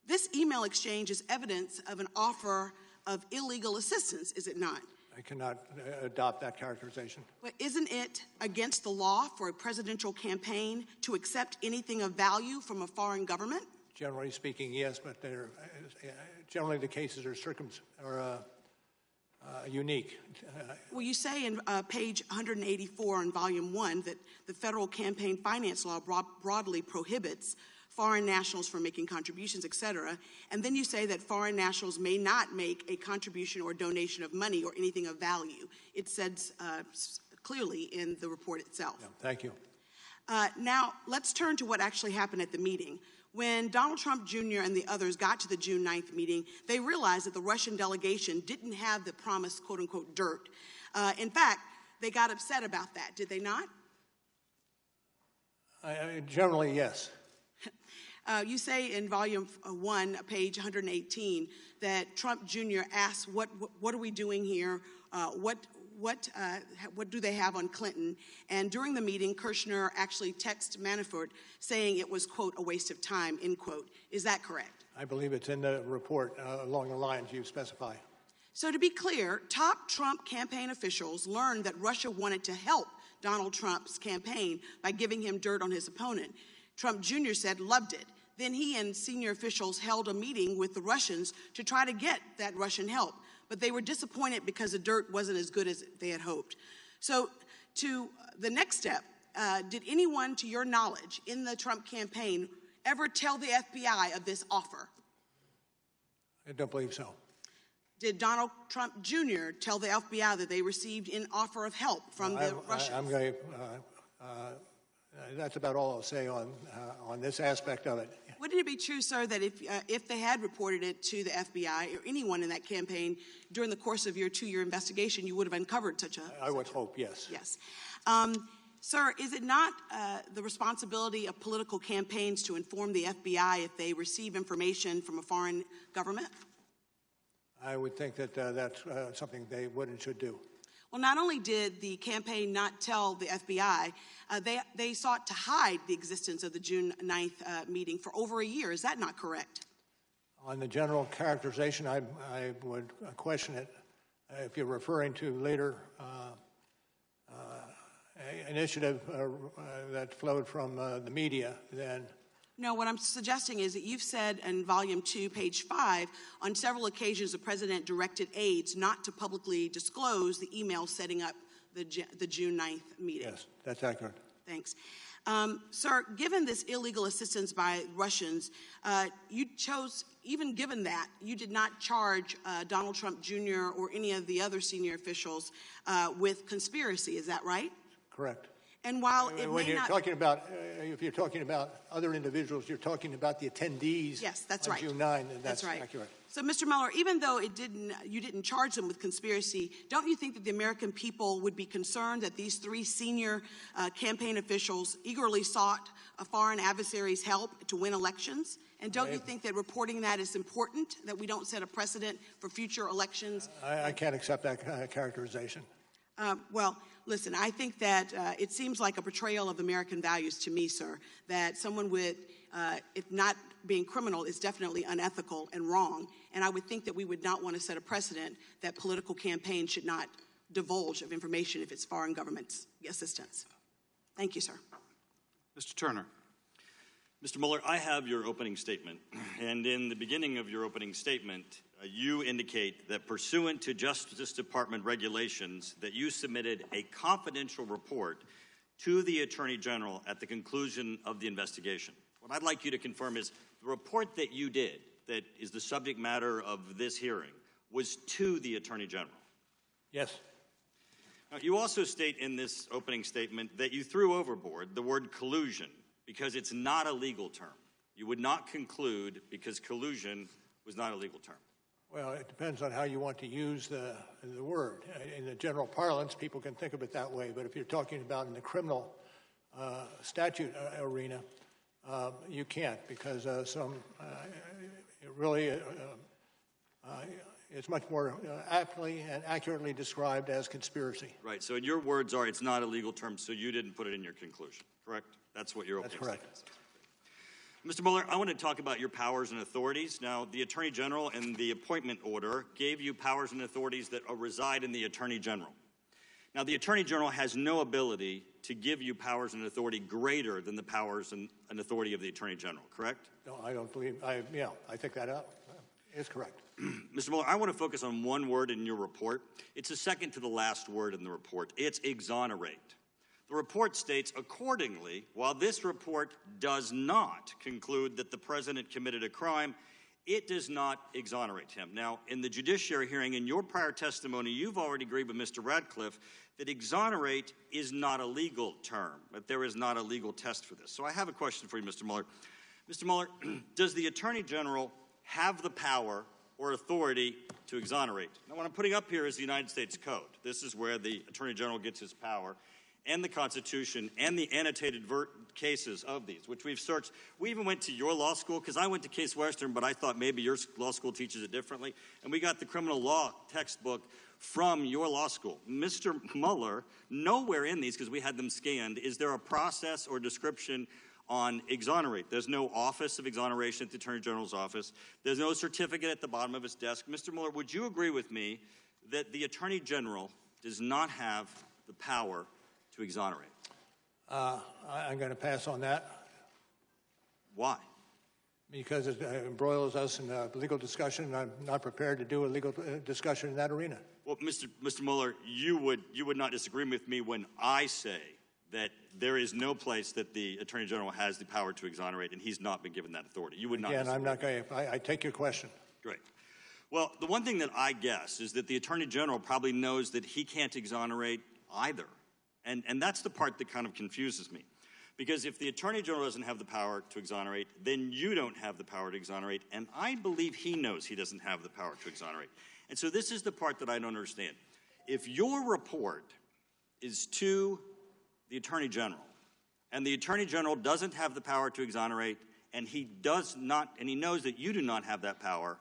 This email exchange is evidence of an offer of illegal assistance, is it not?
I cannot adopt that characterization.
But isn't it against the law for a presidential campaign to accept anything of value from a foreign government?
Generally speaking, yes, but generally the cases are unique.
Well, you say in page 184 in Volume 1 that the federal campaign finance law broadly prohibits foreign nationals from making contributions, etc. And then you say that foreign nationals may not make a contribution or donation of money or anything of value. It says clearly in the report itself.
Yeah, thank you.
Now, let's turn to what actually happened at the meeting. When Donald Trump Jr. and the others got to the June 9th meeting, they realized that the Russian delegation didn't have the promised, quote-unquote, dirt. In fact, they got upset about that, did they not?
Generally, yes.
You say in Volume 1, page 118, that Trump Jr. asked, what are we doing here? What do they have on Clinton? And during the meeting, Kushner actually texted Manafort saying it was, quote, a waste of time, end quote. Is that correct?
I believe it's in the report along the lines you specify.
So to be clear, top Trump campaign officials learned that Russia wanted to help Donald Trump's campaign by giving him dirt on his opponent. Trump Jr. said, loved it. then he and senior officials held a meeting with the Russians to try to get that Russian help. But they were disappointed because the dirt wasn't as good as they had hoped. So to the next step, did anyone, to your knowledge, in the Trump campaign ever tell the FBI of this offer?
I don't believe so.
Did Donald Trump Jr. tell the FBI that they received an offer of help from the Russians?
That's about all I'll say on this aspect of it.
Wouldn't it be true, sir, that if they had reported it to the FBI or anyone in that campaign during the course of your 2-year investigation, you would have uncovered such a...
I would hope, yes.
Yes. Sir, is it not the responsibility of political campaigns to inform the FBI if they receive information from a foreign government?
I would think that that's something they would and should do.
Well, not only did the campaign not tell the FBI, they sought to hide the existence of the June 9th meeting for over a year. Is that not correct?
On the general characterization, I would question it. If you're referring to later initiative that flowed from the media, then...
No, what I'm suggesting is that you've said in Volume 2, page 5, on several occasions the President directed aides not to publicly disclose the email setting up the June 9th meeting.
Yes, that's accurate.
Thanks. Sir, given this illegal assistance by Russians, you chose, even given that, you did not charge Donald Trump Jr. or any of the other senior officials with conspiracy. Is that right?
Correct.
And while it
when
may
you're
not...
talking about, if you're talking about other individuals, you're talking about the attendees.
Yes, that's
on
right.
June 9, and
That's right.
accurate.
So, Mr. Mueller, even though you didn't charge them with conspiracy, don't you think that the American people would be concerned that these 3 senior campaign officials eagerly sought a foreign adversary's help to win elections? And don't you think that reporting that is important, that we don't set a precedent for future elections?
I can't accept that characterization.
Well, listen, I think that it seems like a betrayal of American values to me, sir, that someone with, if not being criminal, is definitely unethical and wrong. And I would think that we would not want to set a precedent that political campaigns should not divulge of information if it's foreign government assistance. Thank you, sir.
Mr. Turner.
Mr. Mueller, I have your opening statement, and in the beginning of your opening statement, you indicate that pursuant to Justice Department regulations that you submitted a confidential report to the Attorney General at the conclusion of the investigation. What I'd like you to confirm is the report that you did, that is the subject matter of this hearing, was to the Attorney General.
Yes.
Now, you also state in this opening statement that you threw overboard the word collusion because it's not a legal term. You would not conclude because collusion was not a legal term.
Well, it depends on how you want to use the word. In the general parlance, people can think of it that way, but if you're talking about in the criminal statute arena, you can't, because it really is much more aptly and accurately described as conspiracy.
Right, so in your words are it's not a legal term, so you didn't put it in your conclusion, correct? That's what your opening statement is. Mr. Mueller, I want to talk about your powers and authorities. Now, the Attorney General in the appointment order gave you powers and authorities that reside in the Attorney General. Now, the Attorney General has no ability to give you powers and authority greater than the powers and authority of the Attorney General, correct?
No, I don't believe, I think that is correct.
Mr. Mueller, I want to focus on one word in your report. It's the second to the last word in the report. It's exonerate. The report states, accordingly, while this report does not conclude that the president committed a crime, it does not exonerate him. Now, in the judiciary hearing, in your prior testimony, you've already agreed with Mr. Radcliffe that exonerate is not a legal term, that there is not a legal test for this. So I have a question for you, Mr. Mueller. Mr. Mueller, does the Attorney General have the power or authority to exonerate? Now, what I'm putting up here is the United States Code. This is where the Attorney General gets his power, and the Constitution, and the annotated cases of these, which we've searched. We even went to your law school, because I went to Case Western, but I thought maybe your law school teaches it differently, and we got the criminal law textbook from your law school. Mr. Mueller, nowhere in these, because we had them scanned, is there a process or description on exonerate. There's no office of exoneration at the Attorney General's office. There's no certificate at the bottom of his desk. Mr. Mueller, would you agree with me that the Attorney General does not have the power to exonerate?
I'm going to pass on that.
Why?
Because it embroils us in a legal discussion, and I'm not prepared to do a legal discussion in that arena.
Well, Mr. Mueller, you would not disagree with me when I say that there is no place that the Attorney General has the power to exonerate, and he's not been given that authority. You would not.
Again, I'm not going to. I take your question.
Great. Well, the one thing that I guess is that the Attorney General probably knows that he can't exonerate either, and that's the part that kind of confuses me. Because if the Attorney General doesn't have the power to exonerate, then you don't have the power to exonerate, and I believe he knows he doesn't have the power to exonerate. And so this is the part that I don't understand. If your report is to the Attorney General, and the Attorney General doesn't have the power to exonerate, and he knows that you do not have that power,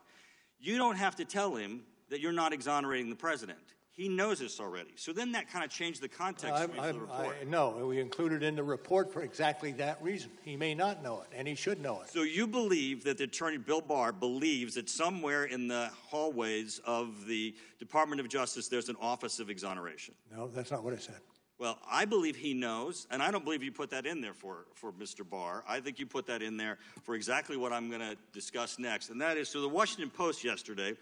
you don't have to tell him that you're not exonerating the President. He knows this already. So then that kind of changed the context for the report.
No, we included in the report for exactly that reason. He may not know it, and he should know it.
So you believe that the Attorney Bill Barr believes that somewhere in the hallways of the Department of Justice there's an Office of Exoneration?
No, that's not what I said.
Well, I believe he knows, and I don't believe you put that in there for Mr. Barr. I think you put that in there for exactly what I'm going to discuss next, and that is, so the Washington Post yesterday,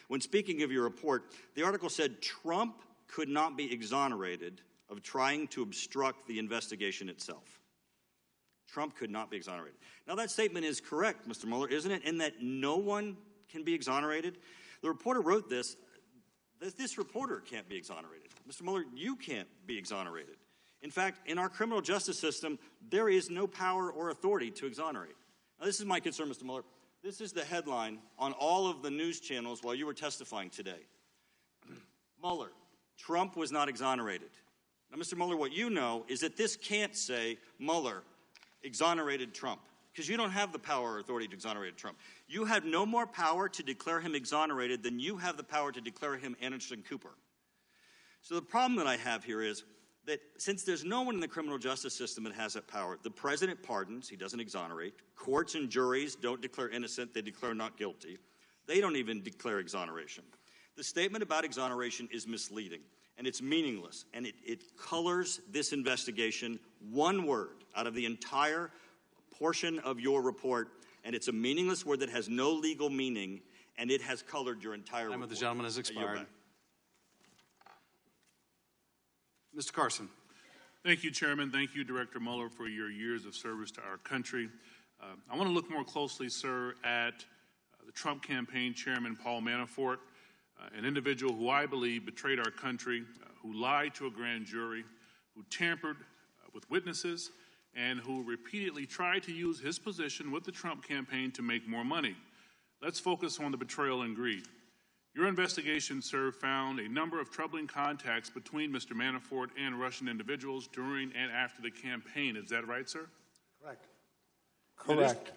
when speaking of your report, the article said Trump could not be exonerated of trying to obstruct the investigation itself. Trump could not be exonerated. Now, that statement is correct, Mr. Mueller, isn't it, in that no one can be exonerated? The reporter wrote this. This reporter can't be exonerated. Mr. Mueller, you can't be exonerated. In fact, in our criminal justice system, there is no power or authority to exonerate. Now, this is my concern, Mr. Mueller. This is the headline on all of the news channels while you were testifying today. Mueller, Trump was not exonerated. Now, Mr. Mueller, what you know is that this can't say Mueller exonerated Trump, because you don't have the power or authority to exonerate Trump. You have no more power to declare him exonerated than you have the power to declare him Anderson Cooper. So the problem that I have here is that since there's no one in the criminal justice system that has that power, the president pardons, he doesn't exonerate. Courts and juries don't declare innocent, they declare not guilty. They don't even declare exoneration. The statement about exoneration is misleading, and it's meaningless, and it colors this investigation one word out of the entire portion of your report, and it's a meaningless word that has no legal meaning, and it has colored your entire report.
Time of the gentleman has expired. Mr. Carson.
Thank you, Chairman. Thank you, Director Mueller, for your years of service to our country. I want to look more closely, sir, at the Trump campaign chairman, Paul Manafort, an individual who I believe betrayed our country, who lied to a grand jury, who tampered with witnesses, and who repeatedly tried to use his position with the Trump campaign to make more money. Let's focus on the betrayal and greed. Your investigation, sir, found a number of troubling contacts between Mr. Manafort and Russian individuals during and after the campaign. Is that right, sir?
Correct. Correct.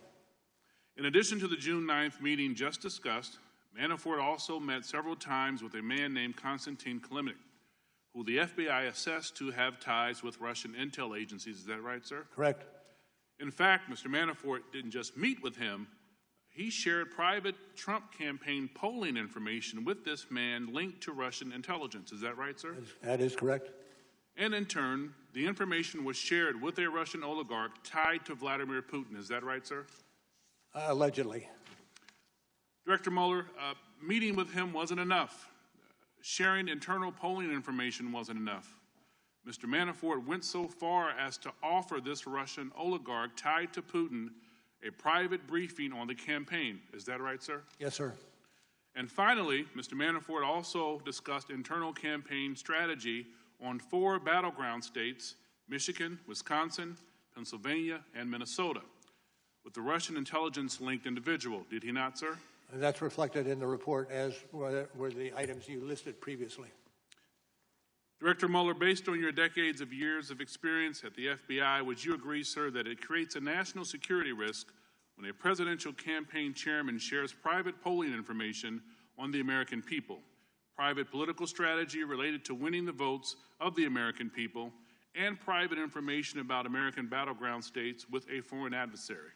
In addition to the June 9th meeting just discussed, Manafort also met several times with a man named Konstantin Kilimnik, who the FBI assessed to have ties with Russian intel agencies. Is that right, sir?
Correct.
In fact, Mr. Manafort didn't just meet with him. He shared private Trump campaign polling information with this man linked to Russian intelligence. Is that right, sir?
That is correct.
And in turn, the information was shared with a Russian oligarch tied to Vladimir Putin. Is that right, sir?
Allegedly.
Director Mueller, meeting with him wasn't enough. Sharing internal polling information wasn't enough. Mr. Manafort went so far as to offer this Russian oligarch tied to Putin a private briefing on the campaign. Is that right, sir?
Yes, sir.
And finally, Mr. Manafort also discussed internal campaign strategy on 4 battleground states, Michigan, Wisconsin, Pennsylvania, and Minnesota, with the Russian intelligence-linked individual. Did he not, sir?
And that's reflected in the report, as were the items you listed previously.
Director Mueller, based on your decades of years of experience at the FBI, would you agree, sir, that it creates a national security risk when a presidential campaign chairman shares private polling information on the American people, private political strategy related to winning the votes of the American people, and private information about American battleground states with a foreign adversary?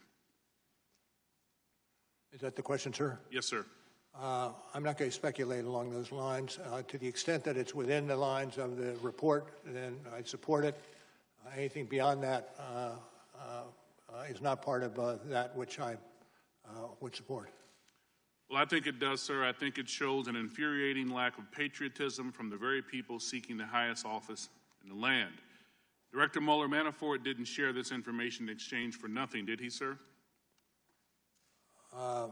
Is that the question, sir?
Yes, sir.
I'm not going to speculate along those lines. To the extent that it's within the lines of the report, then I support it. Anything beyond that is not part of that which I would support.
Well, I think it does, sir. I think it shows an infuriating lack of patriotism from the very people seeking the highest office in the land. Director Mueller, Manafort didn't share this information in exchange for nothing, did he, sir?
I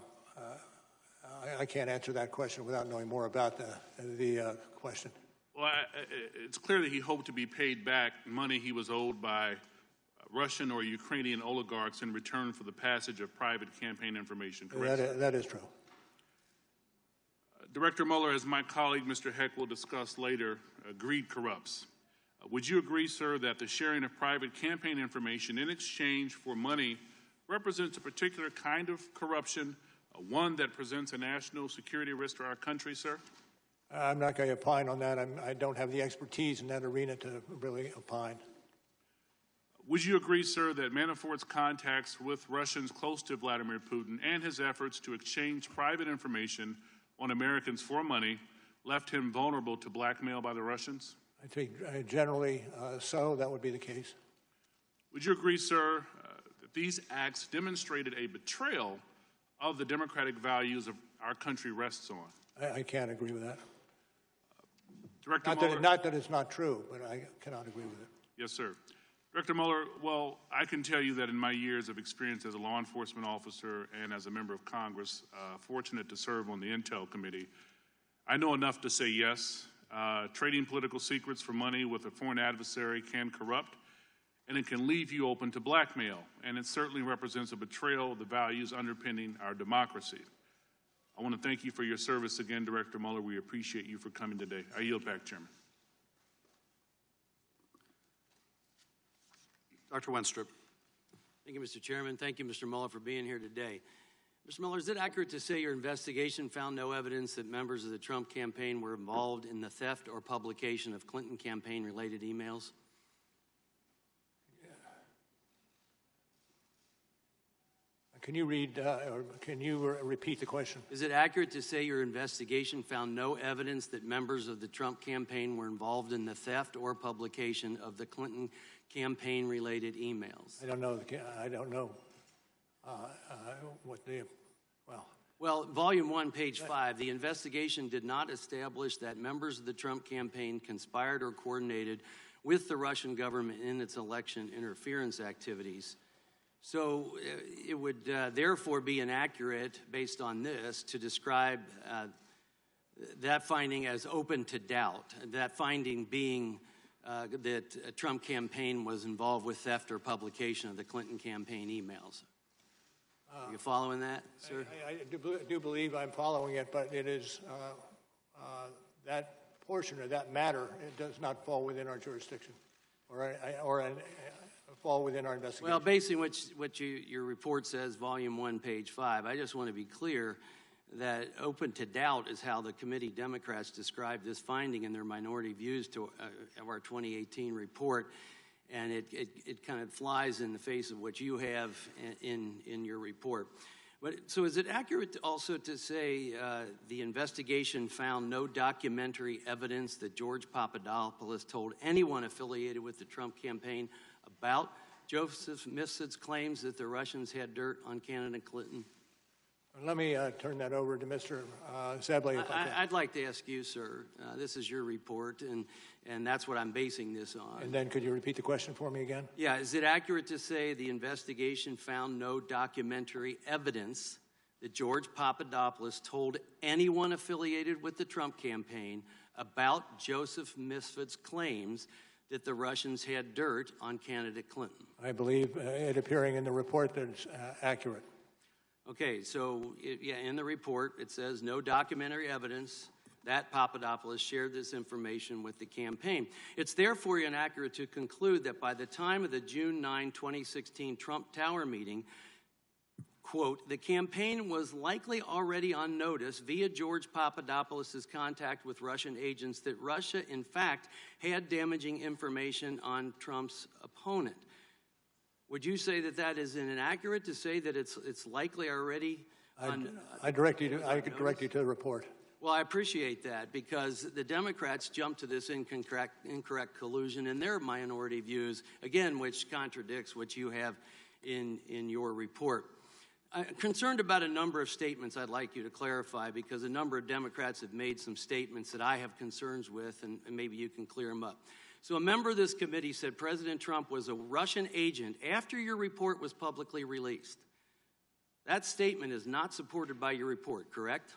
can't answer that question without knowing more about the question.
Well, it's clear that he hoped to be paid back money he was owed by Russian or Ukrainian oligarchs in return for the passage of private campaign information, correct?
That is true.
Director Mueller, as my colleague Mr. Heck will discuss later, greed corrupts. Would you agree, sir, that the sharing of private campaign information in exchange for money represents a particular kind of corruption, one that presents a national security risk to our country, sir?
I'm not going to opine on that. I don't have the expertise in that arena to really opine.
Would you agree, sir, that Manafort's contacts with Russians close to Vladimir Putin and his efforts to exchange private information on Americans for money left him vulnerable to blackmail by the Russians?
I think generally so, that would be the case.
Would you agree, sir, that these acts demonstrated a betrayal of the democratic values of our country rests on?
I can't agree with that.
Director Mueller,
not that it's not true, but I cannot agree with it.
Yes, sir. Director Mueller, well, I can tell you that in my years of experience as a law enforcement officer and as a member of Congress, fortunate to serve on the Intel Committee, I know enough to say yes. Trading political secrets for money with a foreign adversary can corrupt, and it can leave you open to blackmail, and it certainly represents a betrayal of the values underpinning our democracy. I want to thank you for your service again, Director Mueller. We appreciate you for coming today. I yield back, Chairman.
Dr. Wenstrup. Thank you, Mr. Chairman. Thank you, Mr. Mueller, for being here today. Mr. Mueller, is it accurate to say your investigation found no evidence that members of the Trump campaign were involved in the theft or publication of Clinton campaign-related emails?
Can you repeat the question?
Is it accurate to say your investigation found no evidence that members of the Trump campaign were involved in the theft or publication of the Clinton campaign-related emails?
I don't know what the, well.
Well, Volume 1, page 5, the investigation did not establish that members of the Trump campaign conspired or coordinated with the Russian government in its election interference activities. So it would therefore be inaccurate, based on this, to describe that finding as open to doubt, that finding being that a Trump campaign was involved with theft or publication of the Clinton campaign emails. Are you following that, sir?
I do believe I'm following it, but it is that portion of that matter, it does not fall within our jurisdiction or fall within our investigation.
Well, based on what your report says, Volume 1, page 5, I just want to be clear that open to doubt is how the committee Democrats described this finding in their minority views of our 2018 report, and it kind of flies in the face of what you have in your report. But so is it accurate also to say the investigation found no documentary evidence that George Papadopoulos told anyone affiliated with the Trump campaign about Joseph Mifsid's claims that the Russians had dirt on candidate Clinton?
Let me turn that over to Mr. Zebley.
I'd like to ask you, sir. This is your report, and that's what I'm basing this on.
And then could you repeat the question for me again?
Yeah, is it accurate to say the investigation found no documentary evidence that George Papadopoulos told anyone affiliated with the Trump campaign about Joseph Mifsid's claims that the Russians had dirt on candidate Clinton?
I believe it appearing in the report that it's accurate.
Okay, so in the report it says no documentary evidence that Papadopoulos shared this information with the campaign. It's therefore inaccurate to conclude that by the time of the June 9, 2016 Trump Tower meeting, quote, the campaign was likely already on notice via George Papadopoulos' contact with Russian agents that Russia, in fact, had damaging information on Trump's opponent. Would you say that that is inaccurate to say that it's likely already on
I could direct you to the report.
Well, I appreciate that, because the Democrats jumped to this incorrect collusion in their minority views, again, which contradicts what you have in your report. I'm concerned about a number of statements I'd like you to clarify, because a number of Democrats have made some statements that I have concerns with, and maybe you can clear them up. So a member of this committee said President Trump was a Russian agent after your report was publicly released. That statement is not supported by your report, correct?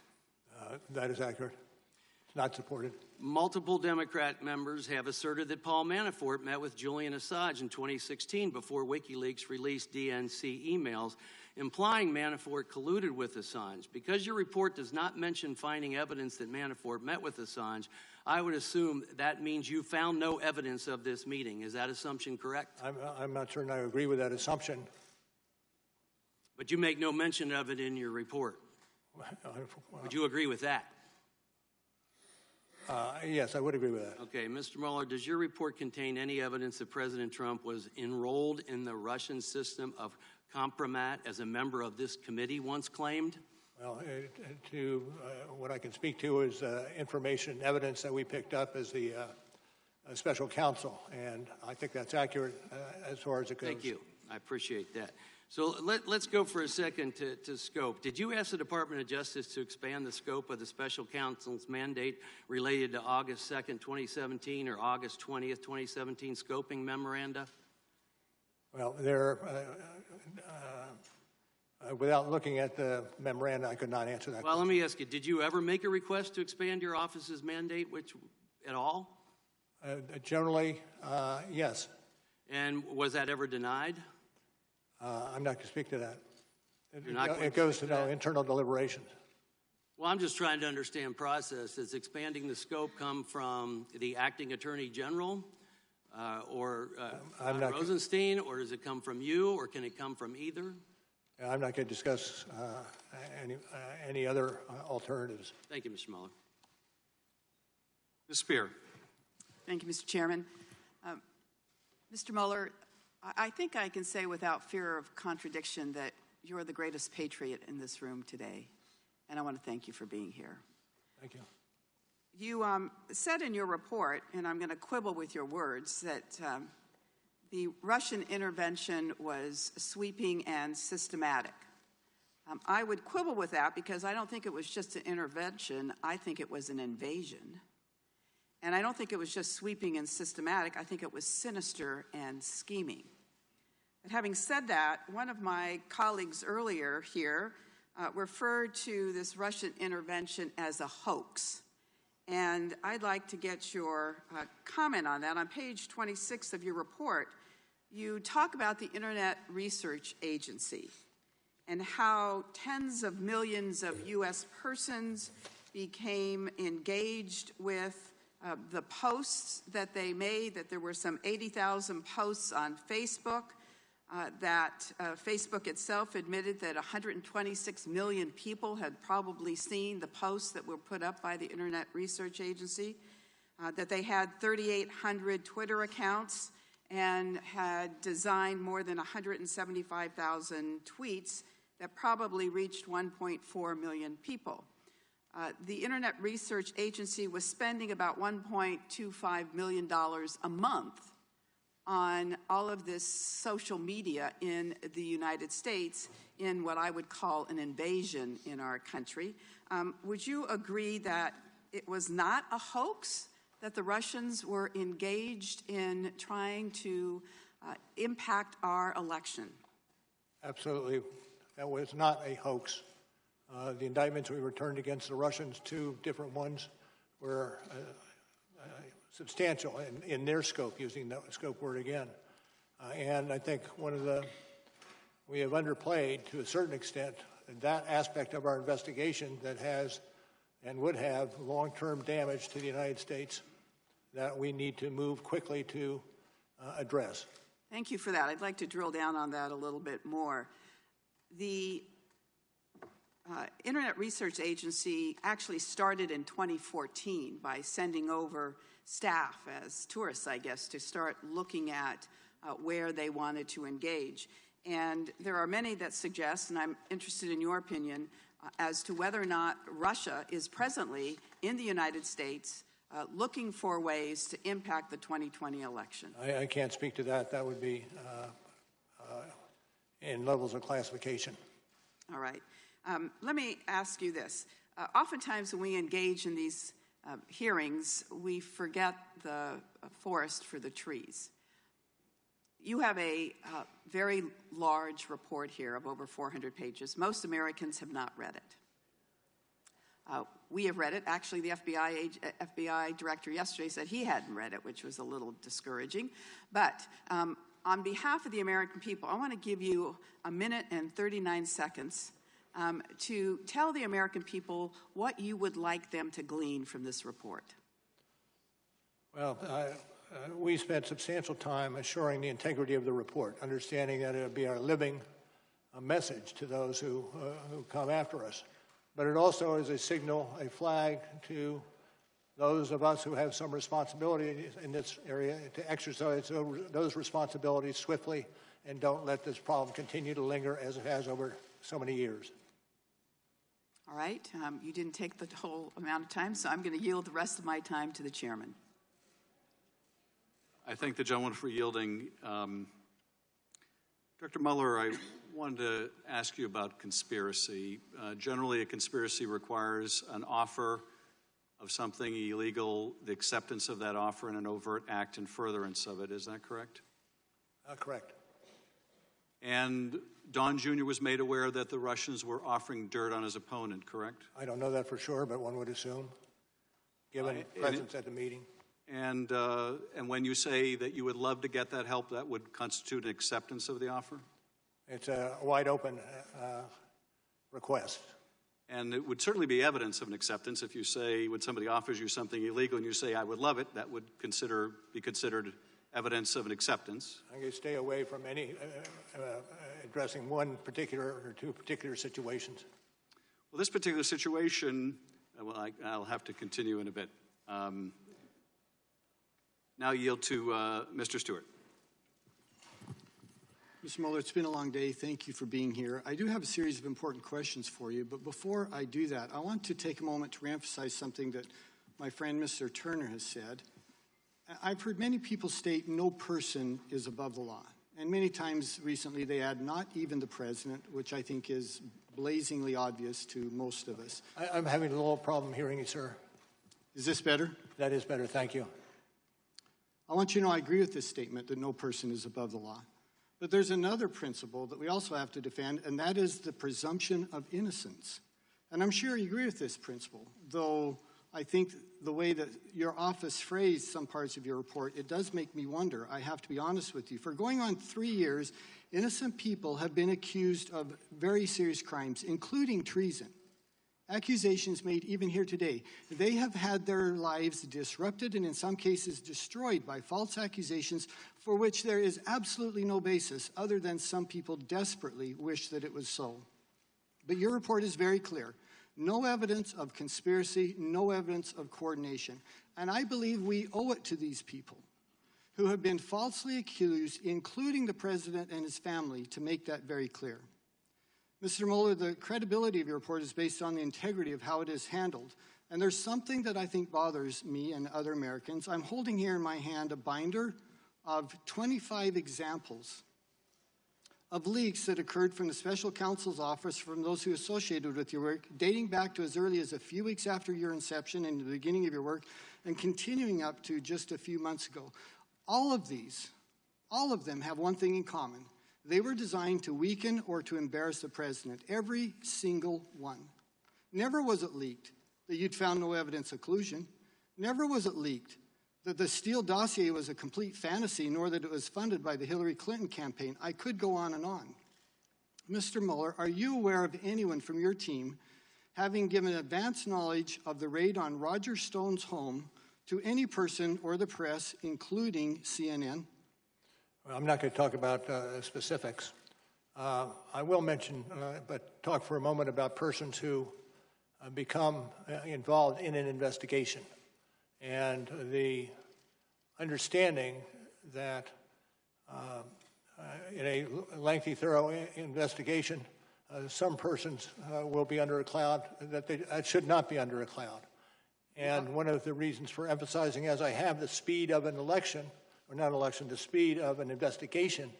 That is accurate. It's not supported.
Multiple Democrat members have asserted that Paul Manafort met with Julian Assange in 2016 before WikiLeaks released DNC emails implying Manafort colluded with Assange. Because your report does not mention finding evidence that Manafort met with Assange, I would assume that means you found no evidence of this meeting. Is that assumption correct?
I'm not certain I agree with that assumption.
But you make no mention of it in your report. Would you agree with that?
Yes, I would agree with that.
Okay, Mr. Mueller, does your report contain any evidence that President Trump was enrolled in the Russian system of compromat as a member of this committee once claimed?
Well, what I can speak to is information, evidence that we picked up as the special counsel, and I think that's accurate as far as it goes.
Thank you. I appreciate that. So let's go for a second to scope. Did you ask the Department of Justice to expand the scope of the special counsel's mandate related to August 2nd, 2017 or August 20th, 2017 scoping memoranda?
Well, without looking at the memoranda, I could not answer that
Well,
question.
let me ask you, did you ever make a request to expand your office's mandate at all?
Generally, yes.
And was that ever denied?
I'm not going to speak to that.
It
goes to internal deliberations.
Well, I'm just trying to understand process. Does expanding the scope come from the acting attorney general or Rosenstein, or does it come from you, or can it come from either?
I'm not going to discuss any other alternatives.
Thank you, Mr. Mueller.
Ms. Spear.
Thank you, Mr. Chairman. Mr. Mueller, I think I can say without fear of contradiction that you're the greatest patriot in this room today, and I want to thank you for being here.
Thank you.
You said in your report, and I'm going to quibble with your words, that the Russian intervention was sweeping and systematic. I would quibble with that because I don't think it was just an intervention. I think it was an invasion. And I don't think it was just sweeping and systematic. I think it was sinister and scheming. But having said that, one of my colleagues earlier here referred to this Russian intervention as a hoax. And I'd like to get your comment on that. On page 26 of your report, you talk about the Internet Research Agency and how tens of millions of U.S. persons became engaged with the posts that they made, that there were some 80,000 posts on Facebook, that Facebook itself admitted that 126 million people had probably seen the posts that were put up by the Internet Research Agency, that they had 3,800 Twitter accounts and had designed more than 175,000 tweets that probably reached 1.4 million people. The Internet Research Agency was spending about $1.25 million a month on all of this social media in the United States in what I would call an invasion in our country. Would you agree that it was not a hoax, that the Russians were engaged in trying to impact our election?
Absolutely. That was not a hoax. The indictments we returned against the Russians, 2 different ones, were substantial in their scope, using that scope word again. And I think we have underplayed to a certain extent that aspect of our investigation that has and would have long-term damage to the United States that we need to move quickly to address.
Thank you for that. I'd like to drill down on that a little bit more. The Internet Research Agency actually started in 2014 by sending over staff as tourists, I guess, to start looking at where they wanted to engage. And there are many that suggest, and I'm interested in your opinion, as to whether or not Russia is presently in the United States looking for ways to impact the 2020 election.
I can't speak to that. That would be in levels of classification.
All right. Let me ask you this. Oftentimes when we engage in these hearings, we forget the forest for the trees. You have a very large report here of over 400 pages. Most Americans have not read it. We have read it. Actually, the FBI director yesterday said he hadn't read it, which was a little discouraging. But on behalf of the American people, I want to give you a minute and 39 seconds to tell the American people what you would like them to glean from this report.
Well, we spent substantial time assuring the integrity of the report, understanding that it would be our living message to those who come after us. But it also is a signal, a flag to those of us who have some responsibility in this area to exercise those responsibilities swiftly and don't let this problem continue to linger as it has over so many years.
All right. You didn't take the whole amount of time, so I'm going to yield the rest of my time to the chairman.
I thank the gentleman for yielding. Director Mueller, I wanted to ask you about conspiracy. Generally, a conspiracy requires an offer of something illegal, the acceptance of that offer, and an overt act in furtherance of it. Is that correct?
Correct.
And Don Jr. was made aware that the Russians were offering dirt on his opponent, correct?
I don't know that for sure, but one would assume, given presence at the meeting.
And when you say that you would love to get that help, that would constitute an acceptance of the offer?
It's a wide open request.
And it would certainly be evidence of an acceptance if you say, when somebody offers you something illegal and you say, I would love it, that would be considered evidence of an acceptance.
I'm going to stay away from any addressing one particular or two particular situations.
Well, this particular situation, well, I'll have to continue in a bit. Now yield to Mr. Stewart.
Mr. Mueller, it's been a long day. Thank you for being here. I do have a series of important questions for you, but before I do that, I want to take a moment to reemphasize something that my friend Mr. Turner has said. I've heard many people state no person is above the law. And many times recently they add not even the president, which I think is blazingly obvious to most of us.
I'm having a little problem hearing you, sir.
Is this better?
That is better, thank you.
I want you to know I agree with this statement that no person is above the law. But there's another principle that we also have to defend, and that is the presumption of innocence. And I'm sure you agree with this principle, though I think the way that your office phrased some parts of your report, it does make me wonder. I have to be honest with you. For going on 3 years, innocent people have been accused of very serious crimes, including treason. Accusations made even here today. They have had their lives disrupted and in some cases destroyed by false accusations for which there is absolutely no basis other than some people desperately wish that it was so. But your report is very clear. No evidence of conspiracy, no evidence of coordination. And I believe we owe it to these people who have been falsely accused, including the president and his family, to make that very clear. Mr. Mueller, the credibility of your report is based on the integrity of how it is handled. And there's something that I think bothers me and other Americans. I'm holding here in my hand a binder of 25 examples of leaks that occurred from the special counsel's office from those who associated with your work, dating back to as early as a few weeks after your inception and the beginning of your work, and continuing up to just a few months ago. All of them have one thing in common. They were designed to weaken or to embarrass the president, every single one. Never was it leaked that you'd found no evidence of collusion. Never was it leaked that the Steele dossier was a complete fantasy, nor that it was funded by the Hillary Clinton campaign. I could go on and on. Mr. Mueller, are you aware of anyone from your team having given advance knowledge of the raid on Roger Stone's home to any person or the press, including CNN?
Well, I'm not going to talk about specifics. I will mention, but talk for a moment about persons who become involved in an investigation and the understanding that in a lengthy, thorough investigation, some persons will be under a cloud that should not be under a cloud. And one of the reasons for emphasizing, as I have, the speed of an election, or not election, the speed of an investigation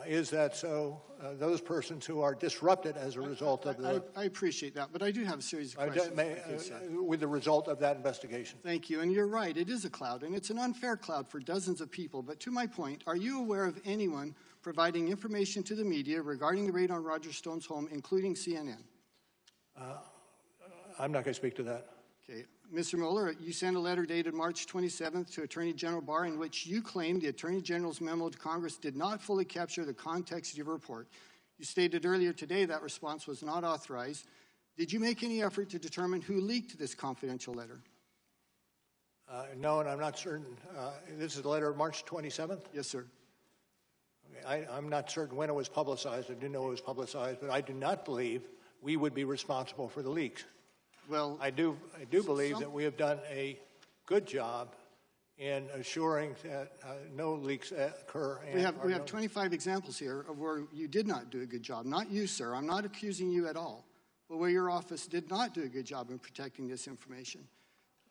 Is that so? Those persons who are disrupted as a result of the...
I appreciate that, but I do have a series of questions.
With the result of that investigation.
Thank you, and you're right, it is a cloud, and it's an unfair cloud for dozens of people. But to my point, are you aware of anyone providing information to the media regarding the raid on Roger Stone's home, including CNN?
I'm not going to speak to that.
Okay. Mr. Mueller, you sent a letter dated March 27th to Attorney General Barr in which you claimed the Attorney General's memo to Congress did not fully capture the context of your report. You stated earlier today that response was not authorized. Did you make any effort to determine who leaked this confidential letter?
No, and I'm not certain. This is the letter of March 27th?
Yes, sir.
Okay, I'm not certain when it was publicized. I do know it was publicized, but I do not believe we would be responsible for the leaks.
Well,
I do believe that we have done a good job in assuring that no leaks occur.
We have 25 examples here of where you did not do a good job. Not you, sir. I'm not accusing you at all. But where your office did not do a good job in protecting this information.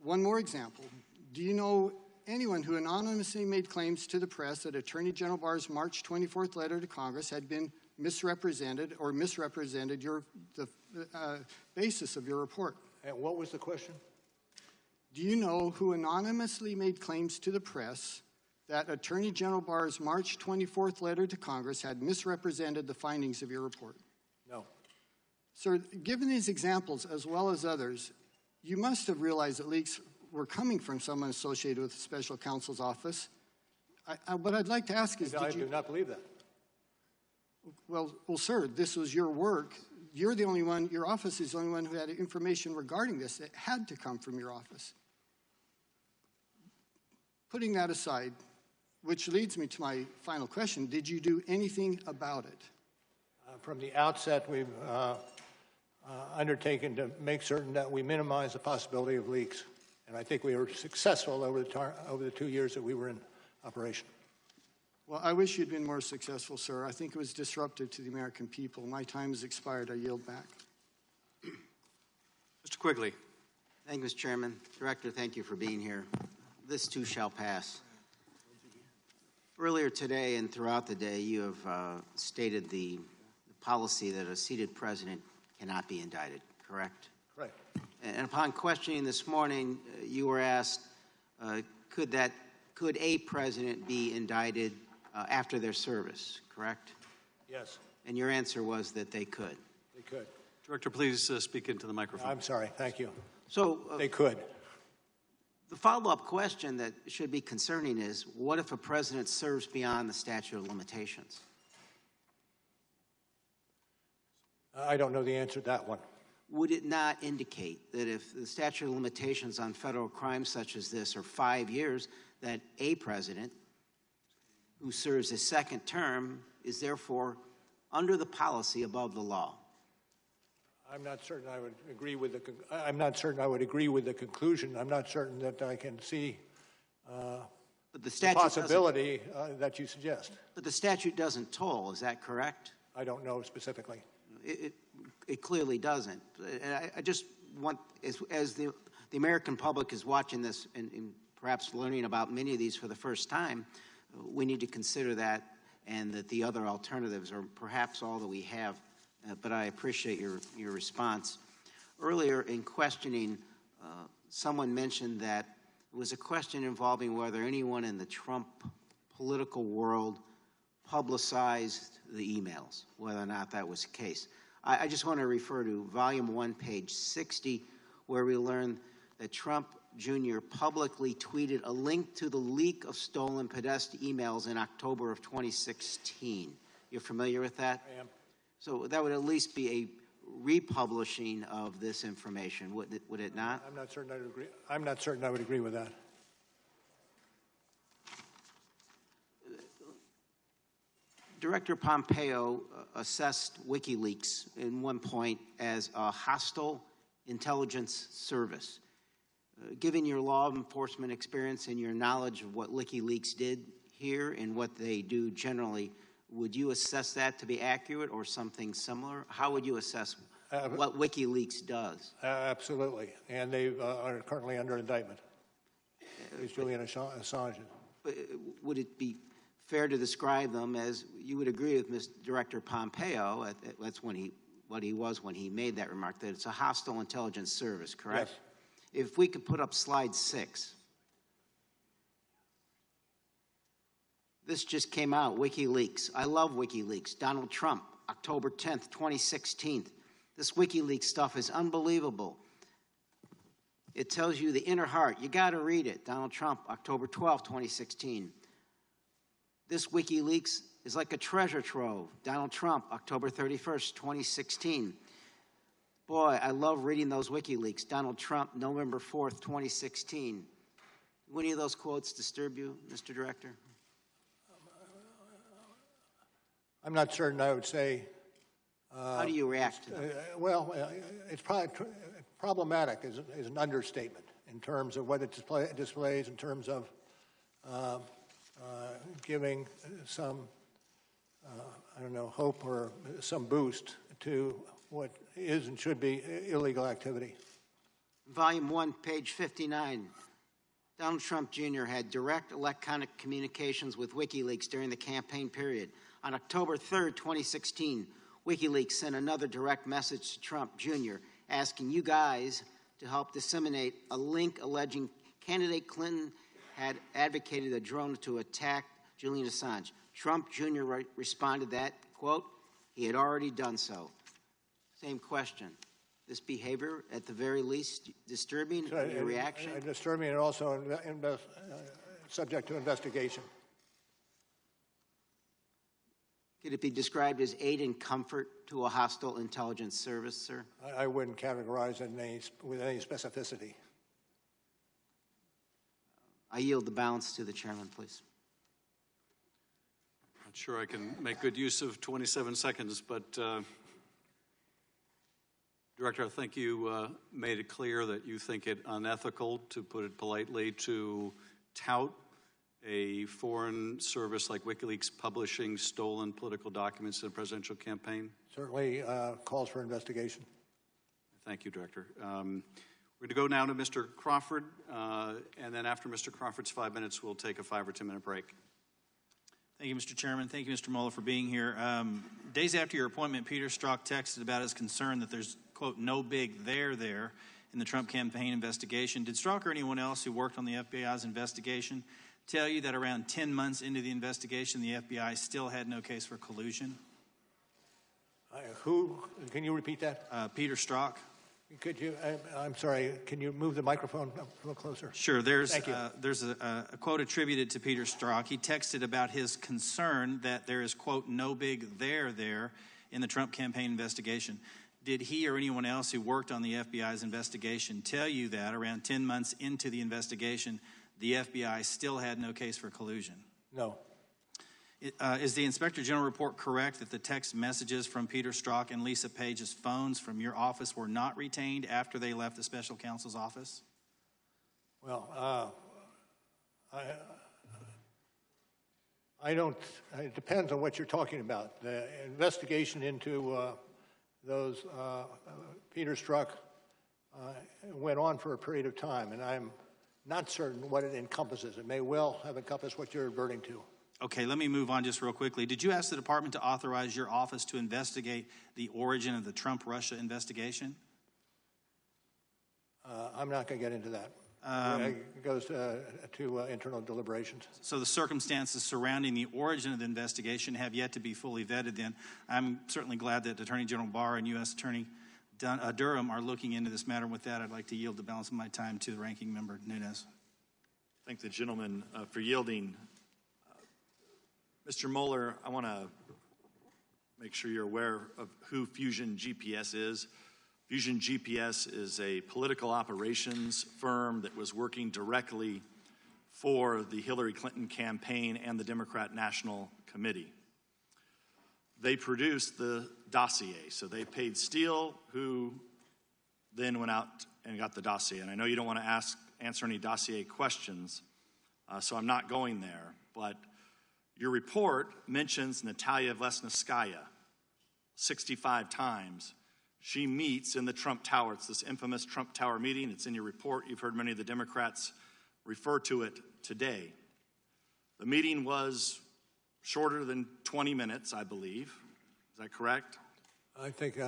One more example. Do you know anyone who anonymously made claims to the press that Attorney General Barr's March 24th letter to Congress had been misrepresented or misrepresented the basis of your report?
And what was the question?
Do you know who anonymously made claims to the press that Attorney General Barr's March 24th letter to Congress had misrepresented the findings of your report?
No.
Sir, given these examples as well as others, you must have realized that leaks were coming from someone associated with the special counsel's office. What I'd like to ask is,
I do not believe that.
Well, sir, this was your work. You're the only one, your office is the only one who had information regarding this that had to come from your office. Putting that aside, which leads me to my final question, did you do anything about it?
From the outset, we've undertaken to make certain that we minimize the possibility of leaks. And I think we were successful over the 2 years that we were in operation.
Well, I wish you'd been more successful, sir. I think it was disruptive to the American people. My time has expired. I yield back.
Mr. Quigley.
Thank you, Mr. Chairman. Director, thank you for being here. This too shall pass. Earlier today and throughout the day, you have stated the policy that a seated president cannot be indicted, correct?
Correct.
And upon questioning this morning, you were asked, could a president be indicted after their service, correct?
Yes.
And your answer was that they could.
They could.
Director, please speak into the microphone.
I'm sorry. Thank you.
So
they could.
The follow-up question that should be concerning is, what if a president serves beyond the statute of limitations?
I don't know the answer to that one.
Would it not indicate that if the statute of limitations on federal crimes such as this are 5 years, that a president who serves a second term is therefore under the policy above the law?
I'm not certain I would agree with the. I'm not certain I would agree with the conclusion. I'm not certain that I can see
but the
possibility that you suggest.
But the statute doesn't toll. Is that correct?
I don't know specifically.
It clearly doesn't. And I just want, as the American public is watching this and perhaps learning about many of these for the first time, we need to consider that and that the other alternatives are perhaps all that we have. But I appreciate your response. Earlier in questioning, someone mentioned that it was a question involving whether anyone in the Trump political world publicized the emails, whether or not that was the case. I just want to refer to Volume 1, page 60, where we learn that Trump Jr. publicly tweeted a link to the leak of stolen Podesta emails in October of 2016. You're familiar with that?
I am.
So that would at least be a republishing of this information, would it not?
I'm not certain I would agree. I'm not certain I would agree with that.
Director Pompeo assessed WikiLeaks in one point as a hostile intelligence service. Given your law enforcement experience and your knowledge of what WikiLeaks did here and what they do generally, would you assess that to be accurate or something similar? How would you assess what WikiLeaks does?
Absolutely. And they are currently under indictment. It's Julian Assange.
Would it be fair to describe them as, you would agree with Mr. Director Pompeo, that's what he was when he made that remark, that it's a hostile intelligence service, correct? Yes. If we could put up slide 6. This just came out, WikiLeaks. I love WikiLeaks. Donald Trump, October 10th, 2016. This WikiLeaks stuff is unbelievable. It tells you the inner heart. You got to read it. Donald Trump, October 12th, 2016. This WikiLeaks is like a treasure trove. Donald Trump, October 31st, 2016. Boy, I love reading those WikiLeaks. Donald Trump, November 4th, 2016. Do any of those quotes disturb you, Mr. Director?
I'm not certain I would say.
How do you react to that?
Well, it's probably problematic is an understatement in terms of what it displays, in terms of giving some, I don't know, hope or some boost to what is and should be illegal activity.
Volume 1, page 59. Donald Trump Jr. had direct electronic communications with WikiLeaks during the campaign period. On October 3rd, 2016, WikiLeaks sent another direct message to Trump Jr. asking you guys to help disseminate a link alleging candidate Clinton had advocated a drone to attack Julian Assange. Trump Jr. responded that, quote, he had already done so. Same question. This behavior, at the very least, disturbing your reaction?
Disturbing and also subject to investigation.
Could it be described as aid and comfort to a hostile intelligence service, sir?
I wouldn't categorize it with any specificity.
I yield the balance to the chairman, please.
Not sure I can make good use of 27 seconds, but Director, I think you made it clear that you think it unethical, to put it politely, to tout a foreign service like WikiLeaks publishing stolen political documents in a presidential campaign?
Certainly calls for investigation.
Thank you, Director. We're going to go now to Mr. Crawford, and then after Mr. Crawford's 5 minutes, we'll take a 5 or 10 minute break.
Thank you, Mr. Chairman. Thank you, Mr. Mueller, for being here. Days after your appointment, Peter Strzok texted about his concern that there's, quote, no big there in the Trump campaign investigation. Did Strzok or anyone else who worked on the FBI's investigation tell you that around 10 months into the investigation, the FBI still had no case for collusion?
Who? Can you repeat that?
Peter Strzok.
Could you, I'm sorry, can you move the microphone up a little closer?
Sure. There's a quote attributed to Peter Strzok. He texted about his concern that there is, quote, no big there in the Trump campaign investigation. Did he or anyone else who worked on the FBI's investigation tell you that around 10 months into the investigation, the FBI still had no case for collusion?
No.
Is the Inspector General report correct that the text messages from Peter Strzok and Lisa Page's phones from your office were not retained after they left the special counsel's office?
Well, I don't, it depends on what you're talking about. The investigation into those Peter Strzok went on for a period of time, and I'm not certain what it encompasses. It may well have encompassed what you're adverting to.
Okay, let me move on just real quickly. Did you ask the department to authorize your office to investigate the origin of the Trump-Russia investigation?
I'm not going to get into that. It goes to internal deliberations.
So the circumstances surrounding the origin of the investigation have yet to be fully vetted then. I'm certainly glad that Attorney General Barr and U.S. Attorney Durham are looking into this matter. With that, I'd like to yield the balance of my time to the ranking member, Nunes.
Thank the gentleman for yielding. Mr. Mueller, I want to make sure you're aware of who Fusion GPS is. Fusion GPS is a political operations firm that was working directly for the Hillary Clinton campaign and the Democrat National Committee. They produced the dossier. So they paid Steele, who then went out and got the dossier. And I know you don't want to answer any dossier questions, so I'm not going there. But your report mentions Natalia Vesnitskaya 65 times. She meets in the Trump Tower. It's this infamous Trump Tower meeting. It's in your report. You've heard many of the Democrats refer to it today. The meeting was shorter than 20 minutes, I believe. Is that correct?
I think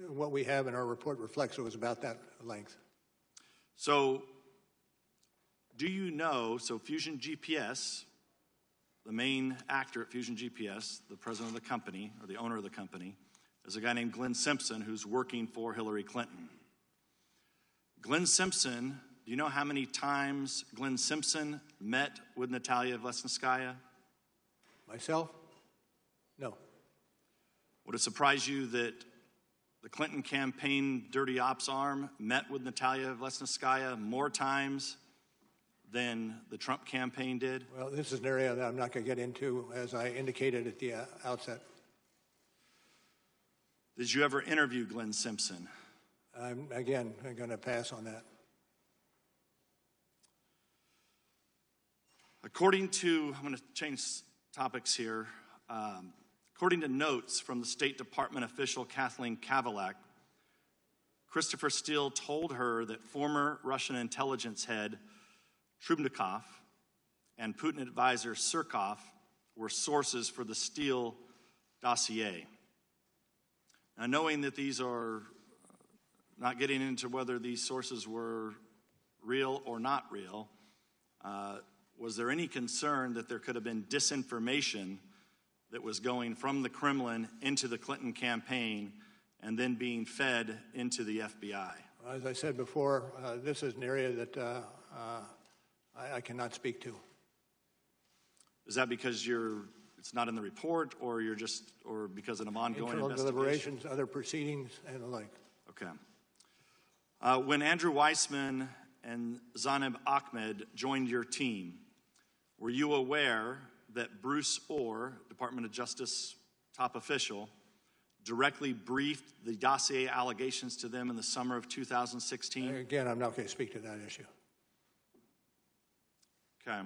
what we have in our report reflects it was about that length.
So, do you know, so Fusion GPS, the main actor at Fusion GPS, the president of the company, or the owner of the company, is a guy named Glenn Simpson who's working for Hillary Clinton. Glenn Simpson, do you know how many times Glenn Simpson met with Natalia Vlesnskaya?
Myself? No.
Would it surprise you that the Clinton campaign dirty ops arm met with Natalia Vlesnskaya more times than the Trump campaign did?
Well, this is an area that I'm not going to get into, as I indicated at the outset.
Did you ever interview Glenn Simpson?
I'm going to pass on that.
According to, I'm going to change topics here. According to notes from the State Department official Kathleen Kavalak, Christopher Steele told her that former Russian intelligence head Trubnikov and Putin advisor Surkov were sources for the Steele dossier. Now, knowing that these are, not getting into whether these sources were real or not real, was there any concern that there could have been disinformation that was going from the Kremlin into the Clinton campaign and then being fed into the FBI?
As I said before, this is an area that I cannot speak to.
Is that because it's not in the report, or or because of an ongoing
internal
investigation?
deliberations, other proceedings, and the like.
Okay. When Andrew Weissman and Zaneb Ahmed joined your team, were you aware that Bruce Orr, Department of Justice top official, directly briefed the dossier allegations to them in the summer of 2016?
Again, I'm not going to speak to that issue.
Okay.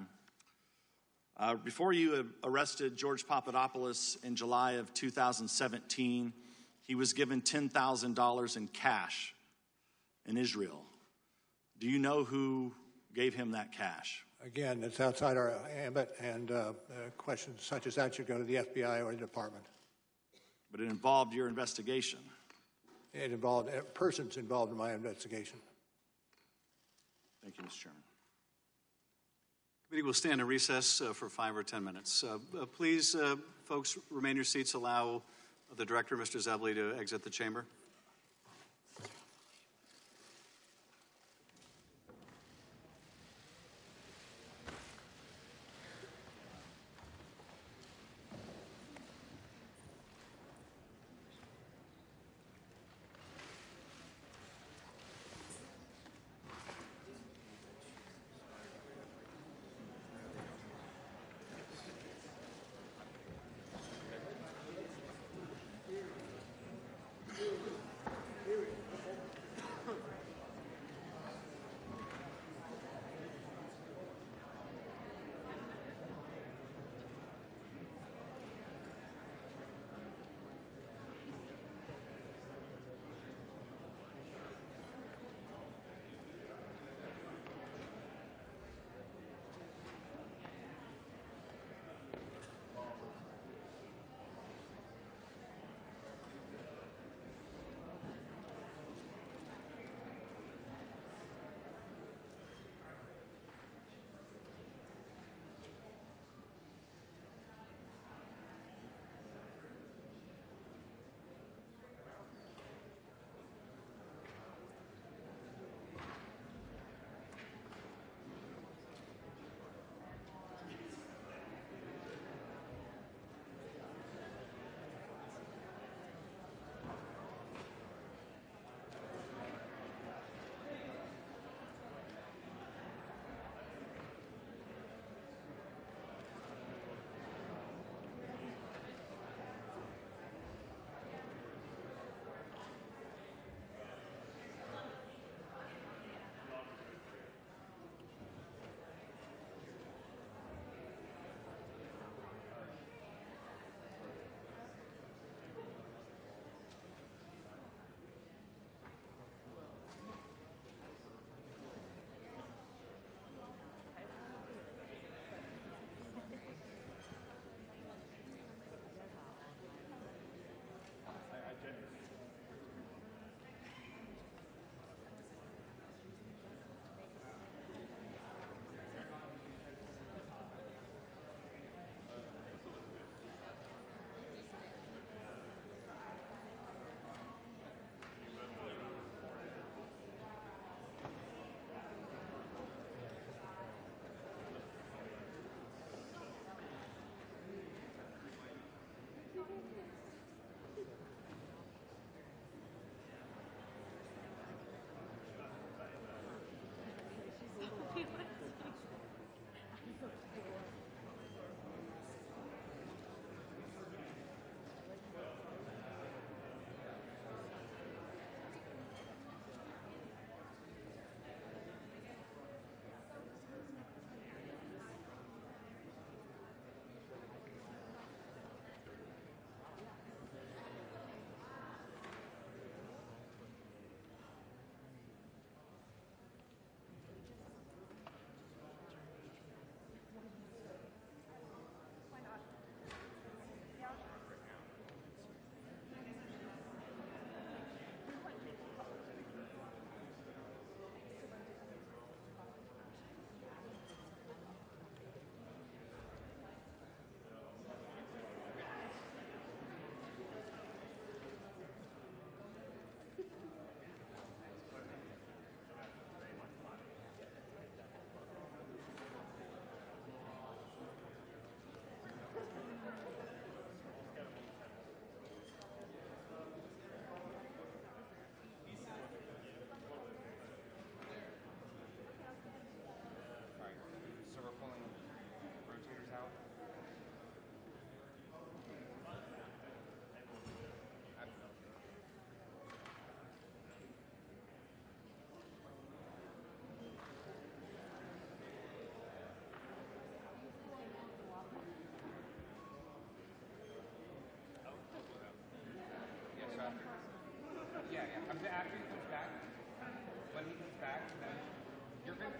Before you arrested George Papadopoulos in July of 2017, he was given $10,000 in cash in Israel. Do you know who gave him that cash?
Again, it's outside our ambit, and questions such as that should go to the FBI or the department.
But it involved your investigation.
It involved persons involved in my investigation.
Thank you, Mr. Chairman.
Committee will stand in recess for 5 or 10 minutes. Please, folks, remain in your seats. Allow the director, Mr. Zebley, to exit the chamber.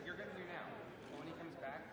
You're going to do now. When he comes back.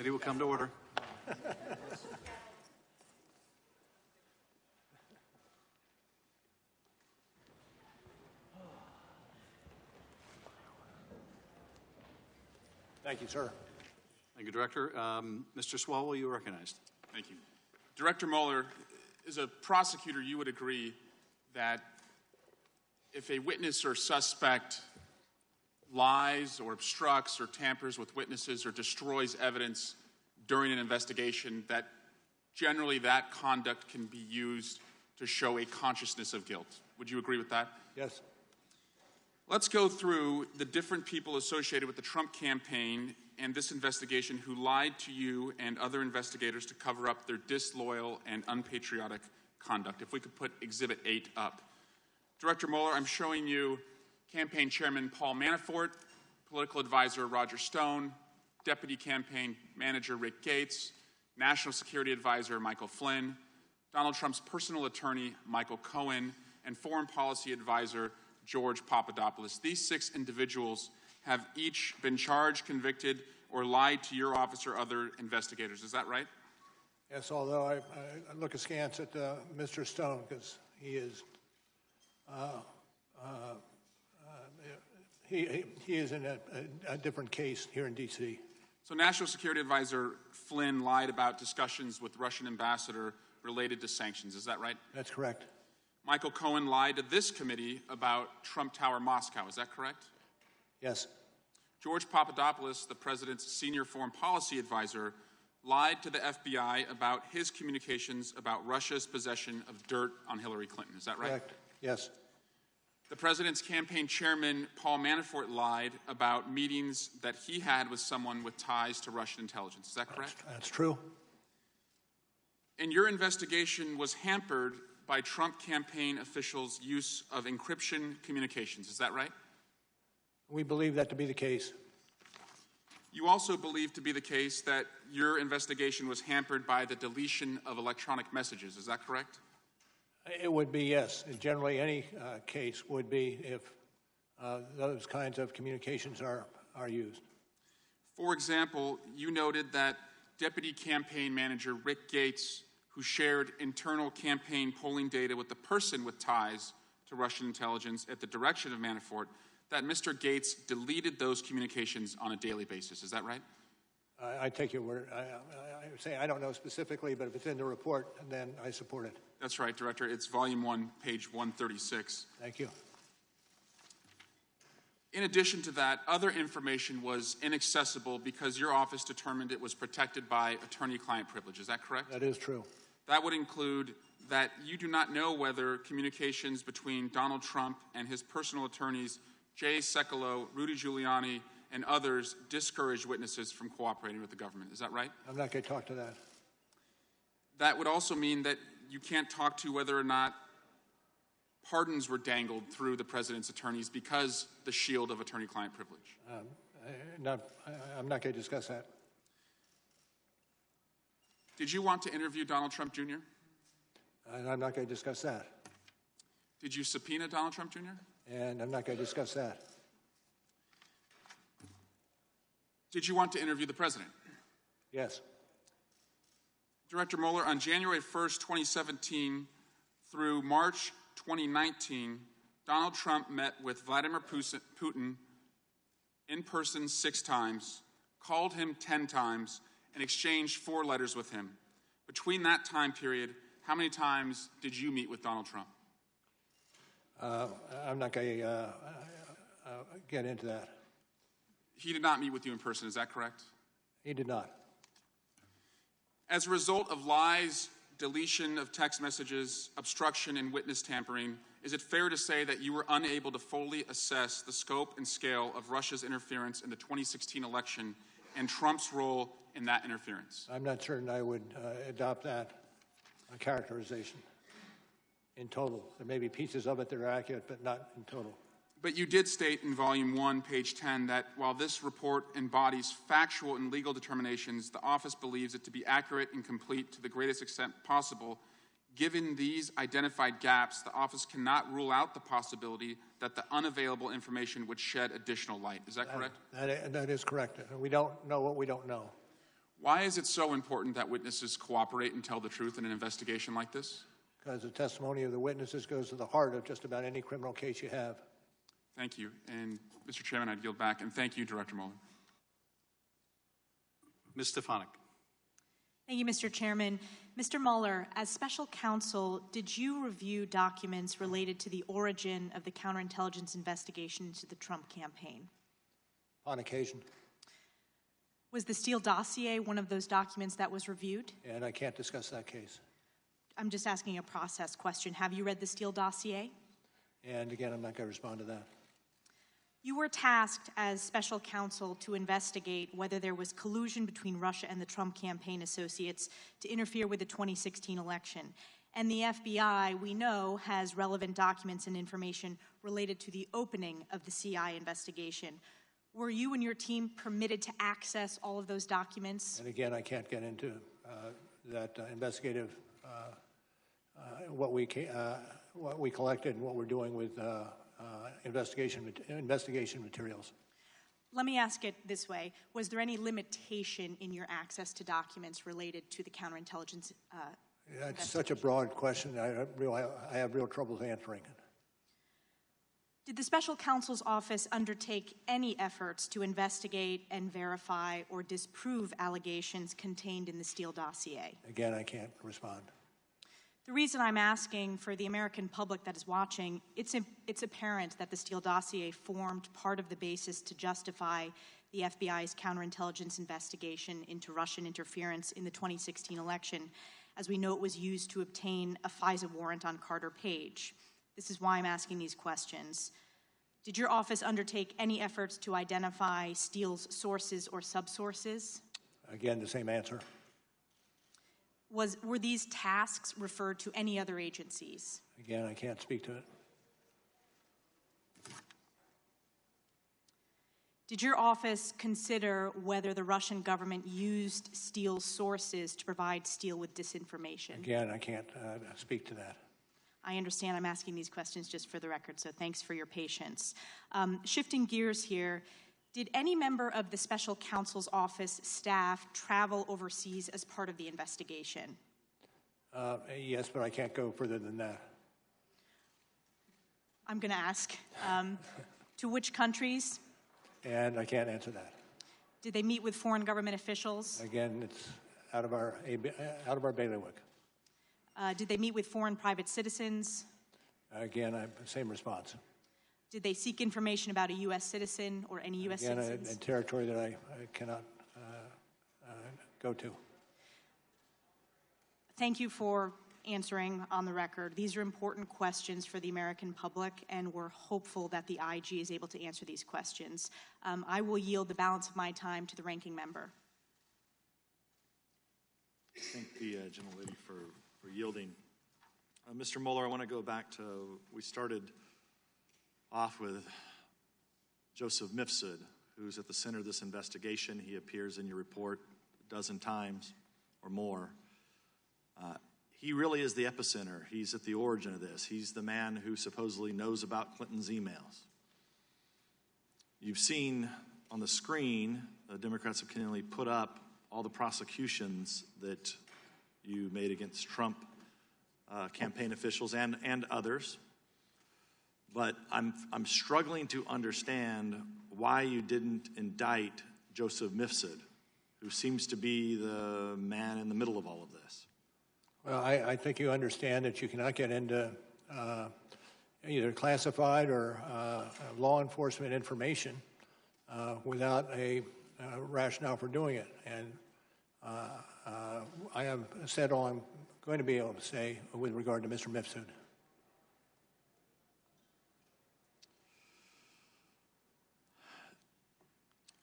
Committee will come to order.
Thank you, sir.
Thank you, Director. Mr. Swalwell, you are recognized.
Thank you. Director Mueller, as a prosecutor, you would agree that if a witness or suspect lies or obstructs or tampers with witnesses or destroys evidence during an investigation, that generally that conduct can be used to show a consciousness of guilt. Would you agree with that?
Yes.
Let's go through the different people associated with the Trump campaign and this investigation who lied to you and other investigators to cover up their disloyal and unpatriotic conduct. If we could put Exhibit 8 up. Director Mueller, I'm showing you Campaign Chairman Paul Manafort, Political Advisor Roger Stone, Deputy Campaign Manager Rick Gates, National Security Advisor Michael Flynn, Donald Trump's personal attorney Michael Cohen, and Foreign Policy Advisor George Papadopoulos. These 6 individuals have each been charged, convicted, or lied to your office or other investigators. Is that right?
Yes, although I look askance at Mr. Stone because he is he is in a different case here in D.C.
So National Security Advisor Flynn lied about discussions with Russian ambassador related to sanctions. Is that right?
That's correct.
Michael Cohen lied to this committee about Trump Tower Moscow. Is that correct?
Yes.
George Papadopoulos, the president's senior foreign policy advisor, lied to the FBI about his communications about Russia's possession of dirt on Hillary Clinton. Is that right?
Correct. Yes.
The president's campaign chairman, Paul Manafort, lied about meetings that he had with someone with ties to Russian intelligence. Is that correct?
That's true.
And your investigation was hampered by Trump campaign officials' use of encryption communications. Is that right?
We believe that to be the case.
You also believe to be the case that your investigation was hampered by the deletion of electronic messages. Is that correct?
It would be, yes. Generally, any case would be if those kinds of communications are used.
For example, you noted that Deputy Campaign Manager Rick Gates, who shared internal campaign polling data with the person with ties to Russian intelligence at the direction of Manafort, that Mr. Gates deleted those communications on a daily basis. Is that right?
I take your word. I say I don't know specifically, but if it's in the report, then I support it.
That's right, Director. It's Volume 1, page 136.
Thank you.
In addition to that, other information was inaccessible because your office determined it was protected by attorney-client privilege. Is that correct?
That is true.
That would include that you do not know whether communications between Donald Trump and his personal attorneys, Jay Sekulow, Rudy Giuliani, and others discouraged witnesses from cooperating with the government. Is that right?
I'm not going to talk to that.
That would also mean that you can't talk to whether or not pardons were dangled through the president's attorneys because the shield of attorney-client privilege.
I'm not going to discuss that.
Did you want to interview Donald Trump Jr.?
I'm not going to discuss that.
Did you subpoena Donald Trump Jr.?
And I'm not going to discuss that.
Did you want to interview the president?
Yes.
Director Mueller, on January 1st, 2017 through March 2019, Donald Trump met with Vladimir Putin in person 6 times, called him 10 times, and exchanged 4 letters with him. Between that time period, how many times did you meet with Donald Trump?
I'm not going to get into that.
He did not meet with you in person, is that correct?
He did not.
As a result of lies, deletion of text messages, obstruction, and witness tampering, is it fair to say that you were unable to fully assess the scope and scale of Russia's interference in the 2016 election and Trump's role in that interference?
I'm not certain I would adopt that characterization in total. There may be pieces of it that are accurate, but not in total.
But you did state in Volume 1, page 10, that while this report embodies factual and legal determinations, the office believes it to be accurate and complete to the greatest extent possible. Given these identified gaps, the office cannot rule out the possibility that the unavailable information would shed additional light. Is that correct?
That is correct. We don't know what we don't know.
Why is it so important that witnesses cooperate and tell the truth in an investigation like this?
Because the testimony of the witnesses goes to the heart of just about any criminal case you have.
Thank you. And Mr. Chairman, I'd yield back. And thank you, Director Mueller.
Ms. Stefanik.
Thank you, Mr. Chairman. Mr. Mueller, as special counsel, did you review documents related to the origin of the counterintelligence investigation into the Trump campaign?
On occasion.
Was the Steele dossier one of those documents that was reviewed?
And I can't discuss that case.
I'm just asking a process question. Have you read the Steele dossier?
And again, I'm not going to respond to that.
You were tasked as special counsel to investigate whether there was collusion between Russia and the Trump campaign associates to interfere with the 2016 election. And the FBI, we know, has relevant documents and information related to the opening of the CI investigation. Were you and your team permitted to access all of those documents?
And again, I can't get into that investigative, what we collected and what we're doing with investigation materials.
Let me ask it this way. Was there any limitation in your access to documents related to the counterintelligence
That's such a broad question. I have real trouble answering it.
Did the special counsel's office undertake any efforts to investigate and verify or disprove allegations contained in the Steele dossier?
Again, I can't respond.
The reason I'm asking for the American public that is watching, it's apparent that the Steele dossier formed part of the basis to justify the FBI's counterintelligence investigation into Russian interference in the 2016 election. As we know, it was used to obtain a FISA warrant on Carter Page. This is why I'm asking these questions. Did your office undertake any efforts to identify Steele's sources or subsources?
Again, the same answer.
Were these tasks referred to any other agencies?
Again, I can't speak to it.
Did your office consider whether the Russian government used Steele's sources to provide Steele with disinformation?
Again, I can't speak to that.
I understand I'm asking these questions just for the record, so thanks for your patience. Shifting gears here, did any member of the special counsel's office staff travel overseas as part of the investigation?
Yes, but I can't go further than that.
I'm going to ask, to which countries?
And I can't answer that.
Did they meet with foreign government officials?
Again, it's out of our bailiwick.
Did they meet with foreign private citizens?
Again, same response.
Did they seek information about a U.S. citizen or any U.S. citizens?
Again, a territory that I cannot go to.
Thank you for answering on the record. These are important questions for the American public, and we're hopeful that the IG is able to answer these questions. I will yield the balance of my time to the ranking member.
Thank the gentlelady for yielding. Mr. Mueller, I want to go back to, we started off with Joseph Mifsud, who's at the center of this investigation. He appears in your report a dozen times or more. He really is the epicenter. He's at the origin of this. He's the man who supposedly knows about Clinton's emails. You've seen on the screen, the Democrats have continually put up all the prosecutions that you made against Trump campaign officials and others. But I'm struggling to understand why you didn't indict Joseph Mifsud, who seems to be the man in the middle of all of this.
Well, I think you understand that you cannot get into either classified or law enforcement information without a rationale for doing it. And I have said all I'm going to be able to say with regard to Mr. Mifsud.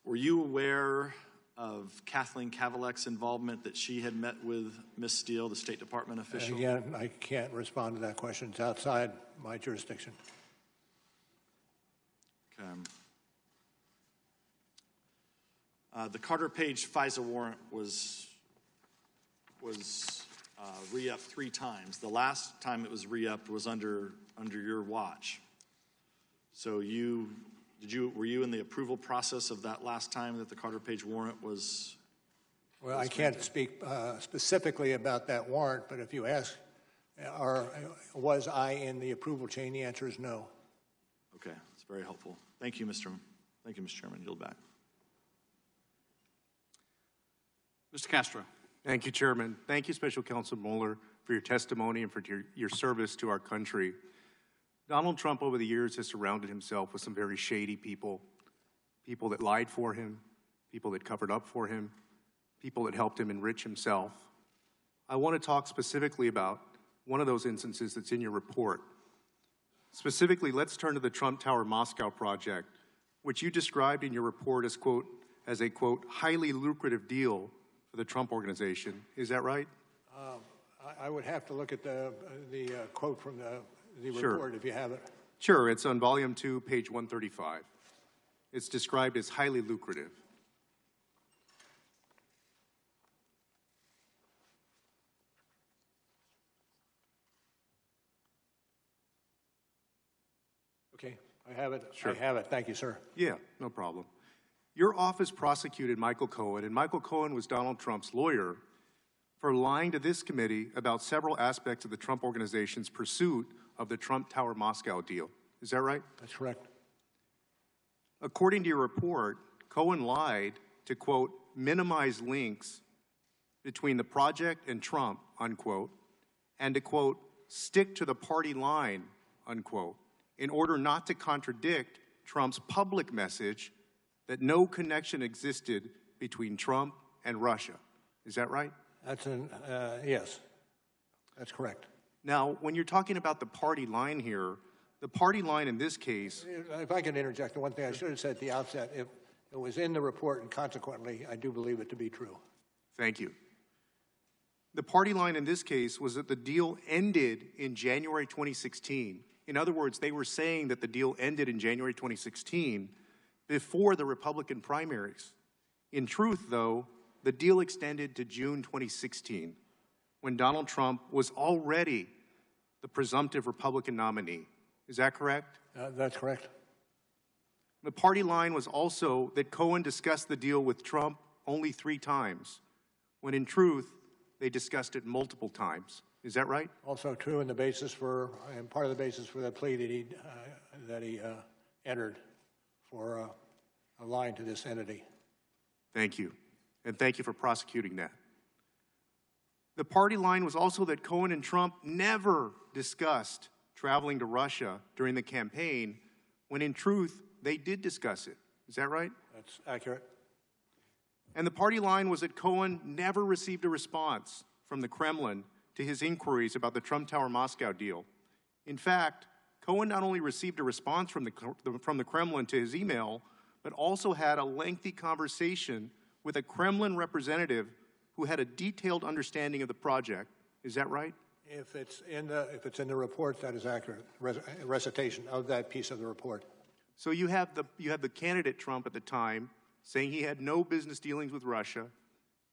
Were you aware of Kathleen Kavalek's involvement, that she had met with Ms. Steele, the State Department official?
Again, I can't respond to that question. It's outside my jurisdiction.
Okay. The Carter Page FISA warrant was re-upped 3 times. The last time it was re-upped was under your watch. So were you in the approval process of that last time that the Carter Page warrant was
Well, I can't speak specifically about that warrant, but if you ask, was I in the approval chain, the answer is no.
Okay, that's very helpful. Thank you, Mr. Chairman. Yield back.
Mr. Castro.
Thank you, Chairman. Thank you, Special Counsel Mueller, for your testimony and for your service to our country. Donald Trump over the years has surrounded himself with some very shady people, people that lied for him, people that covered up for him, people that helped him enrich himself. I want to talk specifically about one of those instances that's in your report. Specifically, let's turn to the Trump Tower Moscow project, which you described in your report as, quote, as a, quote, highly lucrative deal for the Trump organization. Is that right?
I would have to look at the quote from the
Sure.
report if you have it.
Sure, it's on volume 2, page 135. It's described as highly lucrative.
Okay, I have it.
Sure.
I have it. Thank you, sir.
Yeah, no problem. Your office prosecuted Michael Cohen, and Michael Cohen was Donald Trump's lawyer, for lying to this committee about several aspects of the Trump organization's pursuit of the Trump Tower Moscow deal. Is that right?
That's correct.
According to your report, Cohen lied to, quote, minimize links between the project and Trump, unquote, and to, quote, stick to the party line, unquote, in order not to contradict Trump's public message that no connection existed between Trump and Russia. Is that right?
That's yes, that's correct.
Now, when you're talking about the party line here, the party line in this case...
If I can interject, the one thing I should have said at the outset, if it was in the report, and consequently, I do believe it to be true.
Thank you. The party line in this case was that the deal ended in January 2016. In other words, they were saying that the deal ended in January 2016 before the Republican primaries. In truth, though, the deal extended to June 2016, when Donald Trump was already the presumptive Republican nominee. Is that correct?
That's correct.
The party line was also that Cohen discussed the deal with Trump only 3 times, when in truth, they discussed it multiple times. Is that right?
Also true, and part of the basis for the plea that he entered for lying to this entity.
Thank you, and thank you for prosecuting that. The party line was also that Cohen and Trump never discussed traveling to Russia during the campaign, when in truth, they did discuss it. Is that right?
That's accurate.
And the party line was that Cohen never received a response from the Kremlin to his inquiries about the Trump Tower Moscow deal. In fact, Cohen not only received a response from the Kremlin to his email, but also had a lengthy conversation with a Kremlin representative who had a detailed understanding of the project. Is that right?
If it's in the report, that is accurate. Recitation of that piece of the report.
So you have the candidate Trump at the time saying he had no business dealings with Russia,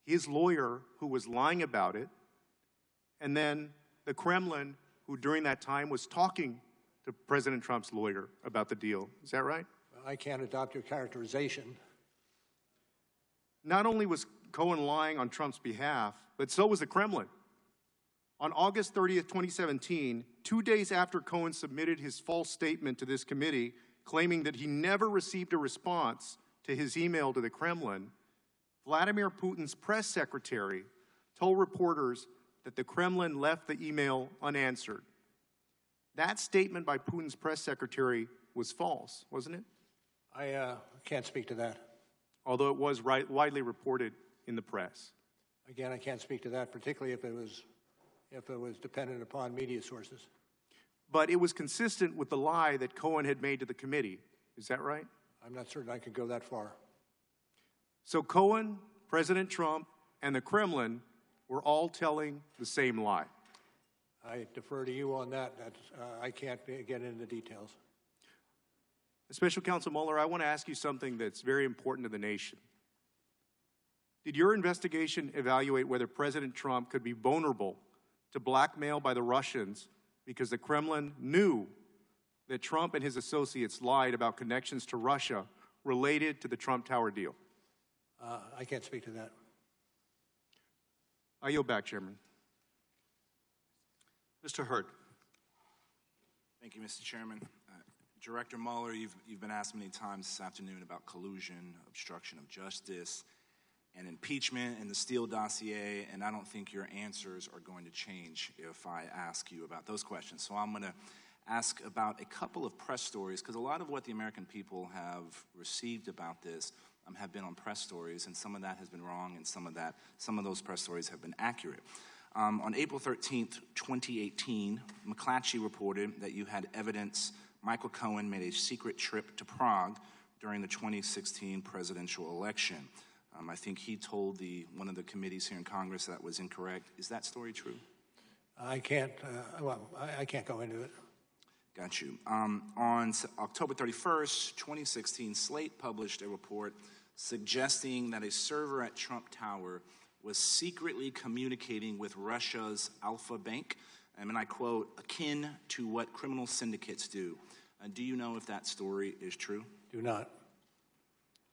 his lawyer who was lying about it, and then the Kremlin who during that time was talking to President Trump's lawyer about the deal. Is that right?
I can't adopt your characterization.
Not only was Cohen lying on Trump's behalf, but so was the Kremlin. On August 30th, 2017, 2 days after Cohen submitted his false statement to this committee, claiming that he never received a response to his email to the Kremlin, Vladimir Putin's press secretary told reporters that the Kremlin left the email unanswered. That statement by Putin's press secretary was false, wasn't it?
I can't speak to that.
Although it was widely reported in the press.
Again, I can't speak to that, particularly if it was dependent upon media sources.
But it was consistent with the lie that Cohen had made to the committee. Is that right?
I'm not certain I could go that far.
So Cohen, President Trump, and the Kremlin were all telling the same lie.
I defer to you on that. I can't get into the details.
Special Counsel Mueller, I want to ask you something that's very important to the nation. Did your investigation evaluate whether President Trump could be vulnerable to blackmail by the Russians because the Kremlin knew that Trump and his associates lied about connections to Russia related to the Trump Tower deal?
I can't speak to that.
I yield back, Chairman.
Mr. Hurd.
Thank you, Mr. Chairman. Director Mueller, you've been asked many times this afternoon about collusion, obstruction of justice, and impeachment and the Steele dossier, and I don't think your answers are going to change if I ask you about those questions. So I'm going to ask about a couple of press stories, because a lot of what the American people have received about this have been on press stories, and some of that has been wrong, and some of those press stories have been accurate. On April 13th, 2018, McClatchy reported that you had evidence Michael Cohen made a secret trip to Prague during the 2016 presidential election. I think he told one of the committees here in Congress that was incorrect. Is that story true?
I can't go into it.
Got you. On October 31st, 2016, Slate published a report suggesting that a server at Trump Tower was secretly communicating with Russia's Alpha Bank, and I quote, akin to what criminal syndicates do. Do you know if that story is true?
Do not.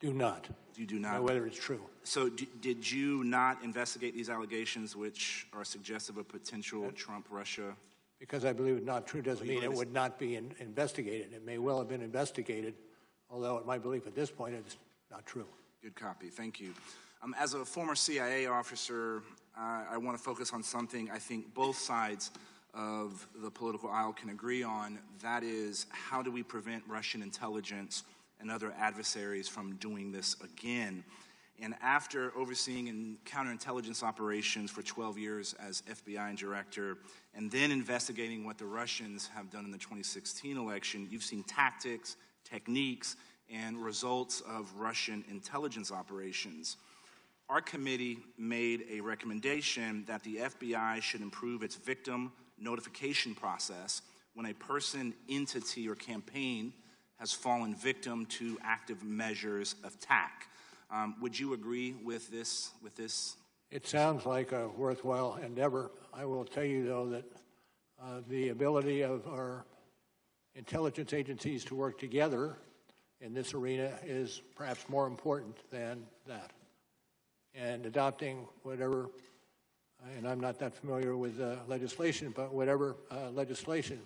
Do not.
You do not?
Know whether it's true.
So did you not investigate these allegations which are suggestive of potential Trump-Russia?
Because I believe it's not true doesn't mean it would not be investigated. It may well have been investigated, although my belief at this point is not true.
Good copy. Thank you. As a former CIA officer, I want to focus on something I think both sides of the political aisle can agree on. That is, how do we prevent Russian intelligence and other adversaries from doing this again? And after overseeing counterintelligence operations for 12 years as FBI director, and then investigating what the Russians have done in the 2016 election, you've seen tactics, techniques, and results of Russian intelligence operations. Our committee made a recommendation that the FBI should improve its victim notification process when a person, entity, or campaign has fallen victim to active measures of attack. Would you agree with this?
It sounds like a worthwhile endeavor. I will tell you, though, that the ability of our intelligence agencies to work together in this arena is perhaps more important than that. And adopting whatever, and I'm not that familiar with legislation, but whatever legislation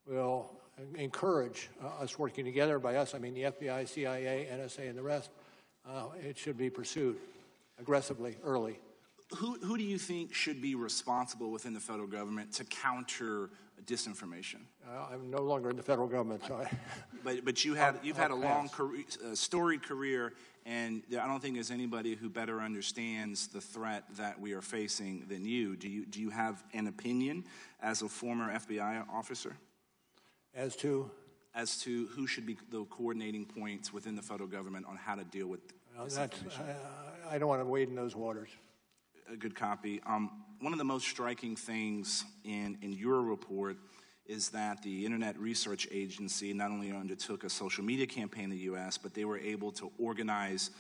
will encourage us working together. By us, I mean the FBI, CIA, NSA, and the rest. It should be pursued aggressively, early.
Who do you think should be responsible within the federal government to counter disinformation?
I'm no longer in the federal government, so
But you've had a long career, storied career, and I don't think there's anybody who better understands the threat that we are facing than you. Do you have an opinion as a former FBI officer?
As to
who should be the coordinating points within the federal government on how to deal with disinformation?
I don't want to wade in those waters.
A good copy. One of the most striking things in your report is that the Internet Research Agency not only undertook a social media campaign in the U.S., but they were able to organize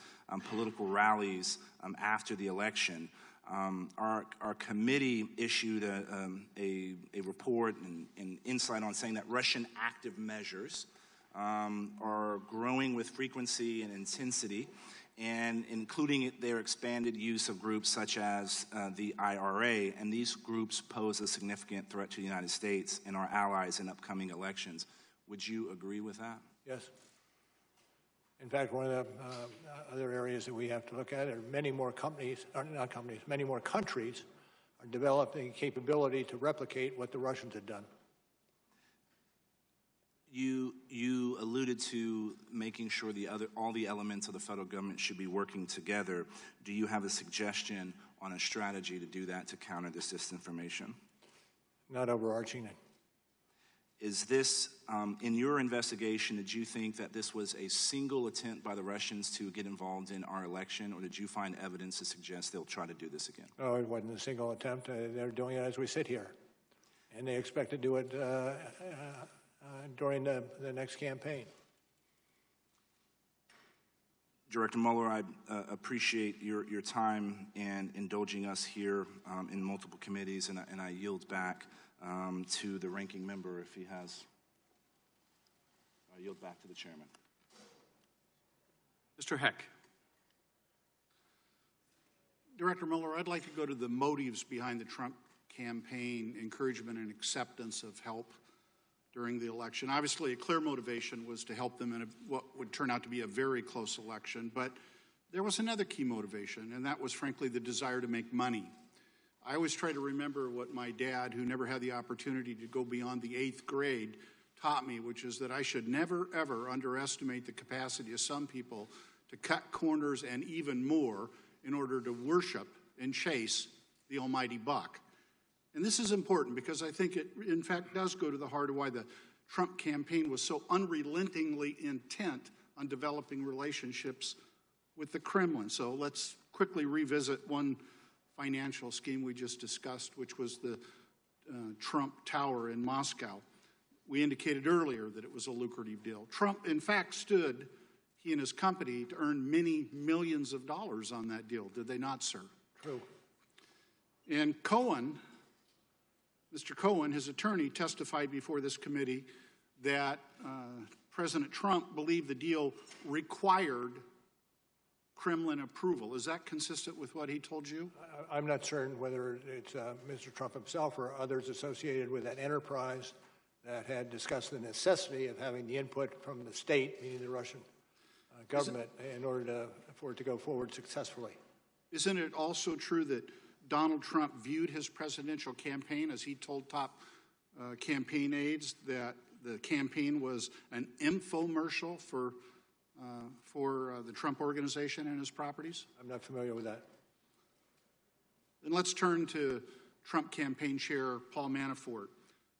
political rallies after the election. Our committee issued a report and insight on saying that Russian active measures are growing with frequency and intensity, and including their expanded use of groups such as the IRA, and these groups pose a significant threat to the United States and our allies in upcoming elections. Would you agree with that?
Yes. In fact, one of the other areas that we have to look at are many more many more countries are developing capability to replicate what the Russians had done.
You alluded to making sure all the elements of the federal government should be working together. Do you have a suggestion on a strategy to do that to counter this disinformation?
Not overarching it.
Is this, in your investigation, did you think that this was a single attempt by the Russians to get involved in our election, or did you find evidence to suggest they'll try to do this again?
No, it wasn't a single attempt. They're doing it as we sit here. And they expect to do it during the next campaign.
Director Mueller, I appreciate your time and indulging us here in multiple committees, and I yield back to the ranking member if he has. I yield back to the chairman.
Mr. Heck.
Director Mueller, I'd like to go to the motives behind the Trump campaign encouragement and acceptance of help during the election. Obviously, a clear motivation was to help them in what would turn out to be a very close election, but there was another key motivation, and that was, frankly, the desire to make money. I always try to remember what my dad, who never had the opportunity to go beyond the 8th grade, taught me, which is that I should never, ever underestimate the capacity of some people to cut corners and even more in order to worship and chase the almighty buck. And this is important because I think it, in fact, does go to the heart of why the Trump campaign was so unrelentingly intent on developing relationships with the Kremlin. So let's quickly revisit one financial scheme we just discussed, which was the Trump Tower in Moscow. We indicated earlier that it was a lucrative deal. Trump, in fact, stood, he and his company, to earn many millions of dollars on that deal. Did they not, sir?
True.
And Cohen, Mr. Cohen, his attorney, testified before this committee that President Trump believed the deal required Kremlin approval. Is that consistent with what he told you?
I'm not certain whether it's Mr. Trump himself or others associated with that enterprise that had discussed the necessity of having the input from the state, meaning the Russian government, in order for it to go forward successfully.
Isn't it also true that Donald Trump viewed his presidential campaign, as he told top campaign aides, that the campaign was an infomercial for the Trump organization and his properties?
I'm not familiar with that.
Then let's turn to Trump campaign chair Paul Manafort.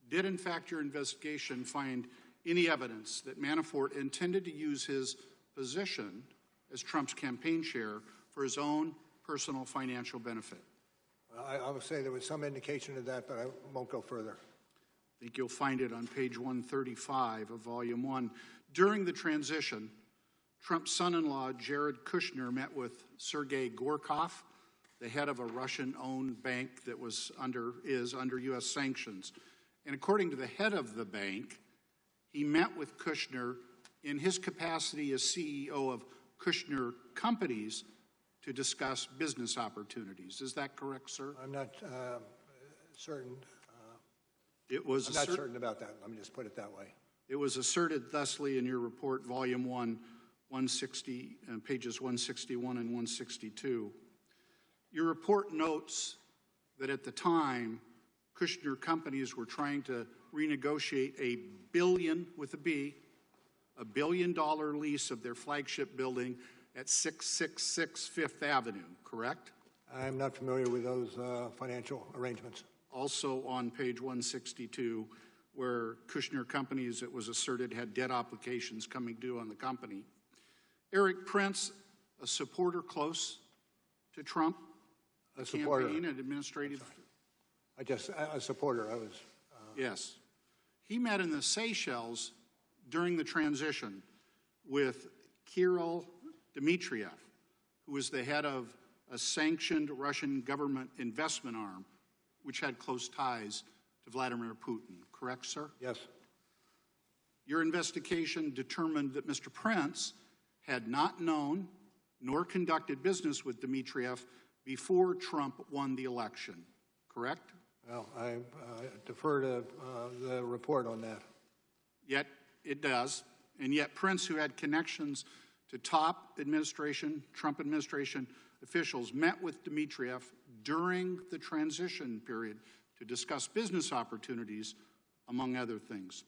Did, in fact, your investigation find any evidence that Manafort intended to use his position as Trump's campaign chair for his own personal financial benefit?
I will say there was some indication of that, but I won't go further.
I think you'll find it on page 135 of Volume 1. During the transition, Trump's son-in-law, Jared Kushner, met with Sergei Gorkov, the head of a Russian-owned bank that is under U.S. sanctions. And according to the head of the bank, he met with Kushner in his capacity as CEO of Kushner Companies to discuss business opportunities. Is that correct, sir?
I'm not certain.
I'm not
certain about that. Let me just put it that way.
It was asserted thusly in your report, Volume 1, 160, pages 161 and 162. Your report notes that at the time, Kushner Companies were trying to renegotiate a billion, with a B, $1 billion lease of their flagship building at 666 Fifth Avenue, correct?
I'm not familiar with those financial arrangements.
Also on page 162, where Kushner Companies, it was asserted, had debt obligations coming due on the company. Eric Prince, a supporter close to Trump,
a supporter,
campaign and administrative.
A supporter. I was.
Yes, he met in the Seychelles during the transition with Kirill Dmitriev, who was the head of a sanctioned Russian government investment arm, which had close ties to Vladimir Putin. Correct, sir?
Yes.
Your investigation determined that Mr. Prince had not known nor conducted business with Dmitriev before Trump won the election, correct?
Well, I defer to the report on that.
Yet it does, and yet Prince, who had connections to top administration, Trump administration officials, met with Dmitriev during the transition period to discuss business opportunities, among other things.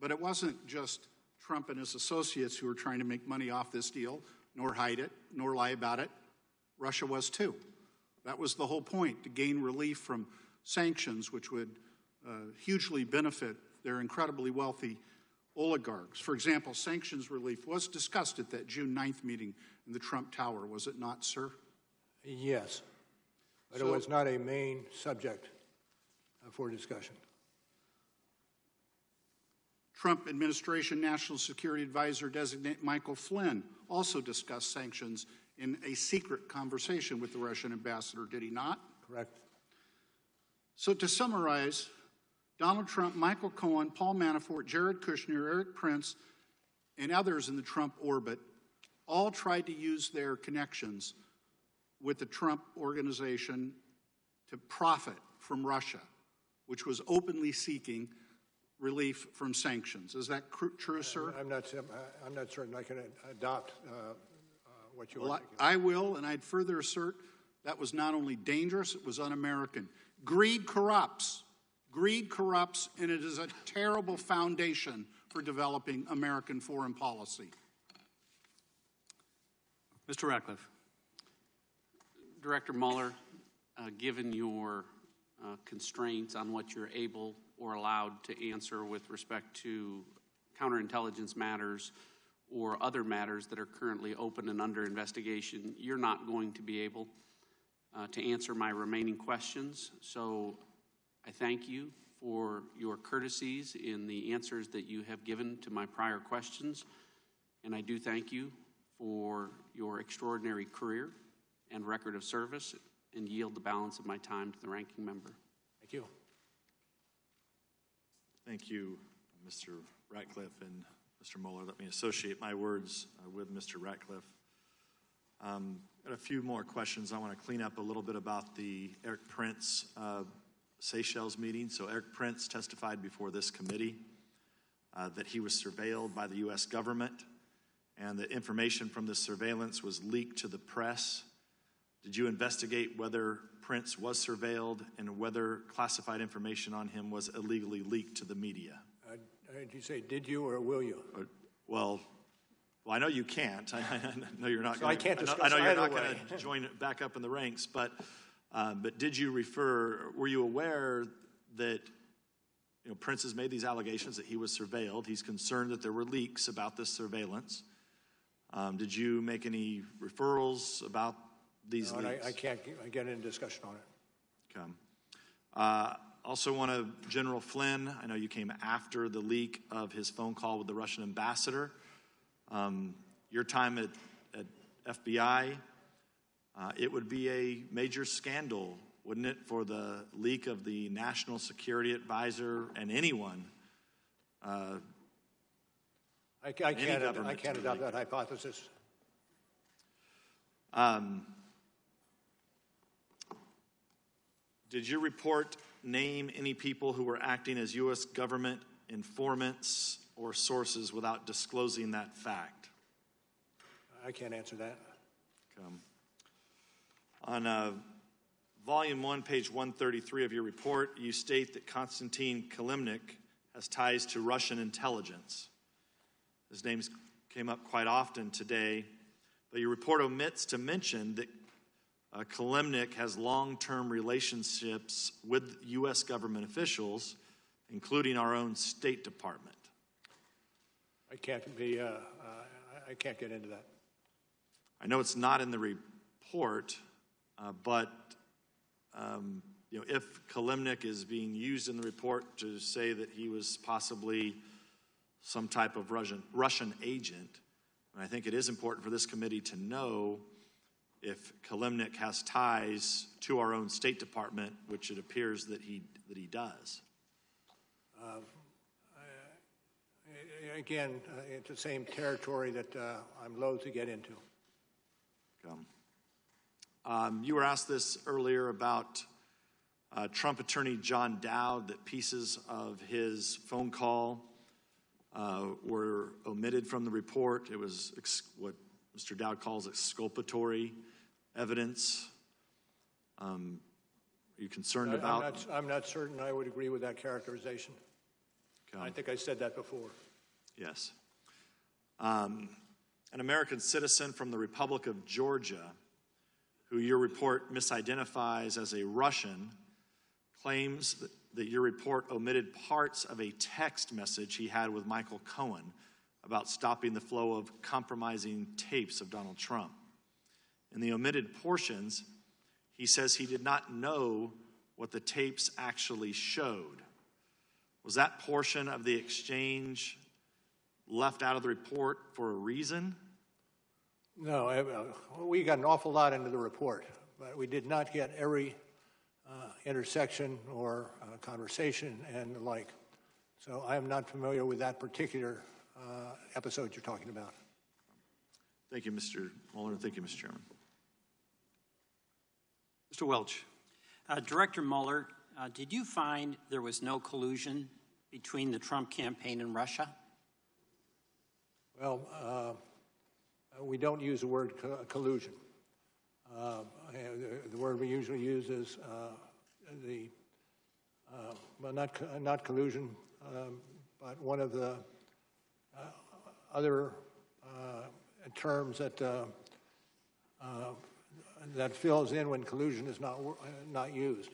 But it wasn't just Trump and his associates who were trying to make money off this deal, nor hide it, nor lie about it. Russia was too. That was the whole point, to gain relief from sanctions, which would hugely benefit their incredibly wealthy oligarchs. For example, sanctions relief was discussed at that June 9th meeting in the Trump Tower, was it not, sir?
Yes, but it was not a main subject for discussion.
Trump administration National Security Advisor designate Michael Flynn also discussed sanctions in a secret conversation with the Russian ambassador, did he not?
Correct.
So to summarize, Donald Trump, Michael Cohen, Paul Manafort, Jared Kushner, Eric Prince, and others in the Trump orbit all tried to use their connections with the Trump organization to profit from Russia, which was openly seeking relief from sanctions. Is that true, sir?
I'm not certain I can adopt what you are.
I will, and I'd further assert that was not only dangerous, it was un-American. Greed corrupts. Greed corrupts, and it is a terrible foundation for developing American foreign policy.
Mr. Ratcliffe.
Director Mueller, given your constraints on what you're able or allowed to answer with respect to counterintelligence matters or other matters that are currently open and under investigation, you're not going to be able to answer my remaining questions. So I thank you for your courtesies in the answers that you have given to my prior questions, and I do thank you for your extraordinary career and record of service, and yield the balance of my time to the ranking member.
Thank you.
Thank you, Mr. Ratcliffe and Mr. Mueller. Let me associate my words with Mr. Ratcliffe. Got a few more questions. I want to clean up a little bit about the Eric Prince Seychelles meeting. So Eric Prince testified before this committee that he was surveilled by the U.S. government, and the information from this surveillance was leaked to the press. Did you investigate whether Prince was surveilled and whether classified information on him was illegally leaked to the media?
Did you say did you or will you?
Well, I know you can't. I know you're not.
So I can't discuss
I know you're
either
not
way.
going to join back up in the ranks. But did you refer? Were you aware that Prince has made these allegations that he was surveilled? He's concerned that there were leaks about this surveillance. Did you make any referrals about these leaks?
I can't get into discussion on it.
Okay. Also want to, General Flynn, I know you came after the leak of his phone call with the Russian ambassador. Your time at FBI, it would be a major scandal, wouldn't it, for the leak of the National Security Advisor and anyone.
I can't adopt that hypothesis.
Did your report name any people who were acting as U.S. government informants or sources without disclosing that fact?
I can't answer that.
On Volume 1, page 133 of your report, you state that Konstantin Kilimnik has ties to Russian intelligence. His name came up quite often today, but your report omits to mention that Kilimnik has long-term relationships with U.S. government officials, including our own State Department.
I can't get into that.
I know it's not in the report, but if Kilimnik is being used in the report to say that he was possibly some type of Russian agent, and I think it is important for this committee to know if Kilimnik has ties to our own State Department, which it appears that he does.
Again, it's the same territory that I'm loath to get into.
You were asked this earlier about Trump attorney John Dowd, that pieces of his phone call were omitted from the report. It was what Mr. Dowd calls exculpatory evidence. Are you concerned about?
I'm not certain I would agree with that characterization. I think I said that before.
Yes. An American citizen from the Republic of Georgia, who your report misidentifies as a Russian, claims that your report omitted parts of a text message he had with Michael Cohen about stopping the flow of compromising tapes of Donald Trump. In the omitted portions, he says he did not know what the tapes actually showed. Was that portion of the exchange left out of the report for a reason?
No, we got an awful lot into the report, but we did not get every intersection or conversation and the like. So I am not familiar with that particular episode you're talking about.
Thank you, Mr. Mueller, and thank you, Mr. Chairman.
Mr. Welch.
Director Mueller, did you find there was no collusion between the Trump campaign and Russia?
Well, we don't use the word collusion. The word we usually use is well, not collusion, but one of the other terms that that fills in when collusion is not used.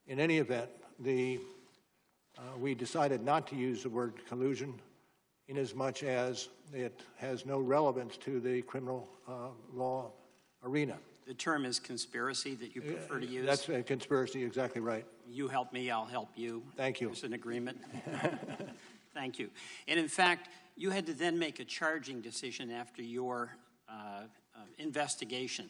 In any event, we decided not to use the word collusion inasmuch as it has no relevance to the criminal law arena.
The term is conspiracy that you prefer to use?
That's a conspiracy, exactly right.
You help me, I'll help you.
Thank you.
There's an agreement. Thank you. And in fact, you had to then make a charging decision after your investigation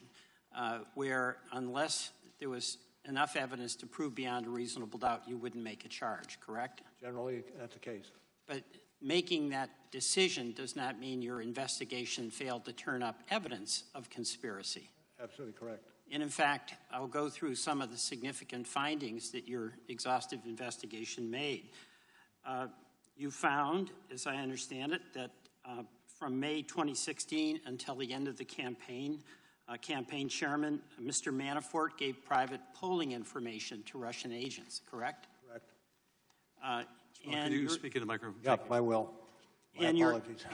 where unless there was enough evidence to prove beyond a reasonable doubt, you wouldn't make a charge, correct?
Generally, that's the case.
But making that decision does not mean your investigation failed to turn up evidence of conspiracy.
Absolutely correct.
And in fact, I'll go through some of the significant findings that your exhaustive investigation made. You found, as I understand it, that from May 2016 until the end of the campaign, campaign chairman, Mr. Manafort, gave private polling information to Russian agents, correct?
Correct.
Could you speak in the microphone?
Yep, I will. My apologies.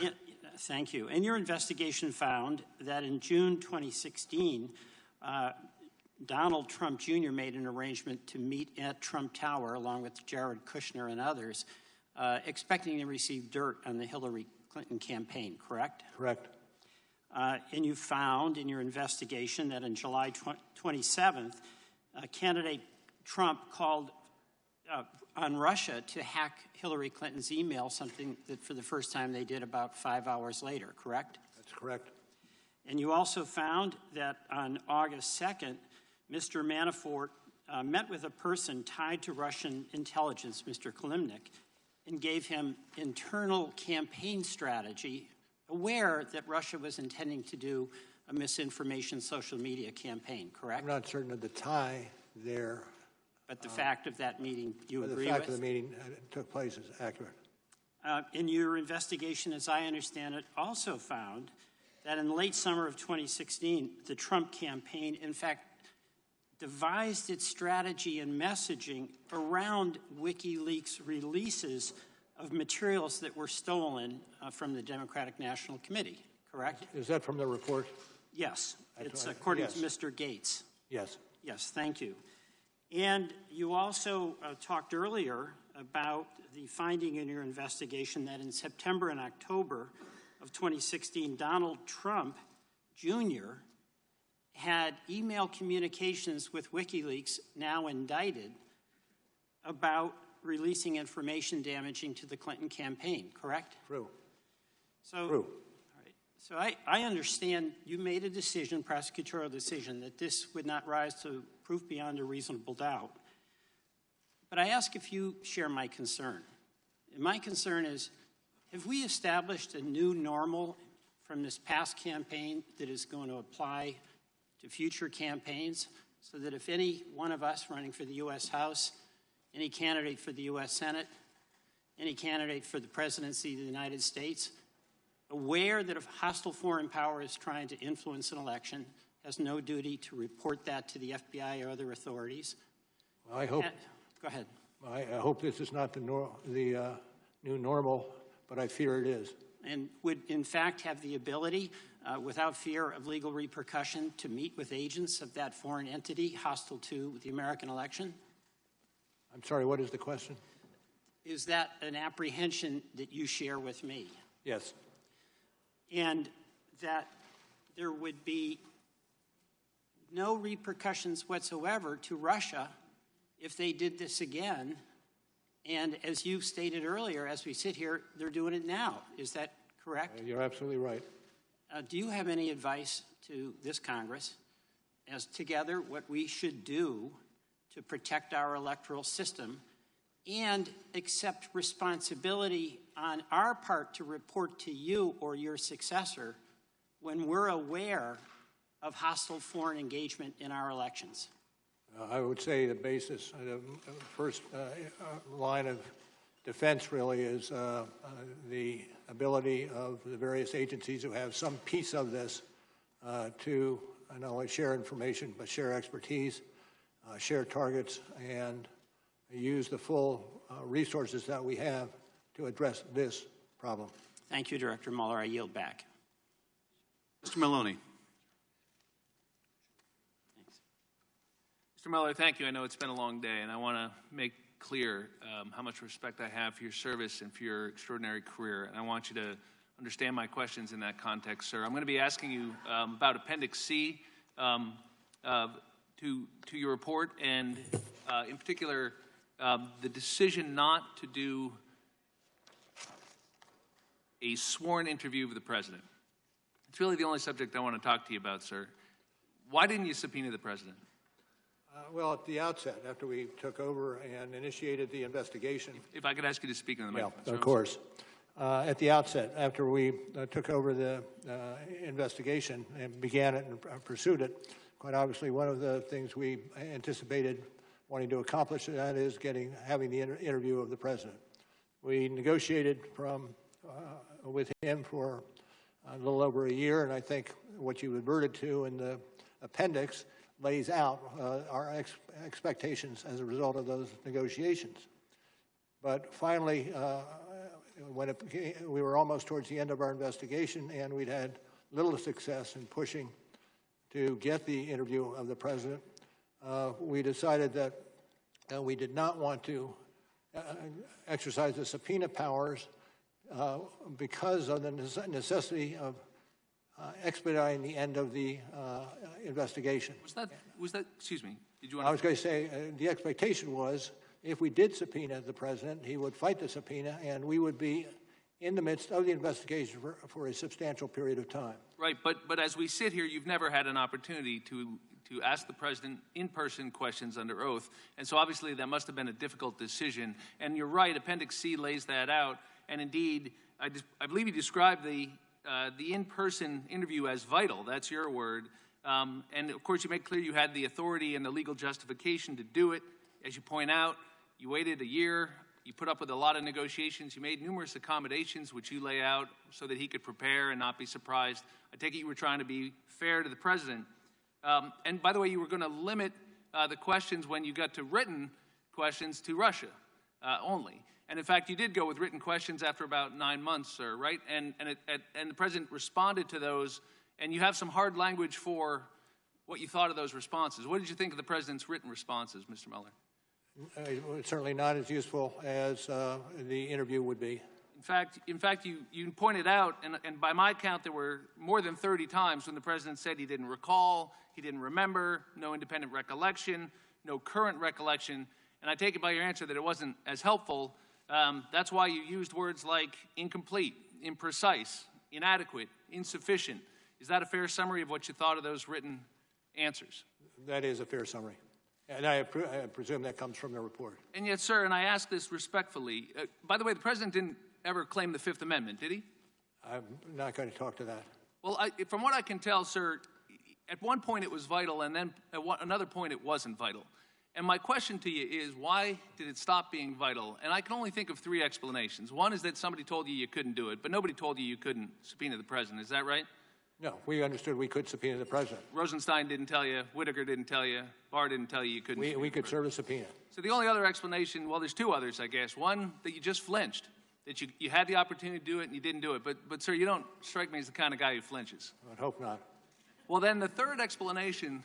Thank you. And your investigation found that in June 2016, Donald Trump Jr. made an arrangement to meet at Trump Tower along with Jared Kushner and others, expecting to receive dirt on the Hillary Clinton campaign, correct?
Correct.
And you found in your investigation that on July 27th, candidate Trump called on Russia to hack Hillary Clinton's email, something that for the first time they did about 5 hours later, correct?
That's correct.
And you also found that on August 2nd, Mr. Manafort met with a person tied to Russian intelligence, Mr. Kalimnik, and gave him internal campaign strategy, aware that Russia was intending to do a misinformation social media campaign, correct?
I'm not certain of the tie there.
But the fact of that meeting you agree with?
The fact of the meeting took place is accurate.
In your investigation, as I understand it, also found that in late summer of 2016, the Trump campaign, in fact, devised its strategy and messaging around WikiLeaks releases of materials that were stolen from the Democratic National Committee, correct?
Is that from the report?
Yes. It's according to Mr. Gates.
Yes.
Yes, thank you. And you also talked earlier about the finding in your investigation that in September and October of 2016, Donald Trump Jr. had email communications with WikiLeaks, now indicted, about releasing information damaging to the Clinton campaign, correct?
True.
So,
True.
All right. So I understand you made a decision, prosecutorial decision, that this would not rise to proof beyond a reasonable doubt. But I ask if you share my concern. And my concern is, have we established a new normal from this past campaign that is going to apply to future campaigns so that if any one of us running for the U.S. House, any candidate for the U.S. Senate, any candidate for the presidency of the United States, aware that if a hostile foreign power is trying to influence an election, has no duty to report that to the FBI or other authorities?
Well, I hope.
Go ahead.
I hope this is not the new normal, but I fear it is.
And would, in fact, have the ability, without fear of legal repercussion, to meet with agents of that foreign entity hostile to the American election?
I'm sorry, what is the question?
Is that an apprehension that you share with me?
Yes.
And that there would be no repercussions whatsoever to Russia if they did this again. And as you stated earlier, as we sit here, they're doing it now. Is that correct?
You're absolutely right.
Do you have any advice to this Congress as together what we should do to protect our electoral system and accept responsibility on our part to report to you or your successor when we're aware of hostile foreign engagement in our elections?
I would say the basis, the first line of defense really is the ability of the various agencies who have some piece of this to not only share information, but share expertise, share targets, and use the full resources that we have to address this problem.
Thank you, Director Mueller. I yield back.
Mr. Maloney.
Mr. Mueller, thank you. I know it's been a long day, and I want to make clear how much respect I have for your service and for your extraordinary career. And I want you to understand my questions in that context, sir. I'm going to be asking you about Appendix C to your report, and in particular, the decision not to do a sworn interview of the president. It's really the only subject I want to talk to you about, sir. Why didn't you subpoena the president?
Well, at the outset, after we took over and initiated the investigation.
If I could ask you to speak on the microphone.
Yeah, of course. At the outset, after we took over the investigation and began it and pursued it, quite obviously one of the things we anticipated wanting to accomplish, that is having the interview of the president. We negotiated with him for a little over a year, and I think what you adverted to in the appendix lays out our expectations as a result of those negotiations. But finally, when we were almost towards the end of our investigation and we'd had little success in pushing to get the interview of the president, we decided that we did not want to exercise the subpoena powers because of the necessity of expediting the end of the investigation.
Was that, excuse me, did you want
I was going to say, the expectation was if we did subpoena the president, he would fight the subpoena and we would be in the midst of the investigation for a substantial period of time.
Right, but as we sit here, you've never had an opportunity to ask the president in-person questions under oath, and so obviously that must have been a difficult decision. And you're right, Appendix C lays that out, and indeed, I believe you described the in-person interview as vital. That's your word. And of course, you make clear you had the authority and the legal justification to do it. As you point out, you waited a year. You put up with a lot of negotiations. You made numerous accommodations, which you lay out so that he could prepare and not be surprised. I take it you were trying to be fair to the president. And by the way, you were going to limit the questions when you got to written questions to Russia only. And in fact, you did go with written questions after about 9 months, sir, right? And the president responded to those, and you have some hard language for what you thought of those responses. What did you think of the president's written responses, Mr. Mueller?
Certainly not as useful as the interview would be.
In fact, you pointed out, and by my count, there were more than 30 times when the president said he didn't recall, he didn't remember, no independent recollection, no current recollection. And I take it by your answer that it wasn't as helpful. That's why you used words like incomplete, imprecise, inadequate, insufficient. Is that a fair summary of what you thought of those written answers?
That is a fair summary. And I presume that comes from the report.
And yet, sir, and I ask this respectfully, by the way, the president didn't ever claim the Fifth Amendment, did he?
I'm not going to talk to that.
Well, from what I can tell, sir, at one point it was vital, and then at another point it wasn't vital. And my question to you is, why did it stop being vital? And I can only think of 3 explanations. One is that somebody told you couldn't do it, but nobody told you couldn't subpoena the president. Is that right?
No, we understood we could subpoena the president.
Rosenstein didn't tell you, Whitaker didn't tell you, Barr didn't tell you couldn't.
We could serve a subpoena.
So the only other explanation, well, there's 2 others, I guess. One, that you just flinched, that you had the opportunity to do it and you didn't do it. But sir, you don't strike me as the kind of guy who flinches.
I hope not.
Well, then the third explanation,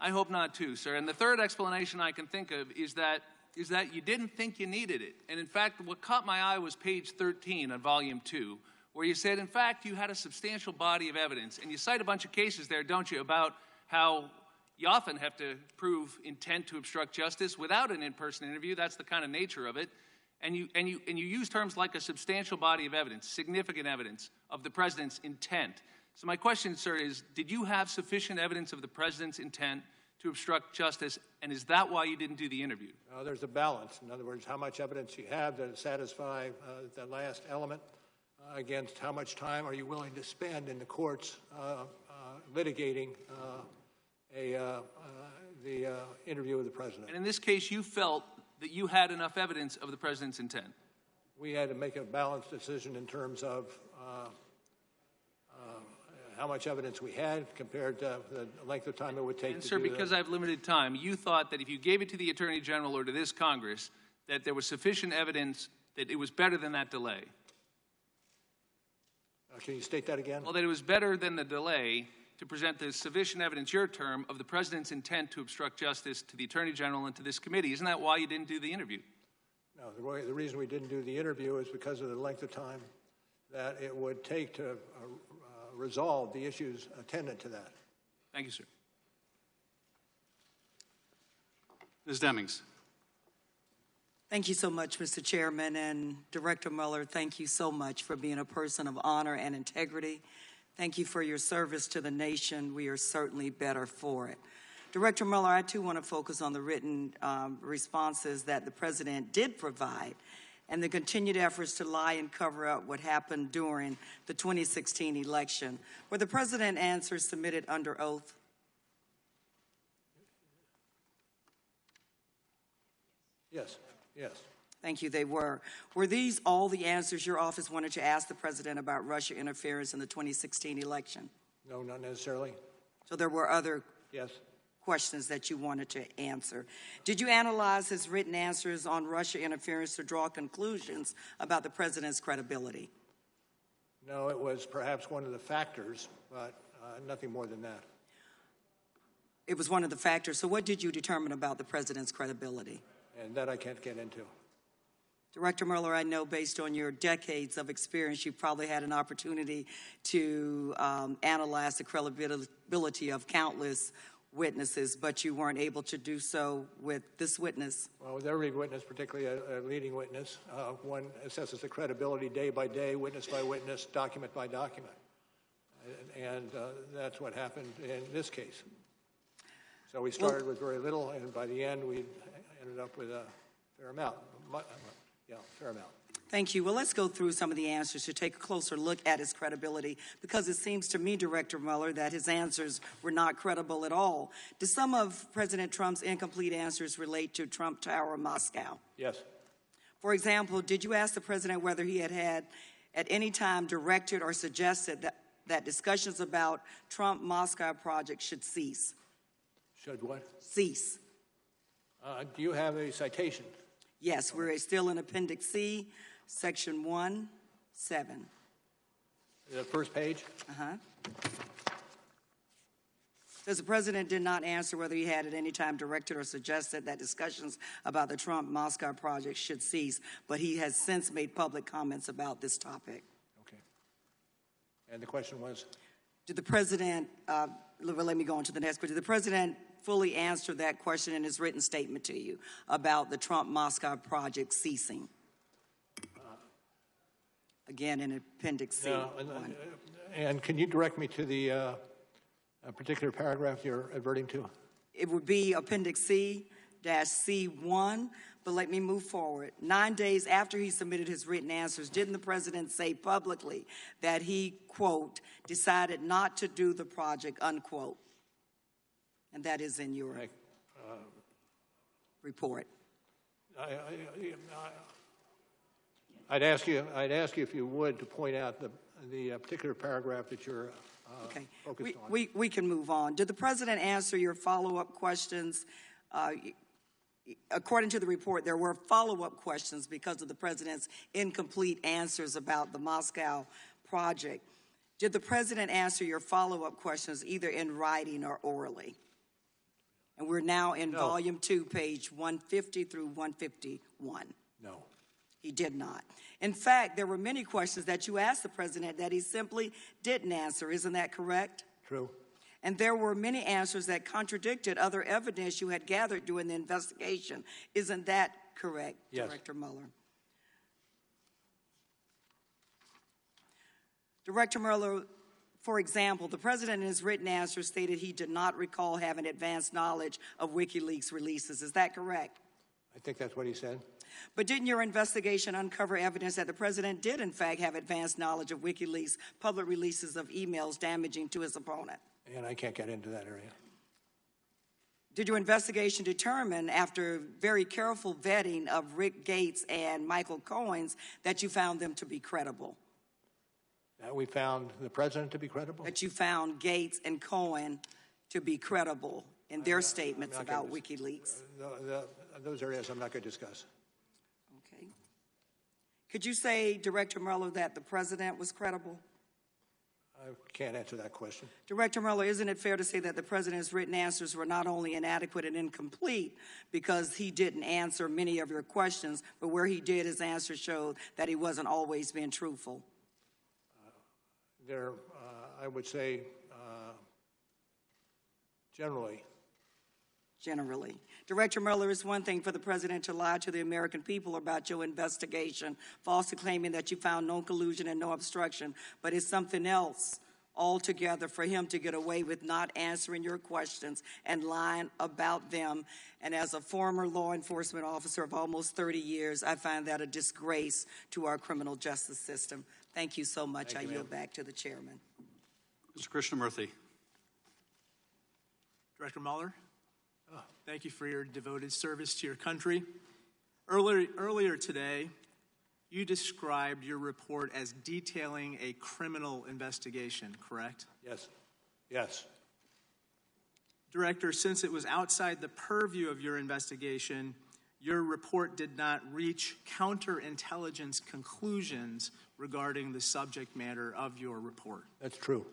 I hope not too, sir. And the third explanation I can think of is that you didn't think you needed it. And in fact, what caught my eye was page 13 on volume 2, where you said, in fact, you had a substantial body of evidence. And you cite a bunch of cases there, don't you, about how you often have to prove intent to obstruct justice without an in-person interview. That's the kind of nature of it. And you use terms like a substantial body of evidence, significant evidence of the president's intent. So my question, sir, is, did you have sufficient evidence of the president's intent to obstruct justice, and is that why you didn't do the interview?
There's a balance. In other words, how much evidence you have to satisfy the last element against how much time are you willing to spend in the courts litigating the interview with the president.
And in this case, you felt that you had enough evidence of the president's intent.
We had to make a balanced decision in terms of how much evidence we had compared to the length of time it would take
And
to
sir,
do
because
that.
I have limited time, you thought that if you gave it to the Attorney General or to this Congress, that there was sufficient evidence that it was better than that delay.
Can you state that again?
Well, that it was better than the delay to present the sufficient evidence, your term, of the president's intent to obstruct justice to the Attorney General and to this committee. Isn't that why you didn't do the interview?
No, the reason we didn't do the interview is because of the length of time that it would take to resolve the issues attendant to that.
Thank you, sir.
Ms. Demings.
Thank you so much, Mr. Chairman, and Director Mueller, thank you so much for being a person of honor and integrity. Thank you for your service to the nation. We are certainly better for it. Director Mueller, I too want to focus on the written responses that the President did provide and the continued efforts to lie and cover up what happened during the 2016 election. Were the President's answers submitted under oath?
Yes, yes.
Thank you, they were. Were these all the answers your office wanted to ask the President about Russia interference in the 2016 election?
No, not necessarily.
So there were other
Yes.
questions that you wanted to answer. Did you analyze his written answers on Russia interference to draw conclusions about the President's credibility?
No, it was perhaps one of the factors, but nothing more than that.
It was one of the factors. So what did you determine about the President's credibility?
And that I can't get into.
Director Mueller, I know based on your decades of experience, you probably had an opportunity to analyze the credibility of countless witnesses, but you weren't able to do so with this witness.
Well, with every witness, particularly a leading witness, one assesses the credibility day by day, witness by witness, document by document. And that's what happened in this case. So we started with very little, and by the end, we ended up with a fair amount. Yeah, fair amount.
Thank you. Well, let's go through some of the answers to take a closer look at his credibility, because it seems to me, Director Mueller, that his answers were not credible at all. Do some of President Trump's incomplete answers relate to Trump Tower Moscow?
Yes.
For example, did you ask the President whether he had at any time directed or suggested that discussions about Trump Moscow project should cease?
Should what?
Cease.
Do you have a citation?
Yes, we're still in Appendix C, Section 1-7.
The first page?
Uh-huh. Says the President did not answer whether he had at any time directed or suggested that discussions about the Trump Moscow project should cease, but he has since made public comments about this topic.
Okay. And the question was?
Did the President, let me go on to the next question. Did the President fully answer that question in his written statement to you about the Trump Moscow project ceasing? Again, in Appendix C.
And can you direct me to the particular paragraph you're adverting to?
It would be Appendix C-C1, but let me move forward. 9 days after he submitted his written answers, didn't the President say publicly that he, quote, decided not to do the project, unquote? And that is in your report.
I'd ask you if you would to point out the particular paragraph that you're focused on.
We can move on. Did the President answer your follow-up questions? According to the report, there were follow-up questions because of the President's incomplete answers about the Moscow project. Did the President answer your follow-up questions either in writing or orally? And we're now in Volume 2, page 150 through 151.
No.
He did not. In fact, there were many questions that you asked the President that he simply didn't answer. Isn't that correct?
True.
And there were many answers that contradicted other evidence you had gathered during the investigation. Isn't that correct,
yes.
Director Mueller? Director Mueller, for example, the President in his written answer stated he did not recall having advanced knowledge of WikiLeaks releases. Is that correct?
I think that's what he said.
But didn't your investigation uncover evidence that the President did, in fact, have advanced knowledge of WikiLeaks public releases of emails damaging to his opponent?
And I can't get into that area.
Did your investigation determine, after very careful vetting of Rick Gates and Michael Cohen's, that you found them to be credible?
That we found the president to be credible?
That you found Gates and Cohen to be credible in their statements about WikiLeaks?
Those areas I'm not going to discuss.
Okay. Could you say, Director Mueller, that the president was credible?
I can't answer that question.
Director Mueller, isn't it fair to say that the president's written answers were not only inadequate and incomplete because he didn't answer many of your questions, but where he did, his answers showed that he wasn't always being truthful?
I would say, generally.
Generally. Director Mueller, it's one thing for the president to lie to the American people about your investigation, falsely claiming that you found no collusion and no obstruction, but it's something else altogether for him to get away with not answering your questions and lying about them. And as a former law enforcement officer of almost 30 years, I find that a disgrace to our criminal justice system. Thank you so much. I yield back to the chairman.
Mr. Krishnamurthy.
Director Mueller, thank you for your devoted service to your country. Earlier today, you described your report as detailing a criminal investigation, correct?
Yes. Yes.
Director, since it was outside the purview of your investigation, your report did not reach counterintelligence conclusions regarding the subject matter of your report.
That's true.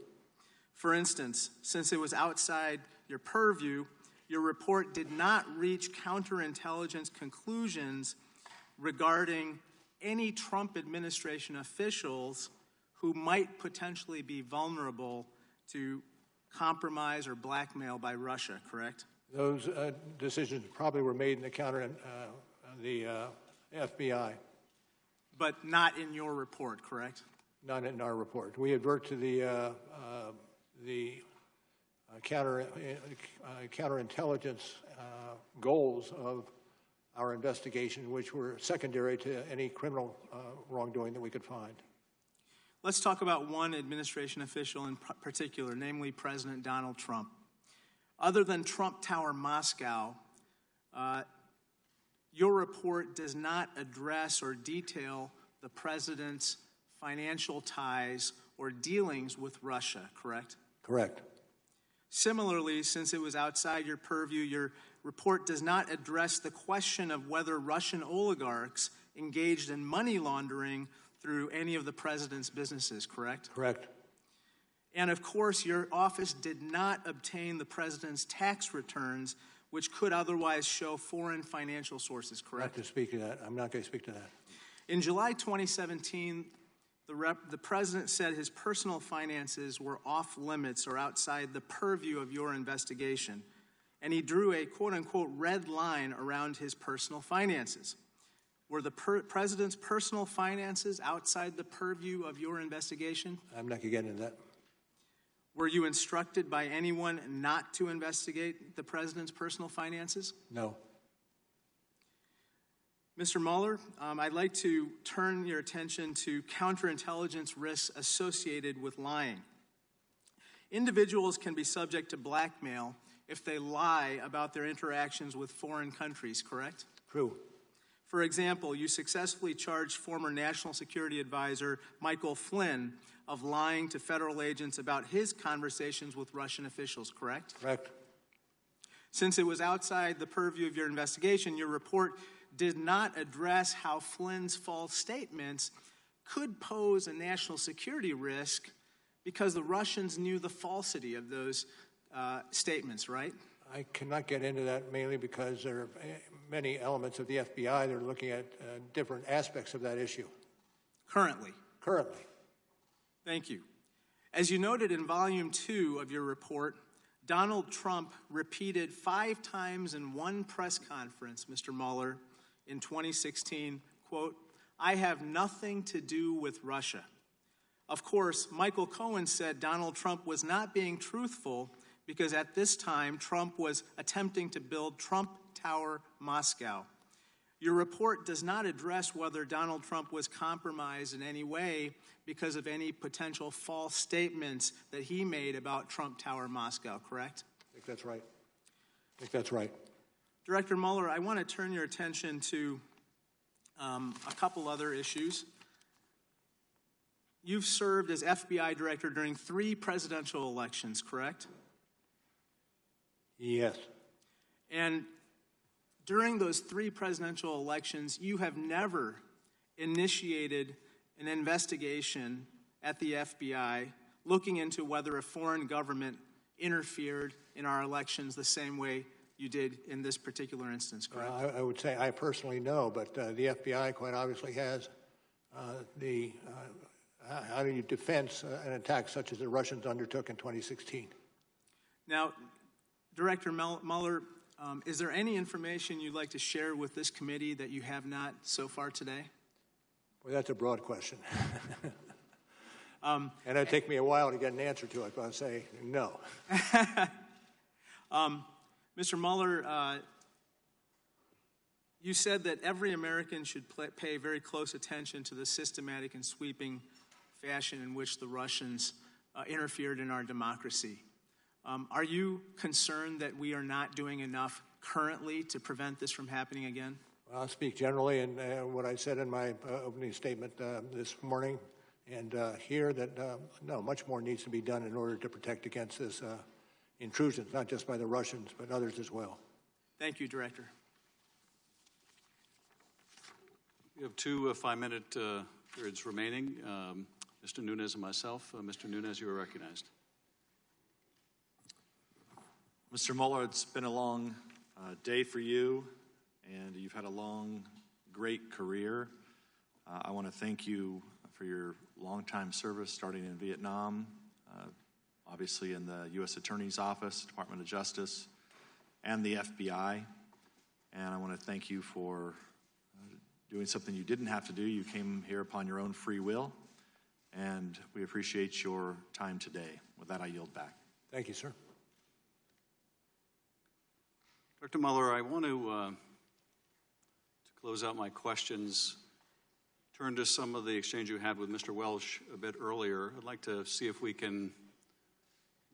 For instance, since it was outside your purview, your report did not reach counterintelligence conclusions regarding any Trump administration officials who might potentially be vulnerable to compromise or blackmail by Russia, correct?
Those decisions probably were made in the FBI.
But not in your report, correct?
Not in our report. We advert to the counterintelligence goals of our investigation, which were secondary to any criminal wrongdoing that we could find.
Let's talk about one administration official in particular, namely President Donald Trump. Other than Trump Tower Moscow, your report does not address or detail the president's financial ties or dealings with Russia, correct?
Correct.
Similarly, since it was outside your purview, your report does not address the question of whether Russian oligarchs engaged in money laundering through any of the president's businesses, correct?
Correct.
And of course, your office did not obtain the president's tax returns, which could otherwise show foreign financial sources, correct?
Not to speak to that. I'm not going to speak to that.
In July 2017, the president said his personal finances were off limits or outside the purview of your investigation, and he drew a quote-unquote red line around his personal finances. Were the president's personal finances outside the purview of your investigation?
I'm not going to get into that.
Were you instructed by anyone not to investigate the president's personal finances?
No.
Mr. Mueller, I'd like to turn your attention to counterintelligence risks associated with lying. Individuals can be subject to blackmail if they lie about their interactions with foreign countries, correct?
True.
For example, you successfully charged former National Security Advisor Michael Flynn of lying to federal agents about his conversations with Russian officials, correct?
Correct.
Since it was outside the purview of your investigation, your report did not address how Flynn's false statements could pose a national security risk because the Russians knew the falsity of those statements, right?
I cannot get into that mainly because there are many elements of the FBI that are looking at different aspects of that issue.
Currently?
Currently.
Thank you. As you noted in Volume 2 of your report, Donald Trump repeated 5 times in one press conference, Mr. Mueller, in 2016, quote, "I have nothing to do with Russia." Of course, Michael Cohen said Donald Trump was not being truthful because at this time, Trump was attempting to build Trump Tower Moscow. Your report does not address whether Donald Trump was compromised in any way because of any potential false statements that he made about Trump Tower Moscow, correct?
I think that's right. think that's right.
Director Mueller, I want to turn your attention to a couple other issues. You've served as FBI director during 3 presidential elections, correct?
Yes.
And during those 3 presidential elections, you have never initiated an investigation at the FBI looking into whether a foreign government interfered in our elections the same way you did in this particular instance, correct?
I would say I personally know, but the FBI quite obviously has how do you defense an attack such as the Russians undertook in 2016?
Now, Director Mueller, is there any information you'd like to share with this committee that you have not so far today?
Well, that's a broad question. And it'd take me a while to get an answer to it, but I'll say no.
Mr. Mueller, you said that every American should pay very close attention to the systematic and sweeping fashion in which the Russians interfered in our democracy. Are you concerned that we are not doing enough currently to prevent this from happening again?
Well, I'll speak generally, and what I said in my opening statement this morning, and here that no, much more needs to be done in order to protect against this intrusions, not just by the Russians, but others as well.
Thank you, Director.
We have 2 5-minute periods remaining. Mr. Nunes and myself. Mr. Nunes, you are recognized.
Mr. Mueller, it's been a long day for you, and you've had a long, great career. I want to thank you for your long-time service, starting in Vietnam, obviously in the U.S. Attorney's Office, Department of Justice, and the FBI. And I want to thank you for doing something you didn't have to do. You came here upon your own free will, and we appreciate your time today. With that, I yield back.
Thank you, sir.
Dr. Mueller, I want to close out my questions, turn to some of the exchange you had with Mr. Welsh a bit earlier. I'd like to see if we can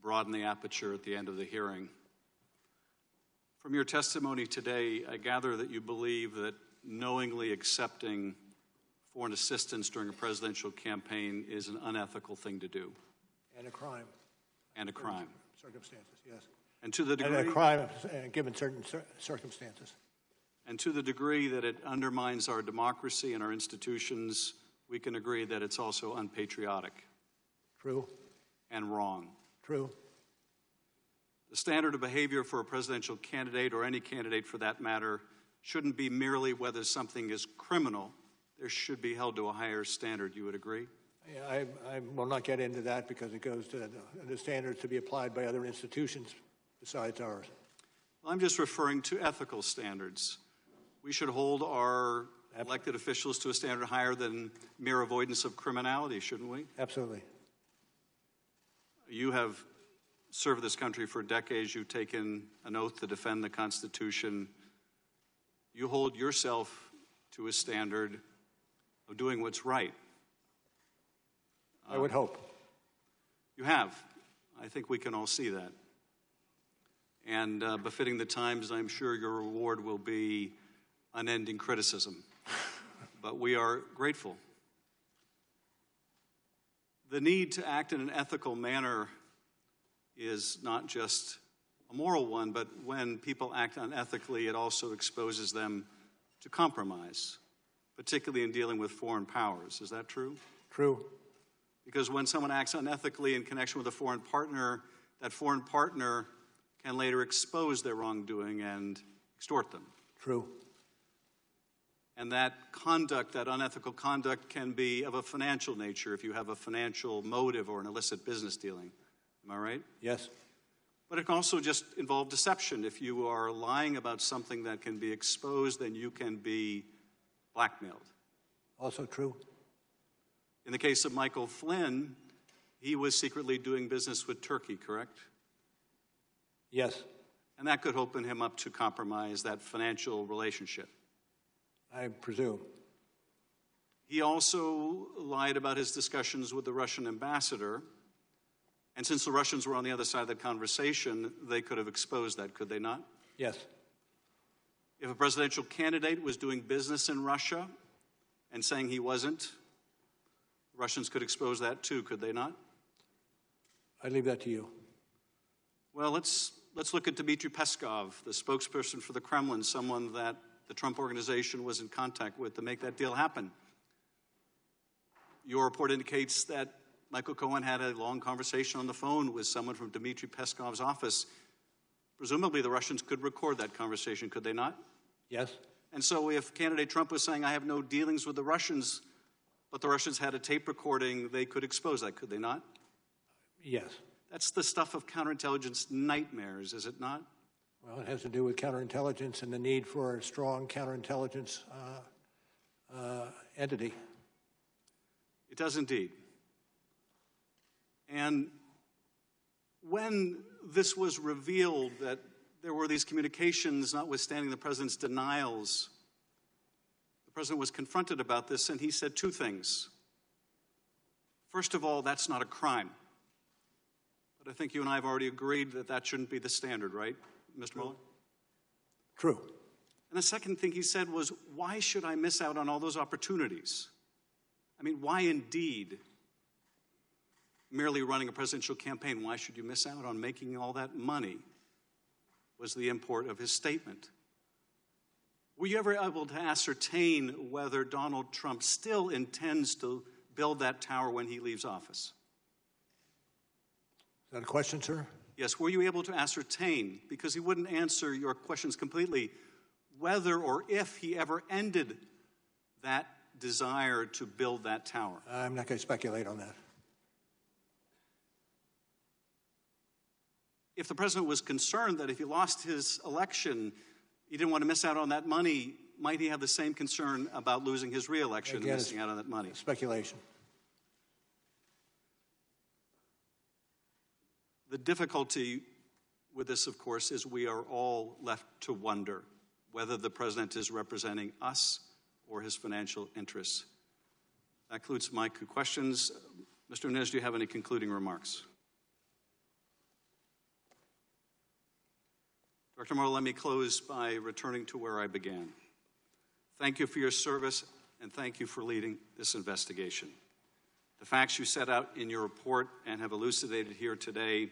broaden the aperture at the end of the hearing. From your testimony today, I gather that you believe that knowingly accepting foreign assistance during a presidential campaign is an unethical thing to do.
And a crime.
And a crime.
Circumstances, yes.
And to the degree...
And a crime given certain circumstances.
And to the degree that it undermines our democracy and our institutions, we can agree that it's also unpatriotic.
True.
And wrong.
True.
The standard of behavior for a presidential candidate, or any candidate for that matter, shouldn't be merely whether something is criminal. There should be held to a higher standard. You would agree?
Yeah, I will not get into that because it goes to the standards to be applied by other institutions besides ours.
Well, I'm just referring to ethical standards. We should hold our elected officials to a standard higher than mere avoidance of criminality, shouldn't we?
Absolutely.
You have served this country for decades. You've taken an oath to defend the Constitution. You hold yourself to a standard of doing what's right.
I would hope.
You have. I think we can all see that. And befitting the times, I'm sure your reward will be unending criticism. But we are grateful. The need to act in an ethical manner is not just a moral one, but when people act unethically, it also exposes them to compromise, particularly in dealing with foreign powers. Is that true?
True.
Because when someone acts unethically in connection with a foreign partner, that foreign partner can later expose their wrongdoing and extort them.
True.
And that conduct, that unethical conduct, can be of a financial nature if you have a financial motive or an illicit business dealing. Am I right?
Yes.
But it can also just involve deception. If you are lying about something that can be exposed, then you can be blackmailed.
Also true.
In the case of Michael Flynn, he was secretly doing business with Turkey, correct?
Yes.
And that could open him up to compromise that financial relationship.
I presume.
He also lied about his discussions with the Russian ambassador. And since the Russians were on the other side of the conversation, they could have exposed that, could they not?
Yes.
If a presidential candidate was doing business in Russia and saying he wasn't, Russians could expose that too, could they not?
I leave that to you.
Well, let's look at Dmitry Peskov, the spokesperson for the Kremlin, someone that the Trump organization was in contact with to make that deal happen. Your report indicates that Michael Cohen had a long conversation on the phone with someone from Dmitry Peskov's office. Presumably the Russians could record that conversation, could they not?
Yes.
And so if candidate Trump was saying, I have no dealings with the Russians, but the Russians had a tape recording, they could expose that, could they not?
Yes.
That's the stuff of counterintelligence nightmares, is it not?
Well, it has to do with counterintelligence and the need for a strong counterintelligence entity.
It does indeed. And when this was revealed that there were these communications, notwithstanding the president's denials, the president was confronted about this, and he said two things. First of all, that's not a crime. But I think you and I have already agreed that that shouldn't be the standard, right, Mr. Mueller?
True.
And the second thing he said was, why should I miss out on all those opportunities? I mean, why indeed? Merely running a presidential campaign, why should you miss out on making all that money? Was the import of his statement. Were you ever able to ascertain whether Donald Trump still intends to build that tower when he leaves office?
Is that a question, sir?
Yes, were you able to ascertain, because he wouldn't answer your questions completely, whether or if he ever ended that desire to build that tower?
I'm not going to speculate on that.
If the president was concerned that if he lost his election, he didn't want to miss out on that money, might he have the same concern about losing his re-election and missing out on that money?
Speculation.
The difficulty with this, of course, is we are all left to wonder whether the president is representing us or his financial interests. That concludes my questions. Mr. Nunes, do you have any concluding remarks? Dr. Mueller, let me close by returning to where I began. Thank you for your service, and thank you for leading this investigation. The facts you set out in your report and have elucidated here today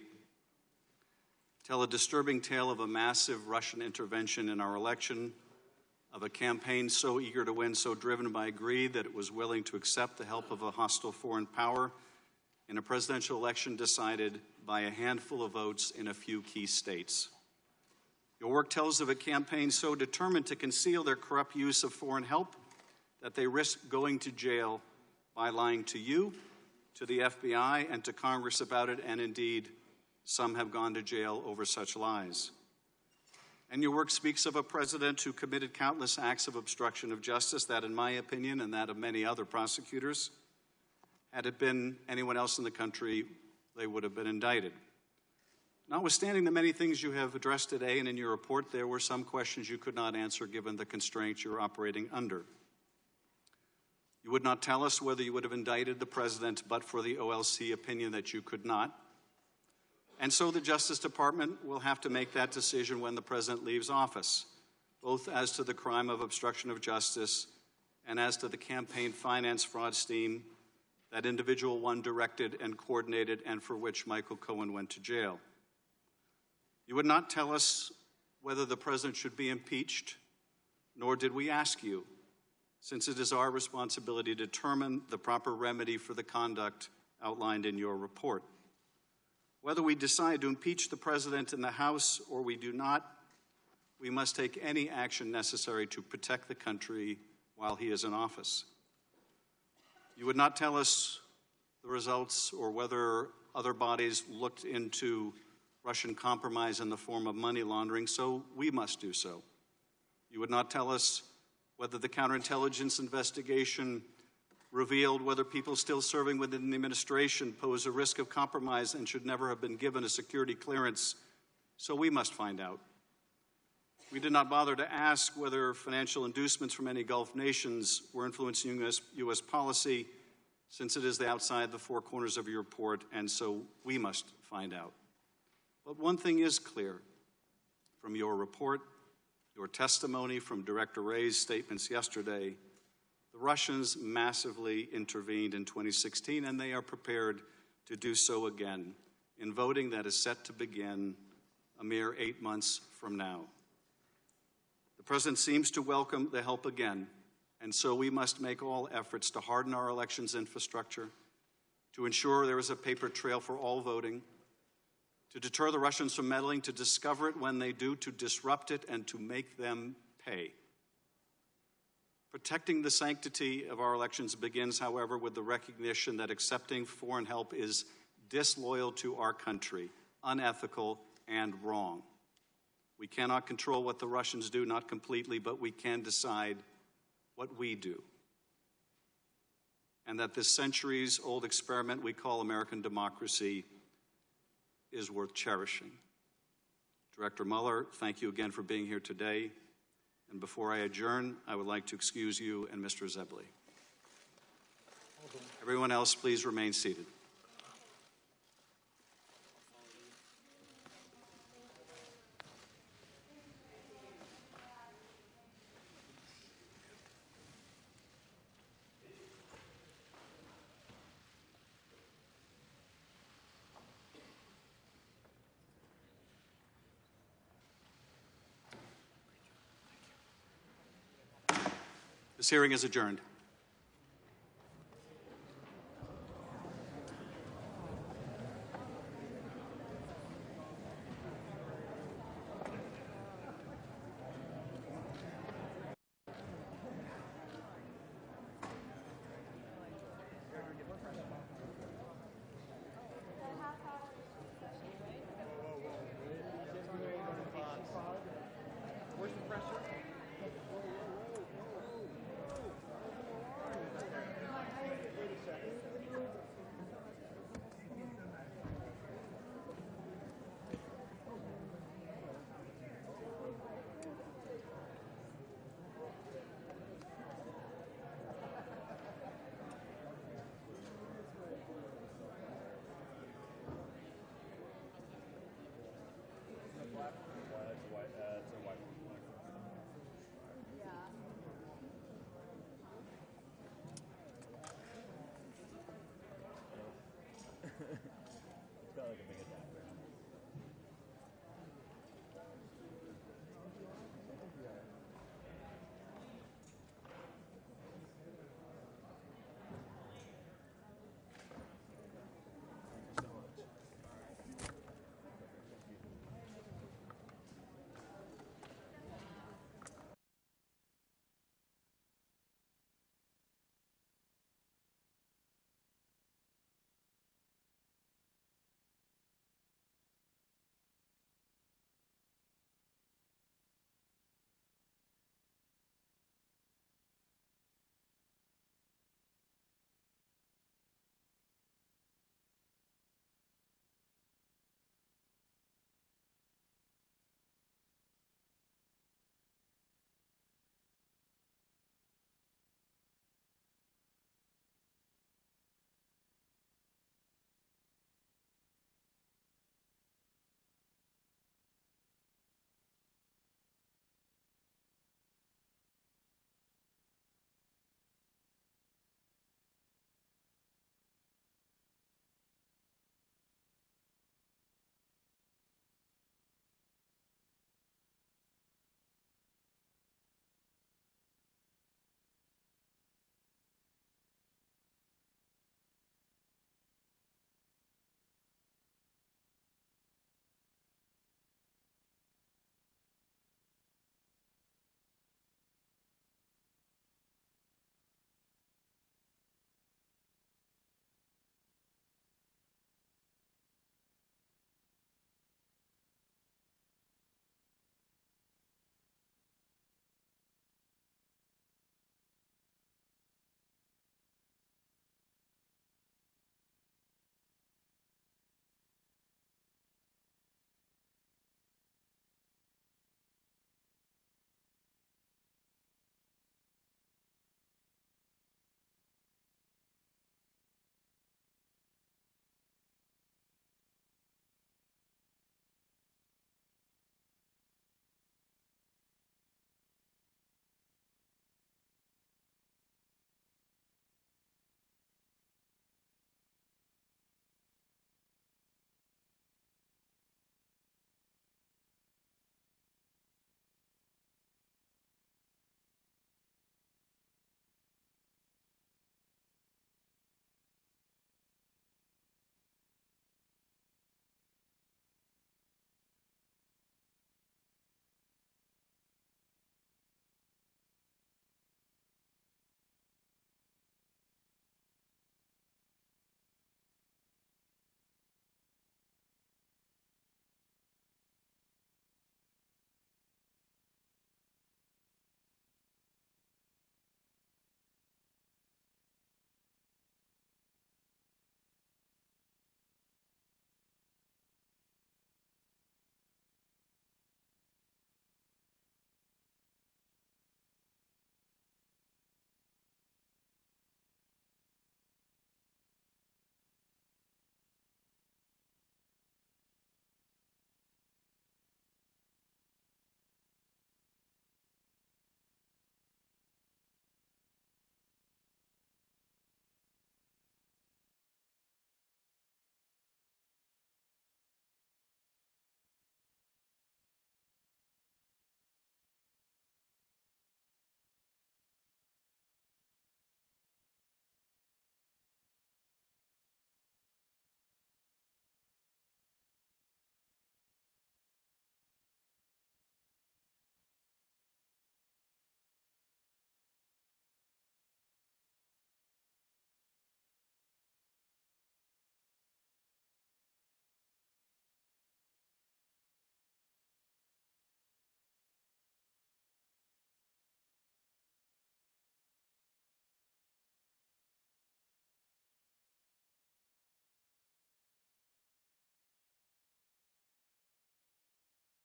tell a disturbing tale of a massive Russian intervention in our election, of a campaign so eager to win, so driven by greed that it was willing to accept the help of a hostile foreign power in a presidential election decided by a handful of votes in a few key states. Your work tells of a campaign so determined to conceal their corrupt use of foreign help that they risk going to jail by lying to you, to the FBI, and to Congress about it, and indeed, some have gone to jail over such lies. And your work speaks of a president who committed countless acts of obstruction of justice that, in my opinion, and that of many other prosecutors, had it been anyone else in the country, they would have been indicted. Notwithstanding the many things you have addressed today and in your report, there were some questions you could not answer given the constraints you're operating under. You would not tell us whether you would have indicted the president but for the OLC opinion that you could not. And so the Justice Department will have to make that decision when the president leaves office, both as to the crime of obstruction of justice and as to the campaign finance fraud scheme that individual one directed and coordinated and for which Michael Cohen went to jail. You would not tell us whether the president should be impeached, nor did we ask you, since it is our responsibility to determine the proper remedy for the conduct outlined in your report. Whether we decide to impeach the president in the House or we do not, we must take any action necessary to protect the country while he is in office. You would not tell us the results or whether other bodies looked into Russian compromise in the form of money laundering, so we must do so. You would not tell us whether the counterintelligence investigation revealed whether people still serving within the administration pose a risk of compromise and should never have been given a security clearance, so we must find out. We did not bother to ask whether financial inducements from any Gulf nations were influencing U.S. policy, since it is outside the four corners of your report, and so we must find out. But one thing is clear. from your report, your testimony, from Director Wray's statements yesterday, the Russians massively intervened in 2016, and they are prepared to do so again in voting that is set to begin a mere 8 months from now. The President seems to welcome the help again, and so we must make all efforts to harden our elections infrastructure, to ensure there is a paper trail for all voting, to deter the Russians from meddling, to discover it when they do, to disrupt it, and to make them pay. Protecting the sanctity of our elections begins, however, with the recognition that accepting foreign help is disloyal to our country, unethical, and wrong. We cannot control what the Russians do, not completely, but we can decide what we do. And that this centuries-old experiment we call American democracy is worth cherishing. Director Mueller, thank you again for being here today. And before I adjourn, I would like to excuse you and Mr. Zebley. Everyone else, please remain seated. This hearing is adjourned.